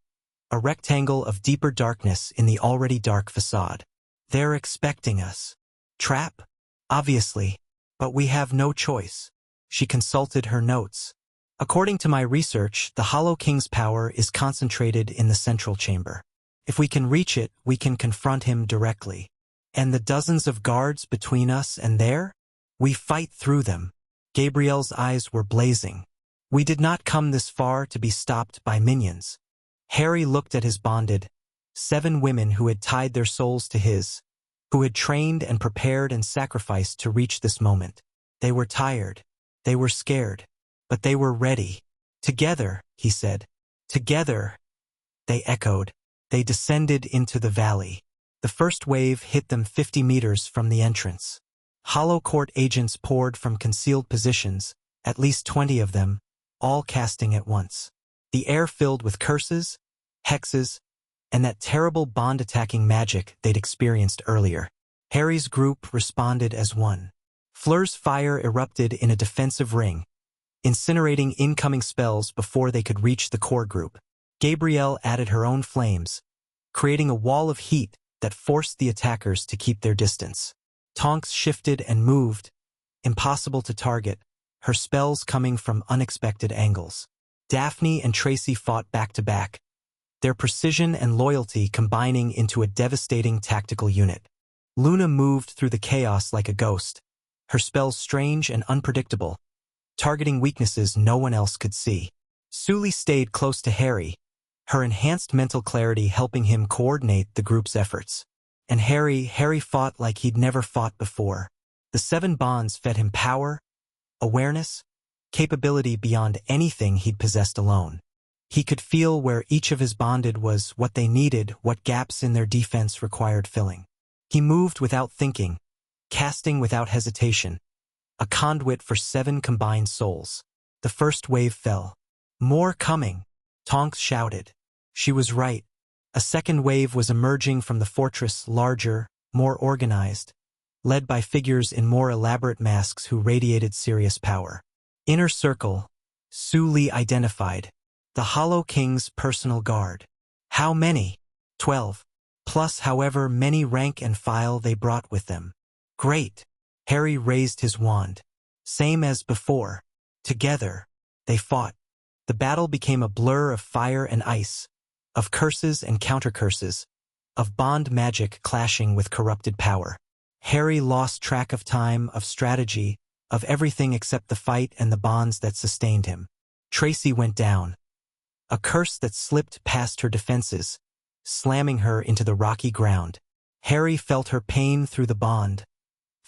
a rectangle of deeper darkness in the already dark facade. "They're expecting us." "Trap?" "Obviously. But we have no choice." She consulted her notes. "According to my research, the Hollow King's power is concentrated in the central chamber. If we can reach it, we can confront him directly. And the dozens of guards between us and there? We fight through them." Gabrielle's eyes were blazing. "We did not come this far to be stopped by minions." Harry looked at his bonded, 7 women who had tied their souls to his, who had trained and prepared and sacrificed to reach this moment. They were tired. They were scared. But they were ready. "Together," he said. "Together." They echoed. They descended into the valley. The first wave hit them 50 meters from the entrance. Hollow Court agents poured from concealed positions, at least 20 of them, all casting at once. The air filled with curses, hexes, and that terrible bond-attacking magic they'd experienced earlier. Harry's group responded as one. Fleur's fire erupted in a defensive ring, incinerating incoming spells before they could reach the core group. Gabrielle added her own flames, creating a wall of heat that forced the attackers to keep their distance. Tonks shifted and moved, impossible to target, her spells coming from unexpected angles. Daphne and Tracy fought back-to-back, their precision and loyalty combining into a devastating tactical unit. Luna moved through the chaos like a ghost, her spells strange and unpredictable, targeting weaknesses no one else could see. Sully stayed close to Harry, her enhanced mental clarity helping him coordinate the group's efforts. And Harry fought like he'd never fought before. The 7 bonds fed him power, awareness, capability beyond anything he'd possessed alone. He could feel where each of his bonded was what they needed, what gaps in their defense required filling. He moved without thinking, casting without hesitation, a conduit for 7 combined souls. The first wave fell. "More coming," Tonks shouted. She was right. A second wave was emerging from the fortress, larger, more organized, led by figures in more elaborate masks who radiated serious power. Inner Circle, Sully identified. The Hollow King's personal guard. How many? 12. Plus however many rank and file they brought with them. Great. Harry raised his wand. Same as before. Together, they fought. The battle became a blur of fire and ice, of curses and counter-curses, of bond magic clashing with corrupted power. Harry lost track of time, of strategy, of everything except the fight and the bonds that sustained him. Tracy went down. A curse that slipped past her defenses, slamming her into the rocky ground. Harry felt her pain through the bond,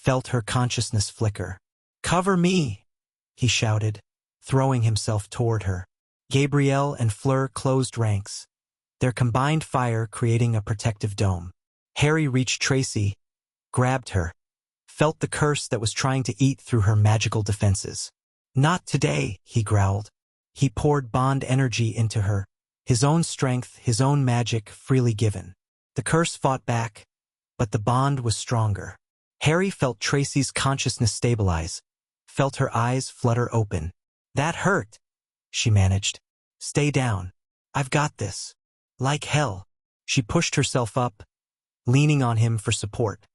felt her consciousness flicker. "Cover me!" he shouted, throwing himself toward her. Gabrielle and Fleur closed ranks, their combined fire creating a protective dome. Harry reached Tracy, grabbed her, felt the curse that was trying to eat through her magical defenses. "Not today," he growled. He poured bond energy into her, his own strength, his own magic freely given. The curse fought back, but the bond was stronger. Harry felt Tracy's consciousness stabilize, felt her eyes flutter open. "That hurt," she managed. "Stay down. I've got this." Like hell, she pushed herself up, leaning on him for support.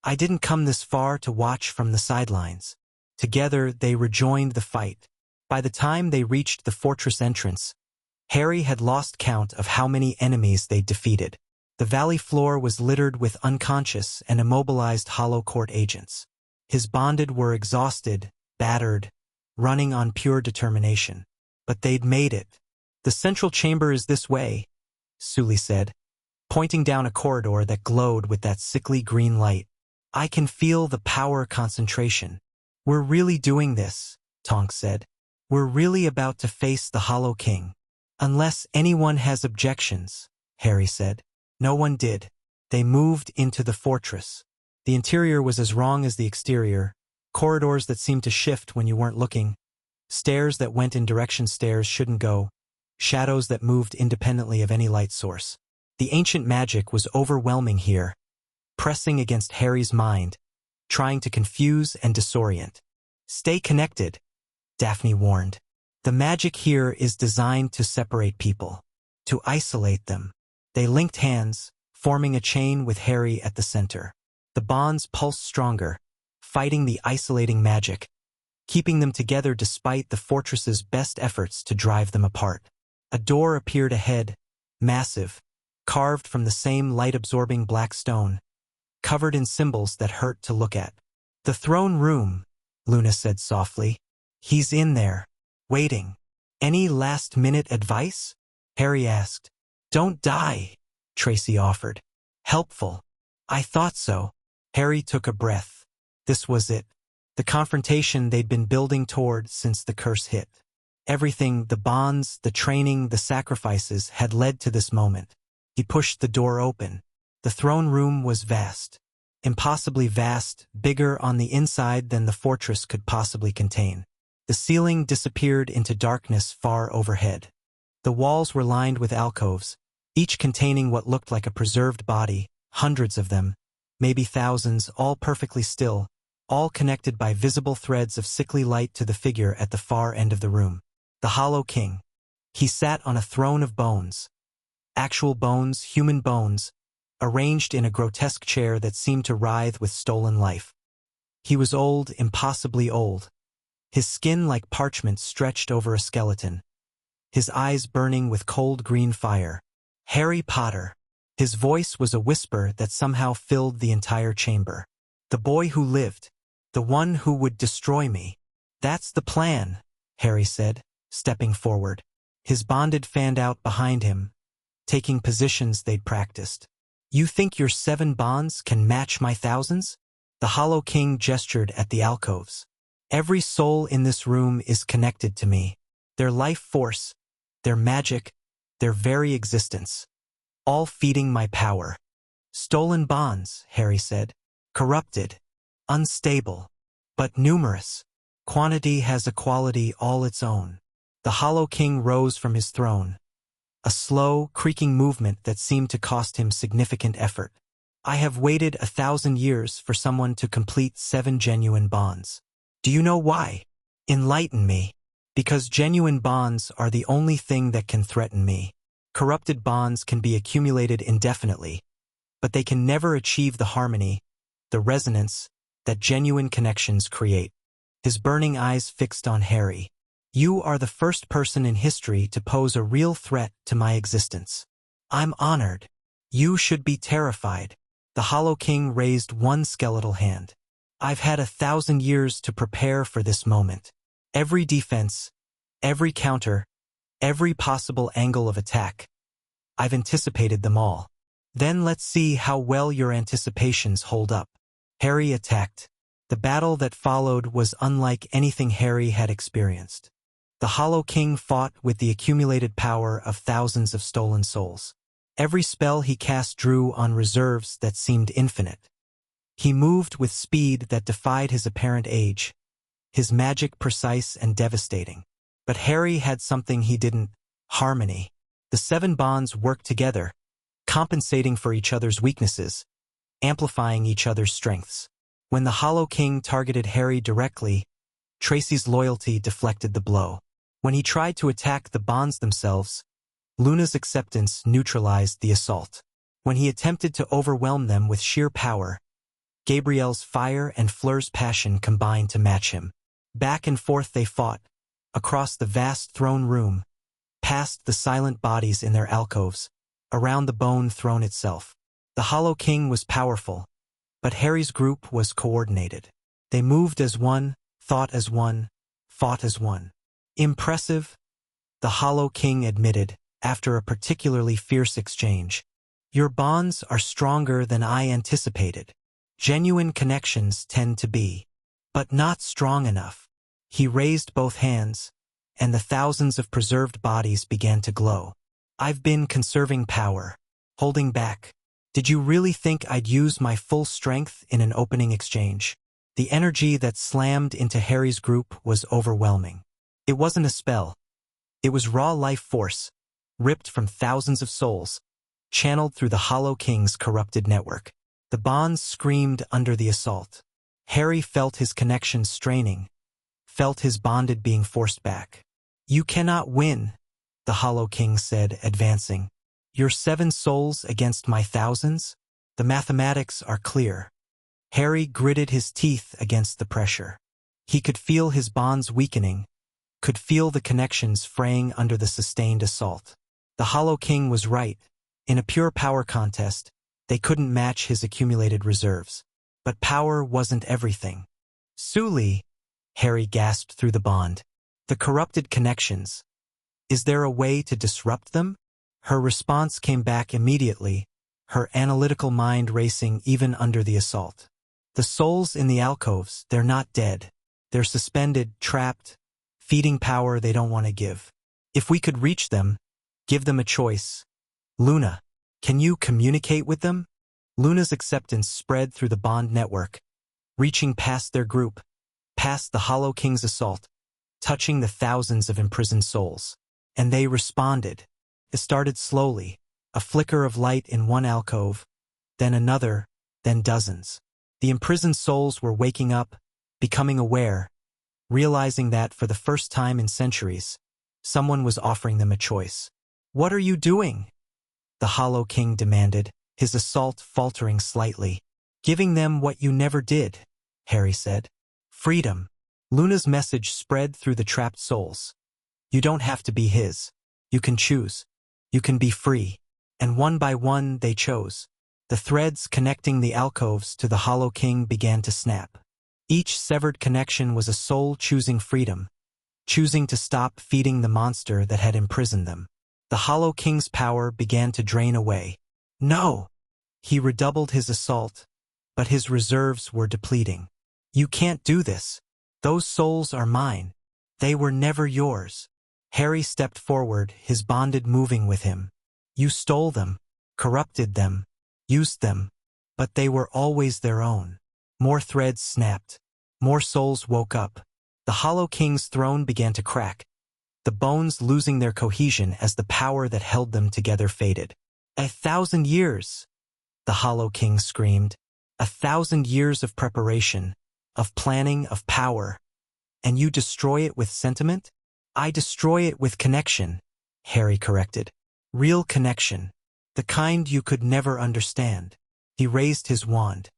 "I didn't come this far to watch from the sidelines." Together, they rejoined the fight. By the time they reached the fortress entrance, Harry had lost count of how many enemies they'd defeated. The valley floor was littered with unconscious and immobilized Hollow Court agents. His bonded were exhausted, battered, running on pure determination. But they'd made it. "The central chamber is this way," Sully said, pointing down a corridor that glowed with that sickly green light. "I can feel the power concentration." "We're really doing this," Tonks said. "We're really about to face the Hollow King." "Unless anyone has objections," Harry said. No one did. They moved into the fortress. The interior was as wrong as the exterior, corridors that seemed to shift when you weren't looking, stairs that went in directions stairs shouldn't go, shadows that moved independently of any light source. The ancient magic was overwhelming here, pressing against Harry's mind, trying to confuse and disorient. "Stay connected," Daphne warned. "The magic here is designed to separate people, to isolate them." They linked hands, forming a chain with Harry at the center. The bonds pulsed stronger, fighting the isolating magic, keeping them together despite the fortress's best efforts to drive them apart. A door appeared ahead, massive, carved from the same light-absorbing black stone, covered in symbols that hurt to look at. "The throne room," Luna said softly. "He's in there, waiting." "Any last-minute advice?" Harry asked. "Don't die," Tracy offered. "Helpful." "I thought so." Harry took a breath. This was it. The confrontation they'd been building toward since the curse hit. Everything, the bonds, the training, the sacrifices, had led to this moment. He pushed the door open. The throne room was vast. Impossibly vast, bigger on the inside than the fortress could possibly contain. The ceiling disappeared into darkness far overhead. The walls were lined with alcoves, each containing what looked like a preserved body, hundreds of them, maybe thousands, all perfectly still, all connected by visible threads of sickly light to the figure at the far end of the room. The Hollow King. He sat on a throne of bones. Actual bones, human bones, arranged in a grotesque chair that seemed to writhe with stolen life. He was old, impossibly old. His skin like parchment stretched over a skeleton. His eyes burning with cold green fire. "Harry Potter." His voice was a whisper that somehow filled the entire chamber. "The boy who lived. The one who would destroy me." "That's the plan," Harry said, stepping forward. His bonded fanned out behind him, taking positions they'd practiced. "You think your 7 bonds can match my thousands?" The Hollow King gestured at the alcoves. "Every soul in this room is connected to me. Their life force, their magic, their very existence. All feeding my power." "Stolen bonds," Harry said. "Corrupted. Unstable. But numerous. Quantity has a quality all its own." The Hollow King rose from his throne. A slow, creaking movement that seemed to cost him significant effort. "I have waited 1,000 years for someone to complete 7 genuine bonds. Do you know why? Enlighten me. Because genuine bonds are the only thing that can threaten me. Corrupted bonds can be accumulated indefinitely, but they can never achieve the harmony, the resonance, that genuine connections create." His burning eyes fixed on Harry. "You are the first person in history to pose a real threat to my existence. I'm honored. You should be terrified." The Hollow King raised one skeletal hand. "I've had 1,000 years to prepare for this moment. Every defense, every counter, every possible angle of attack. I've anticipated them all. Then let's see how well your anticipations hold up." Harry attacked. The battle that followed was unlike anything Harry had experienced. The Hollow King fought with the accumulated power of thousands of stolen souls. Every spell he cast drew on reserves that seemed infinite. He moved with speed that defied his apparent age, his magic precise and devastating. But Harry had something he didn't: harmony. The 7 bonds worked together, compensating for each other's weaknesses, amplifying each other's strengths. When the Hollow King targeted Harry directly, Tracy's loyalty deflected the blow. When he tried to attack the bonds themselves, Luna's acceptance neutralized the assault. When he attempted to overwhelm them with sheer power, Gabrielle's fire and Fleur's passion combined to match him. Back and forth they fought, across the vast throne room, past the silent bodies in their alcoves, around the bone throne itself. The Hollow King was powerful, but Harry's group was coordinated. They moved as one, thought as one, fought as one. Impressive, the Hollow King admitted, after a particularly fierce exchange. Your bonds are stronger than I anticipated. Genuine connections tend to be, but not strong enough. He raised both hands, and the thousands of preserved bodies began to glow. I've been conserving power, holding back. Did you really think I'd use my full strength in an opening exchange? The energy that slammed into Harry's group was overwhelming. It wasn't a spell. It was raw life force, ripped from thousands of souls, channeled through the Hollow King's corrupted network. The bonds screamed under the assault. Harry felt his connection straining, felt his bonded being forced back. You cannot win, the Hollow King said, advancing. Your 7 souls against my thousands? The mathematics are clear. Harry gritted his teeth against the pressure. He could feel his bonds weakening, could feel the connections fraying under the sustained assault. The Hollow King was right. In a pure power contest, they couldn't match his accumulated reserves. But power wasn't everything. Sully, Harry gasped through the bond. The corrupted connections. Is there a way to disrupt them? Her response came back immediately, her analytical mind racing even under the assault. The souls in the alcoves, they're not dead. They're suspended, trapped, feeding power they don't want to give. If we could reach them, give them a choice. Luna, can you communicate with them? Luna's acceptance spread through the bond network, reaching past their group, past the Hollow King's assault, touching the thousands of imprisoned souls. And they responded. It started slowly, a flicker of light in one alcove, then another, then dozens. The imprisoned souls were waking up, becoming aware, realizing that for the first time in centuries, someone was offering them a choice. What are you doing? The Hollow King demanded, his assault faltering slightly. Giving them what you never did, Harry said. Freedom. Luna's message spread through the trapped souls. You don't have to be his. You can choose. You can be free. And one by one they chose. The threads connecting the alcoves to the Hollow King began to snap. Each severed connection was a soul choosing freedom, choosing to stop feeding the monster that had imprisoned them. The Hollow King's power began to drain away. No! He redoubled his assault, but his reserves were depleting. You can't do this. Those souls are mine. They were never yours. Harry stepped forward, his bonded moving with him. You stole them, corrupted them, used them, but they were always their own. More threads snapped. More souls woke up. The Hollow King's throne began to crack, the bones losing their cohesion as the power that held them together faded. 1,000 years, the Hollow King screamed. 1,000 years of preparation, of planning, of power. And you destroy it with sentiment? I destroy it with connection, Harry corrected. Real connection. The kind you could never understand. He raised his wand.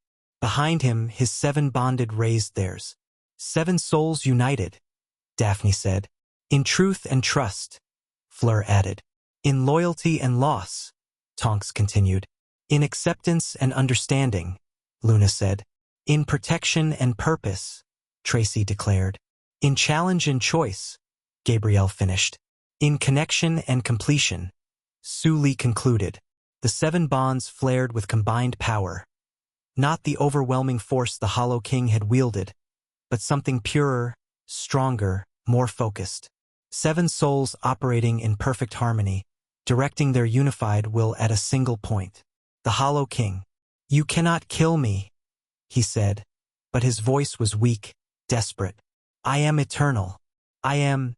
Behind him, his 7 bonded raised theirs. 7 souls united, Daphne said. In truth and trust, Fleur added. In loyalty and loss, Tonks continued. In acceptance and understanding, Luna said. In protection and purpose, Tracy declared. In challenge and choice, Gabrielle finished. In connection and completion, Sully concluded. The 7 bonds flared with combined power, Not the overwhelming force the Hollow King had wielded, but something purer, stronger, more focused. 7 souls operating in perfect harmony, directing their unified will at a single point. The Hollow King. "You cannot kill me," he said, but his voice was weak, desperate. "I am eternal. I am—"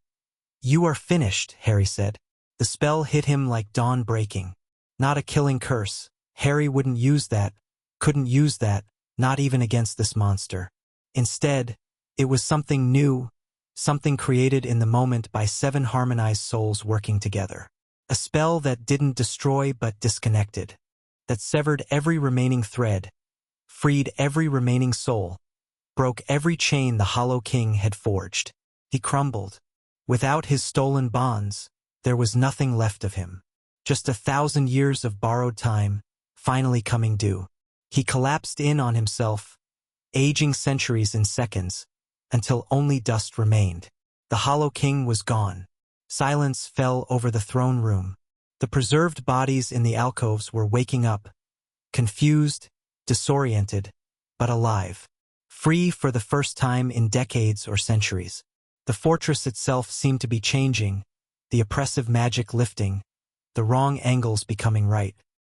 "You are finished," Harry said. The spell hit him like dawn breaking. Not a killing curse. Harry wouldn't use that, couldn't use that, not even against this monster. Instead, it was something new, something created in the moment by 7 harmonized souls working together. A spell that didn't destroy but disconnected, that severed every remaining thread, freed every remaining soul, broke every chain the Hollow King had forged. He crumbled. Without his stolen bonds, there was nothing left of him. Just 1,000 years of borrowed time, finally coming due. He collapsed in on himself, aging centuries in seconds, until only dust remained. The Hollow King was gone. Silence fell over the throne room. The preserved bodies in the alcoves were waking up, confused, disoriented, but alive. Free for the first time in decades or centuries. The fortress itself seemed to be changing, the oppressive magic lifting, the wrong angles becoming right.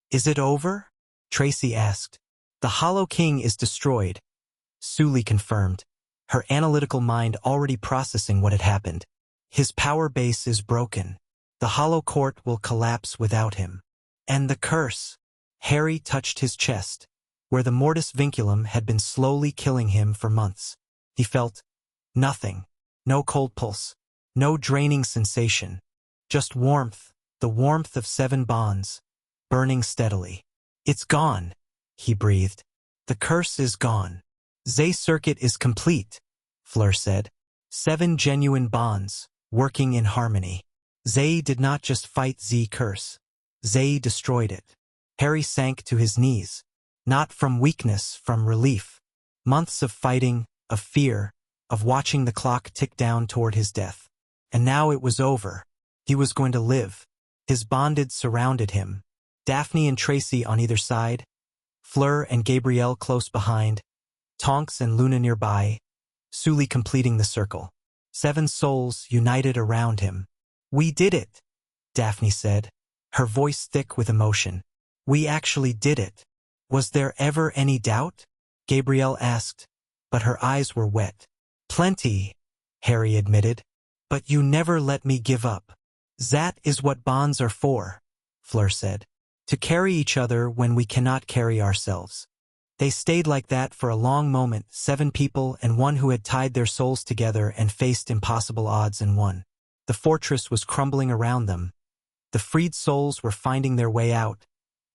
"Is it over?" Tracy asked. "The Hollow King is destroyed," Sully confirmed, her analytical mind already processing what had happened. "His power base is broken. The Hollow Court will collapse without him. And the curse." Harry touched his chest, where the mortis vinculum had been slowly killing him for months. He felt nothing. No cold pulse. No draining sensation. Just warmth, the warmth of 7 bonds, burning steadily. "It's gone," he breathed. "The curse is gone. Zay circuit is complete," Fleur said. 7 genuine bonds, working in harmony. Zay did not just fight Z curse. Zay destroyed it. Harry sank to his knees. Not from weakness, from relief. Months of fighting, of fear, of watching the clock tick down toward his death. And now it was over. He was going to live. His bonded surrounded him. Daphne and Tracy on either side, Fleur and Gabrielle close behind, Tonks and Luna nearby, Sully completing the circle. 7 souls united around him. "We did it," Daphne said, her voice thick with emotion. "We actually did it." "Was there ever any doubt?" Gabrielle asked, but her eyes were wet. "Plenty," Harry admitted, "but you never let me give up." "That is what bonds are for," Fleur said. "To carry each other when we cannot carry ourselves." They stayed like that for a long moment, 7 people and one who had tied their souls together and faced impossible odds and won. The fortress was crumbling around them. The freed souls were finding their way out,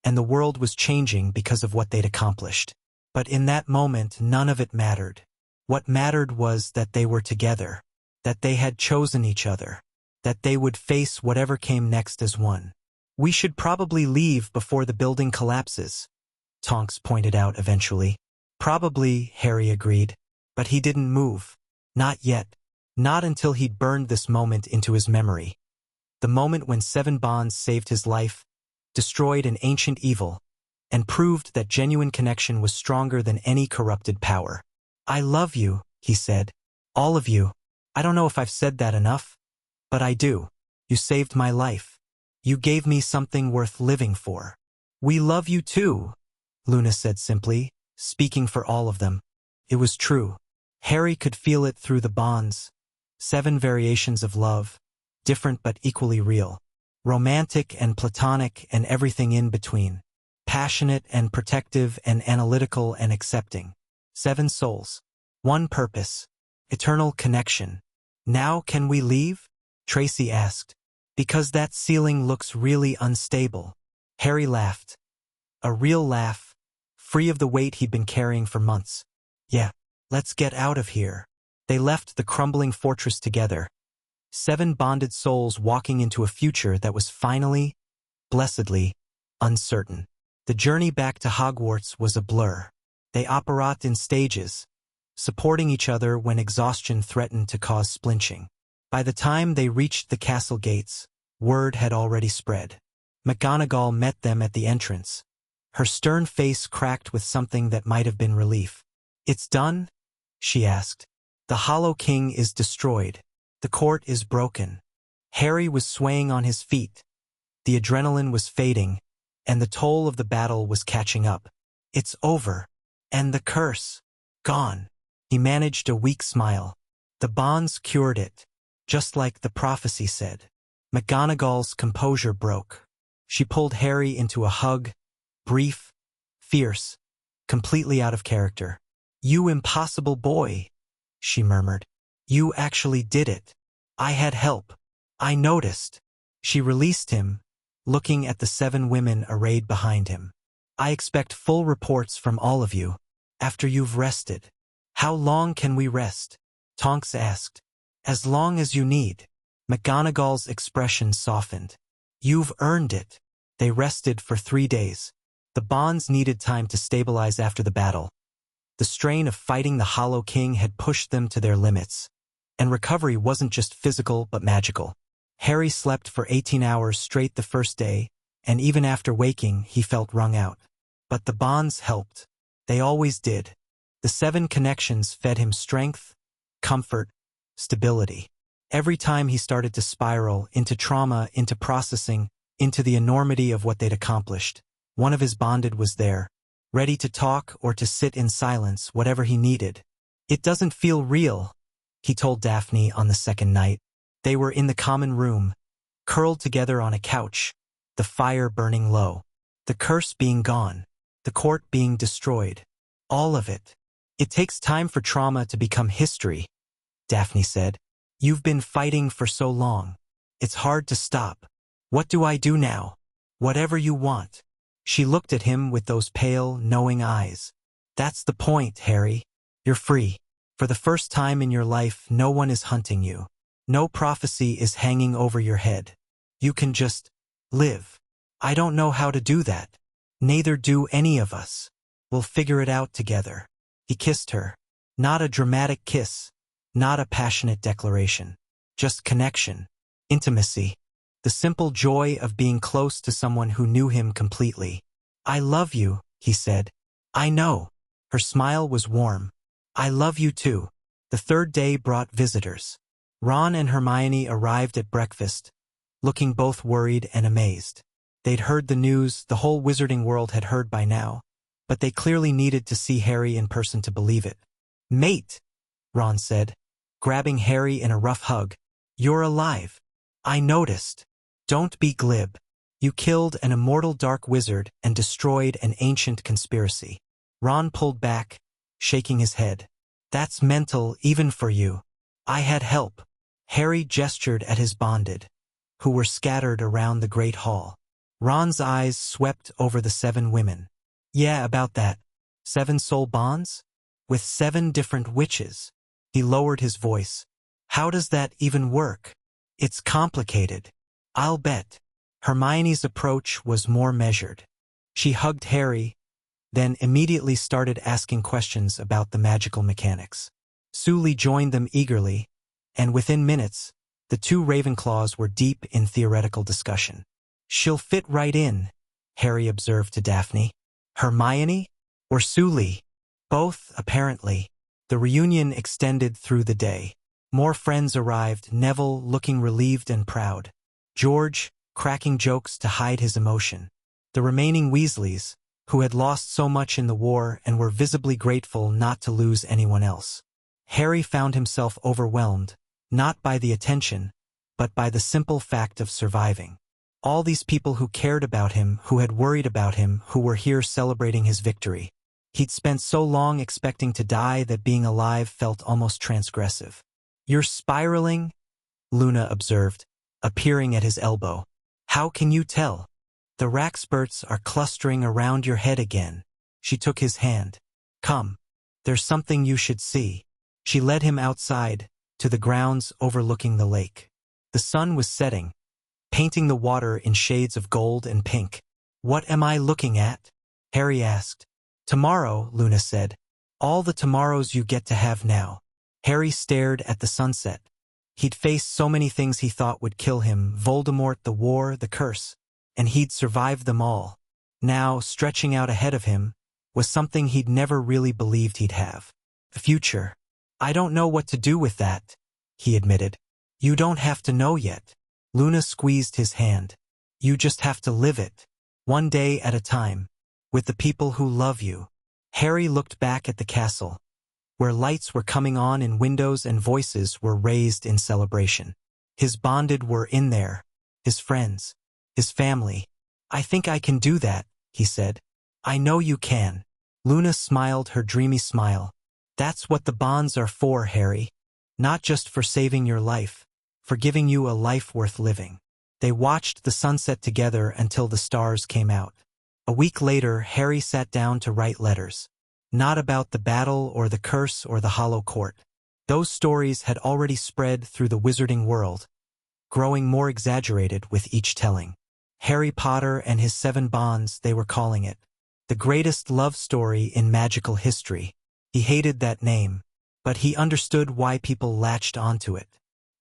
and the world was changing because of what they'd accomplished. But in that moment, none of it mattered. What mattered was that they were together, that they had chosen each other, that they would face whatever came next as one. "We should probably leave before the building collapses," Tonks pointed out eventually. "Probably," Harry agreed, but he didn't move. Not yet. Not until he'd burned this moment into his memory. The moment when 7 bonds saved his life, destroyed an ancient evil, and proved that genuine connection was stronger than any corrupted power. "I love you," he said. "All of you. I don't know if I've said that enough, but I do. You saved my life. You gave me something worth living for." "We love you too," Luna said simply, speaking for all of them. It was true. Harry could feel it through the bonds. 7 variations of love, different but equally real. Romantic and platonic and everything in between. Passionate and protective and analytical and accepting. 7 souls. One purpose. Eternal connection. "Now can we leave?" Tracy asked. "Because that ceiling looks really unstable." Harry laughed. A real laugh, free of the weight he'd been carrying for months. "Yeah, let's get out of here." They left the crumbling fortress together. 7 bonded souls walking into a future that was finally, blessedly, uncertain. The journey back to Hogwarts was a blur. They operate in stages, supporting each other when exhaustion threatened to cause splinching. By the time they reached the castle gates, word had already spread. McGonagall met them at the entrance, Her stern face cracked with something that might have been relief. "It's done?" she asked. "The Hollow King is destroyed. The court is broken." Harry was swaying on his feet. The adrenaline was fading, and the toll of the battle was catching up. "It's over. And the curse. Gone." He managed a weak smile. "The bonds cured it, just like the prophecy said." McGonagall's composure broke. She pulled Harry into a hug, brief, fierce, completely out of character. "You impossible boy," she murmured. "You actually did it. I had help. I noticed." She released him, looking at the 7 women arrayed behind him. "I expect full reports from all of you, after you've rested." "How long can we rest?" Tonks asked. "As long as you need." McGonagall's expression softened. "You've earned it." They rested for 3 days. The bonds needed time to stabilize after the battle. The strain of fighting the Hollow King had pushed them to their limits. And recovery wasn't just physical but magical. Harry slept for 18 hours straight the first day, and even after waking, he felt wrung out. But the bonds helped. They always did. The 7 connections fed him strength, comfort, stability. Every time he started to spiral into trauma, into processing, into the enormity of what they'd accomplished, one of his bonded was there, ready to talk or to sit in silence, whatever he needed. "It doesn't feel real," he told Daphne on the second night. They were in the common room, curled together on a couch, the fire burning low. The curse being gone, the court being destroyed. All of it. "It takes time for trauma to become history," Daphne said. "You've been fighting for so long. It's hard to stop. What do I do now?" "Whatever you want." She looked at him with those pale, knowing eyes. "That's the point, Harry. You're free. For the first time in your life, no one is hunting you. No prophecy is hanging over your head. You can just live." "I don't know how to do that." "Neither do any of us. We'll figure it out together." He kissed her. Not a dramatic kiss. Not a passionate declaration. Just connection. Intimacy. The simple joy of being close to someone who knew him completely. "I love you," he said. "I know." Her smile was warm. "I love you too." The third day brought visitors. Ron and Hermione arrived at breakfast, looking both worried and amazed. They'd heard the news the whole wizarding world had heard by now, but they clearly needed to see Harry in person to believe it. "Mate," Ron said, grabbing Harry in a rough hug. "You're alive. I noticed. Don't be glib. You killed an immortal dark wizard and destroyed an ancient conspiracy." Ron pulled back, shaking his head. "That's mental even for you. I had help." Harry gestured at his bonded, who were scattered around the great hall. Ron's eyes swept over the 7 women. "Yeah, about that. 7 soul bonds? With 7 different witches." He lowered his voice. "How does that even work?" "It's complicated. I'll bet." Hermione's approach was more measured. She hugged Harry, then immediately started asking questions about the magical mechanics. Sully joined them eagerly, and within minutes, the 2 Ravenclaws were deep in theoretical discussion. "She'll fit right in," Harry observed to Daphne. "Hermione? Or Sully?" "Both, apparently." The reunion extended through the day. More friends arrived, Neville looking relieved and proud. George, cracking jokes to hide his emotion. The remaining Weasleys, who had lost so much in the war and were visibly grateful not to lose anyone else. Harry found himself overwhelmed, not by the attention, but by the simple fact of surviving. All these people who cared about him, who had worried about him, who were here celebrating his victory. He'd spent so long expecting to die that being alive felt almost transgressive. "You're spiraling?" Luna observed, appearing at his elbow. "How can you tell?" "The Rackspurts are clustering around your head again." She took his hand. "Come. There's something you should see." She led him outside, to the grounds overlooking the lake. The sun was setting, painting the water in shades of gold and pink. "What am I looking at?" Harry asked. "Tomorrow," Luna said. "All the tomorrows you get to have now." Harry stared at the sunset. He'd faced so many things he thought would kill him, Voldemort, the war, the curse, and he'd survived them all. Now, stretching out ahead of him, was something he'd never really believed he'd have. The future. I don't know what to do with that, he admitted. You don't have to know yet. Luna squeezed his hand. You just have to live it. One day at a time. With the people who love you. Harry looked back at the castle, where lights were coming on and windows and voices were raised in celebration. His bonded were in there. His friends. His family. I think I can do that, he said. I know you can. Luna smiled her dreamy smile. That's what the bonds are for, Harry. Not just for saving your life, for giving you a life worth living. They watched the sunset together until the stars came out. A week later, Harry sat down to write letters. Not about the battle or the curse or the Hollow Court. Those stories had already spread through the wizarding world, growing more exaggerated with each telling. Harry Potter and his 7 Bonds, they were calling it. The greatest love story in magical history. He hated that name, but he understood why people latched onto it.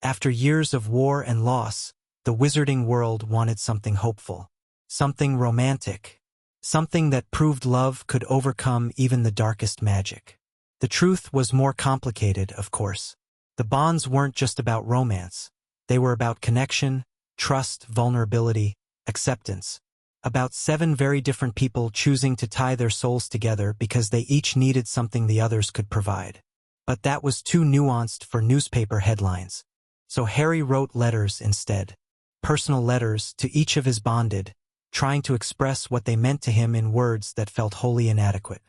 After years of war and loss, the wizarding world wanted something hopeful, something romantic, something that proved love could overcome even the darkest magic. The truth was more complicated, of course. The bonds weren't just about romance. They were about connection, trust, vulnerability, acceptance. About 7 very different people choosing to tie their souls together because they each needed something the others could provide. But that was too nuanced for newspaper headlines. So Harry wrote letters instead. Personal letters to each of his bonded, trying to express what they meant to him in words that felt wholly inadequate.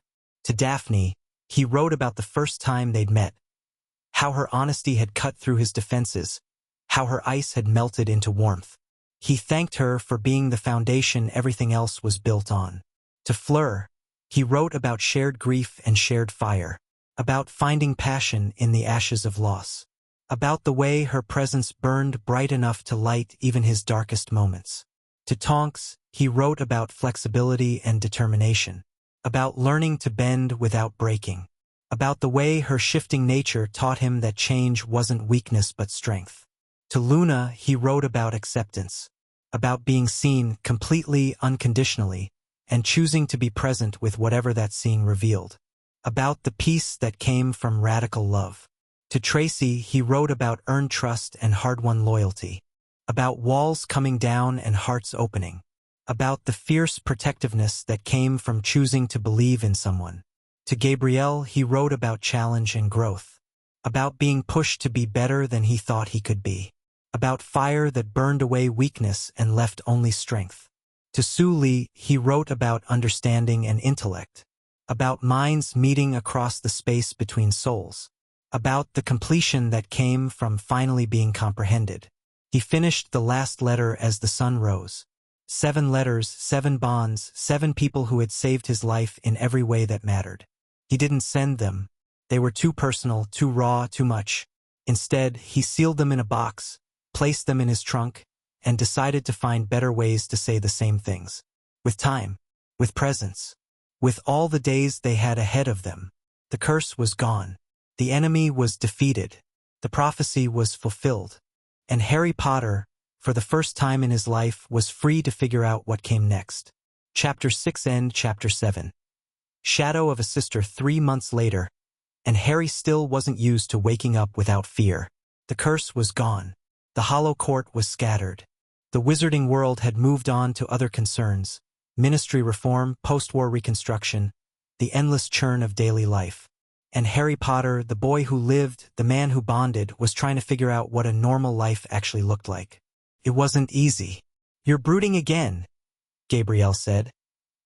To Daphne, he wrote about the first time they'd met. How her honesty had cut through his defenses. How her ice had melted into warmth. He thanked her for being the foundation everything else was built on. To Fleur, he wrote about shared grief and shared fire, about finding passion in the ashes of loss, about the way her presence burned bright enough to light even his darkest moments. To Tonks, he wrote about flexibility and determination, about learning to bend without breaking, about the way her shifting nature taught him that change wasn't weakness but strength. To Luna, he wrote about acceptance, about being seen completely unconditionally and choosing to be present with whatever that seeing revealed, about the peace that came from radical love. To Tracy, he wrote about earned trust and hard-won loyalty, about walls coming down and hearts opening, about the fierce protectiveness that came from choosing to believe in someone. To Gabrielle, he wrote about challenge and growth, about being pushed to be better than he thought he could be, about fire that burned away weakness and left only strength. To Sue Lee, he wrote about understanding and intellect, about minds meeting across the space between souls, about the completion that came from finally being comprehended. He finished the last letter as the sun rose. 7 letters, 7 bonds, 7 people who had saved his life in every way that mattered. He didn't send them. They were too personal, too raw, too much. Instead, he sealed them in a box, placed them in his trunk, and decided to find better ways to say the same things. With time, with presence, with all the days they had ahead of them. The curse was gone. The enemy was defeated. The prophecy was fulfilled. And Harry Potter, for the first time in his life, was free to figure out what came next. Chapter 6 End Chapter 7. Shadow of a Sister 3 months later, and Harry still wasn't used to waking up without fear. The curse was gone. The Hollow Court was scattered. The wizarding world had moved on to other concerns, ministry reform, post-war reconstruction, the endless churn of daily life. And Harry Potter, the boy who lived, the man who bonded, was trying to figure out what a normal life actually looked like. It wasn't easy. "You're brooding again," Gabrielle said,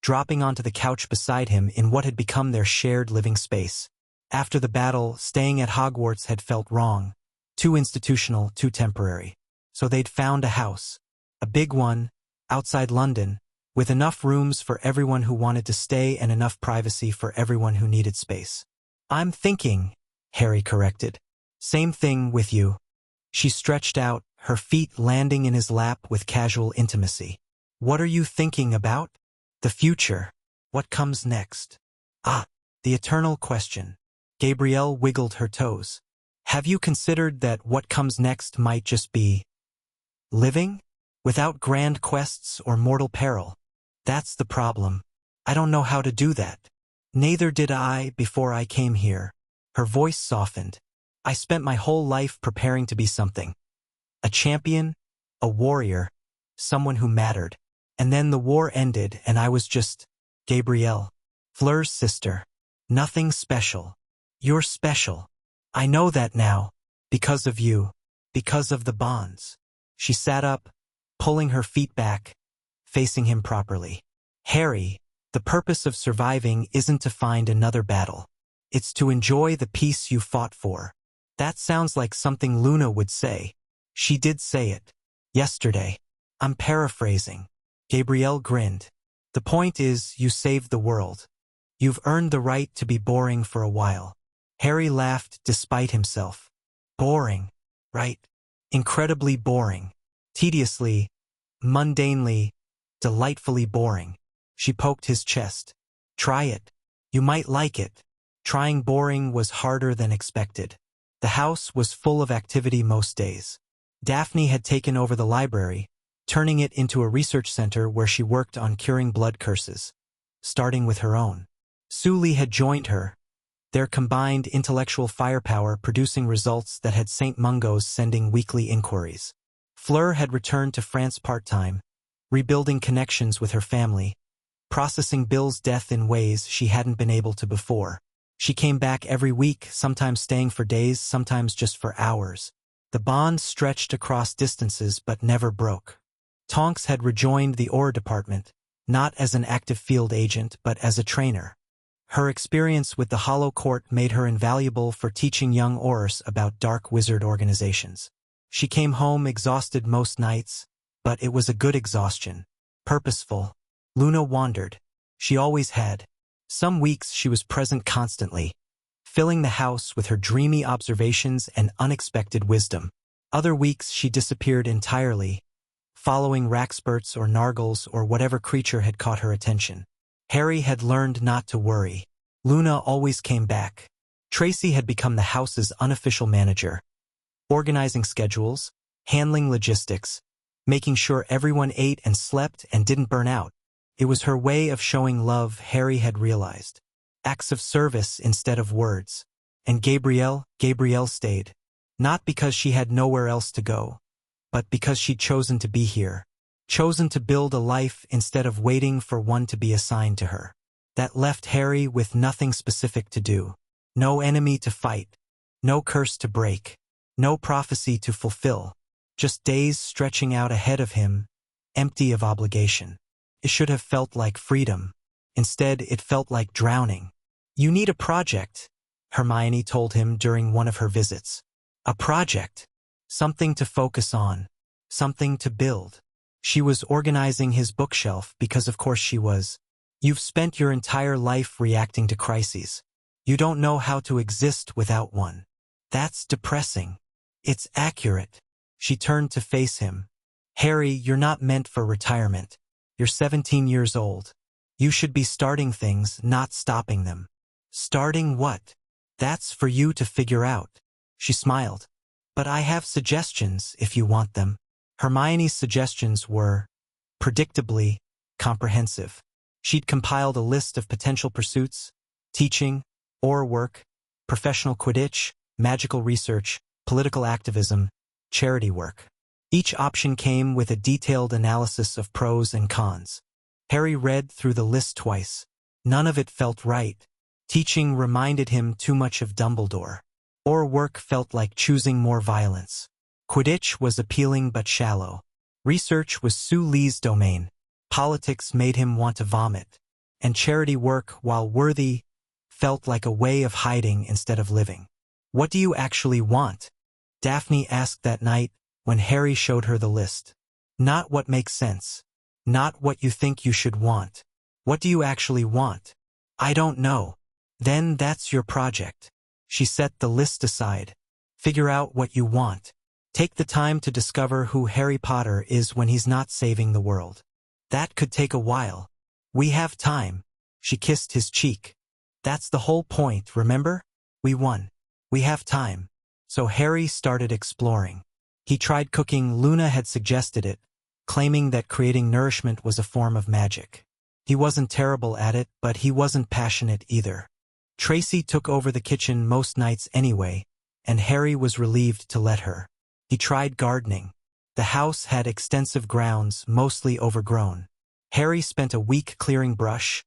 dropping onto the couch beside him in what had become their shared living space. After the battle, staying at Hogwarts had felt wrong. Too institutional, too temporary. So they'd found a house. A big one, outside London, with enough rooms for everyone who wanted to stay and enough privacy for everyone who needed space. "I'm thinking," Harry corrected. "Same thing with you." She stretched out, her feet landing in his lap with casual intimacy. "What are you thinking about?" "The future. What comes next?" "Ah, the eternal question." Gabrielle wiggled her toes. "Have you considered that what comes next might just be living? Without grand quests or mortal peril. That's the problem. I don't know how to do that. Neither did I before I came here. Her voice softened. I spent my whole life preparing to be something. A champion, a warrior, someone who mattered. And then the war ended and I was just Gabrielle, Fleur's sister. Nothing special. You're special. I know that now. Because of you. Because of the bonds. She sat up, pulling her feet back, facing him properly. Harry, the purpose of surviving isn't to find another battle. It's to enjoy the peace you fought for. That sounds like something Luna would say. She did say it. Yesterday. I'm paraphrasing. Gabrielle grinned. The point is, you saved the world. You've earned the right to be boring for a while. Harry laughed despite himself. Boring, right? Incredibly boring. Tediously, mundanely, delightfully boring. She poked his chest. Try it. You might like it. Trying boring was harder than expected. The house was full of activity most days. Daphne had taken over the library, turning it into a research center where she worked on curing blood curses, starting with her own. Sully had joined her, their combined intellectual firepower producing results that had St. Mungo's sending weekly inquiries. Fleur had returned to France part-time, rebuilding connections with her family, processing Bill's death in ways she hadn't been able to before. She came back every week, sometimes staying for days, sometimes just for hours. The bond stretched across distances but never broke. Tonks had rejoined the Aura department, not as an active field agent but as a trainer. Her experience with the Hollow Court made her invaluable for teaching young Aurors about dark wizard organizations. She came home exhausted most nights, but it was a good exhaustion. Purposeful. Luna wandered. She always had. Some weeks she was present constantly, filling the house with her dreamy observations and unexpected wisdom. Other weeks she disappeared entirely, following Raxperts or Nargles or whatever creature had caught her attention. Harry had learned not to worry. Luna always came back. Tracy had become the house's unofficial manager, organizing schedules, handling logistics, making sure everyone ate and slept and didn't burn out. It was her way of showing love, Harry had realized. Acts of service instead of words. And Gabrielle stayed. Not because she had nowhere else to go, but because she'd chosen to be here. Chosen to build a life instead of waiting for one to be assigned to her. That left Harry with nothing specific to do. No enemy to fight. No curse to break. No prophecy to fulfill. Just days stretching out ahead of him, empty of obligation. It should have felt like freedom. Instead, it felt like drowning. You need a project, Hermione told him during one of her visits. A project. Something to focus on. Something to build. She was organizing his bookshelf because of course she was. You've spent your entire life reacting to crises. You don't know how to exist without one. That's depressing. It's accurate. She turned to face him. Harry, you're not meant for retirement. You're 17 years old. You should be starting things, not stopping them. Starting what? That's for you to figure out. She smiled. But I have suggestions if you want them. Hermione's suggestions were, predictably, comprehensive. She'd compiled a list of potential pursuits: teaching, Aura work, professional Quidditch, magical research, political activism, charity work. Each option came with a detailed analysis of pros and cons. Harry read through the list twice. None of it felt right. Teaching reminded him too much of Dumbledore. Aura work felt like choosing more violence. Quidditch was appealing but shallow. Research was Sully's domain. Politics made him want to vomit. And charity work, while worthy, felt like a way of hiding instead of living. What do you actually want? Daphne asked that night when Harry showed her the list. Not what makes sense. Not what you think you should want. What do you actually want? I don't know. Then that's your project. She set the list aside. Figure out what you want. Take the time to discover who Harry Potter is when he's not saving the world. That could take a while. We have time. She kissed his cheek. That's the whole point, remember? We won. We have time. So Harry started exploring. He tried cooking. Luna had suggested it, claiming that creating nourishment was a form of magic. He wasn't terrible at it, but he wasn't passionate either. Tracy took over the kitchen most nights anyway, and Harry was relieved to let her. He tried gardening. The house had extensive grounds, mostly overgrown. Harry spent a week clearing brush,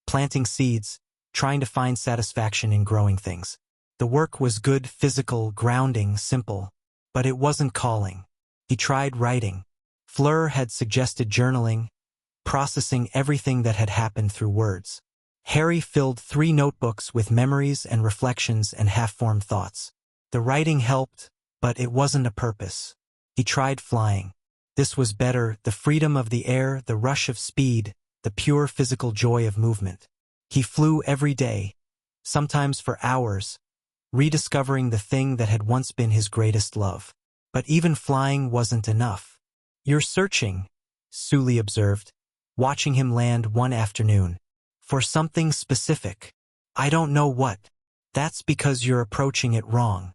planting seeds, trying to find satisfaction in growing things. The work was good, physical, grounding, simple, but it wasn't calling. He tried writing. Fleur had suggested journaling, processing everything that had happened through words. Harry filled 3 notebooks with memories and reflections and half-formed thoughts. The writing helped, but it wasn't a purpose. He tried flying. This was better, the freedom of the air, the rush of speed, the pure physical joy of movement. He flew every day, sometimes for hours, rediscovering the thing that had once been his greatest love. But even flying wasn't enough. "You're searching," Sully observed, watching him land one afternoon. "For something specific. I don't know what." "That's because you're approaching it wrong."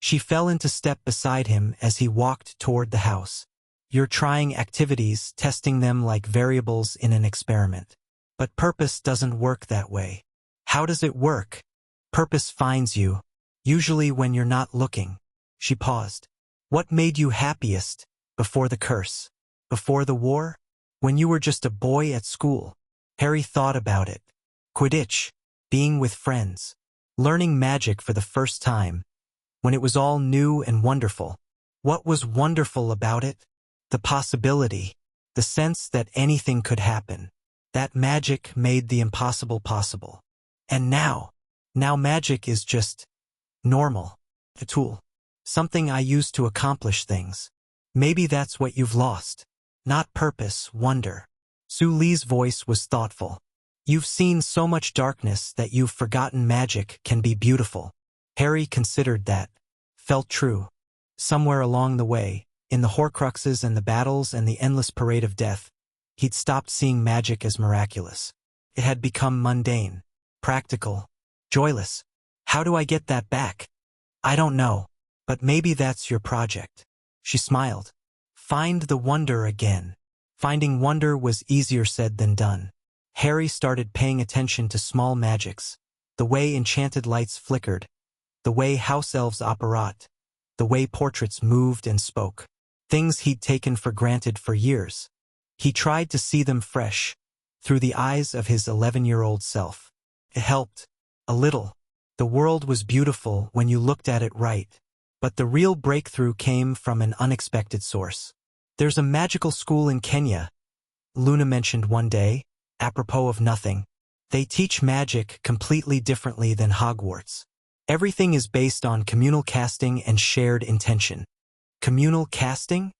She fell into step beside him as he walked toward the house. "You're trying activities, testing them like variables in an experiment. But purpose doesn't work that way." "How does it work?" "Purpose finds you, usually when you're not looking." She paused. "What made you happiest before the curse? Before the war? When you were just a boy at school?" Harry thought about it. Quidditch, being with friends, learning magic for the first time, when it was all new and wonderful. What was wonderful about it? The possibility, the sense that anything could happen. That magic made the impossible possible. And now magic is just normal, a tool, something I use to accomplish things. Maybe that's what you've lost. Not purpose, wonder. Sully's voice was thoughtful. "You've seen so much darkness that you've forgotten magic can be beautiful." Harry considered that. Felt true. Somewhere along the way, in the Horcruxes and the battles and the endless parade of death, he'd stopped seeing magic as miraculous. It had become mundane, practical, joyless. "How do I get that back?" "I don't know. But maybe that's your project." She smiled. "Find the wonder again." Finding wonder was easier said than done. Harry started paying attention to small magics, the way enchanted lights flickered, the way house elves operate, the way portraits moved and spoke. Things he'd taken for granted for years. He tried to see them fresh, through the eyes of his 11-year-old self. It helped. A little. The world was beautiful when you looked at it right. But the real breakthrough came from an unexpected source. "There's a magical school in Kenya," Luna mentioned one day, apropos of nothing. "They teach magic completely differently than Hogwarts. Everything is based on communal casting and shared intention." Communal casting?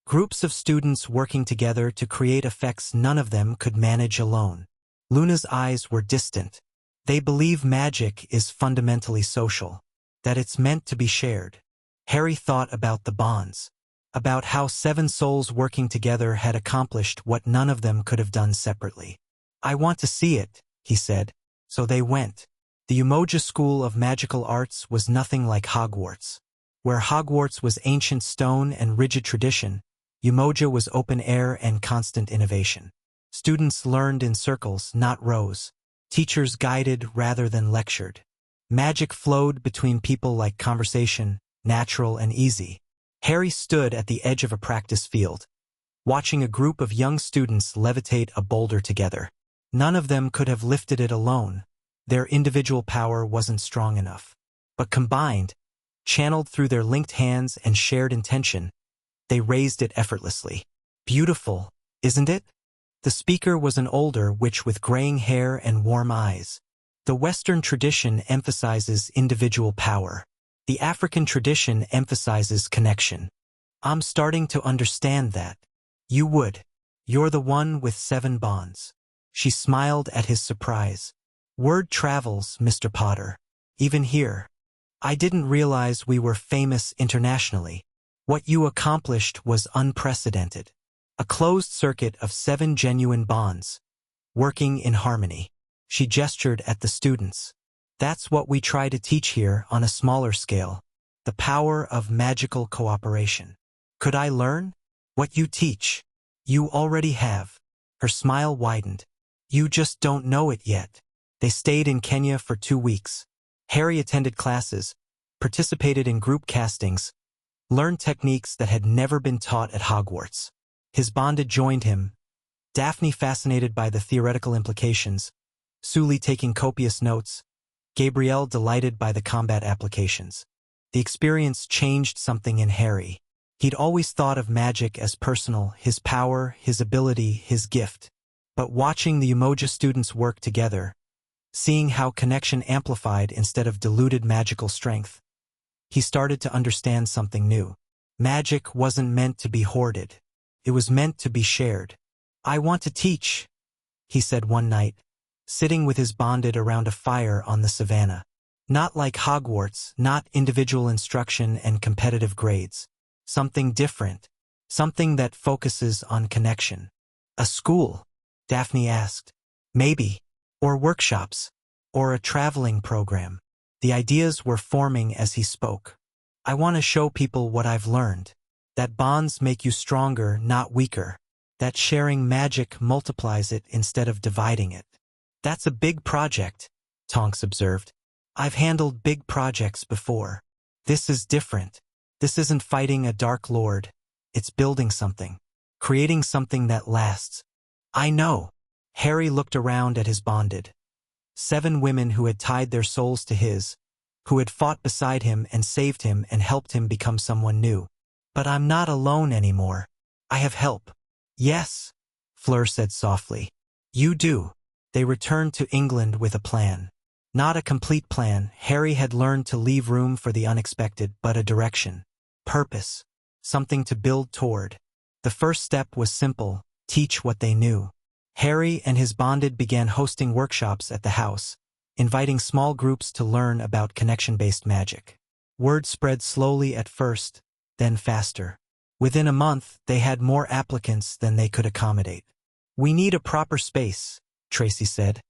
Groups of students working together to create effects none of them could manage alone. Luna's eyes were distant. "They believe magic is fundamentally social, that it's meant to be shared." Harry thought about the bonds, about how 7 souls working together had accomplished what none of them could have done separately. "I want to see it," he said. So they went. The Umoja School of Magical Arts was nothing like Hogwarts. Where Hogwarts was ancient stone and rigid tradition, Umoja was open air and constant innovation. Students learned in circles, not rows. Teachers guided rather than lectured. Magic flowed between people like conversation, natural and easy. Harry stood at the edge of a practice field, watching a group of young students levitate a boulder together. None of them could have lifted it alone. Their individual power wasn't strong enough. But combined, channeled through their linked hands and shared intention, they raised it effortlessly. "Beautiful, isn't it?" The speaker was an older witch with graying hair and warm eyes. "The Western tradition emphasizes individual power. The African tradition emphasizes connection. I'm starting to understand that. You would. You're the one with 7 bonds." She smiled at his surprise. "Word travels, Mr. Potter. Even here. I didn't realize we were famous internationally. What you accomplished was unprecedented. A closed circuit of 7 genuine bonds, working in harmony." She gestured at the students. "That's what we try to teach here on a smaller scale. The power of magical cooperation. Could I learn? What you teach? You already have." Her smile widened. You just don't know it yet. They stayed in Kenya for 2 weeks. Harry attended classes, participated in group castings, learned techniques that had never been taught at Hogwarts. His bonded joined him, Daphne fascinated by the theoretical implications, Sully taking copious notes, Gabrielle delighted by the combat applications. The experience changed something in Harry. He'd always thought of magic as personal, his power, his ability, his gift. But watching the Umoja students work together, seeing how connection amplified instead of diluted magical strength, he started to understand something new. Magic wasn't meant to be hoarded. It was meant to be shared. "I want to teach," he said one night, sitting with his bonded around a fire on the savannah. Not like Hogwarts, not individual instruction and competitive grades. Something different. Something that focuses on connection. "A school?" Daphne asked. "Maybe. Or workshops. Or a traveling program." The ideas were forming as he spoke. "I want to show people what I've learned. That bonds make you stronger, not weaker. That sharing magic multiplies it instead of dividing it." "That's a big project," Tonks observed. "I've handled big projects before. This is different. This isn't fighting a Dark Lord. It's building something. Creating something that lasts." "I know." Harry looked around at his bonded. 7 women who had tied their souls to his, who had fought beside him and saved him and helped him become someone new. "But I'm not alone anymore. I have help." "Yes," Fleur said softly. "You do." They returned to England with a plan. Not a complete plan. Harry had learned to leave room for the unexpected, but a direction. Purpose. Something to build toward. The first step was simple: teach what they knew. Harry and his bonded began hosting workshops at the house, inviting small groups to learn about connection-based magic. Word spread slowly at first, then faster. Within a month, they had more applicants than they could accommodate. "We need a proper space," Tracy said,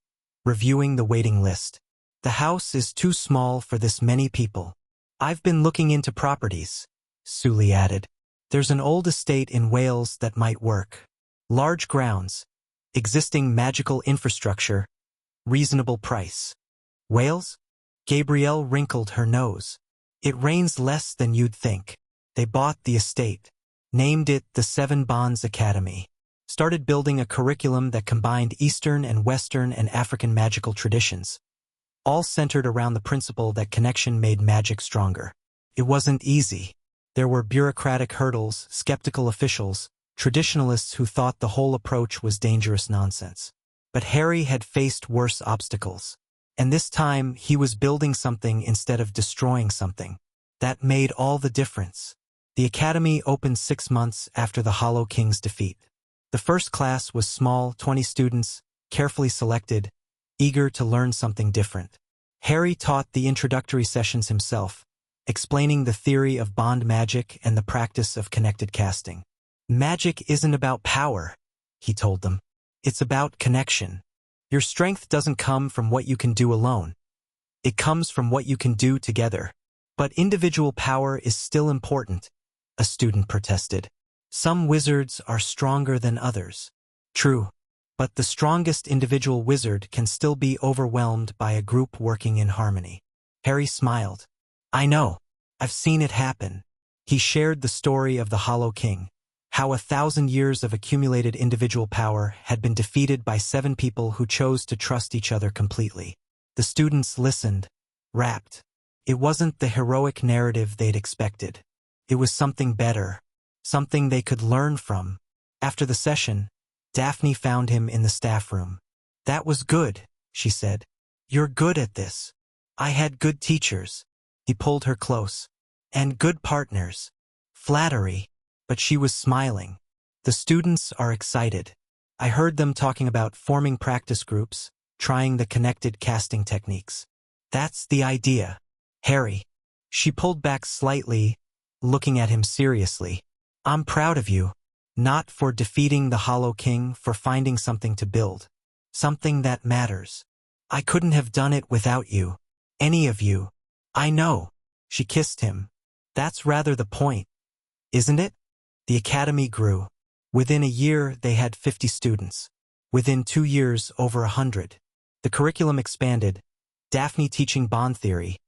reviewing the waiting list. "The house is too small for this many people." "I've been looking into properties," Sully added. "There's an old estate in Wales that might work. Large grounds, existing magical infrastructure, reasonable price." "Wales?" Gabrielle wrinkled her nose. "It rains less than you'd think." They bought the estate, named it the Seven Bonds Academy, started building a curriculum that combined Eastern and Western and African magical traditions, all centered around the principle that connection made magic stronger. It wasn't easy. There were bureaucratic hurdles, skeptical officials, traditionalists who thought the whole approach was dangerous nonsense. But Harry had faced worse obstacles. And this time, he was building something instead of destroying something. That made all the difference. The academy opened 6 months after the Hollow King's defeat. The first class was small, 20 students, carefully selected, eager to learn something different. Harry taught the introductory sessions himself, explaining the theory of bond magic and the practice of connected casting. "Magic isn't about power," he told them. "It's about connection. Your strength doesn't come from what you can do alone. It comes from what you can do together." "But individual power is still important," a student protested. "Some wizards are stronger than others." "True. But the strongest individual wizard can still be overwhelmed by a group working in harmony." Harry smiled. "I know. I've seen it happen." He shared the story of the Hollow King, how 1,000 years of accumulated individual power had been defeated by 7 people who chose to trust each other completely. The students listened, rapt. It wasn't the heroic narrative they'd expected. It was something better, something they could learn from. After the session, Daphne found him in the staff room. "That was good," she said. "You're good at this. I had good teachers." He pulled her close. "And good partners." Flattery. But she was smiling. "The students are excited. I heard them talking about forming practice groups, trying the connected casting techniques. That's the idea. Harry." She pulled back slightly, looking at him seriously. "I'm proud of you. Not for defeating the Hollow King, for finding something to build. Something that matters. I couldn't have done it without you. Any of you." "I know." She kissed him. "That's rather the point, isn't it?" The academy grew. Within a year, they had 50 students. Within 2 years, over 100. The curriculum expanded, Daphne teaching bond theory,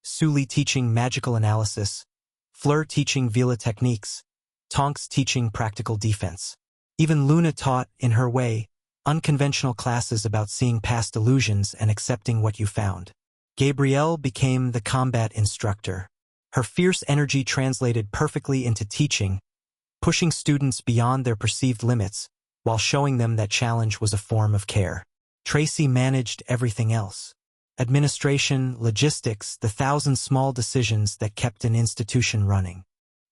Sully teaching magical analysis, Fleur teaching Vela techniques, Tonks teaching practical defense. Even Luna taught, in her way, unconventional classes about seeing past illusions and accepting what you found. Gabrielle became the combat instructor. Her fierce energy translated perfectly into teaching, pushing students beyond their perceived limits, while showing them that challenge was a form of care. Tracy managed everything else. Administration, logistics, the 1,000 small decisions that kept an institution running.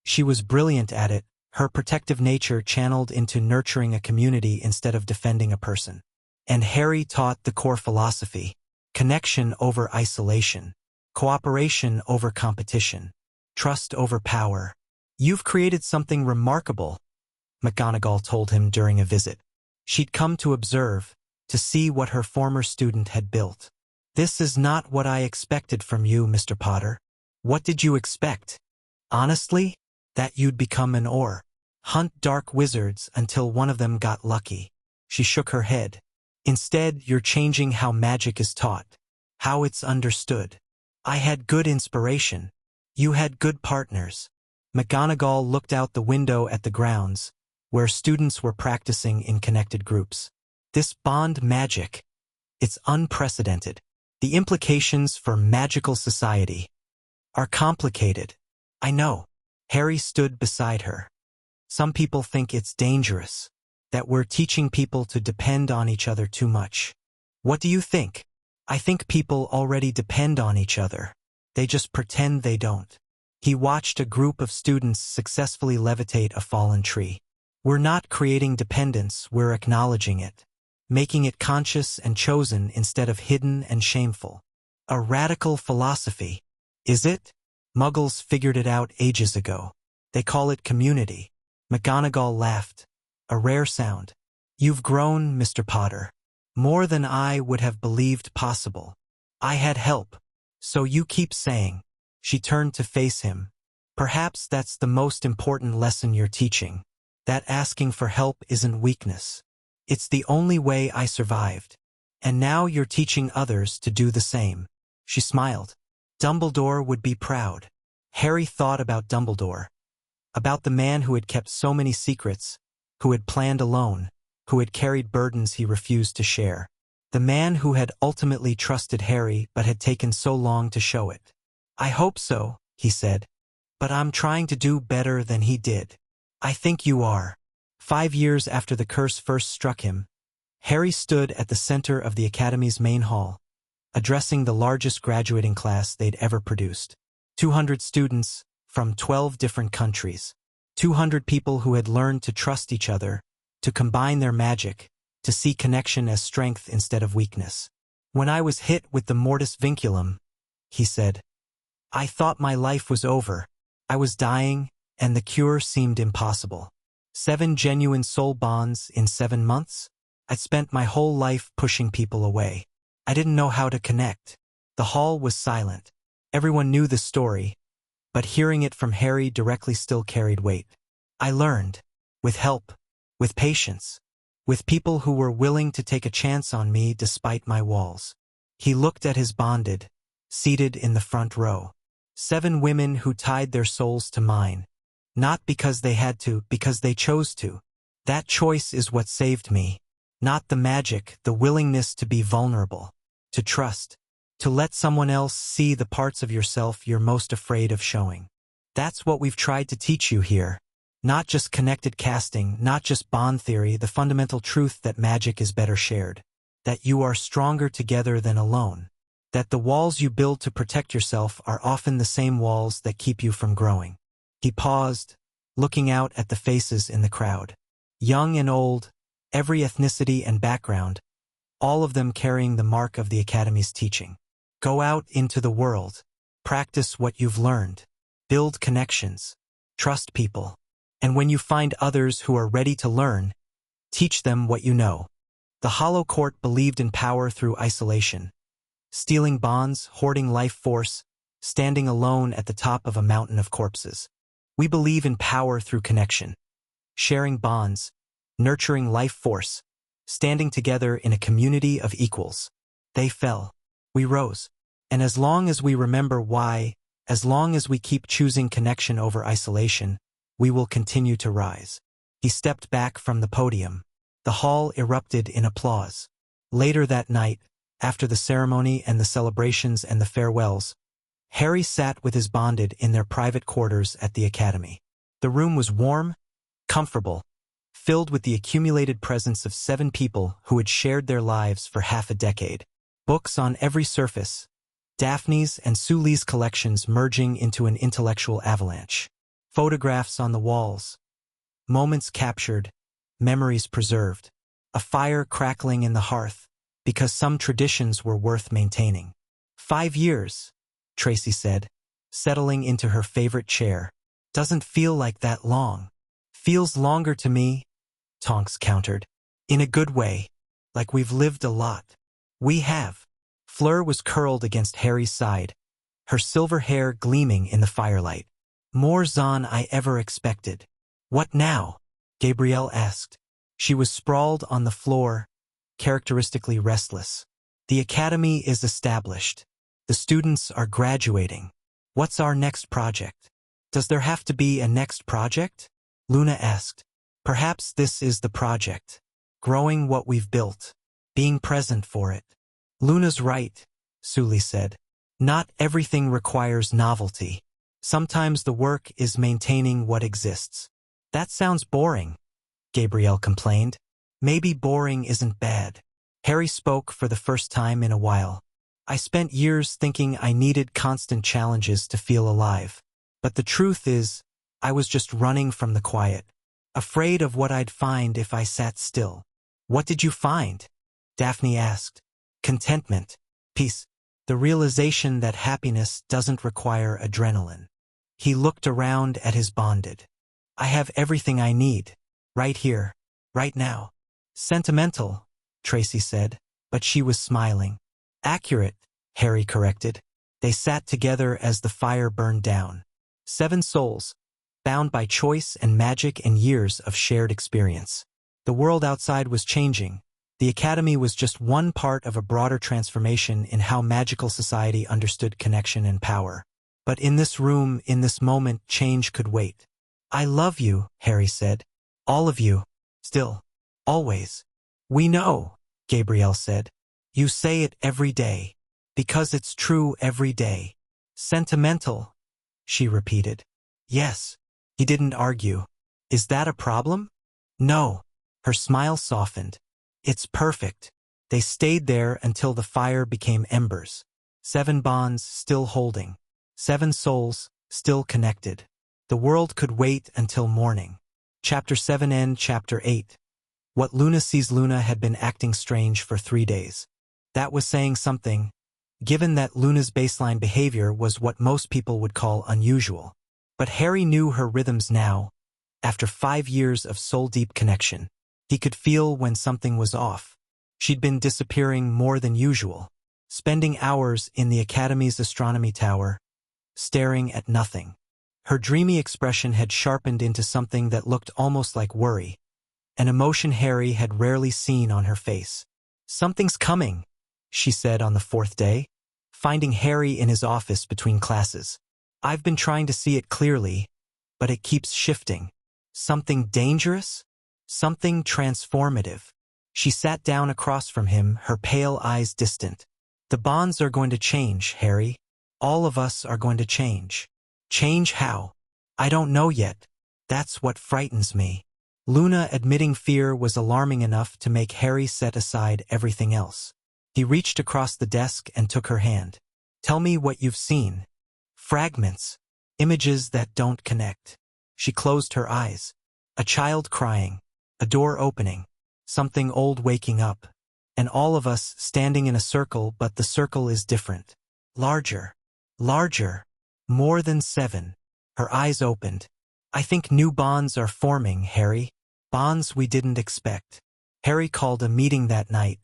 She was brilliant at it, her protective nature channeled into nurturing a community instead of defending a person. And Harry taught the core philosophy: connection over isolation, cooperation over competition, trust over power. "You've created something remarkable," McGonagall told him during a visit. She'd come to observe, to see what her former student had built. "This is not what I expected from you, Mr. Potter." "What did you expect?" "Honestly, that you'd become an Auror. Hunt dark wizards until one of them got lucky." She shook her head. "Instead, you're changing how magic is taught, how it's understood. I had good inspiration. You had good partners." McGonagall looked out the window at the grounds, where students were practicing in connected groups. "This bond magic, it's unprecedented. The implications for magical society are complicated." "I know." Harry stood beside her. "Some people think it's dangerous, that we're teaching people to depend on each other too much." "What do you think?" "I think people already depend on each other. They just pretend they don't." He watched a group of students successfully levitate a fallen tree. "We're not creating dependence, we're acknowledging it. Making it conscious and chosen instead of hidden and shameful. A radical philosophy. Is it? Muggles figured it out ages ago. They call it community." McGonagall laughed. A rare sound. "You've grown, Mr. Potter. More than I would have believed possible. I had help. So you keep saying." She turned to face him. "Perhaps that's the most important lesson you're teaching. That asking for help isn't weakness. It's the only way I survived. And now you're teaching others to do the same." She smiled. "Dumbledore would be proud." Harry thought about Dumbledore. About the man who had kept so many secrets, who had planned alone, who had carried burdens he refused to share. The man who had ultimately trusted Harry but had taken so long to show it. "I hope so," he said. "But I'm trying to do better than he did." "I think you are." 5 years after the curse first struck him, Harry stood at the center of the Academy's main hall, addressing the largest graduating class they'd ever produced. 200 students from 12 different countries. 200 people who had learned to trust each other, to combine their magic, to see connection as strength instead of weakness. "When I was hit with the mortis vinculum," he said, "I thought my life was over. I was dying, and the cure seemed impossible. 7 genuine soul bonds in 7 months? I'd spent my whole life pushing people away. I didn't know how to connect." The hall was silent. Everyone knew the story, but hearing it from Harry directly still carried weight. "I learned. With help. With patience. With people who were willing to take a chance on me despite my walls." He looked at his bonded, seated in the front row. 7 women who tied their souls to mine. Not because they had to, because they chose to. That choice is what saved me. Not the magic, the willingness to be vulnerable. To trust. To let someone else see the parts of yourself you're most afraid of showing. That's what we've tried to teach you here. Not just connected casting, not just bond theory, the fundamental truth that magic is better shared. That you are stronger together than alone. That the walls you build to protect yourself are often the same walls that keep you from growing. He paused, looking out at the faces in the crowd. Young and old, every ethnicity and background, all of them carrying the mark of the Academy's teaching. Go out into the world. Practice what you've learned. Build connections. Trust people. And when you find others who are ready to learn, teach them what you know. The Hollow Court believed in power through isolation. Stealing bonds, hoarding life force, standing alone at the top of a mountain of corpses. We believe in power through connection. Sharing bonds, nurturing life force, standing together in a community of equals. They fell. We rose. And as long as we remember why, as long as we keep choosing connection over isolation, we will continue to rise. He stepped back from the podium. The hall erupted in applause. Later that night, after the ceremony and the celebrations and the farewells, Harry sat with his bonded in their private quarters at the academy. The room was warm, comfortable, filled with the accumulated presence of 7 people who had shared their lives for half a decade. Books on every surface, Daphne's and Sully's collections merging into an intellectual avalanche. Photographs on the walls, moments captured, memories preserved, a fire crackling in the hearth, because some traditions were worth maintaining. 5 years, Tracy said, settling into her favorite chair. Doesn't feel like that long. Feels longer to me, Tonks countered. In a good way, like we've lived a lot. We have. Fleur was curled against Harry's side, her silver hair gleaming in the firelight. More Zahn I ever expected. What now? Gabrielle asked. She was sprawled on the floor, characteristically restless. The academy is established. The students are graduating. What's our next project? Does there have to be a next project? Luna asked. Perhaps this is the project. Growing what we've built. Being present for it. Luna's right, Sully said. Not everything requires novelty. Sometimes the work is maintaining what exists. That sounds boring, Gabrielle complained. Maybe boring isn't bad. Harry spoke for the first time in a while. I spent years thinking I needed constant challenges to feel alive. But the truth is, I was just running from the quiet, afraid of what I'd find if I sat still. What did you find? Daphne asked. Contentment, peace, the realization that happiness doesn't require adrenaline. He looked around at his bonded. I have everything I need, right here, right now. Sentimental, Tracy said, but she was smiling. Accurate, Harry corrected. They sat together as the fire burned down. 7 souls, bound by choice and magic and years of shared experience. The world outside was changing. The academy was just one part of a broader transformation in how magical society understood connection and power. But in this room, in this moment, change could wait. I love you, Harry said. All of you. Still. Always. We know, Gabrielle said. You say it every day. Because it's true every day. Sentimental, she repeated. Yes. He didn't argue. Is that a problem? No. Her smile softened. It's perfect. They stayed there until the fire became embers. 7 bonds still holding. 7 souls still connected. The world could wait until morning. Chapter 7 and Chapter 8. What Luna sees. Luna had been acting strange for 3 days. That was saying something, given that Luna's baseline behavior was what most people would call unusual. But Harry knew her rhythms now. After 5 years of soul-deep connection, he could feel when something was off. She'd been disappearing more than usual, spending hours in the Academy's astronomy tower, staring at nothing. Her dreamy expression had sharpened into something that looked almost like worry, an emotion Harry had rarely seen on her face. Something's coming, she said on the 4th day, finding Harry in his office between classes. I've been trying to see it clearly, but it keeps shifting. Something dangerous? Something transformative. She sat down across from him, her pale eyes distant. The bonds are going to change, Harry. All of us are going to change. Change how? I don't know yet. That's what frightens me. Luna admitting fear was alarming enough to make Harry set aside everything else. He reached across the desk and took her hand. Tell me what you've seen. Fragments. Images that don't connect. She closed her eyes. A child crying. A door opening. Something old waking up. And all of us standing in a circle, but the circle is different. Larger. Larger. More than 7. Her eyes opened. I think new bonds are forming, Harry. Bonds we didn't expect. Harry called a meeting that night.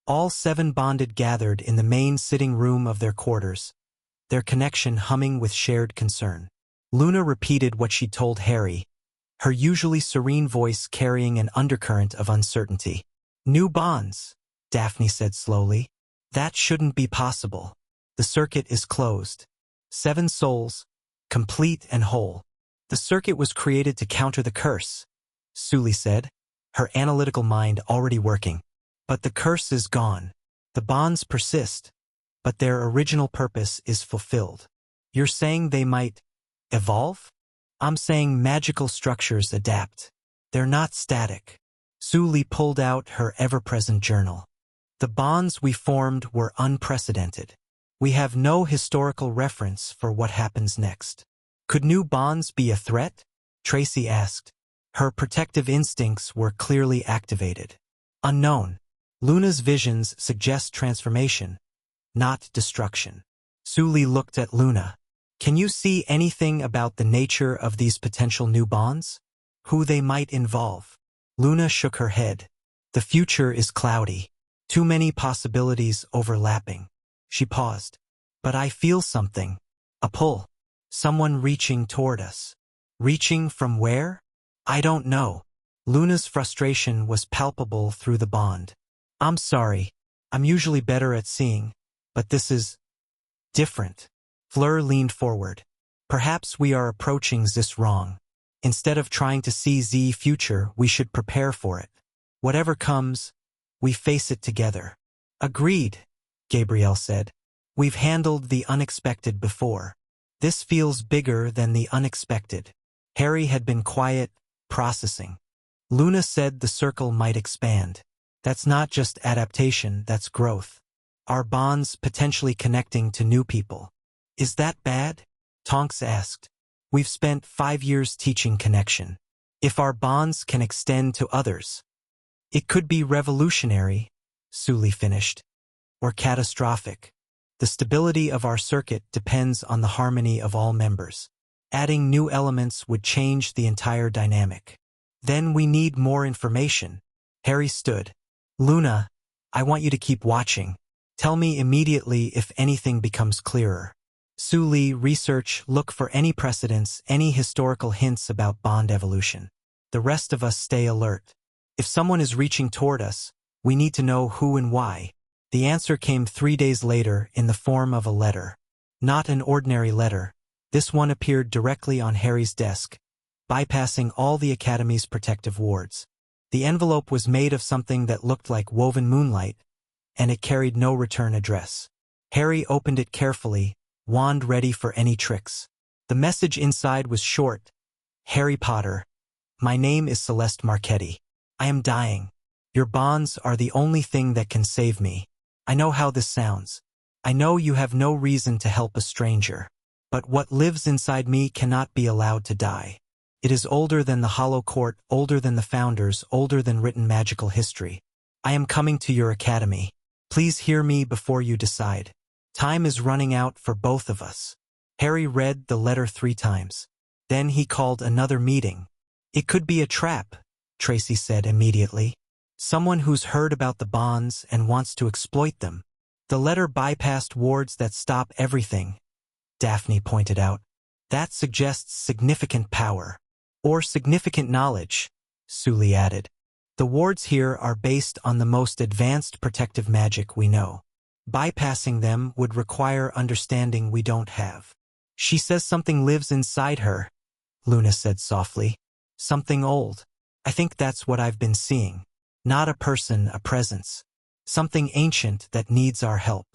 All 7 bonded gathered in the main sitting room of their quarters, their connection humming with shared concern. Luna repeated what she'd told Harry, her usually serene voice carrying an undercurrent of uncertainty. New bonds, Daphne said slowly. That shouldn't be possible. The circuit is closed. 7 souls, complete and whole. The circuit was created to counter the curse, Suli said, her analytical mind already working. But the curse is gone. The bonds persist, but their original purpose is fulfilled. You're saying they might evolve? I'm saying magical structures adapt. They're not static. Suli pulled out her ever-present journal. The bonds we formed were unprecedented. We have no historical reference for what happens next. Could new bonds be a threat? Tracy asked. Her protective instincts were clearly activated. Unknown. Luna's visions suggest transformation, not destruction. Suli looked at Luna. Can you see anything about the nature of these potential new bonds? Who they might involve? Luna shook her head. The future is cloudy. Too many possibilities overlapping. She paused. But I feel something. A pull. Someone reaching toward us. Reaching from where? I don't know. Luna's frustration was palpable through the bond. I'm sorry. I'm usually better at seeing, but this is different. Fleur leaned forward. Perhaps we are approaching this wrong. Instead of trying to see the future, we should prepare for it. Whatever comes, we face it together. Agreed, Gabrielle said. We've handled the unexpected before. This feels bigger than the unexpected. Harry had been quiet, processing. Luna said the circle might expand. That's not just adaptation, that's growth. Our bonds potentially connecting to new people. Is that bad? Tonks asked. We've spent 5 years teaching connection. If our bonds can extend to others, it could be revolutionary, Suli finished, or catastrophic. The stability of our circuit depends on the harmony of all members. Adding new elements would change the entire dynamic. Then we need more information. Harry stood. Luna, I want you to keep watching. Tell me immediately if anything becomes clearer. Suli, research, look for any precedents, any historical hints about bond evolution. The rest of us stay alert. If someone is reaching toward us, we need to know who and why. The answer came 3 days later in the form of a letter. Not an ordinary letter. This one appeared directly on Harry's desk, bypassing all the Academy's protective wards. The envelope was made of something that looked like woven moonlight, and it carried no return address. Harry opened it carefully, wand ready for any tricks. The message inside was short. Harry Potter. My name is Celeste Marchetti. I am dying. Your bonds are the only thing that can save me. I know how this sounds. I know you have no reason to help a stranger. But what lives inside me cannot be allowed to die. It is older than the Hollow Court, older than the Founders, older than written magical history. I am coming to your academy. Please hear me before you decide. Time is running out for both of us. Harry read the letter 3 times. Then he called another meeting. It could be a trap, Tracy said immediately. Someone who's heard about the bonds and wants to exploit them. The letter bypassed wards that stop everything, Daphne pointed out. That suggests significant power. Or significant knowledge, Suli added. The wards here are based on the most advanced protective magic we know. Bypassing them would require understanding we don't have. She says something lives inside her, Luna said softly. Something old. I think that's what I've been seeing. Not a person, a presence. Something ancient that needs our help.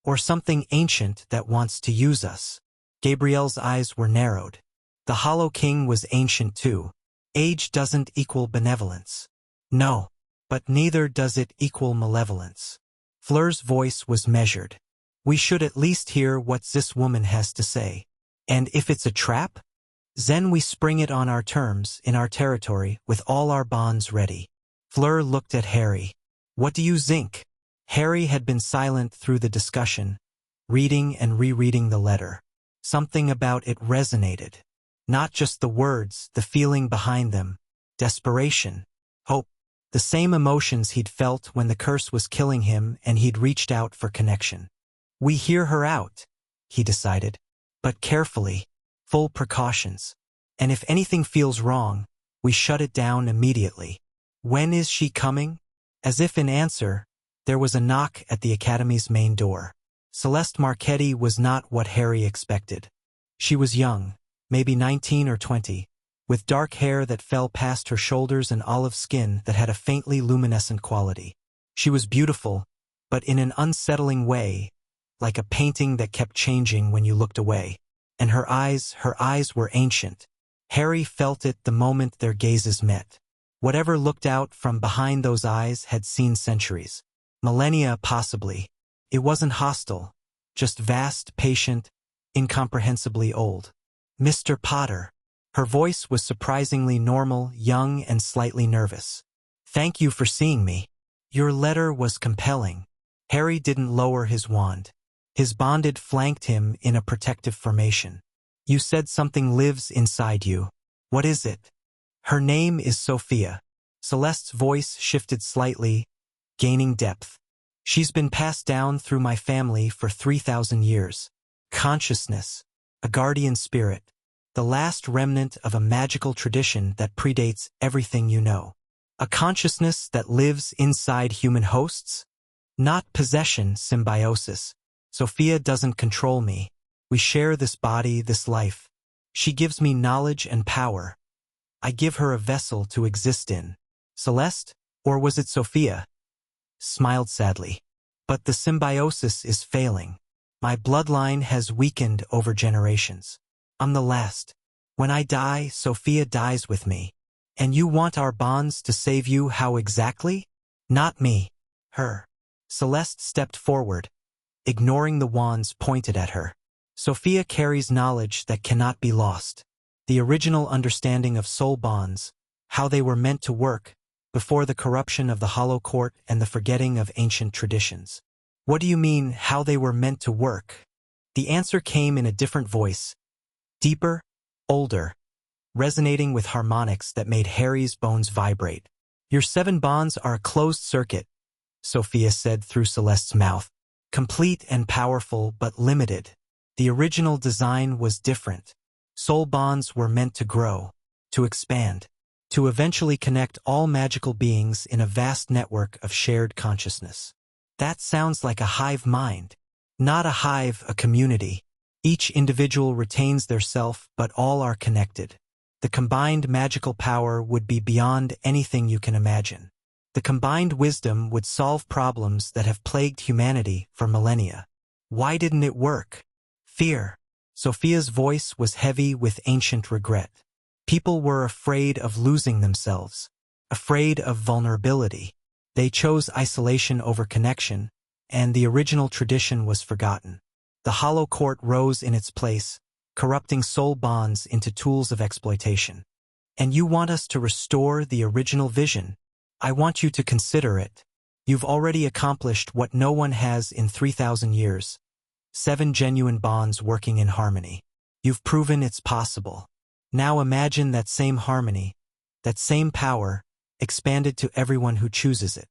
Or something ancient that wants to use us. Gabrielle's eyes were narrowed. The Hollow King was ancient too. Age doesn't equal benevolence. No, but neither does it equal malevolence. Fleur's voice was measured. We should at least hear what this woman has to say. And if it's a trap, then we spring it on our terms, in our territory, with all our bonds ready. Fleur looked at Harry. What do you think? Harry had been silent through the discussion, reading and rereading the letter. Something about it resonated. Not just the words, the feeling behind them. Desperation. Hope. The same emotions he'd felt when the curse was killing him and he'd reached out for connection. We hear her out, he decided. But carefully. Full precautions. And if anything feels wrong, we shut it down immediately. When is she coming? As if in answer, there was a knock at the Academy's main door. Celeste Marchetti was not what Harry expected. She was young, maybe 19 or 20, with dark hair that fell past her shoulders and olive skin that had a faintly luminescent quality. She was beautiful, but in an unsettling way, like a painting that kept changing when you looked away. And her eyes were ancient. Harry felt it the moment their gazes met. Whatever looked out from behind those eyes had seen centuries. Millennia, possibly. It wasn't hostile, just vast, patient, incomprehensibly old. Mr. Potter. Her voice was surprisingly normal, young, and slightly nervous. Thank you for seeing me. Your letter was compelling. Harry didn't lower his wand. His bonded flanked him in a protective formation. You said something lives inside you. What is it? Her name is Sophia. Celeste's voice shifted slightly, gaining depth. She's been passed down through my family for 3,000 years. Consciousness, a guardian spirit, the last remnant of a magical tradition that predates everything you know. A consciousness that lives inside human hosts? Not possession, symbiosis. Sophia doesn't control me. We share this body, this life. She gives me knowledge and power. I give her a vessel to exist in. Celeste? Or was it Sophia? Smiled sadly. But the symbiosis is failing. My bloodline has weakened over generations. I'm the last. When I die, Sophia dies with me. And you want our bonds to save you how exactly? Not me. Her. Celeste stepped forward, ignoring the wands pointed at her. Sophia carries knowledge that cannot be lost. The original understanding of soul bonds, how they were meant to work, before the corruption of the Hollow Court and the forgetting of ancient traditions. What do you mean, how they were meant to work? The answer came in a different voice, deeper, older, resonating with harmonics that made Harry's bones vibrate. Your 7 bonds are a closed circuit, Sophia said through Celeste's mouth. Complete and powerful, but limited. The original design was different. Soul bonds were meant to grow, to expand, to eventually connect all magical beings in a vast network of shared consciousness. That sounds like a hive mind. Not a hive, a community. Each individual retains their self, but all are connected. The combined magical power would be beyond anything you can imagine. The combined wisdom would solve problems that have plagued humanity for millennia. Why didn't it work? Fear. Sophia's voice was heavy with ancient regret. People were afraid of losing themselves, afraid of vulnerability. They chose isolation over connection, and the original tradition was forgotten. The Hollow Court rose in its place, corrupting soul bonds into tools of exploitation. And you want us to restore the original vision? I want you to consider it. You've already accomplished what no one has in 3,000 years. 7 genuine bonds working in harmony. You've proven it's possible. Now imagine that same harmony, that same power, expanded to everyone who chooses it.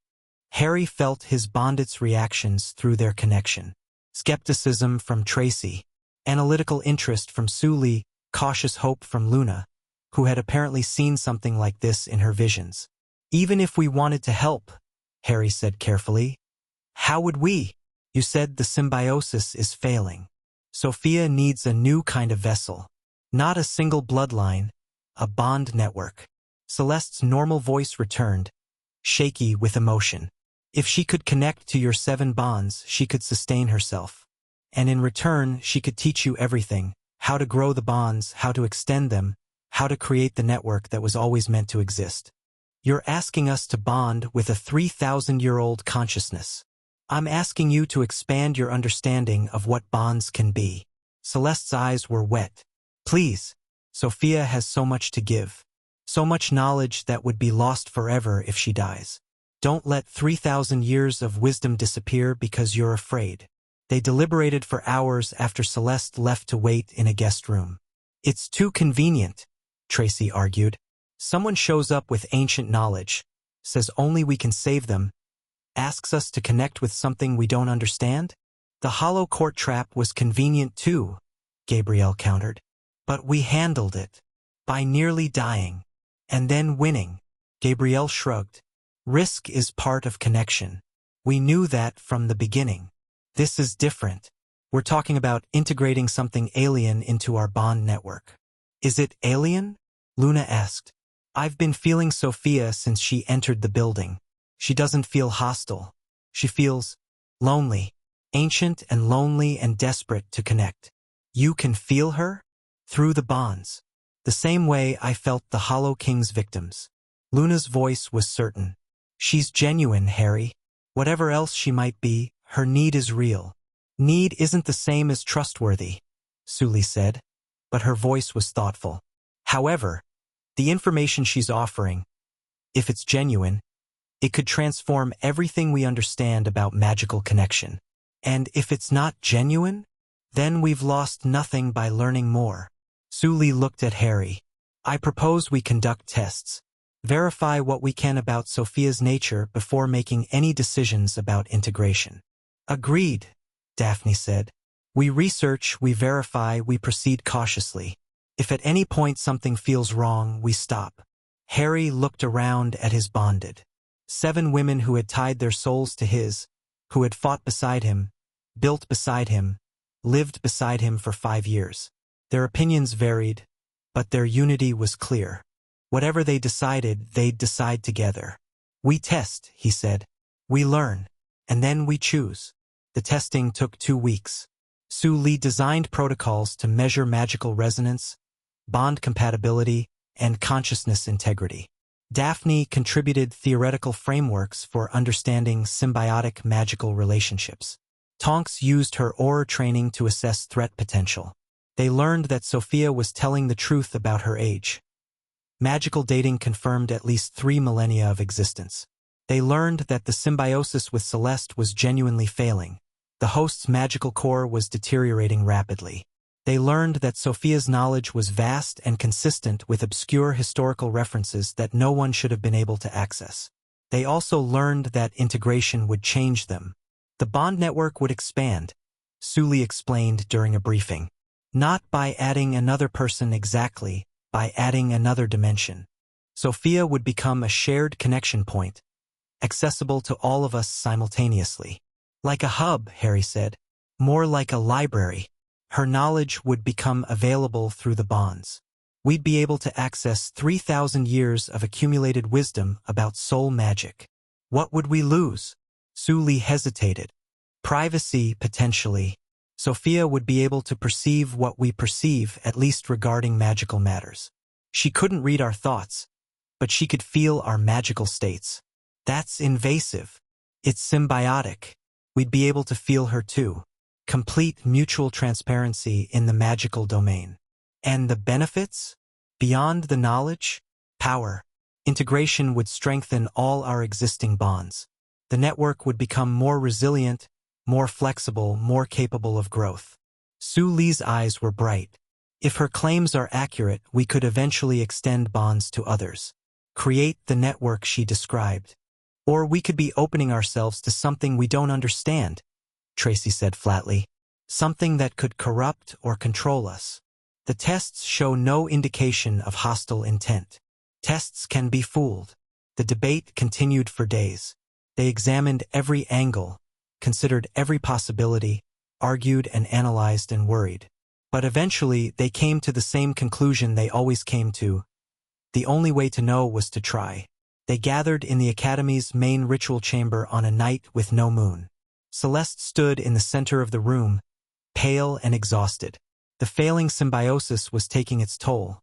Harry felt his bondits' reactions through their connection. Skepticism from Tracy, analytical interest from Sully, cautious hope from Luna, who had apparently seen something like this in her visions. Even if we wanted to help, Harry said carefully, how would we? You said the symbiosis is failing. Sophia needs a new kind of vessel. Not a single bloodline, a bond network. Celeste's normal voice returned, shaky with emotion. If she could connect to your 7 bonds, she could sustain herself. And in return, she could teach you everything, how to grow the bonds, how to extend them, how to create the network that was always meant to exist. You're asking us to bond with a 3,000-year-old consciousness. I'm asking you to expand your understanding of what bonds can be. Celeste's eyes were wet. Please, Sophia has so much to give. So much knowledge that would be lost forever if she dies. Don't let 3,000 years of wisdom disappear because you're afraid. They deliberated for hours after Celeste left to wait in a guest room. It's too convenient, Tracy argued. Someone shows up with ancient knowledge, says only we can save them, asks us to connect with something we don't understand? The Hollow Court trap was convenient too, Gabrielle countered. But we handled it. By nearly dying. And then winning. Gabrielle shrugged. Risk is part of connection. We knew that from the beginning. This is different. We're talking about integrating something alien into our bond network. Is it alien? Luna asked. I've been feeling Sophia since she entered the building. She doesn't feel hostile. She feels lonely, ancient and lonely and desperate to connect. You can feel her? Through the bonds. The same way I felt the Hollow King's victims. Luna's voice was certain. She's genuine, Harry. Whatever else she might be, her need is real. Need isn't the same as trustworthy, Sully said, but her voice was thoughtful. However, the information she's offering, if it's genuine, it could transform everything we understand about magical connection. And if it's not genuine, then we've lost nothing by learning more. Sully looked at Harry. I propose we conduct tests. Verify what we can about Sophia's nature before making any decisions about integration. Agreed, Daphne said. We research, we verify, we proceed cautiously. If at any point something feels wrong, we stop. Harry looked around at his bonded. 7 women who had tied their souls to his, who had fought beside him, built beside him, lived beside him for 5 years. Their opinions varied, but their unity was clear. Whatever they decided, they'd decide together. We test, he said. We learn, and then we choose. The testing took 2 weeks. Sully designed protocols to measure magical resonance, bond compatibility, and consciousness integrity. Daphne contributed theoretical frameworks for understanding symbiotic magical relationships. Tonks used her aura training to assess threat potential. They learned that Sophia was telling the truth about her age. Magical dating confirmed at least 3 millennia of existence. They learned that the symbiosis with Celeste was genuinely failing. The host's magical core was deteriorating rapidly. They learned that Sophia's knowledge was vast and consistent with obscure historical references that no one should have been able to access. They also learned that integration would change them. The bond network would expand, Sully explained during a briefing. Not by adding another person exactly, by adding another dimension. Sophia would become a shared connection point, accessible to all of us simultaneously. Like a hub, Harry said. More like a library. Her knowledge would become available through the bonds. We'd be able to access 3,000 years of accumulated wisdom about soul magic. What would we lose? Sully hesitated. Privacy, potentially. Sophia would be able to perceive what we perceive, at least regarding magical matters. She couldn't read our thoughts, but she could feel our magical states. That's invasive. It's symbiotic. We'd be able to feel her too. Complete mutual transparency in the magical domain. And the benefits? Beyond the knowledge? Power. Integration would strengthen all our existing bonds. The network would become more resilient, more flexible, more capable of growth. Sully's eyes were bright. If her claims are accurate, we could eventually extend bonds to others. Create the network she described. Or we could be opening ourselves to something we don't understand, Tracy said flatly. Something that could corrupt or control us. The tests show no indication of hostile intent. Tests can be fooled. The debate continued for days. They examined every angle, considered every possibility, argued and analyzed and worried. But eventually they came to the same conclusion they always came to. The only way to know was to try. They gathered in the Academy's main ritual chamber on a night with no moon. Celeste stood in the center of the room, pale and exhausted. The failing symbiosis was taking its toll.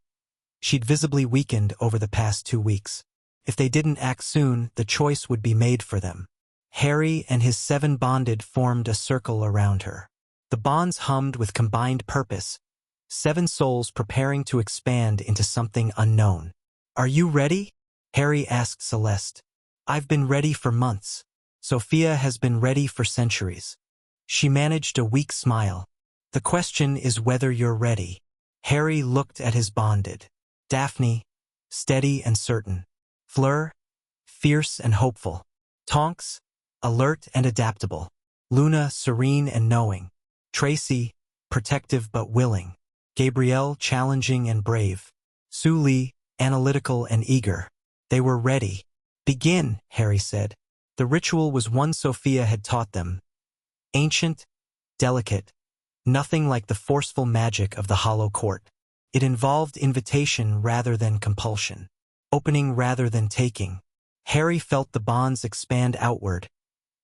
She'd visibly weakened over the past 2 weeks. If they didn't act soon, the choice would be made for them. Harry and his 7 bonded formed a circle around her. The bonds hummed with combined purpose, 7 souls preparing to expand into something unknown. Are you ready? Harry asked Celeste. I've been ready for months. Sophia has been ready for centuries. She managed a weak smile. The question is whether you're ready. Harry looked at his bonded. Daphne, steady and certain. Fleur, fierce and hopeful. Tonks, alert and adaptable. Luna, serene and knowing. Tracy, protective but willing. Gabrielle, challenging and brave. Sully, analytical and eager. They were ready. Begin, Harry said. The ritual was one Sophia had taught them. Ancient, delicate, nothing like the forceful magic of the Hollow Court. It involved invitation rather than compulsion, opening rather than taking. Harry felt the bonds expand outward,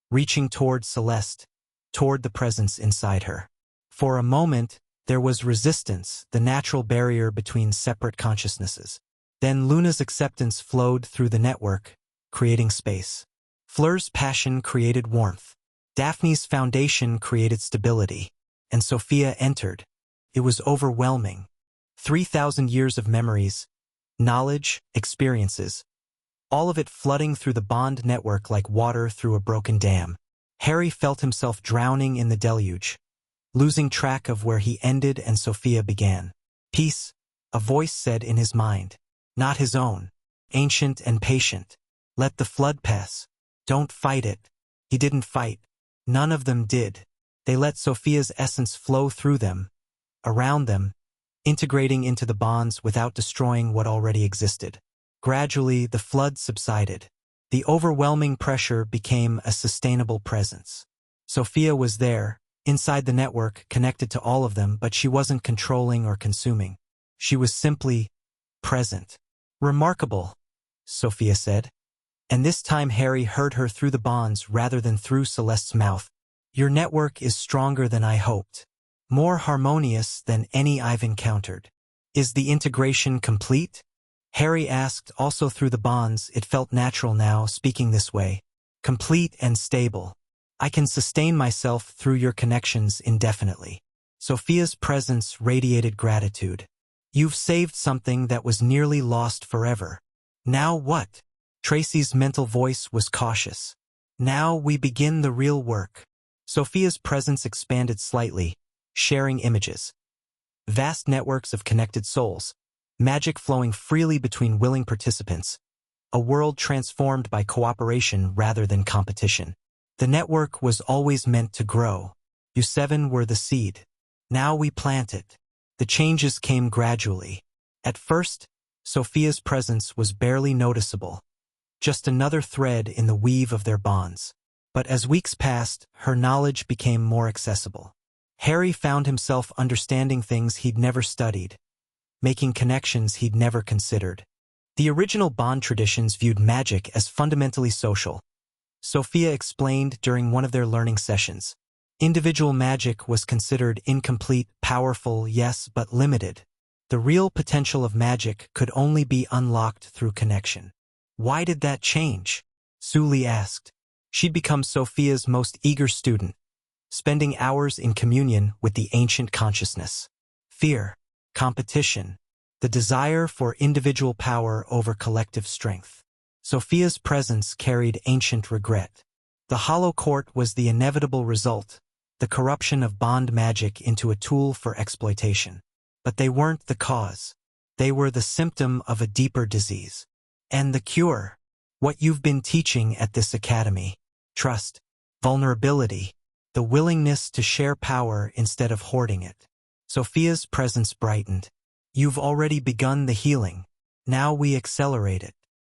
reaching toward Celeste, toward the presence inside her. For a moment, there was resistance, the natural barrier between separate consciousnesses. Then Luna's acceptance flowed through the network, creating space. Fleur's passion created warmth. Daphne's foundation created stability. And Sophia entered. It was overwhelming. 3,000 years of memories, knowledge, experiences, all of it flooding through the bond network like water through a broken dam. Harry felt himself drowning in the deluge, losing track of where he ended and Sophia began. Peace, a voice said in his mind. Not his own. Ancient and patient. Let the flood pass. Don't fight it. He didn't fight. None of them did. They let Sophia's essence flow through them, around them, integrating into the bonds without destroying what already existed. Gradually, the flood subsided. The overwhelming pressure became a sustainable presence. Sophia was there, inside the network, connected to all of them, but she wasn't controlling or consuming. She was simply present. Remarkable, Sophia said. And this time Harry heard her through the bonds rather than through Celeste's mouth. Your network is stronger than I hoped. More harmonious than any I've encountered. Is the integration complete? Harry asked, also through the bonds. It felt natural now, speaking this way. Complete and stable. I can sustain myself through your connections indefinitely. Sophia's presence radiated gratitude. You've saved something that was nearly lost forever. Now what? Tracy's mental voice was cautious. Now we begin the real work. Sophia's presence expanded slightly, sharing images. Vast networks of connected souls, magic flowing freely between willing participants, a world transformed by cooperation rather than competition. The network was always meant to grow. You seven were the seed. Now we plant it. The changes came gradually. At first, Sophia's presence was barely noticeable, just another thread in the weave of their bonds. But as weeks passed, her knowledge became more accessible. Harry found himself understanding things he'd never studied, making connections he'd never considered. The original bond traditions viewed magic as fundamentally social. Sophia explained during one of their learning sessions. Individual magic was considered incomplete, powerful, yes, but limited. The real potential of magic could only be unlocked through connection. Why did that change? Sully asked. She'd become Sophia's most eager student, spending hours in communion with the ancient consciousness. Fear, competition, the desire for individual power over collective strength. Sophia's presence carried ancient regret. The Hollow Court was the inevitable result, the corruption of bond magic into a tool for exploitation. But they weren't the cause. They were the symptom of a deeper disease. And the cure? What you've been teaching at this academy. Trust, vulnerability, the willingness to share power instead of hoarding it. Sophia's presence brightened. You've already begun the healing. Now we accelerate it.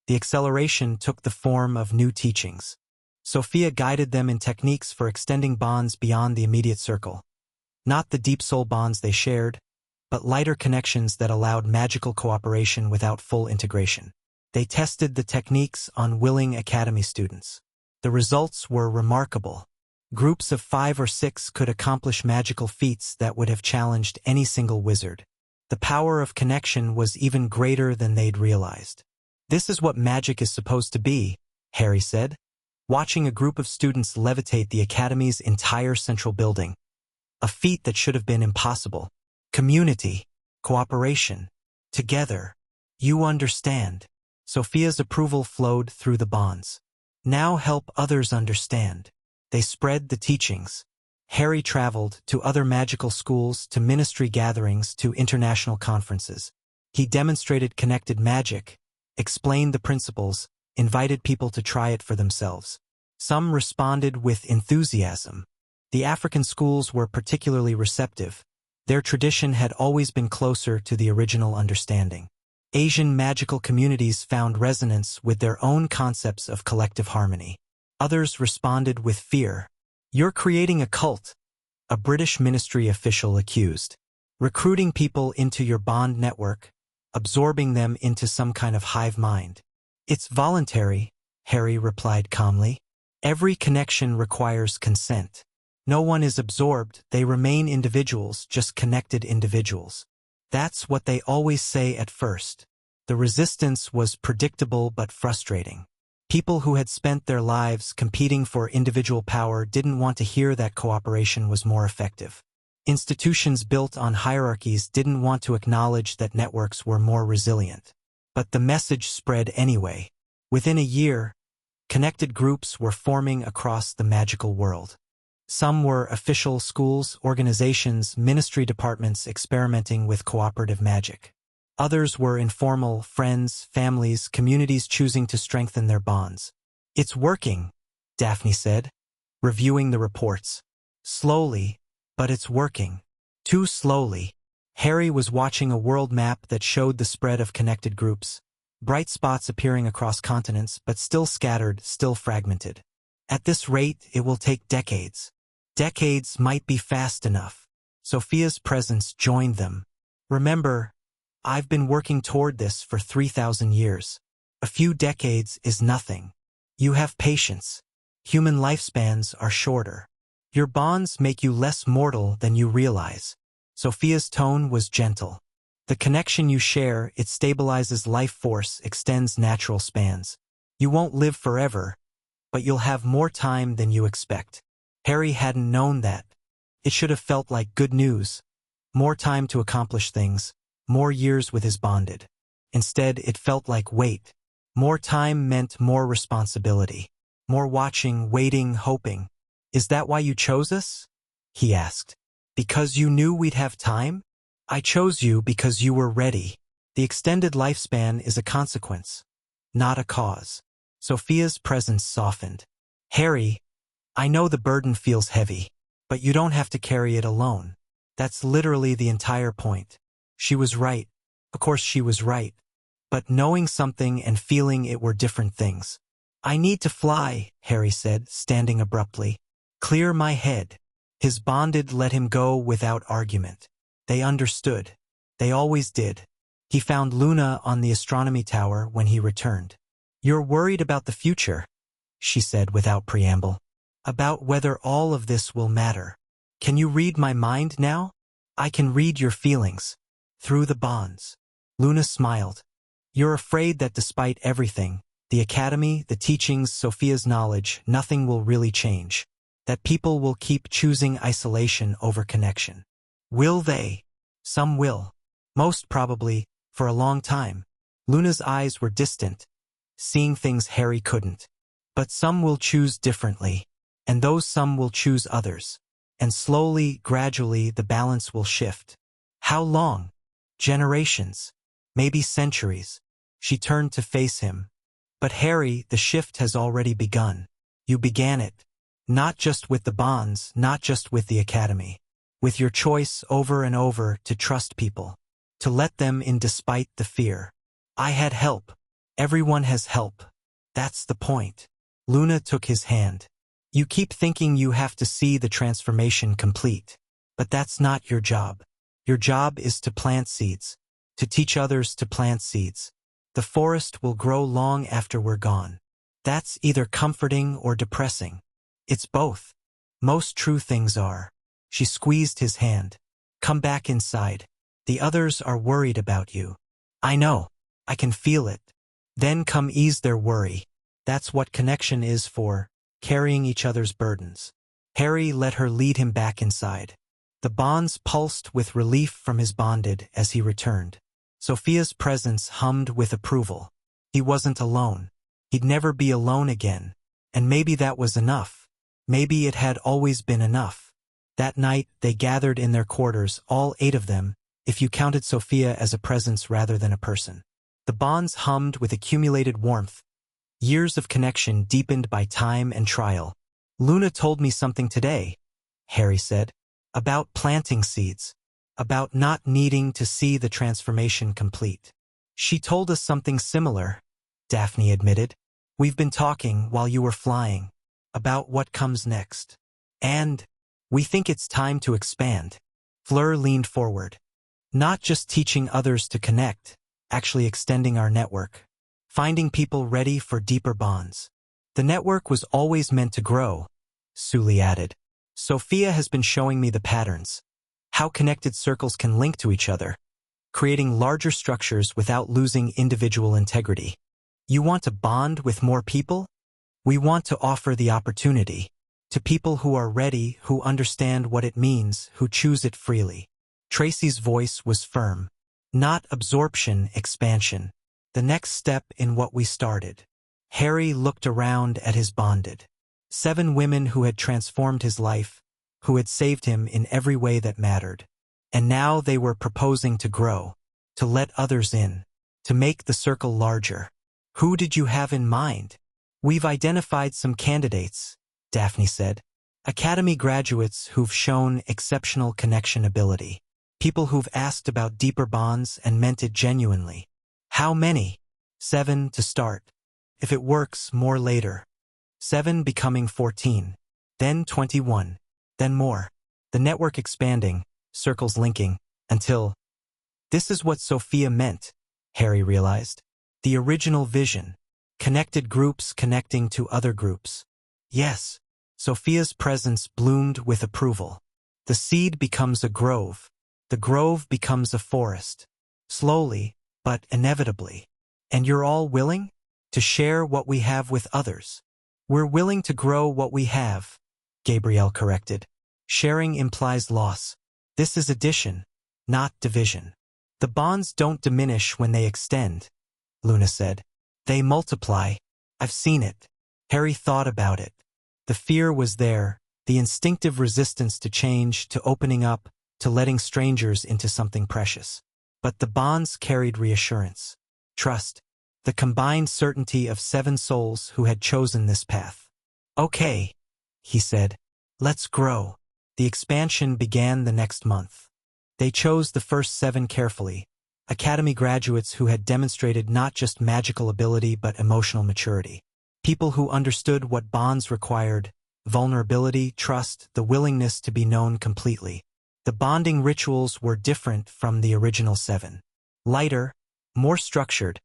The acceleration took the form of new teachings. Sophia guided them in techniques for extending bonds beyond the immediate circle. Not the deep soul bonds they shared, but lighter connections that allowed magical cooperation without full integration. They tested the techniques on willing academy students. The results were remarkable. Groups of 5 or 6 could accomplish magical feats that would have challenged any single wizard. The power of connection was even greater than they'd realized. This is what magic is supposed to be, Harry said, watching a group of students levitate the academy's entire central building. A feat that should have been impossible. Community, cooperation, together. You understand. Sophia's approval flowed through the bonds. Now help others understand. They spread the teachings. Harry traveled to other magical schools, to ministry gatherings, to international conferences. He demonstrated connected magic, explained the principles, invited people to try it for themselves. Some responded with enthusiasm. The African schools were particularly receptive. Their tradition had always been closer to the original understanding. Asian magical communities found resonance with their own concepts of collective harmony. Others responded with fear. "You're creating a cult," a British ministry official accused. "Recruiting people into your bond network, absorbing them into some kind of hive mind." "It's voluntary," Harry replied calmly. "Every connection requires consent. No one is absorbed, they remain individuals, just connected individuals." That's what they always say at first. The resistance was predictable but frustrating. People who had spent their lives competing for individual power didn't want to hear that cooperation was more effective. Institutions built on hierarchies didn't want to acknowledge that networks were more resilient. But the message spread anyway. Within a year, connected groups were forming across the magical world. Some were official schools, organizations, ministry departments experimenting with cooperative magic. Others were informal, friends, families, communities choosing to strengthen their bonds. "It's working," Daphne said, reviewing the reports. "Slowly, but it's working." Too slowly. Harry was watching a world map that showed the spread of connected groups. Bright spots appearing across continents, but still scattered, still fragmented. At this rate, it will take decades. Decades might be fast enough. Sophia's presence joined them. "Remember, I've been working toward this for 3,000 years. A few decades is nothing. You have patience. Human lifespans are shorter. Your bonds make you less mortal than you realize." Sophia's tone was gentle. "The connection you share, it stabilizes life force, extends natural spans. You won't live forever, but you'll have more time than you expect." Harry hadn't known that. It should have felt like good news. More time to accomplish things. More years with his bonded. Instead, it felt like wait. More time meant more responsibility. More watching, waiting, hoping. "Is that why you chose us?" he asked. "Because you knew we'd have time?" "I chose you because you were ready. The extended lifespan is a consequence, not a cause." Sophia's presence softened. "Harry, I know the burden feels heavy, but you don't have to carry it alone. That's literally the entire point." She was right. Of course she was right. But knowing something and feeling it were different things. "I need to fly," Harry said, standing abruptly. "Clear my head." His bonded let him go without argument. They understood. They always did. He found Luna on the astronomy tower when he returned. "You're worried about the future," she said without preamble. "About whether all of this will matter. Can you read my mind now?" "I can read your feelings. Through the bonds." Luna smiled. "You're afraid that despite everything, the academy, the teachings, Sophia's knowledge, nothing will really change. That people will keep choosing isolation over connection." "Will they?" "Some will. Most probably, for a long time." Luna's eyes were distant, seeing things Harry couldn't. "But some will choose differently. And those some will choose others. And slowly, gradually, the balance will shift." "How long?" "Generations. Maybe centuries." She turned to face him. "But Harry, the shift has already begun. You began it. Not just with the bonds, not just with the academy. With your choice over and over to trust people. To let them in despite the fear. I had help. Everyone has help. That's the point." Luna took his hand. "You keep thinking you have to see the transformation complete. But that's not your job. Your job is to plant seeds. To teach others to plant seeds. The forest will grow long after we're gone." That's either comforting or depressing. It's both. Most true things are. She squeezed his hand. "Come back inside. The others are worried about you." "I know. I can feel it." "Then come ease their worry. That's what connection is for, carrying each other's burdens." Harry let her lead him back inside. The bonds pulsed with relief from his bonded as he returned. Sophia's presence hummed with approval. He wasn't alone. He'd never be alone again. And maybe that was enough. Maybe it had always been enough. That night, they gathered in their quarters, all 8 of them, if you counted Sophia as a presence rather than a person. The bonds hummed with accumulated warmth. Years of connection deepened by time and trial. "Luna told me something today," Harry said. "About planting seeds. About not needing to see the transformation complete. She told us something similar, Daphne admitted. We've been talking while you were flying about what comes next. And we think it's time to expand. Fleur leaned forward. Not just teaching others to connect, actually extending our network. Finding people ready for deeper bonds. The network was always meant to grow, Sully added. Sophia has been showing me the patterns. How connected circles can link to each other, creating larger structures without losing individual integrity. You want to bond with more people? We want to offer the opportunity to people who are ready, who understand what it means, who choose it freely. Tracy's voice was firm. Not absorption, expansion. The next step in what we started. Harry looked around at his bonded. 7 women who had transformed his life, who had saved him in every way that mattered. And now they were proposing to grow, to let others in, to make the circle larger. Who did you have in mind? We've identified some candidates, Daphne said. Academy graduates who've shown exceptional connection ability. People who've asked about deeper bonds and meant it genuinely. How many? 7 to start. If it works, more later. 7 becoming 14. Then 21. Then more. The network expanding, circles linking, until... This is what Sophia meant, Harry realized. The original vision. Connected groups connecting to other groups. Yes, Sophia's presence bloomed with approval. The seed becomes a grove. The grove becomes a forest. Slowly, but inevitably. And you're all willing? To share what we have with others. We're willing to grow what we have, Gabrielle corrected. Sharing implies loss. This is addition, not division. The bonds don't diminish when they extend, Luna said. They multiply. I've seen it. Harry thought about it. The fear was there, the instinctive resistance to change, to opening up, to letting strangers into something precious. But the bonds carried reassurance, trust, the combined certainty of 7 souls who had chosen this path. Okay, he said. Let's grow. The expansion began the next month. They chose the first 7 carefully, Academy graduates who had demonstrated not just magical ability but emotional maturity. People who understood what bonds required, vulnerability, trust, the willingness to be known completely. The bonding rituals were different from the original 7. Lighter, more structured,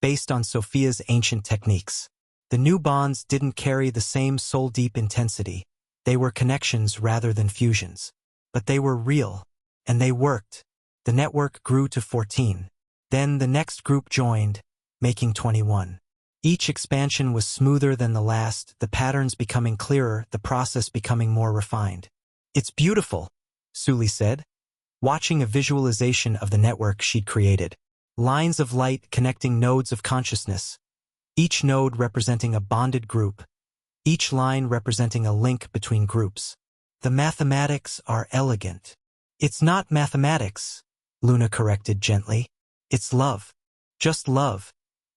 based on Sophia's ancient techniques. The new bonds didn't carry the same soul-deep intensity. They were connections rather than fusions. But they were real, and they worked. The network grew to 14. Then the next group joined, making 21. Each expansion was smoother than the last, the patterns becoming clearer, the process becoming more refined. It's beautiful, Sully said, watching a visualization of the network she'd created. Lines of light connecting nodes of consciousness, each node representing a bonded group, each line representing a link between groups. The mathematics are elegant. It's not mathematics, Luna corrected gently. It's love. Just love,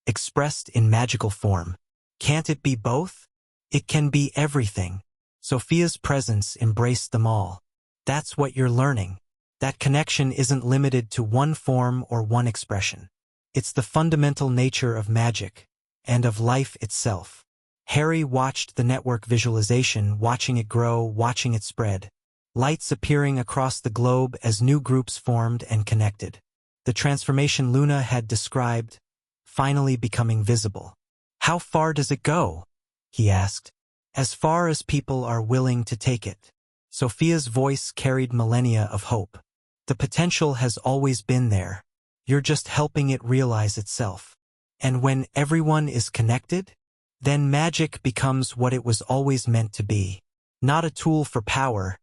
expressed in magical form. Can't it be both? It can be everything. Sophia's presence embraced them all. That's what you're learning. That connection isn't limited to one form or one expression. It's the fundamental nature of magic, and of life itself. Harry watched the network visualization, watching it grow, watching it spread. Lights appearing across the globe as new groups formed and connected. The transformation Luna had described, finally becoming visible. How far does it go? He asked. As far as people are willing to take it. Sophia's voice carried millennia of hope. The potential has always been there. You're just helping it realize itself. And when everyone is connected, then magic becomes what it was always meant to be. Not a tool for power,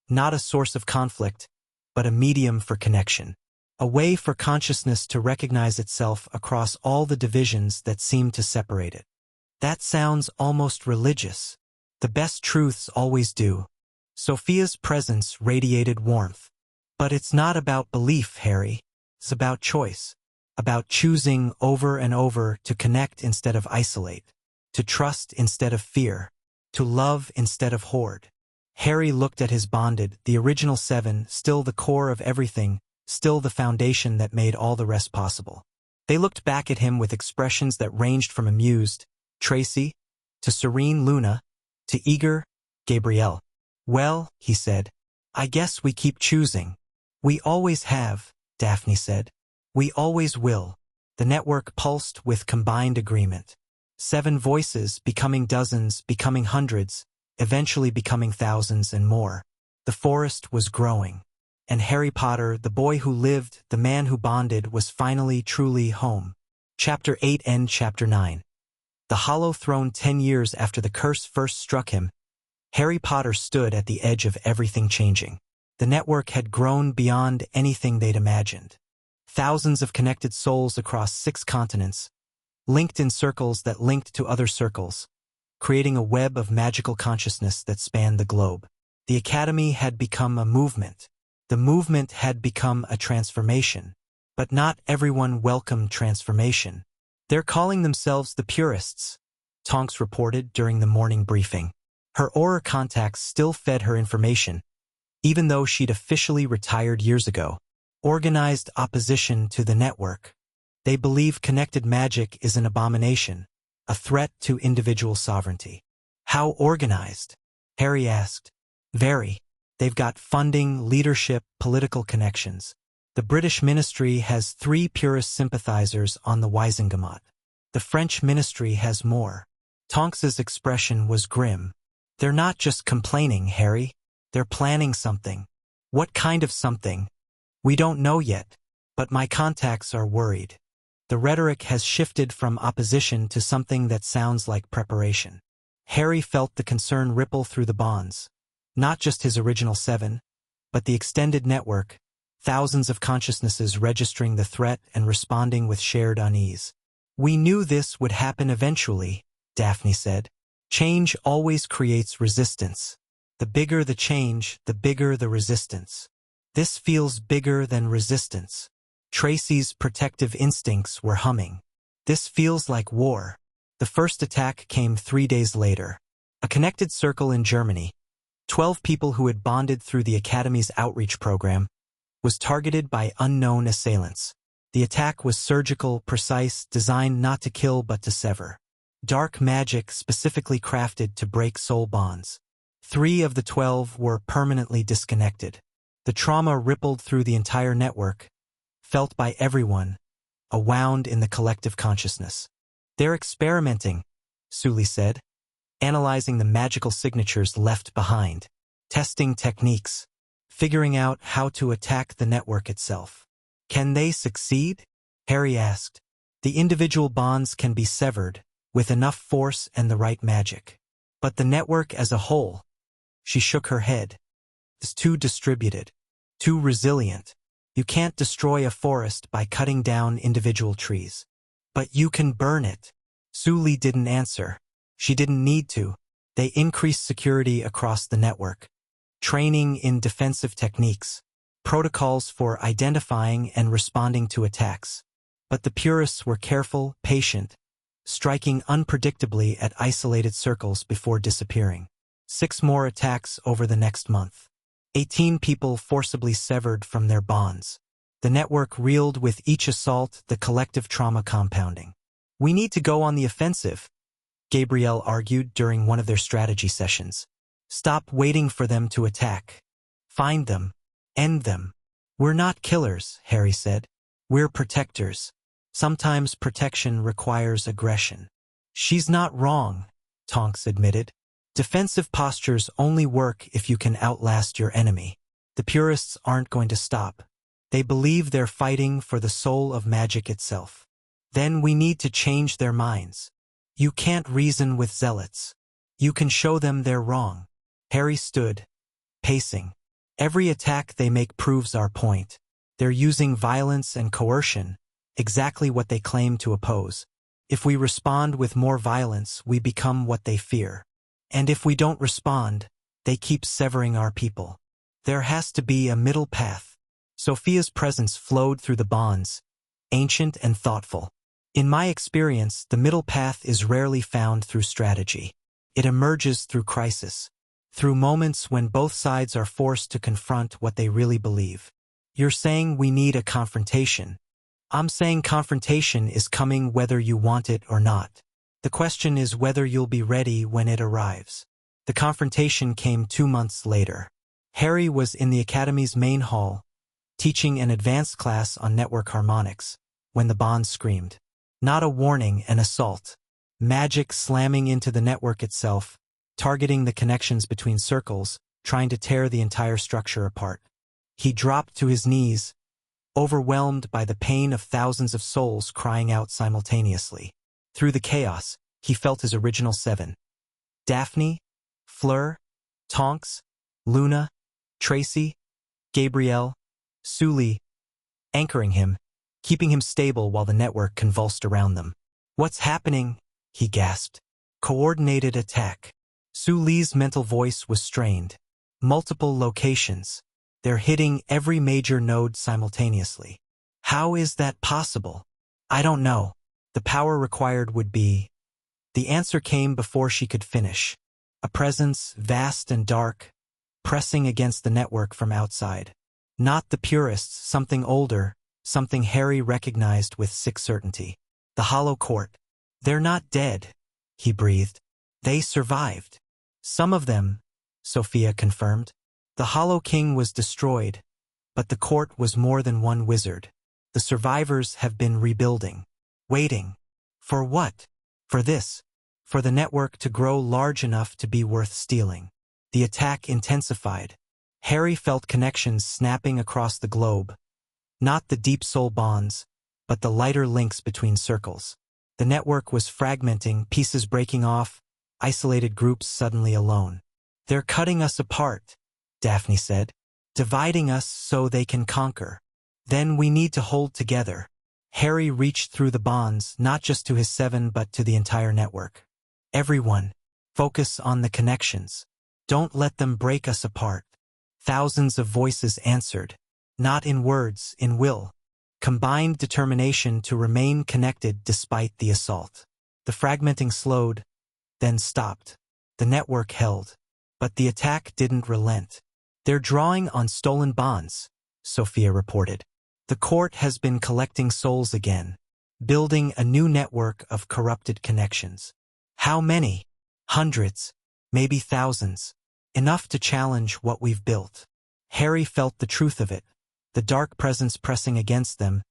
not a source of conflict, but a medium for connection. A way for consciousness to recognize itself across all the divisions that seem to separate it. That sounds almost religious. The best truths always do. Sophia's presence radiated warmth. But it's not about belief, Harry. It's about choice. About choosing over and over to connect instead of isolate. To trust instead of fear. To love instead of hoard. Harry looked at his bonded, the original 7, still the core of everything, still the foundation that made all the rest possible. They looked back at him with expressions that ranged from amused, Tracy, to serene Luna, to eager, Gabrielle. Well, he said, I guess we keep choosing. We always have, Daphne said. We always will. The network pulsed with combined agreement. 7 voices, becoming dozens, becoming hundreds, eventually becoming thousands and more. The forest was growing. And Harry Potter, the boy who lived, the man who bonded, was finally truly home. Chapter 8 and Chapter 9. The Hollow Throne. 10 years after the curse first struck him, Harry Potter stood at the edge of everything changing. The network had grown beyond anything they'd imagined. Thousands of connected souls across 6 continents, linked in circles that linked to other circles, creating a web of magical consciousness that spanned the globe. The Academy had become a movement. The movement had become a transformation. But not everyone welcomed transformation. They're calling themselves the Purists, Tonks reported during the morning briefing. Her Auror contacts still fed her information, even though she'd officially retired years ago. Organized opposition to the network. They believe connected magic is an abomination, a threat to individual sovereignty. How organized? Harry asked. Very. They've got funding, leadership, political connections. The British ministry has 3 Purist sympathizers on the Wizengamot. The French ministry has more. Tonks's expression was grim. They're not just complaining, Harry. They're planning something. What kind of something? We don't know yet, but my contacts are worried. The rhetoric has shifted from opposition to something that sounds like preparation. Harry felt the concern ripple through the bonds. Not just his original 7, but the extended network, thousands of consciousnesses registering the threat and responding with shared unease. We knew this would happen eventually, Daphne said. Change always creates resistance. The bigger the change, the bigger the resistance. This feels bigger than resistance. Tracy's protective instincts were humming. This feels like war. The first attack came 3 days later. A connected circle in Germany, 12 people who had bonded through the Academy's outreach program, was targeted by unknown assailants. The attack was surgical, precise, designed not to kill but to sever. Dark magic specifically crafted to break soul bonds. 3 of the 12 were permanently disconnected. The trauma rippled through the entire network, felt by everyone, a wound in the collective consciousness. They're experimenting, Sully said, analyzing the magical signatures left behind, testing techniques, figuring out how to attack the network itself. Can they succeed? Harry asked. The individual bonds can be severed, with enough force and the right magic. But the network as a whole, she shook her head, is too distributed, too resilient. You can't destroy a forest by cutting down individual trees. But you can burn it. Sully didn't answer. She didn't need to. They increased security across the network. Training in defensive techniques. Protocols for identifying and responding to attacks. But the Purists were careful, patient, striking unpredictably at isolated circles before disappearing. 6 more attacks over the next month. 18 people forcibly severed from their bonds. The network reeled with each assault, the collective trauma compounding. We need to go on the offensive, Gabrielle argued during one of their strategy sessions. Stop waiting for them to attack. Find them. End them. We're not killers, Harry said. We're protectors. Sometimes protection requires aggression. She's not wrong, Tonks admitted. Defensive postures only work if you can outlast your enemy. The Purists aren't going to stop. They believe they're fighting for the soul of magic itself. Then we need to change their minds. You can't reason with zealots. You can show them they're wrong. Harry stood, pacing. Every attack they make proves our point. They're using violence and coercion, exactly what they claim to oppose. If we respond with more violence, we become what they fear. And if we don't respond, they keep severing our people. There has to be a middle path. Sophia's presence flowed through the bonds, ancient and thoughtful. In my experience, the middle path is rarely found through strategy. It emerges through crisis, through moments when both sides are forced to confront what they really believe. You're saying we need a confrontation, I'm saying confrontation is coming whether you want it or not. The question is whether you'll be ready when it arrives. The confrontation came 2 months later. Harry was in the Academy's main hall, teaching an advanced class on network harmonics, when the Bonds screamed. Not a warning, an assault. Magic slamming into the network itself, targeting the connections between circles, trying to tear the entire structure apart. He dropped to his knees, overwhelmed by the pain of thousands of souls crying out simultaneously. Through the chaos, he felt his original 7. Daphne, Fleur, Tonks, Luna, Tracy, Gabrielle, Sully, anchoring him, keeping him stable while the network convulsed around them. "What's happening?" he gasped. "Coordinated attack." Sully's mental voice was strained. "Multiple locations. They're hitting every major node simultaneously." "How is that possible?" "I don't know. The power required would be—" The answer came before she could finish. A presence, vast and dark, pressing against the network from outside. Not the purists, something older, something Harry recognized with sick certainty. The Hollow Court. "They're not dead," he breathed. "They survived." "Some of them," Sophia confirmed. "The Hollow King was destroyed, but the court was more than one wizard. The survivors have been rebuilding. Waiting. For what? For this. For the network to grow large enough to be worth stealing." The attack intensified. Harry felt connections snapping across the globe. Not the deep soul bonds, but the lighter links between circles. The network was fragmenting, pieces breaking off, isolated groups suddenly alone. "They're cutting us apart," Daphne said. "Dividing us so they can conquer. Then we need to hold together." Harry reached through the bonds, not just to his 7 but to the entire network. "Everyone, focus on the connections. Don't let them break us apart." Thousands of voices answered, not in words, in will. Combined determination to remain connected despite the assault. The fragmenting slowed, then stopped. The network held. But the attack didn't relent. "They're drawing on stolen bonds," Sophia reported. "The court has been collecting souls again, building a new network of corrupted connections." "How many?" "Hundreds, maybe thousands. Enough to challenge what we've built." Harry felt the truth of it. The dark presence pressing against them,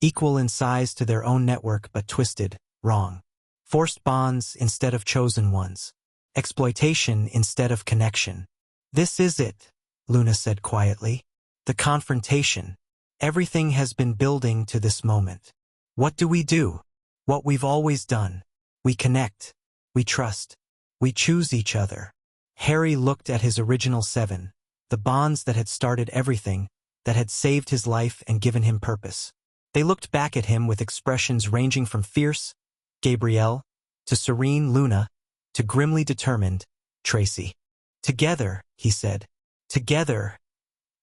equal in size to their own network but twisted, wrong. Forced bonds instead of chosen ones. Exploitation instead of connection. "This is it," Luna said quietly. "The confrontation. Everything has been building to this moment. What do we do? What we've always done. We connect. We trust. We choose each other." Harry looked at his original 7, the bonds that had started everything, that had saved his life and given him purpose. They looked back at him with expressions ranging from fierce, Gabrielle, to serene, Luna, to grimly determined, Tracy. "Together," he said. "Together,"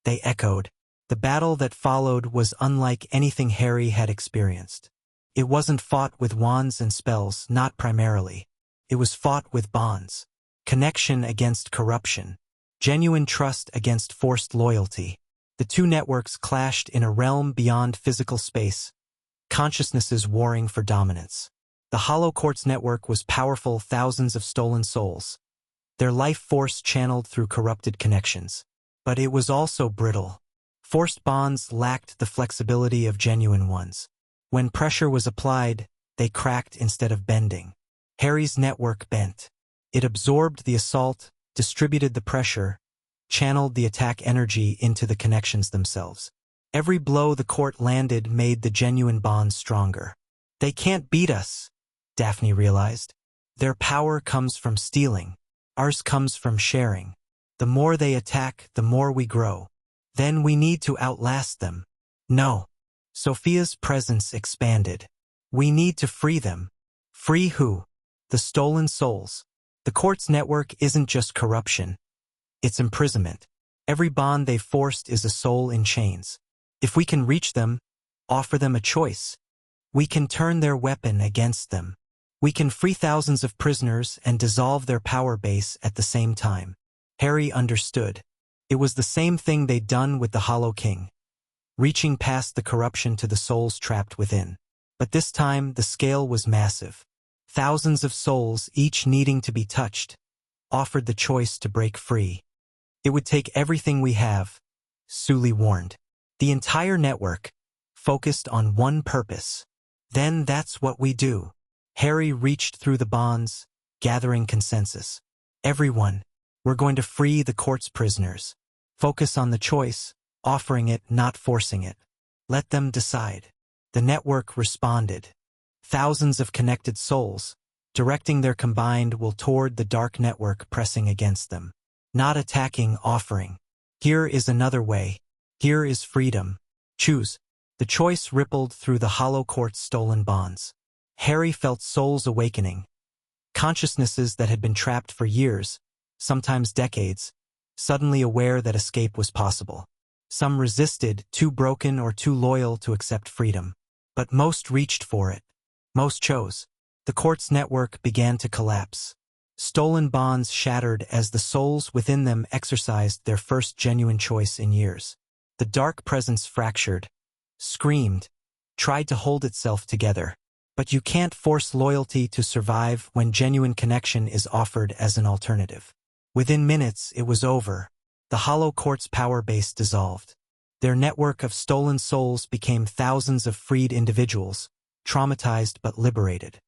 they echoed. The battle that followed was unlike anything Harry had experienced. It wasn't fought with wands and spells, not primarily. It was fought with bonds. Connection against corruption. Genuine trust against forced loyalty. The two networks clashed in a realm beyond physical space, consciousnesses warring for dominance. The Hollow Court's network was powerful, thousands of stolen souls, their life force channeled through corrupted connections. But it was also brittle. Forced bonds lacked the flexibility of genuine ones. When pressure was applied, they cracked instead of bending. Harry's network bent. It absorbed the assault, distributed the pressure, channeled the attack energy into the connections themselves. Every blow the court landed made the genuine bonds stronger. "They can't beat us," Daphne realized. "Their power comes from stealing. Ours comes from sharing. The more they attack, the more we grow. Then we need to outlast them." "No." Sophia's presence expanded. "We need to free them." "Free who?" "The stolen souls. The court's network isn't just corruption. It's imprisonment. Every bond they've forced is a soul in chains. If we can reach them, offer them a choice, we can turn their weapon against them. We can free thousands of prisoners and dissolve their power base at the same time." Harry understood. It was the same thing they'd done with the Hollow King. reaching past the corruption to the souls trapped within. But this time, the scale was massive. Thousands of souls, each needing to be touched, offered the choice to break free. It would take everything we have, Sully warned. The entire network, focused on one purpose. Then that's what we do. Harry reached through the bonds, gathering consensus. Everyone, we're going to free the court's prisoners. Focus on the choice, offering it, not forcing it. Let them decide. The network responded. Thousands of connected souls, directing their combined will toward the dark network pressing against them. Not attacking, offering. Here is another way. Here is freedom. Choose. The choice rippled through the hollow court's stolen bonds. Harry felt souls awakening. Consciousnesses that had been trapped for years, sometimes decades, suddenly aware that escape was possible. Some resisted, too broken or too loyal to accept freedom. But most reached for it. Most chose. The court's network began to collapse. Stolen bonds shattered as the souls within them exercised their first genuine choice in years. The dark presence fractured, screamed, tried to hold itself together. But you can't force loyalty to survive when genuine connection is offered as an alternative. Within minutes, it was over. The hollow court's power base dissolved. Their network of stolen souls became thousands of freed individuals, traumatized but liberated.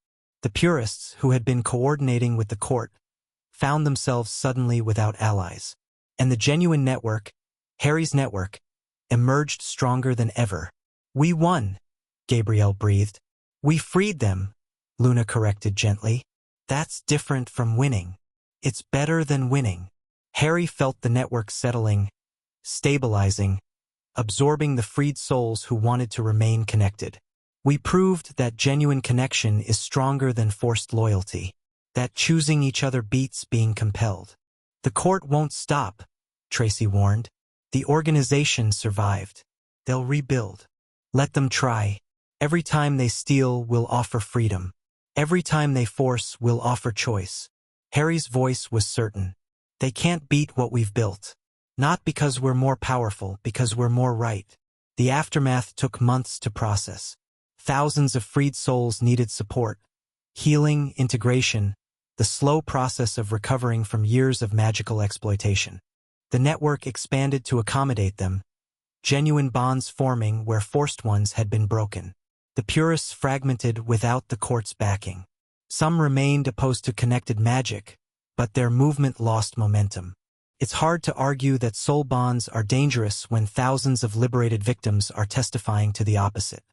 The purists, who had been coordinating with the court, found themselves suddenly without allies. And the genuine network, Harry's network, emerged stronger than ever. We won, Gabrielle breathed. We freed them, Luna corrected gently. That's different from winning. It's better than winning. Harry felt the network settling, stabilizing, absorbing the freed souls who wanted to remain connected. We proved that genuine connection is stronger than forced loyalty, that choosing each other beats being compelled. The court won't stop, Tracy warned. The organization survived. They'll rebuild. Let them try. Every time they steal, we'll offer freedom. Every time they force, we'll offer choice. Harry's voice was certain. They can't beat what we've built. Not because we're more powerful, because we're more right. The aftermath took months to process. Thousands of freed souls needed support. Healing, integration, the slow process of recovering from years of magical exploitation. The network expanded to accommodate them, genuine bonds forming where forced ones had been broken. The purists fragmented without the court's backing. Some remained opposed to connected magic, but their movement lost momentum. It's hard to argue that soul bonds are dangerous when thousands of liberated victims are testifying to the opposite.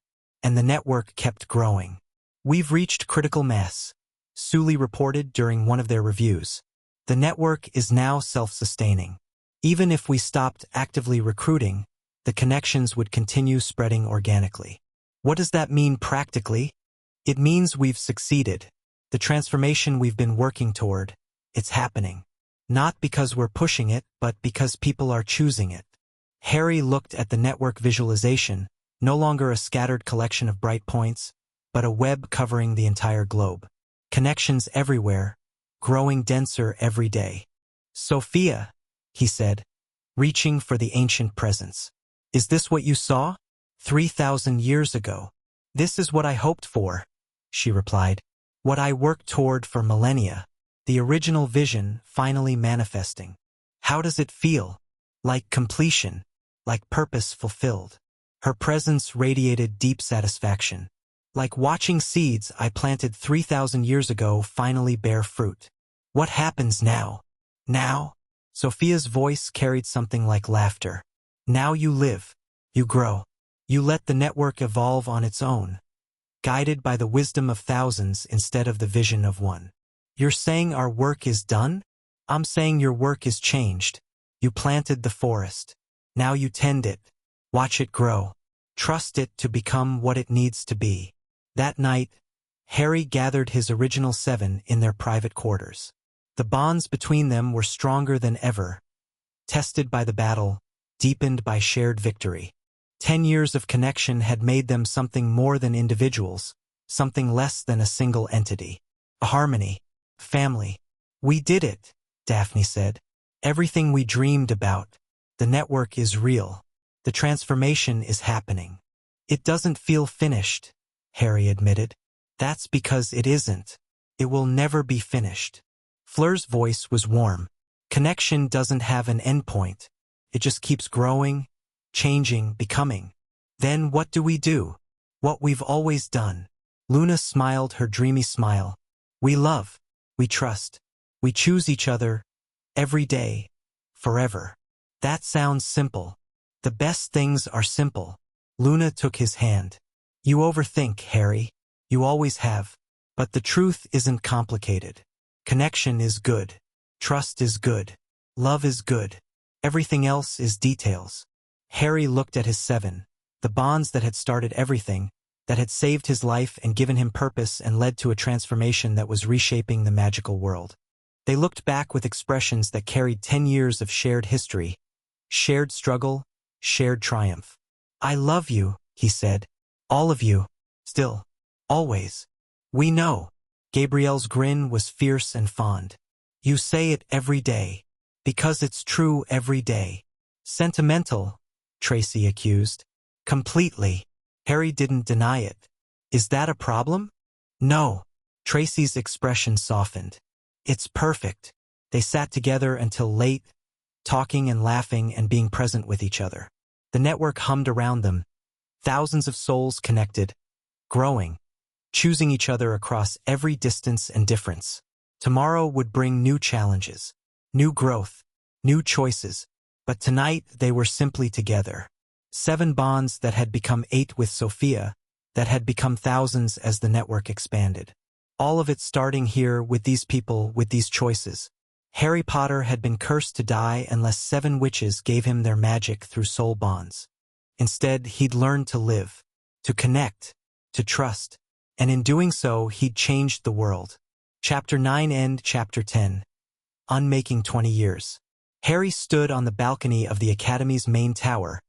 And the network kept growing. We've reached critical mass, Sully reported during one of their reviews. The network is now self-sustaining. Even if we stopped actively recruiting, the connections would continue spreading organically. What does that mean practically? It means we've succeeded. The transformation we've been working toward, it's happening. Not because we're pushing it, but because people are choosing it. Harry looked at the network visualization, no longer a scattered collection of bright points, but a web covering the entire globe. Connections everywhere, growing denser every day. Sophia, he said, reaching for the ancient presence. Is this what you saw? 3,000 years ago. This is what I hoped for, she replied. What I worked toward for millennia. The original vision finally manifesting. How does it feel? Like completion. Like purpose fulfilled. Her presence radiated deep satisfaction. Like watching seeds I planted 3,000 years ago finally bear fruit. What happens now? Now? Sophia's voice carried something like laughter. Now you live. You grow. You let the network evolve on its own, guided by the wisdom of thousands instead of the vision of one. You're saying our work is done? I'm saying your work is changed. You planted the forest. Now you tend it. Watch it grow. Trust it to become what it needs to be. That night, Harry gathered his original 7 in their private quarters. The bonds between them were stronger than ever, tested by the battle, deepened by shared victory. 10 years of connection had made them something more than individuals, something less than a single entity. A harmony. Family. We did it, Daphne said. Everything we dreamed about. The network is real. The transformation is happening. It doesn't feel finished, Harry admitted. That's because it isn't. It will never be finished. Fleur's voice was warm. Connection doesn't have an endpoint. It just keeps growing, changing, becoming. Then what do we do? What we've always done. Luna smiled her dreamy smile. We love. We trust. We choose each other. Every day. Forever. That sounds simple. The best things are simple. Luna took his hand. You overthink, Harry. You always have. But the truth isn't complicated. Connection is good. Trust is good. Love is good. Everything else is details. Harry looked at his 7. The bonds that had started everything, that had saved his life and given him purpose and led to a transformation that was reshaping the magical world. They looked back with expressions that carried 10 years of shared history, shared struggle, shared triumph. I love you, he said. All of you. Still. Always. We know. Gabrielle's grin was fierce and fond. You say it every day. Because it's true every day. Sentimental, Tracy accused. Completely. Harry didn't deny it. Is that a problem? No. Tracy's expression softened. It's perfect. They sat together until late, talking and laughing and being present with each other. The network hummed around them. Thousands of souls connected, growing, choosing each other across every distance and difference. Tomorrow would bring new challenges, new growth, new choices, but tonight they were simply together. 7 bonds that had become 8 with Sophia, that had become thousands as the network expanded. All of it starting here with these people, with these choices. Harry Potter had been cursed to die unless 7 witches gave him their magic through soul bonds. Instead, he'd learned to live, to connect, to trust, and in doing so, he'd changed the world. Chapter 9 End Chapter 10. Unmaking 20 years. Harry stood on the balcony of the Academy's main tower,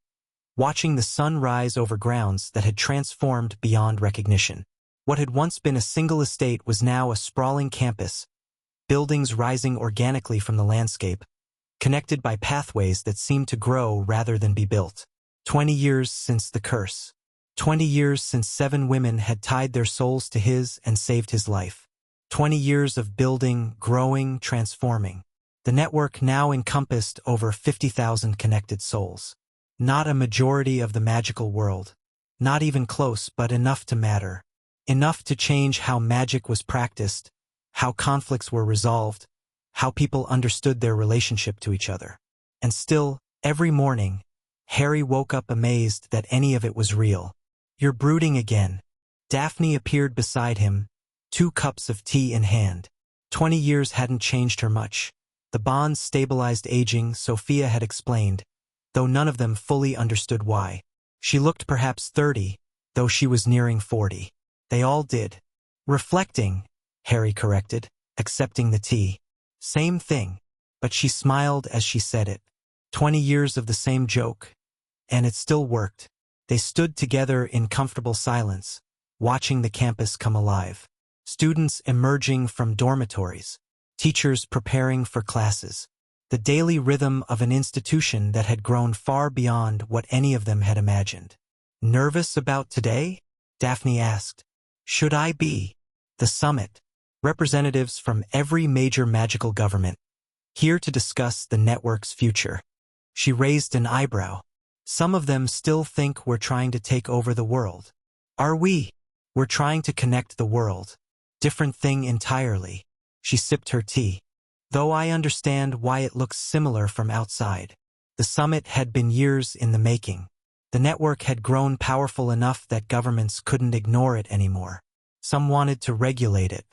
watching the sun rise over grounds that had transformed beyond recognition. What had once been a single estate was now a sprawling campus, buildings rising organically from the landscape, connected by pathways that seemed to grow rather than be built. 20 years since the curse. 20 years since 7 women had tied their souls to his and saved his life. 20 years of building, growing, transforming. The network now encompassed over 50,000 connected souls. Not a majority of the magical world. Not even close, but enough to matter. Enough to change how magic was practiced, how conflicts were resolved, how people understood their relationship to each other. And still, every morning, Harry woke up amazed that any of it was real. You're brooding again. Daphne appeared beside him, 2 cups of tea in hand. 20 years hadn't changed her much. The bonds stabilized aging, Sophia had explained, though none of them fully understood why. She looked perhaps 30, though she was nearing 40. They all did. Reflecting, Harry corrected, accepting the tea. Same thing, but she smiled as she said it. 20 years of the same joke. And it still worked. They stood together in comfortable silence, watching the campus come alive. Students emerging from dormitories, teachers preparing for classes. The daily rhythm of an institution that had grown far beyond what any of them had imagined. Nervous about today? Daphne asked. Should I be? The summit. Representatives from every major magical government, here to discuss the network's future. She raised an eyebrow. Some of them still think we're trying to take over the world. Are we? We're trying to connect the world. Different thing entirely. She sipped her tea. Though I understand why it looks similar from outside. The summit had been years in the making. The network had grown powerful enough that governments couldn't ignore it anymore. Some wanted to regulate it.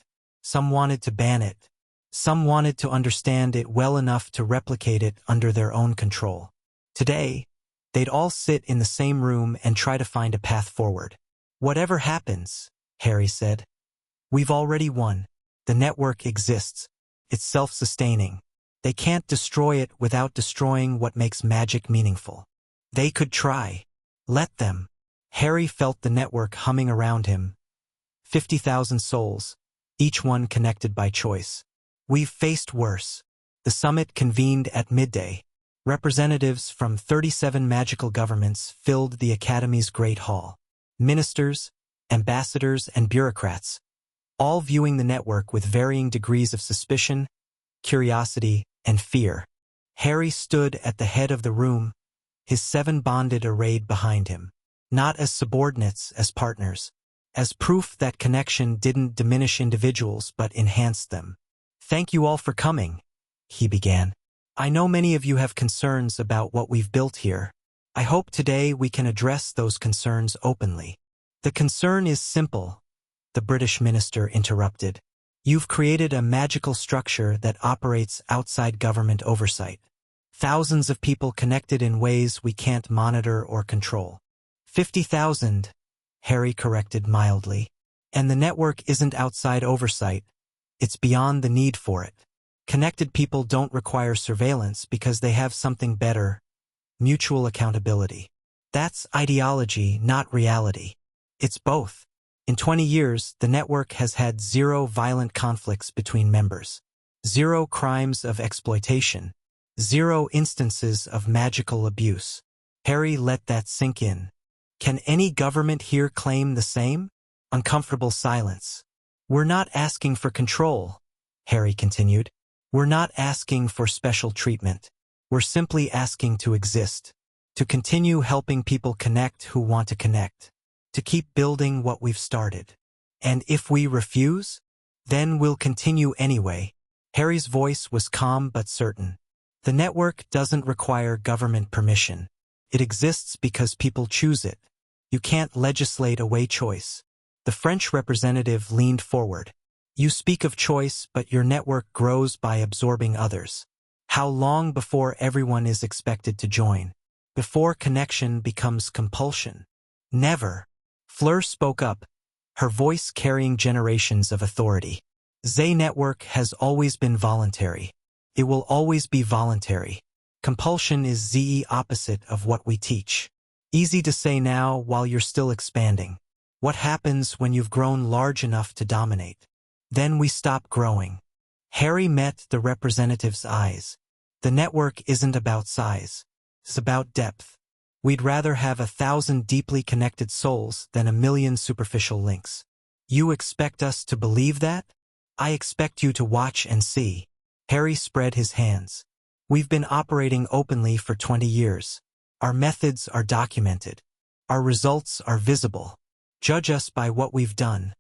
Some wanted to ban it. Some wanted to understand it well enough to replicate it under their own control. Today, they'd all sit in the same room and try to find a path forward. Whatever happens, Harry said. We've already won. The network exists. It's self-sustaining. They can't destroy it without destroying what makes magic meaningful. They could try. Let them. Harry felt the network humming around him. 50,000 souls, each one connected by choice. We've faced worse. The summit convened at midday. Representatives from 37 magical governments filled the Academy's Great Hall. Ministers, ambassadors, and bureaucrats, all viewing the network with varying degrees of suspicion, curiosity, and fear. Harry stood at the head of the room, his 7 bonded arrayed behind him, not as subordinates, as partners, as proof that connection didn't diminish individuals but enhanced them. "Thank you all for coming," he began. "I know many of you have concerns about what we've built here. I hope today we can address those concerns openly." "The concern is simple," the British minister interrupted. "You've created a magical structure that operates outside government oversight. Thousands of people connected in ways we can't monitor or control." 50,000, Harry corrected mildly. "And the network isn't outside oversight. It's beyond the need for it. Connected people don't require surveillance because they have something better: mutual accountability. That's ideology, not reality. It's both. In 20 years, the network has had 0 violent conflicts between members, 0 crimes of exploitation, 0 instances of magical abuse." Harry let that sink in. Can any government here claim the same? Uncomfortable silence. "We're not asking for control," Harry continued. "We're not asking for special treatment. We're simply asking to exist, to continue helping people connect who want to connect, to keep building what we've started. And if we refuse, then we'll continue anyway." Harry's voice was calm but certain. The network doesn't require government permission. It exists because people choose it. You can't legislate away choice. The French representative leaned forward. "You speak of choice, but your network grows by absorbing others. How long before everyone is expected to join? Before connection becomes compulsion?" "Never." Fleur spoke up, her voice carrying generations of authority. "Zay network has always been voluntary. It will always be voluntary. Compulsion is the opposite of what we teach. Easy to say now while you're still expanding. What happens when you've grown large enough to dominate? Then we stop growing." Harry met the representative's eyes. "The network isn't about size. It's about depth. We'd rather have 1,000 deeply connected souls than 1,000,000 superficial links." "You expect us to believe that?" "I expect you to watch and see." Harry spread his hands. "We've been operating openly for 20 years. Our methods are documented. Our results are visible. Judge us by what we've done,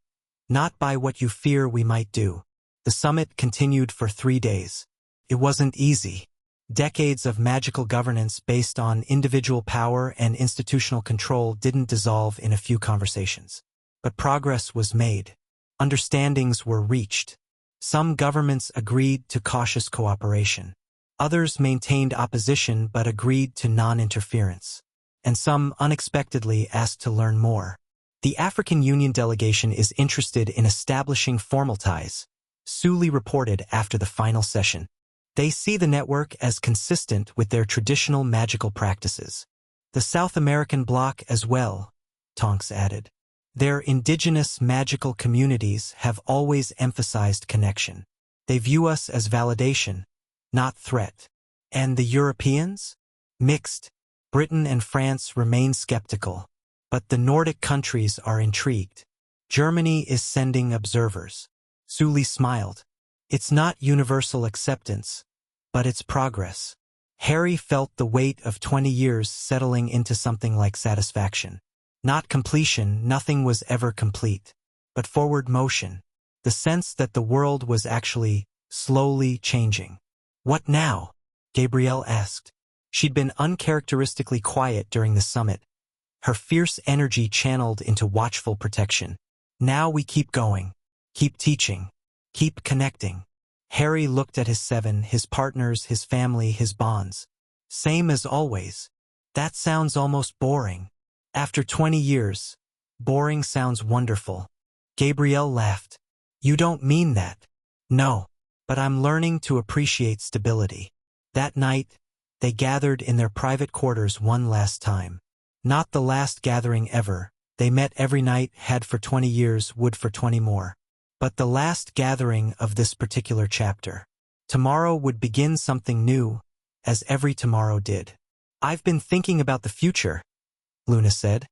not by what you fear we might do." The summit continued for 3 days. It wasn't easy. Decades of magical governance based on individual power and institutional control didn't dissolve in a few conversations. But progress was made. Understandings were reached. Some governments agreed to cautious cooperation. Others maintained opposition but agreed to non-interference. And some unexpectedly asked to learn more. "The African Union delegation is interested in establishing formal ties," Sully reported after the final session. "They see the network as consistent with their traditional magical practices." "The South American bloc as well," Tonks added. "Their indigenous magical communities have always emphasized connection. They view us as validation, not threat." "And the Europeans?" "Mixed. Britain and France remain skeptical. But the Nordic countries are intrigued. Germany is sending observers." Sully smiled. "It's not universal acceptance, but it's progress." Harry felt the weight of 20 years settling into something like satisfaction. Not completion, nothing was ever complete, but forward motion. The sense that the world was actually slowly changing. "What now?" Gabrielle asked. She'd been uncharacteristically quiet during the summit, her fierce energy channeled into watchful protection. "Now we keep going, keep teaching, keep connecting." Harry looked at his 7, his partners, his family, his bonds. "Same as always." "That sounds almost boring." "After 20 years, boring sounds wonderful." Gabrielle laughed. "You don't mean that." "No, but I'm learning to appreciate stability." That night, they gathered in their private quarters one last time. Not the last gathering ever. They met every night, had for 20 years, would for 20 more. But the last gathering of this particular chapter. Tomorrow would begin something new, as every tomorrow did. I've been thinking about the future, Luna said,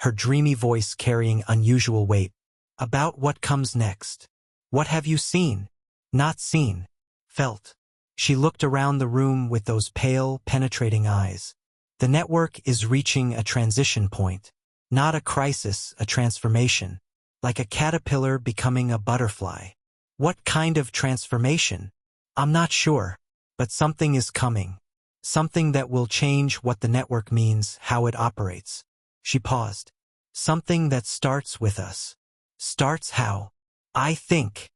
her dreamy voice carrying unusual weight. About what comes next. What have you seen? Not seen. Felt. She looked around the room with those pale, penetrating eyes. The network is reaching a transition point. Not a crisis, a transformation. Like a caterpillar becoming a butterfly. What kind of transformation? I'm not sure. But something is coming. Something that will change what the network means, how it operates. She paused. Something that starts with us. Starts how? I think.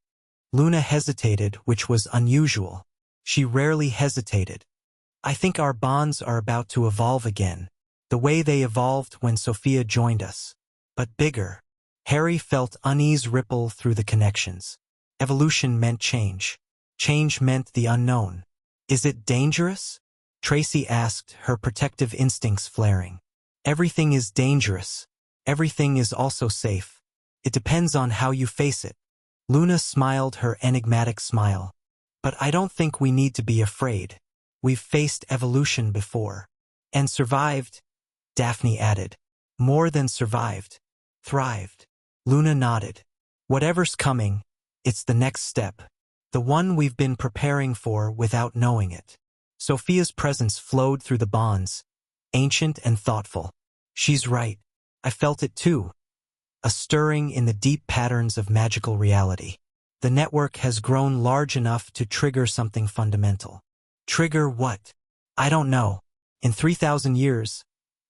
Luna hesitated, which was unusual. She rarely hesitated. I think our bonds are about to evolve again, the way they evolved when Sophia joined us. But bigger. Harry felt unease ripple through the connections. Evolution meant change. Change meant the unknown. Is it dangerous? Tracy asked, her protective instincts flaring. Everything is dangerous. Everything is also safe. It depends on how you face it. Luna smiled her enigmatic smile. But I don't think we need to be afraid. We've faced evolution before. And survived, Daphne added. More than survived. Thrived. Luna nodded. Whatever's coming, it's the next step. The one we've been preparing for without knowing it. Sophia's presence flowed through the bonds, ancient and thoughtful. She's right. I felt it too. A stirring in the deep patterns of magical reality. The network has grown large enough to trigger something fundamental. Trigger what? I don't know. In 3,000 years,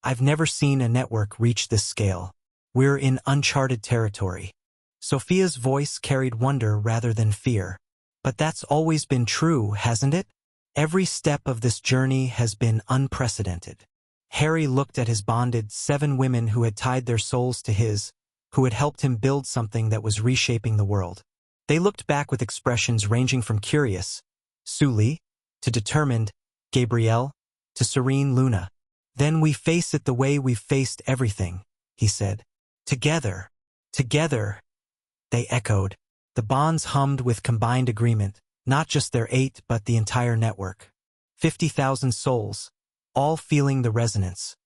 I've never seen a network reach this scale. We're in uncharted territory. Sophia's voice carried wonder rather than fear. But that's always been true, hasn't it? Every step of this journey has been unprecedented. Harry looked at his bonded 7 women who had tied their souls to his, who had helped him build something that was reshaping the world. They looked back with expressions ranging from curious, Sully, to determined, Gabrielle, to serene Luna. Then we face it the way we've faced everything, he said. Together. Together. They echoed. The bonds hummed with combined agreement, not just their 8 but the entire network. 50,000 souls, all feeling the resonance,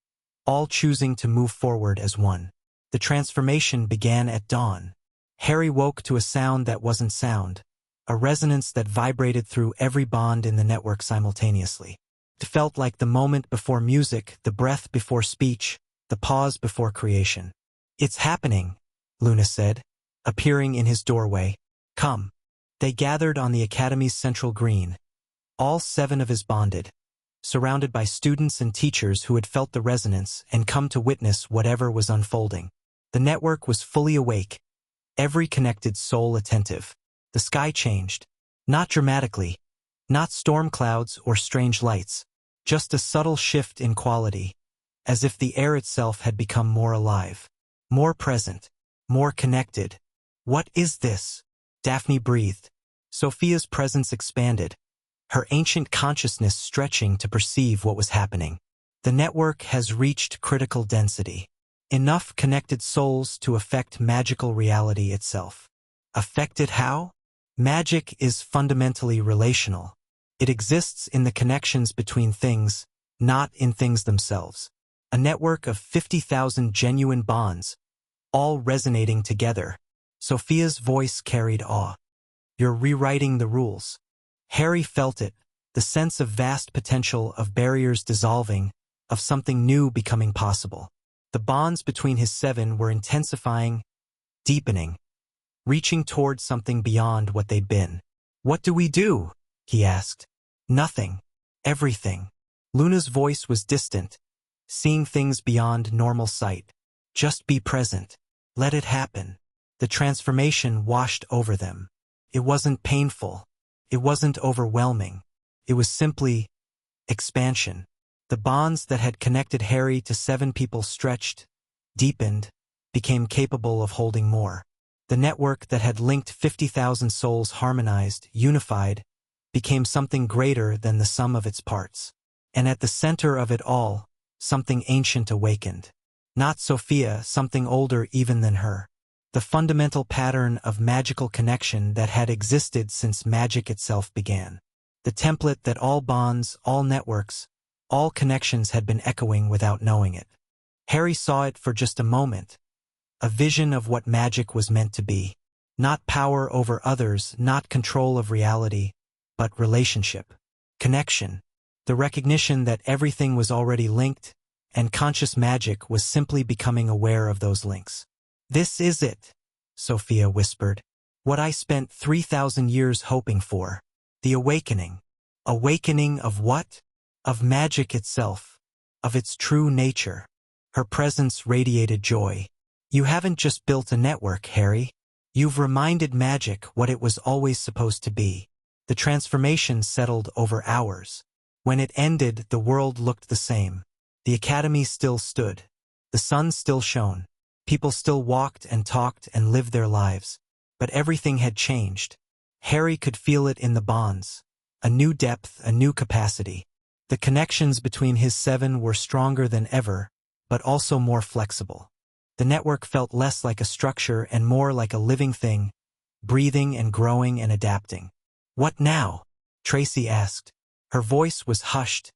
all choosing to move forward as one. The transformation began at dawn. Harry woke to a sound that wasn't sound, a resonance that vibrated through every bond in the network simultaneously. It felt like the moment before music, the breath before speech, the pause before creation. It's happening, Luna said, appearing in his doorway. Come. They gathered on the Academy's central green, all 7 of his bonded, surrounded by students and teachers who had felt the resonance and come to witness whatever was unfolding. The network was fully awake, every connected soul attentive. The sky changed, not dramatically, not storm clouds or strange lights, just a subtle shift in quality, as if the air itself had become more alive, more present, more connected. What is this? Daphne breathed. Sophia's presence expanded, her ancient consciousness stretching to perceive what was happening. The network has reached critical density. Enough connected souls to affect magical reality itself. Affected how? Magic is fundamentally relational. It exists in the connections between things, not in things themselves. A network of 50,000 genuine bonds, all resonating together. Sophia's voice carried awe. You're rewriting the rules. Harry felt it, the sense of vast potential, of barriers dissolving, of something new becoming possible. The bonds between his 7 were intensifying, deepening, reaching towards something beyond what they'd been. What do we do? He asked. Nothing. Everything. Luna's voice was distant, seeing things beyond normal sight. Just be present. Let it happen. The transformation washed over them. It wasn't painful. It wasn't overwhelming. It was simply expansion. The bonds that had connected Harry to 7 people stretched, deepened, became capable of holding more. The network that had linked 50,000 souls harmonized, unified, became something greater than the sum of its parts. And at the center of it all, something ancient awakened. Not Sophia, something older even than her. The fundamental pattern of magical connection that had existed since magic itself began. The template that all bonds, all networks, all connections had been echoing without knowing it. Harry saw it for just a moment. A vision of what magic was meant to be. Not power over others, not control of reality, but relationship. Connection. The recognition that everything was already linked, and conscious magic was simply becoming aware of those links. "This is it," Sophia whispered. "What I spent 3,000 years hoping for. The awakening." Awakening of what? Of magic itself. Of its true nature. Her presence radiated joy. "You haven't just built a network, Harry. You've reminded magic what it was always supposed to be." The transformation settled over hours. When it ended, the world looked the same. The academy still stood. The sun still shone. People still walked and talked and lived their lives. But everything had changed. Harry could feel it in the bonds. A new depth, a new capacity. The connections between his 7 were stronger than ever, but also more flexible. The network felt less like a structure and more like a living thing, breathing and growing and adapting. "What now?" Tracy asked. Her voice was hushed,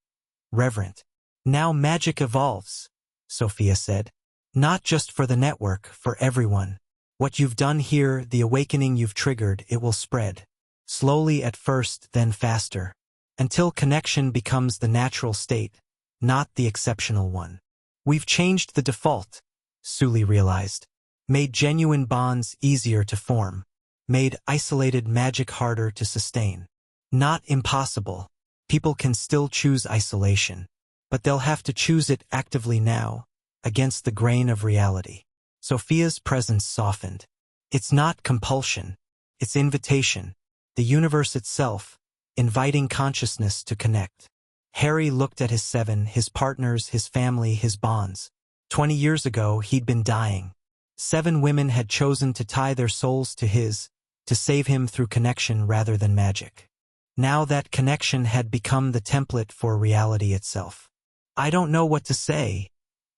reverent. "Now magic evolves," Sophia said. "Not just for the network, for everyone. What you've done here, the awakening you've triggered, it will spread. Slowly at first, then faster. Until connection becomes the natural state, not the exceptional one. We've changed the default," Sully realized. "Made genuine bonds easier to form. Made isolated magic harder to sustain. Not impossible. People can still choose isolation. But they'll have to choose it actively now, against the grain of reality." Sophia's presence softened. "It's not compulsion. It's invitation. The universe itself, inviting consciousness to connect." Harry looked at his 7, his partners, his family, his bonds. 20 years ago, he'd been dying. 7 women had chosen to tie their souls to his, to save him through connection rather than magic. Now that connection had become the template for reality itself. "I don't know what to say,"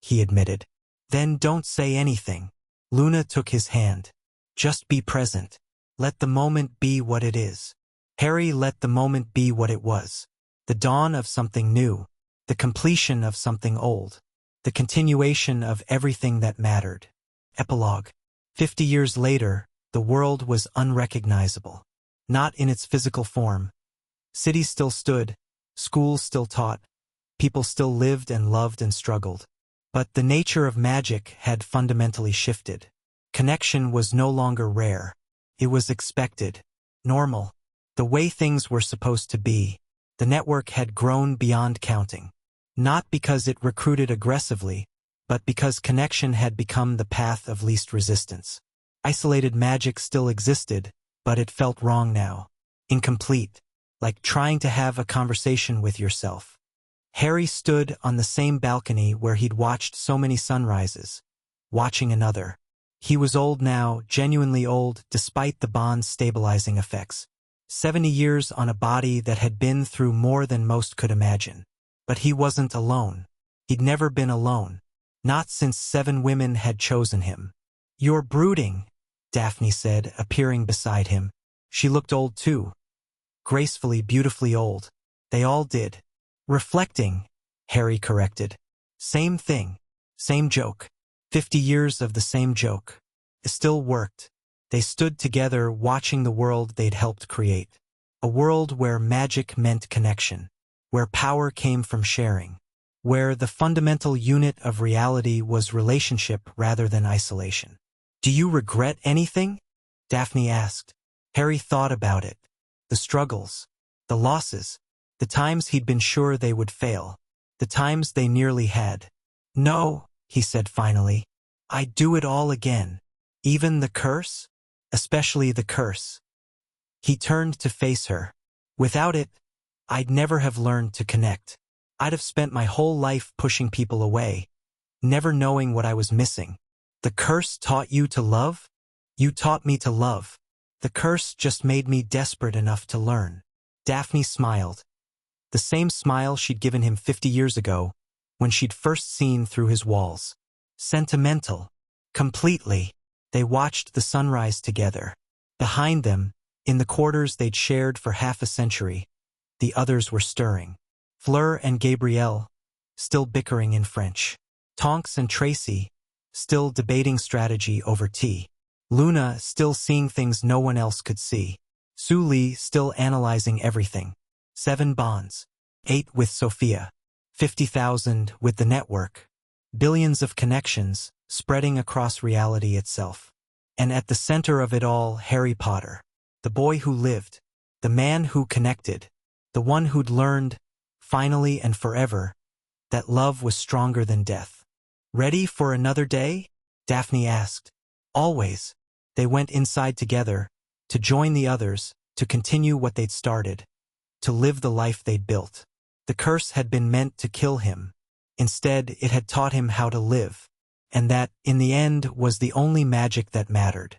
he admitted. "Then don't say anything." Luna took his hand. "Just be present. Let the moment be what it is." Harry let the moment be what it was. The dawn of something new. The completion of something old. The continuation of everything that mattered. Epilogue. 50 years later, the world was unrecognizable. Not in its physical form. Cities still stood. Schools still taught. People still lived and loved and struggled. But the nature of magic had fundamentally shifted. Connection was no longer rare. It was expected. Normal. The way things were supposed to be. The network had grown beyond counting. Not because it recruited aggressively, but because connection had become the path of least resistance. Isolated magic still existed, but it felt wrong now. Incomplete. Like trying to have a conversation with yourself. Harry stood on the same balcony where he'd watched so many sunrises. Watching another. He was old now, genuinely old, despite the bond's stabilizing effects. 70 years on a body that had been through more than most could imagine. But he wasn't alone. He'd never been alone. Not since 7 women had chosen him. "You're brooding," Daphne said, appearing beside him. She looked old too. Gracefully, beautifully old. They all did. "Reflecting," Harry corrected. "Same thing. Same joke. 50 years of the same joke. It still worked." They stood together watching the world they'd helped create. A world where magic meant connection. Where power came from sharing. Where the fundamental unit of reality was relationship rather than isolation. "Do you regret anything?" Daphne asked. Harry thought about it. The struggles. The losses. The times he'd been sure they would fail. The times they nearly had. "No," he said finally. "I'd do it all again. Even the curse? Especially the curse." He turned to face her. "Without it, I'd never have learned to connect. I'd have spent my whole life pushing people away, never knowing what I was missing. The curse taught you to love? You taught me to love. The curse just made me desperate enough to learn." Daphne smiled. The same smile she'd given him 50 years ago, when she'd first seen through his walls. Sentimental. Completely. They watched the sunrise together. Behind them, in the quarters they'd shared for half a century, the others were stirring. Fleur and Gabrielle, still bickering in French. Tonks and Tracy, still debating strategy over tea. Luna, still seeing things no one else could see. Su Li, still analyzing everything. 7 bonds. 8 with Sophia. 50,000 with the network. Billions of connections, spreading across reality itself. And at the center of it all, Harry Potter. The boy who lived. The man who connected. The one who'd learned, finally and forever, that love was stronger than death. Ready for another day? Daphne asked. Always. They went inside together, to join the others, to continue what they'd started, to live the life they'd built. The curse had been meant to kill him. Instead, it had taught him how to live. And that, in the end, was the only magic that mattered.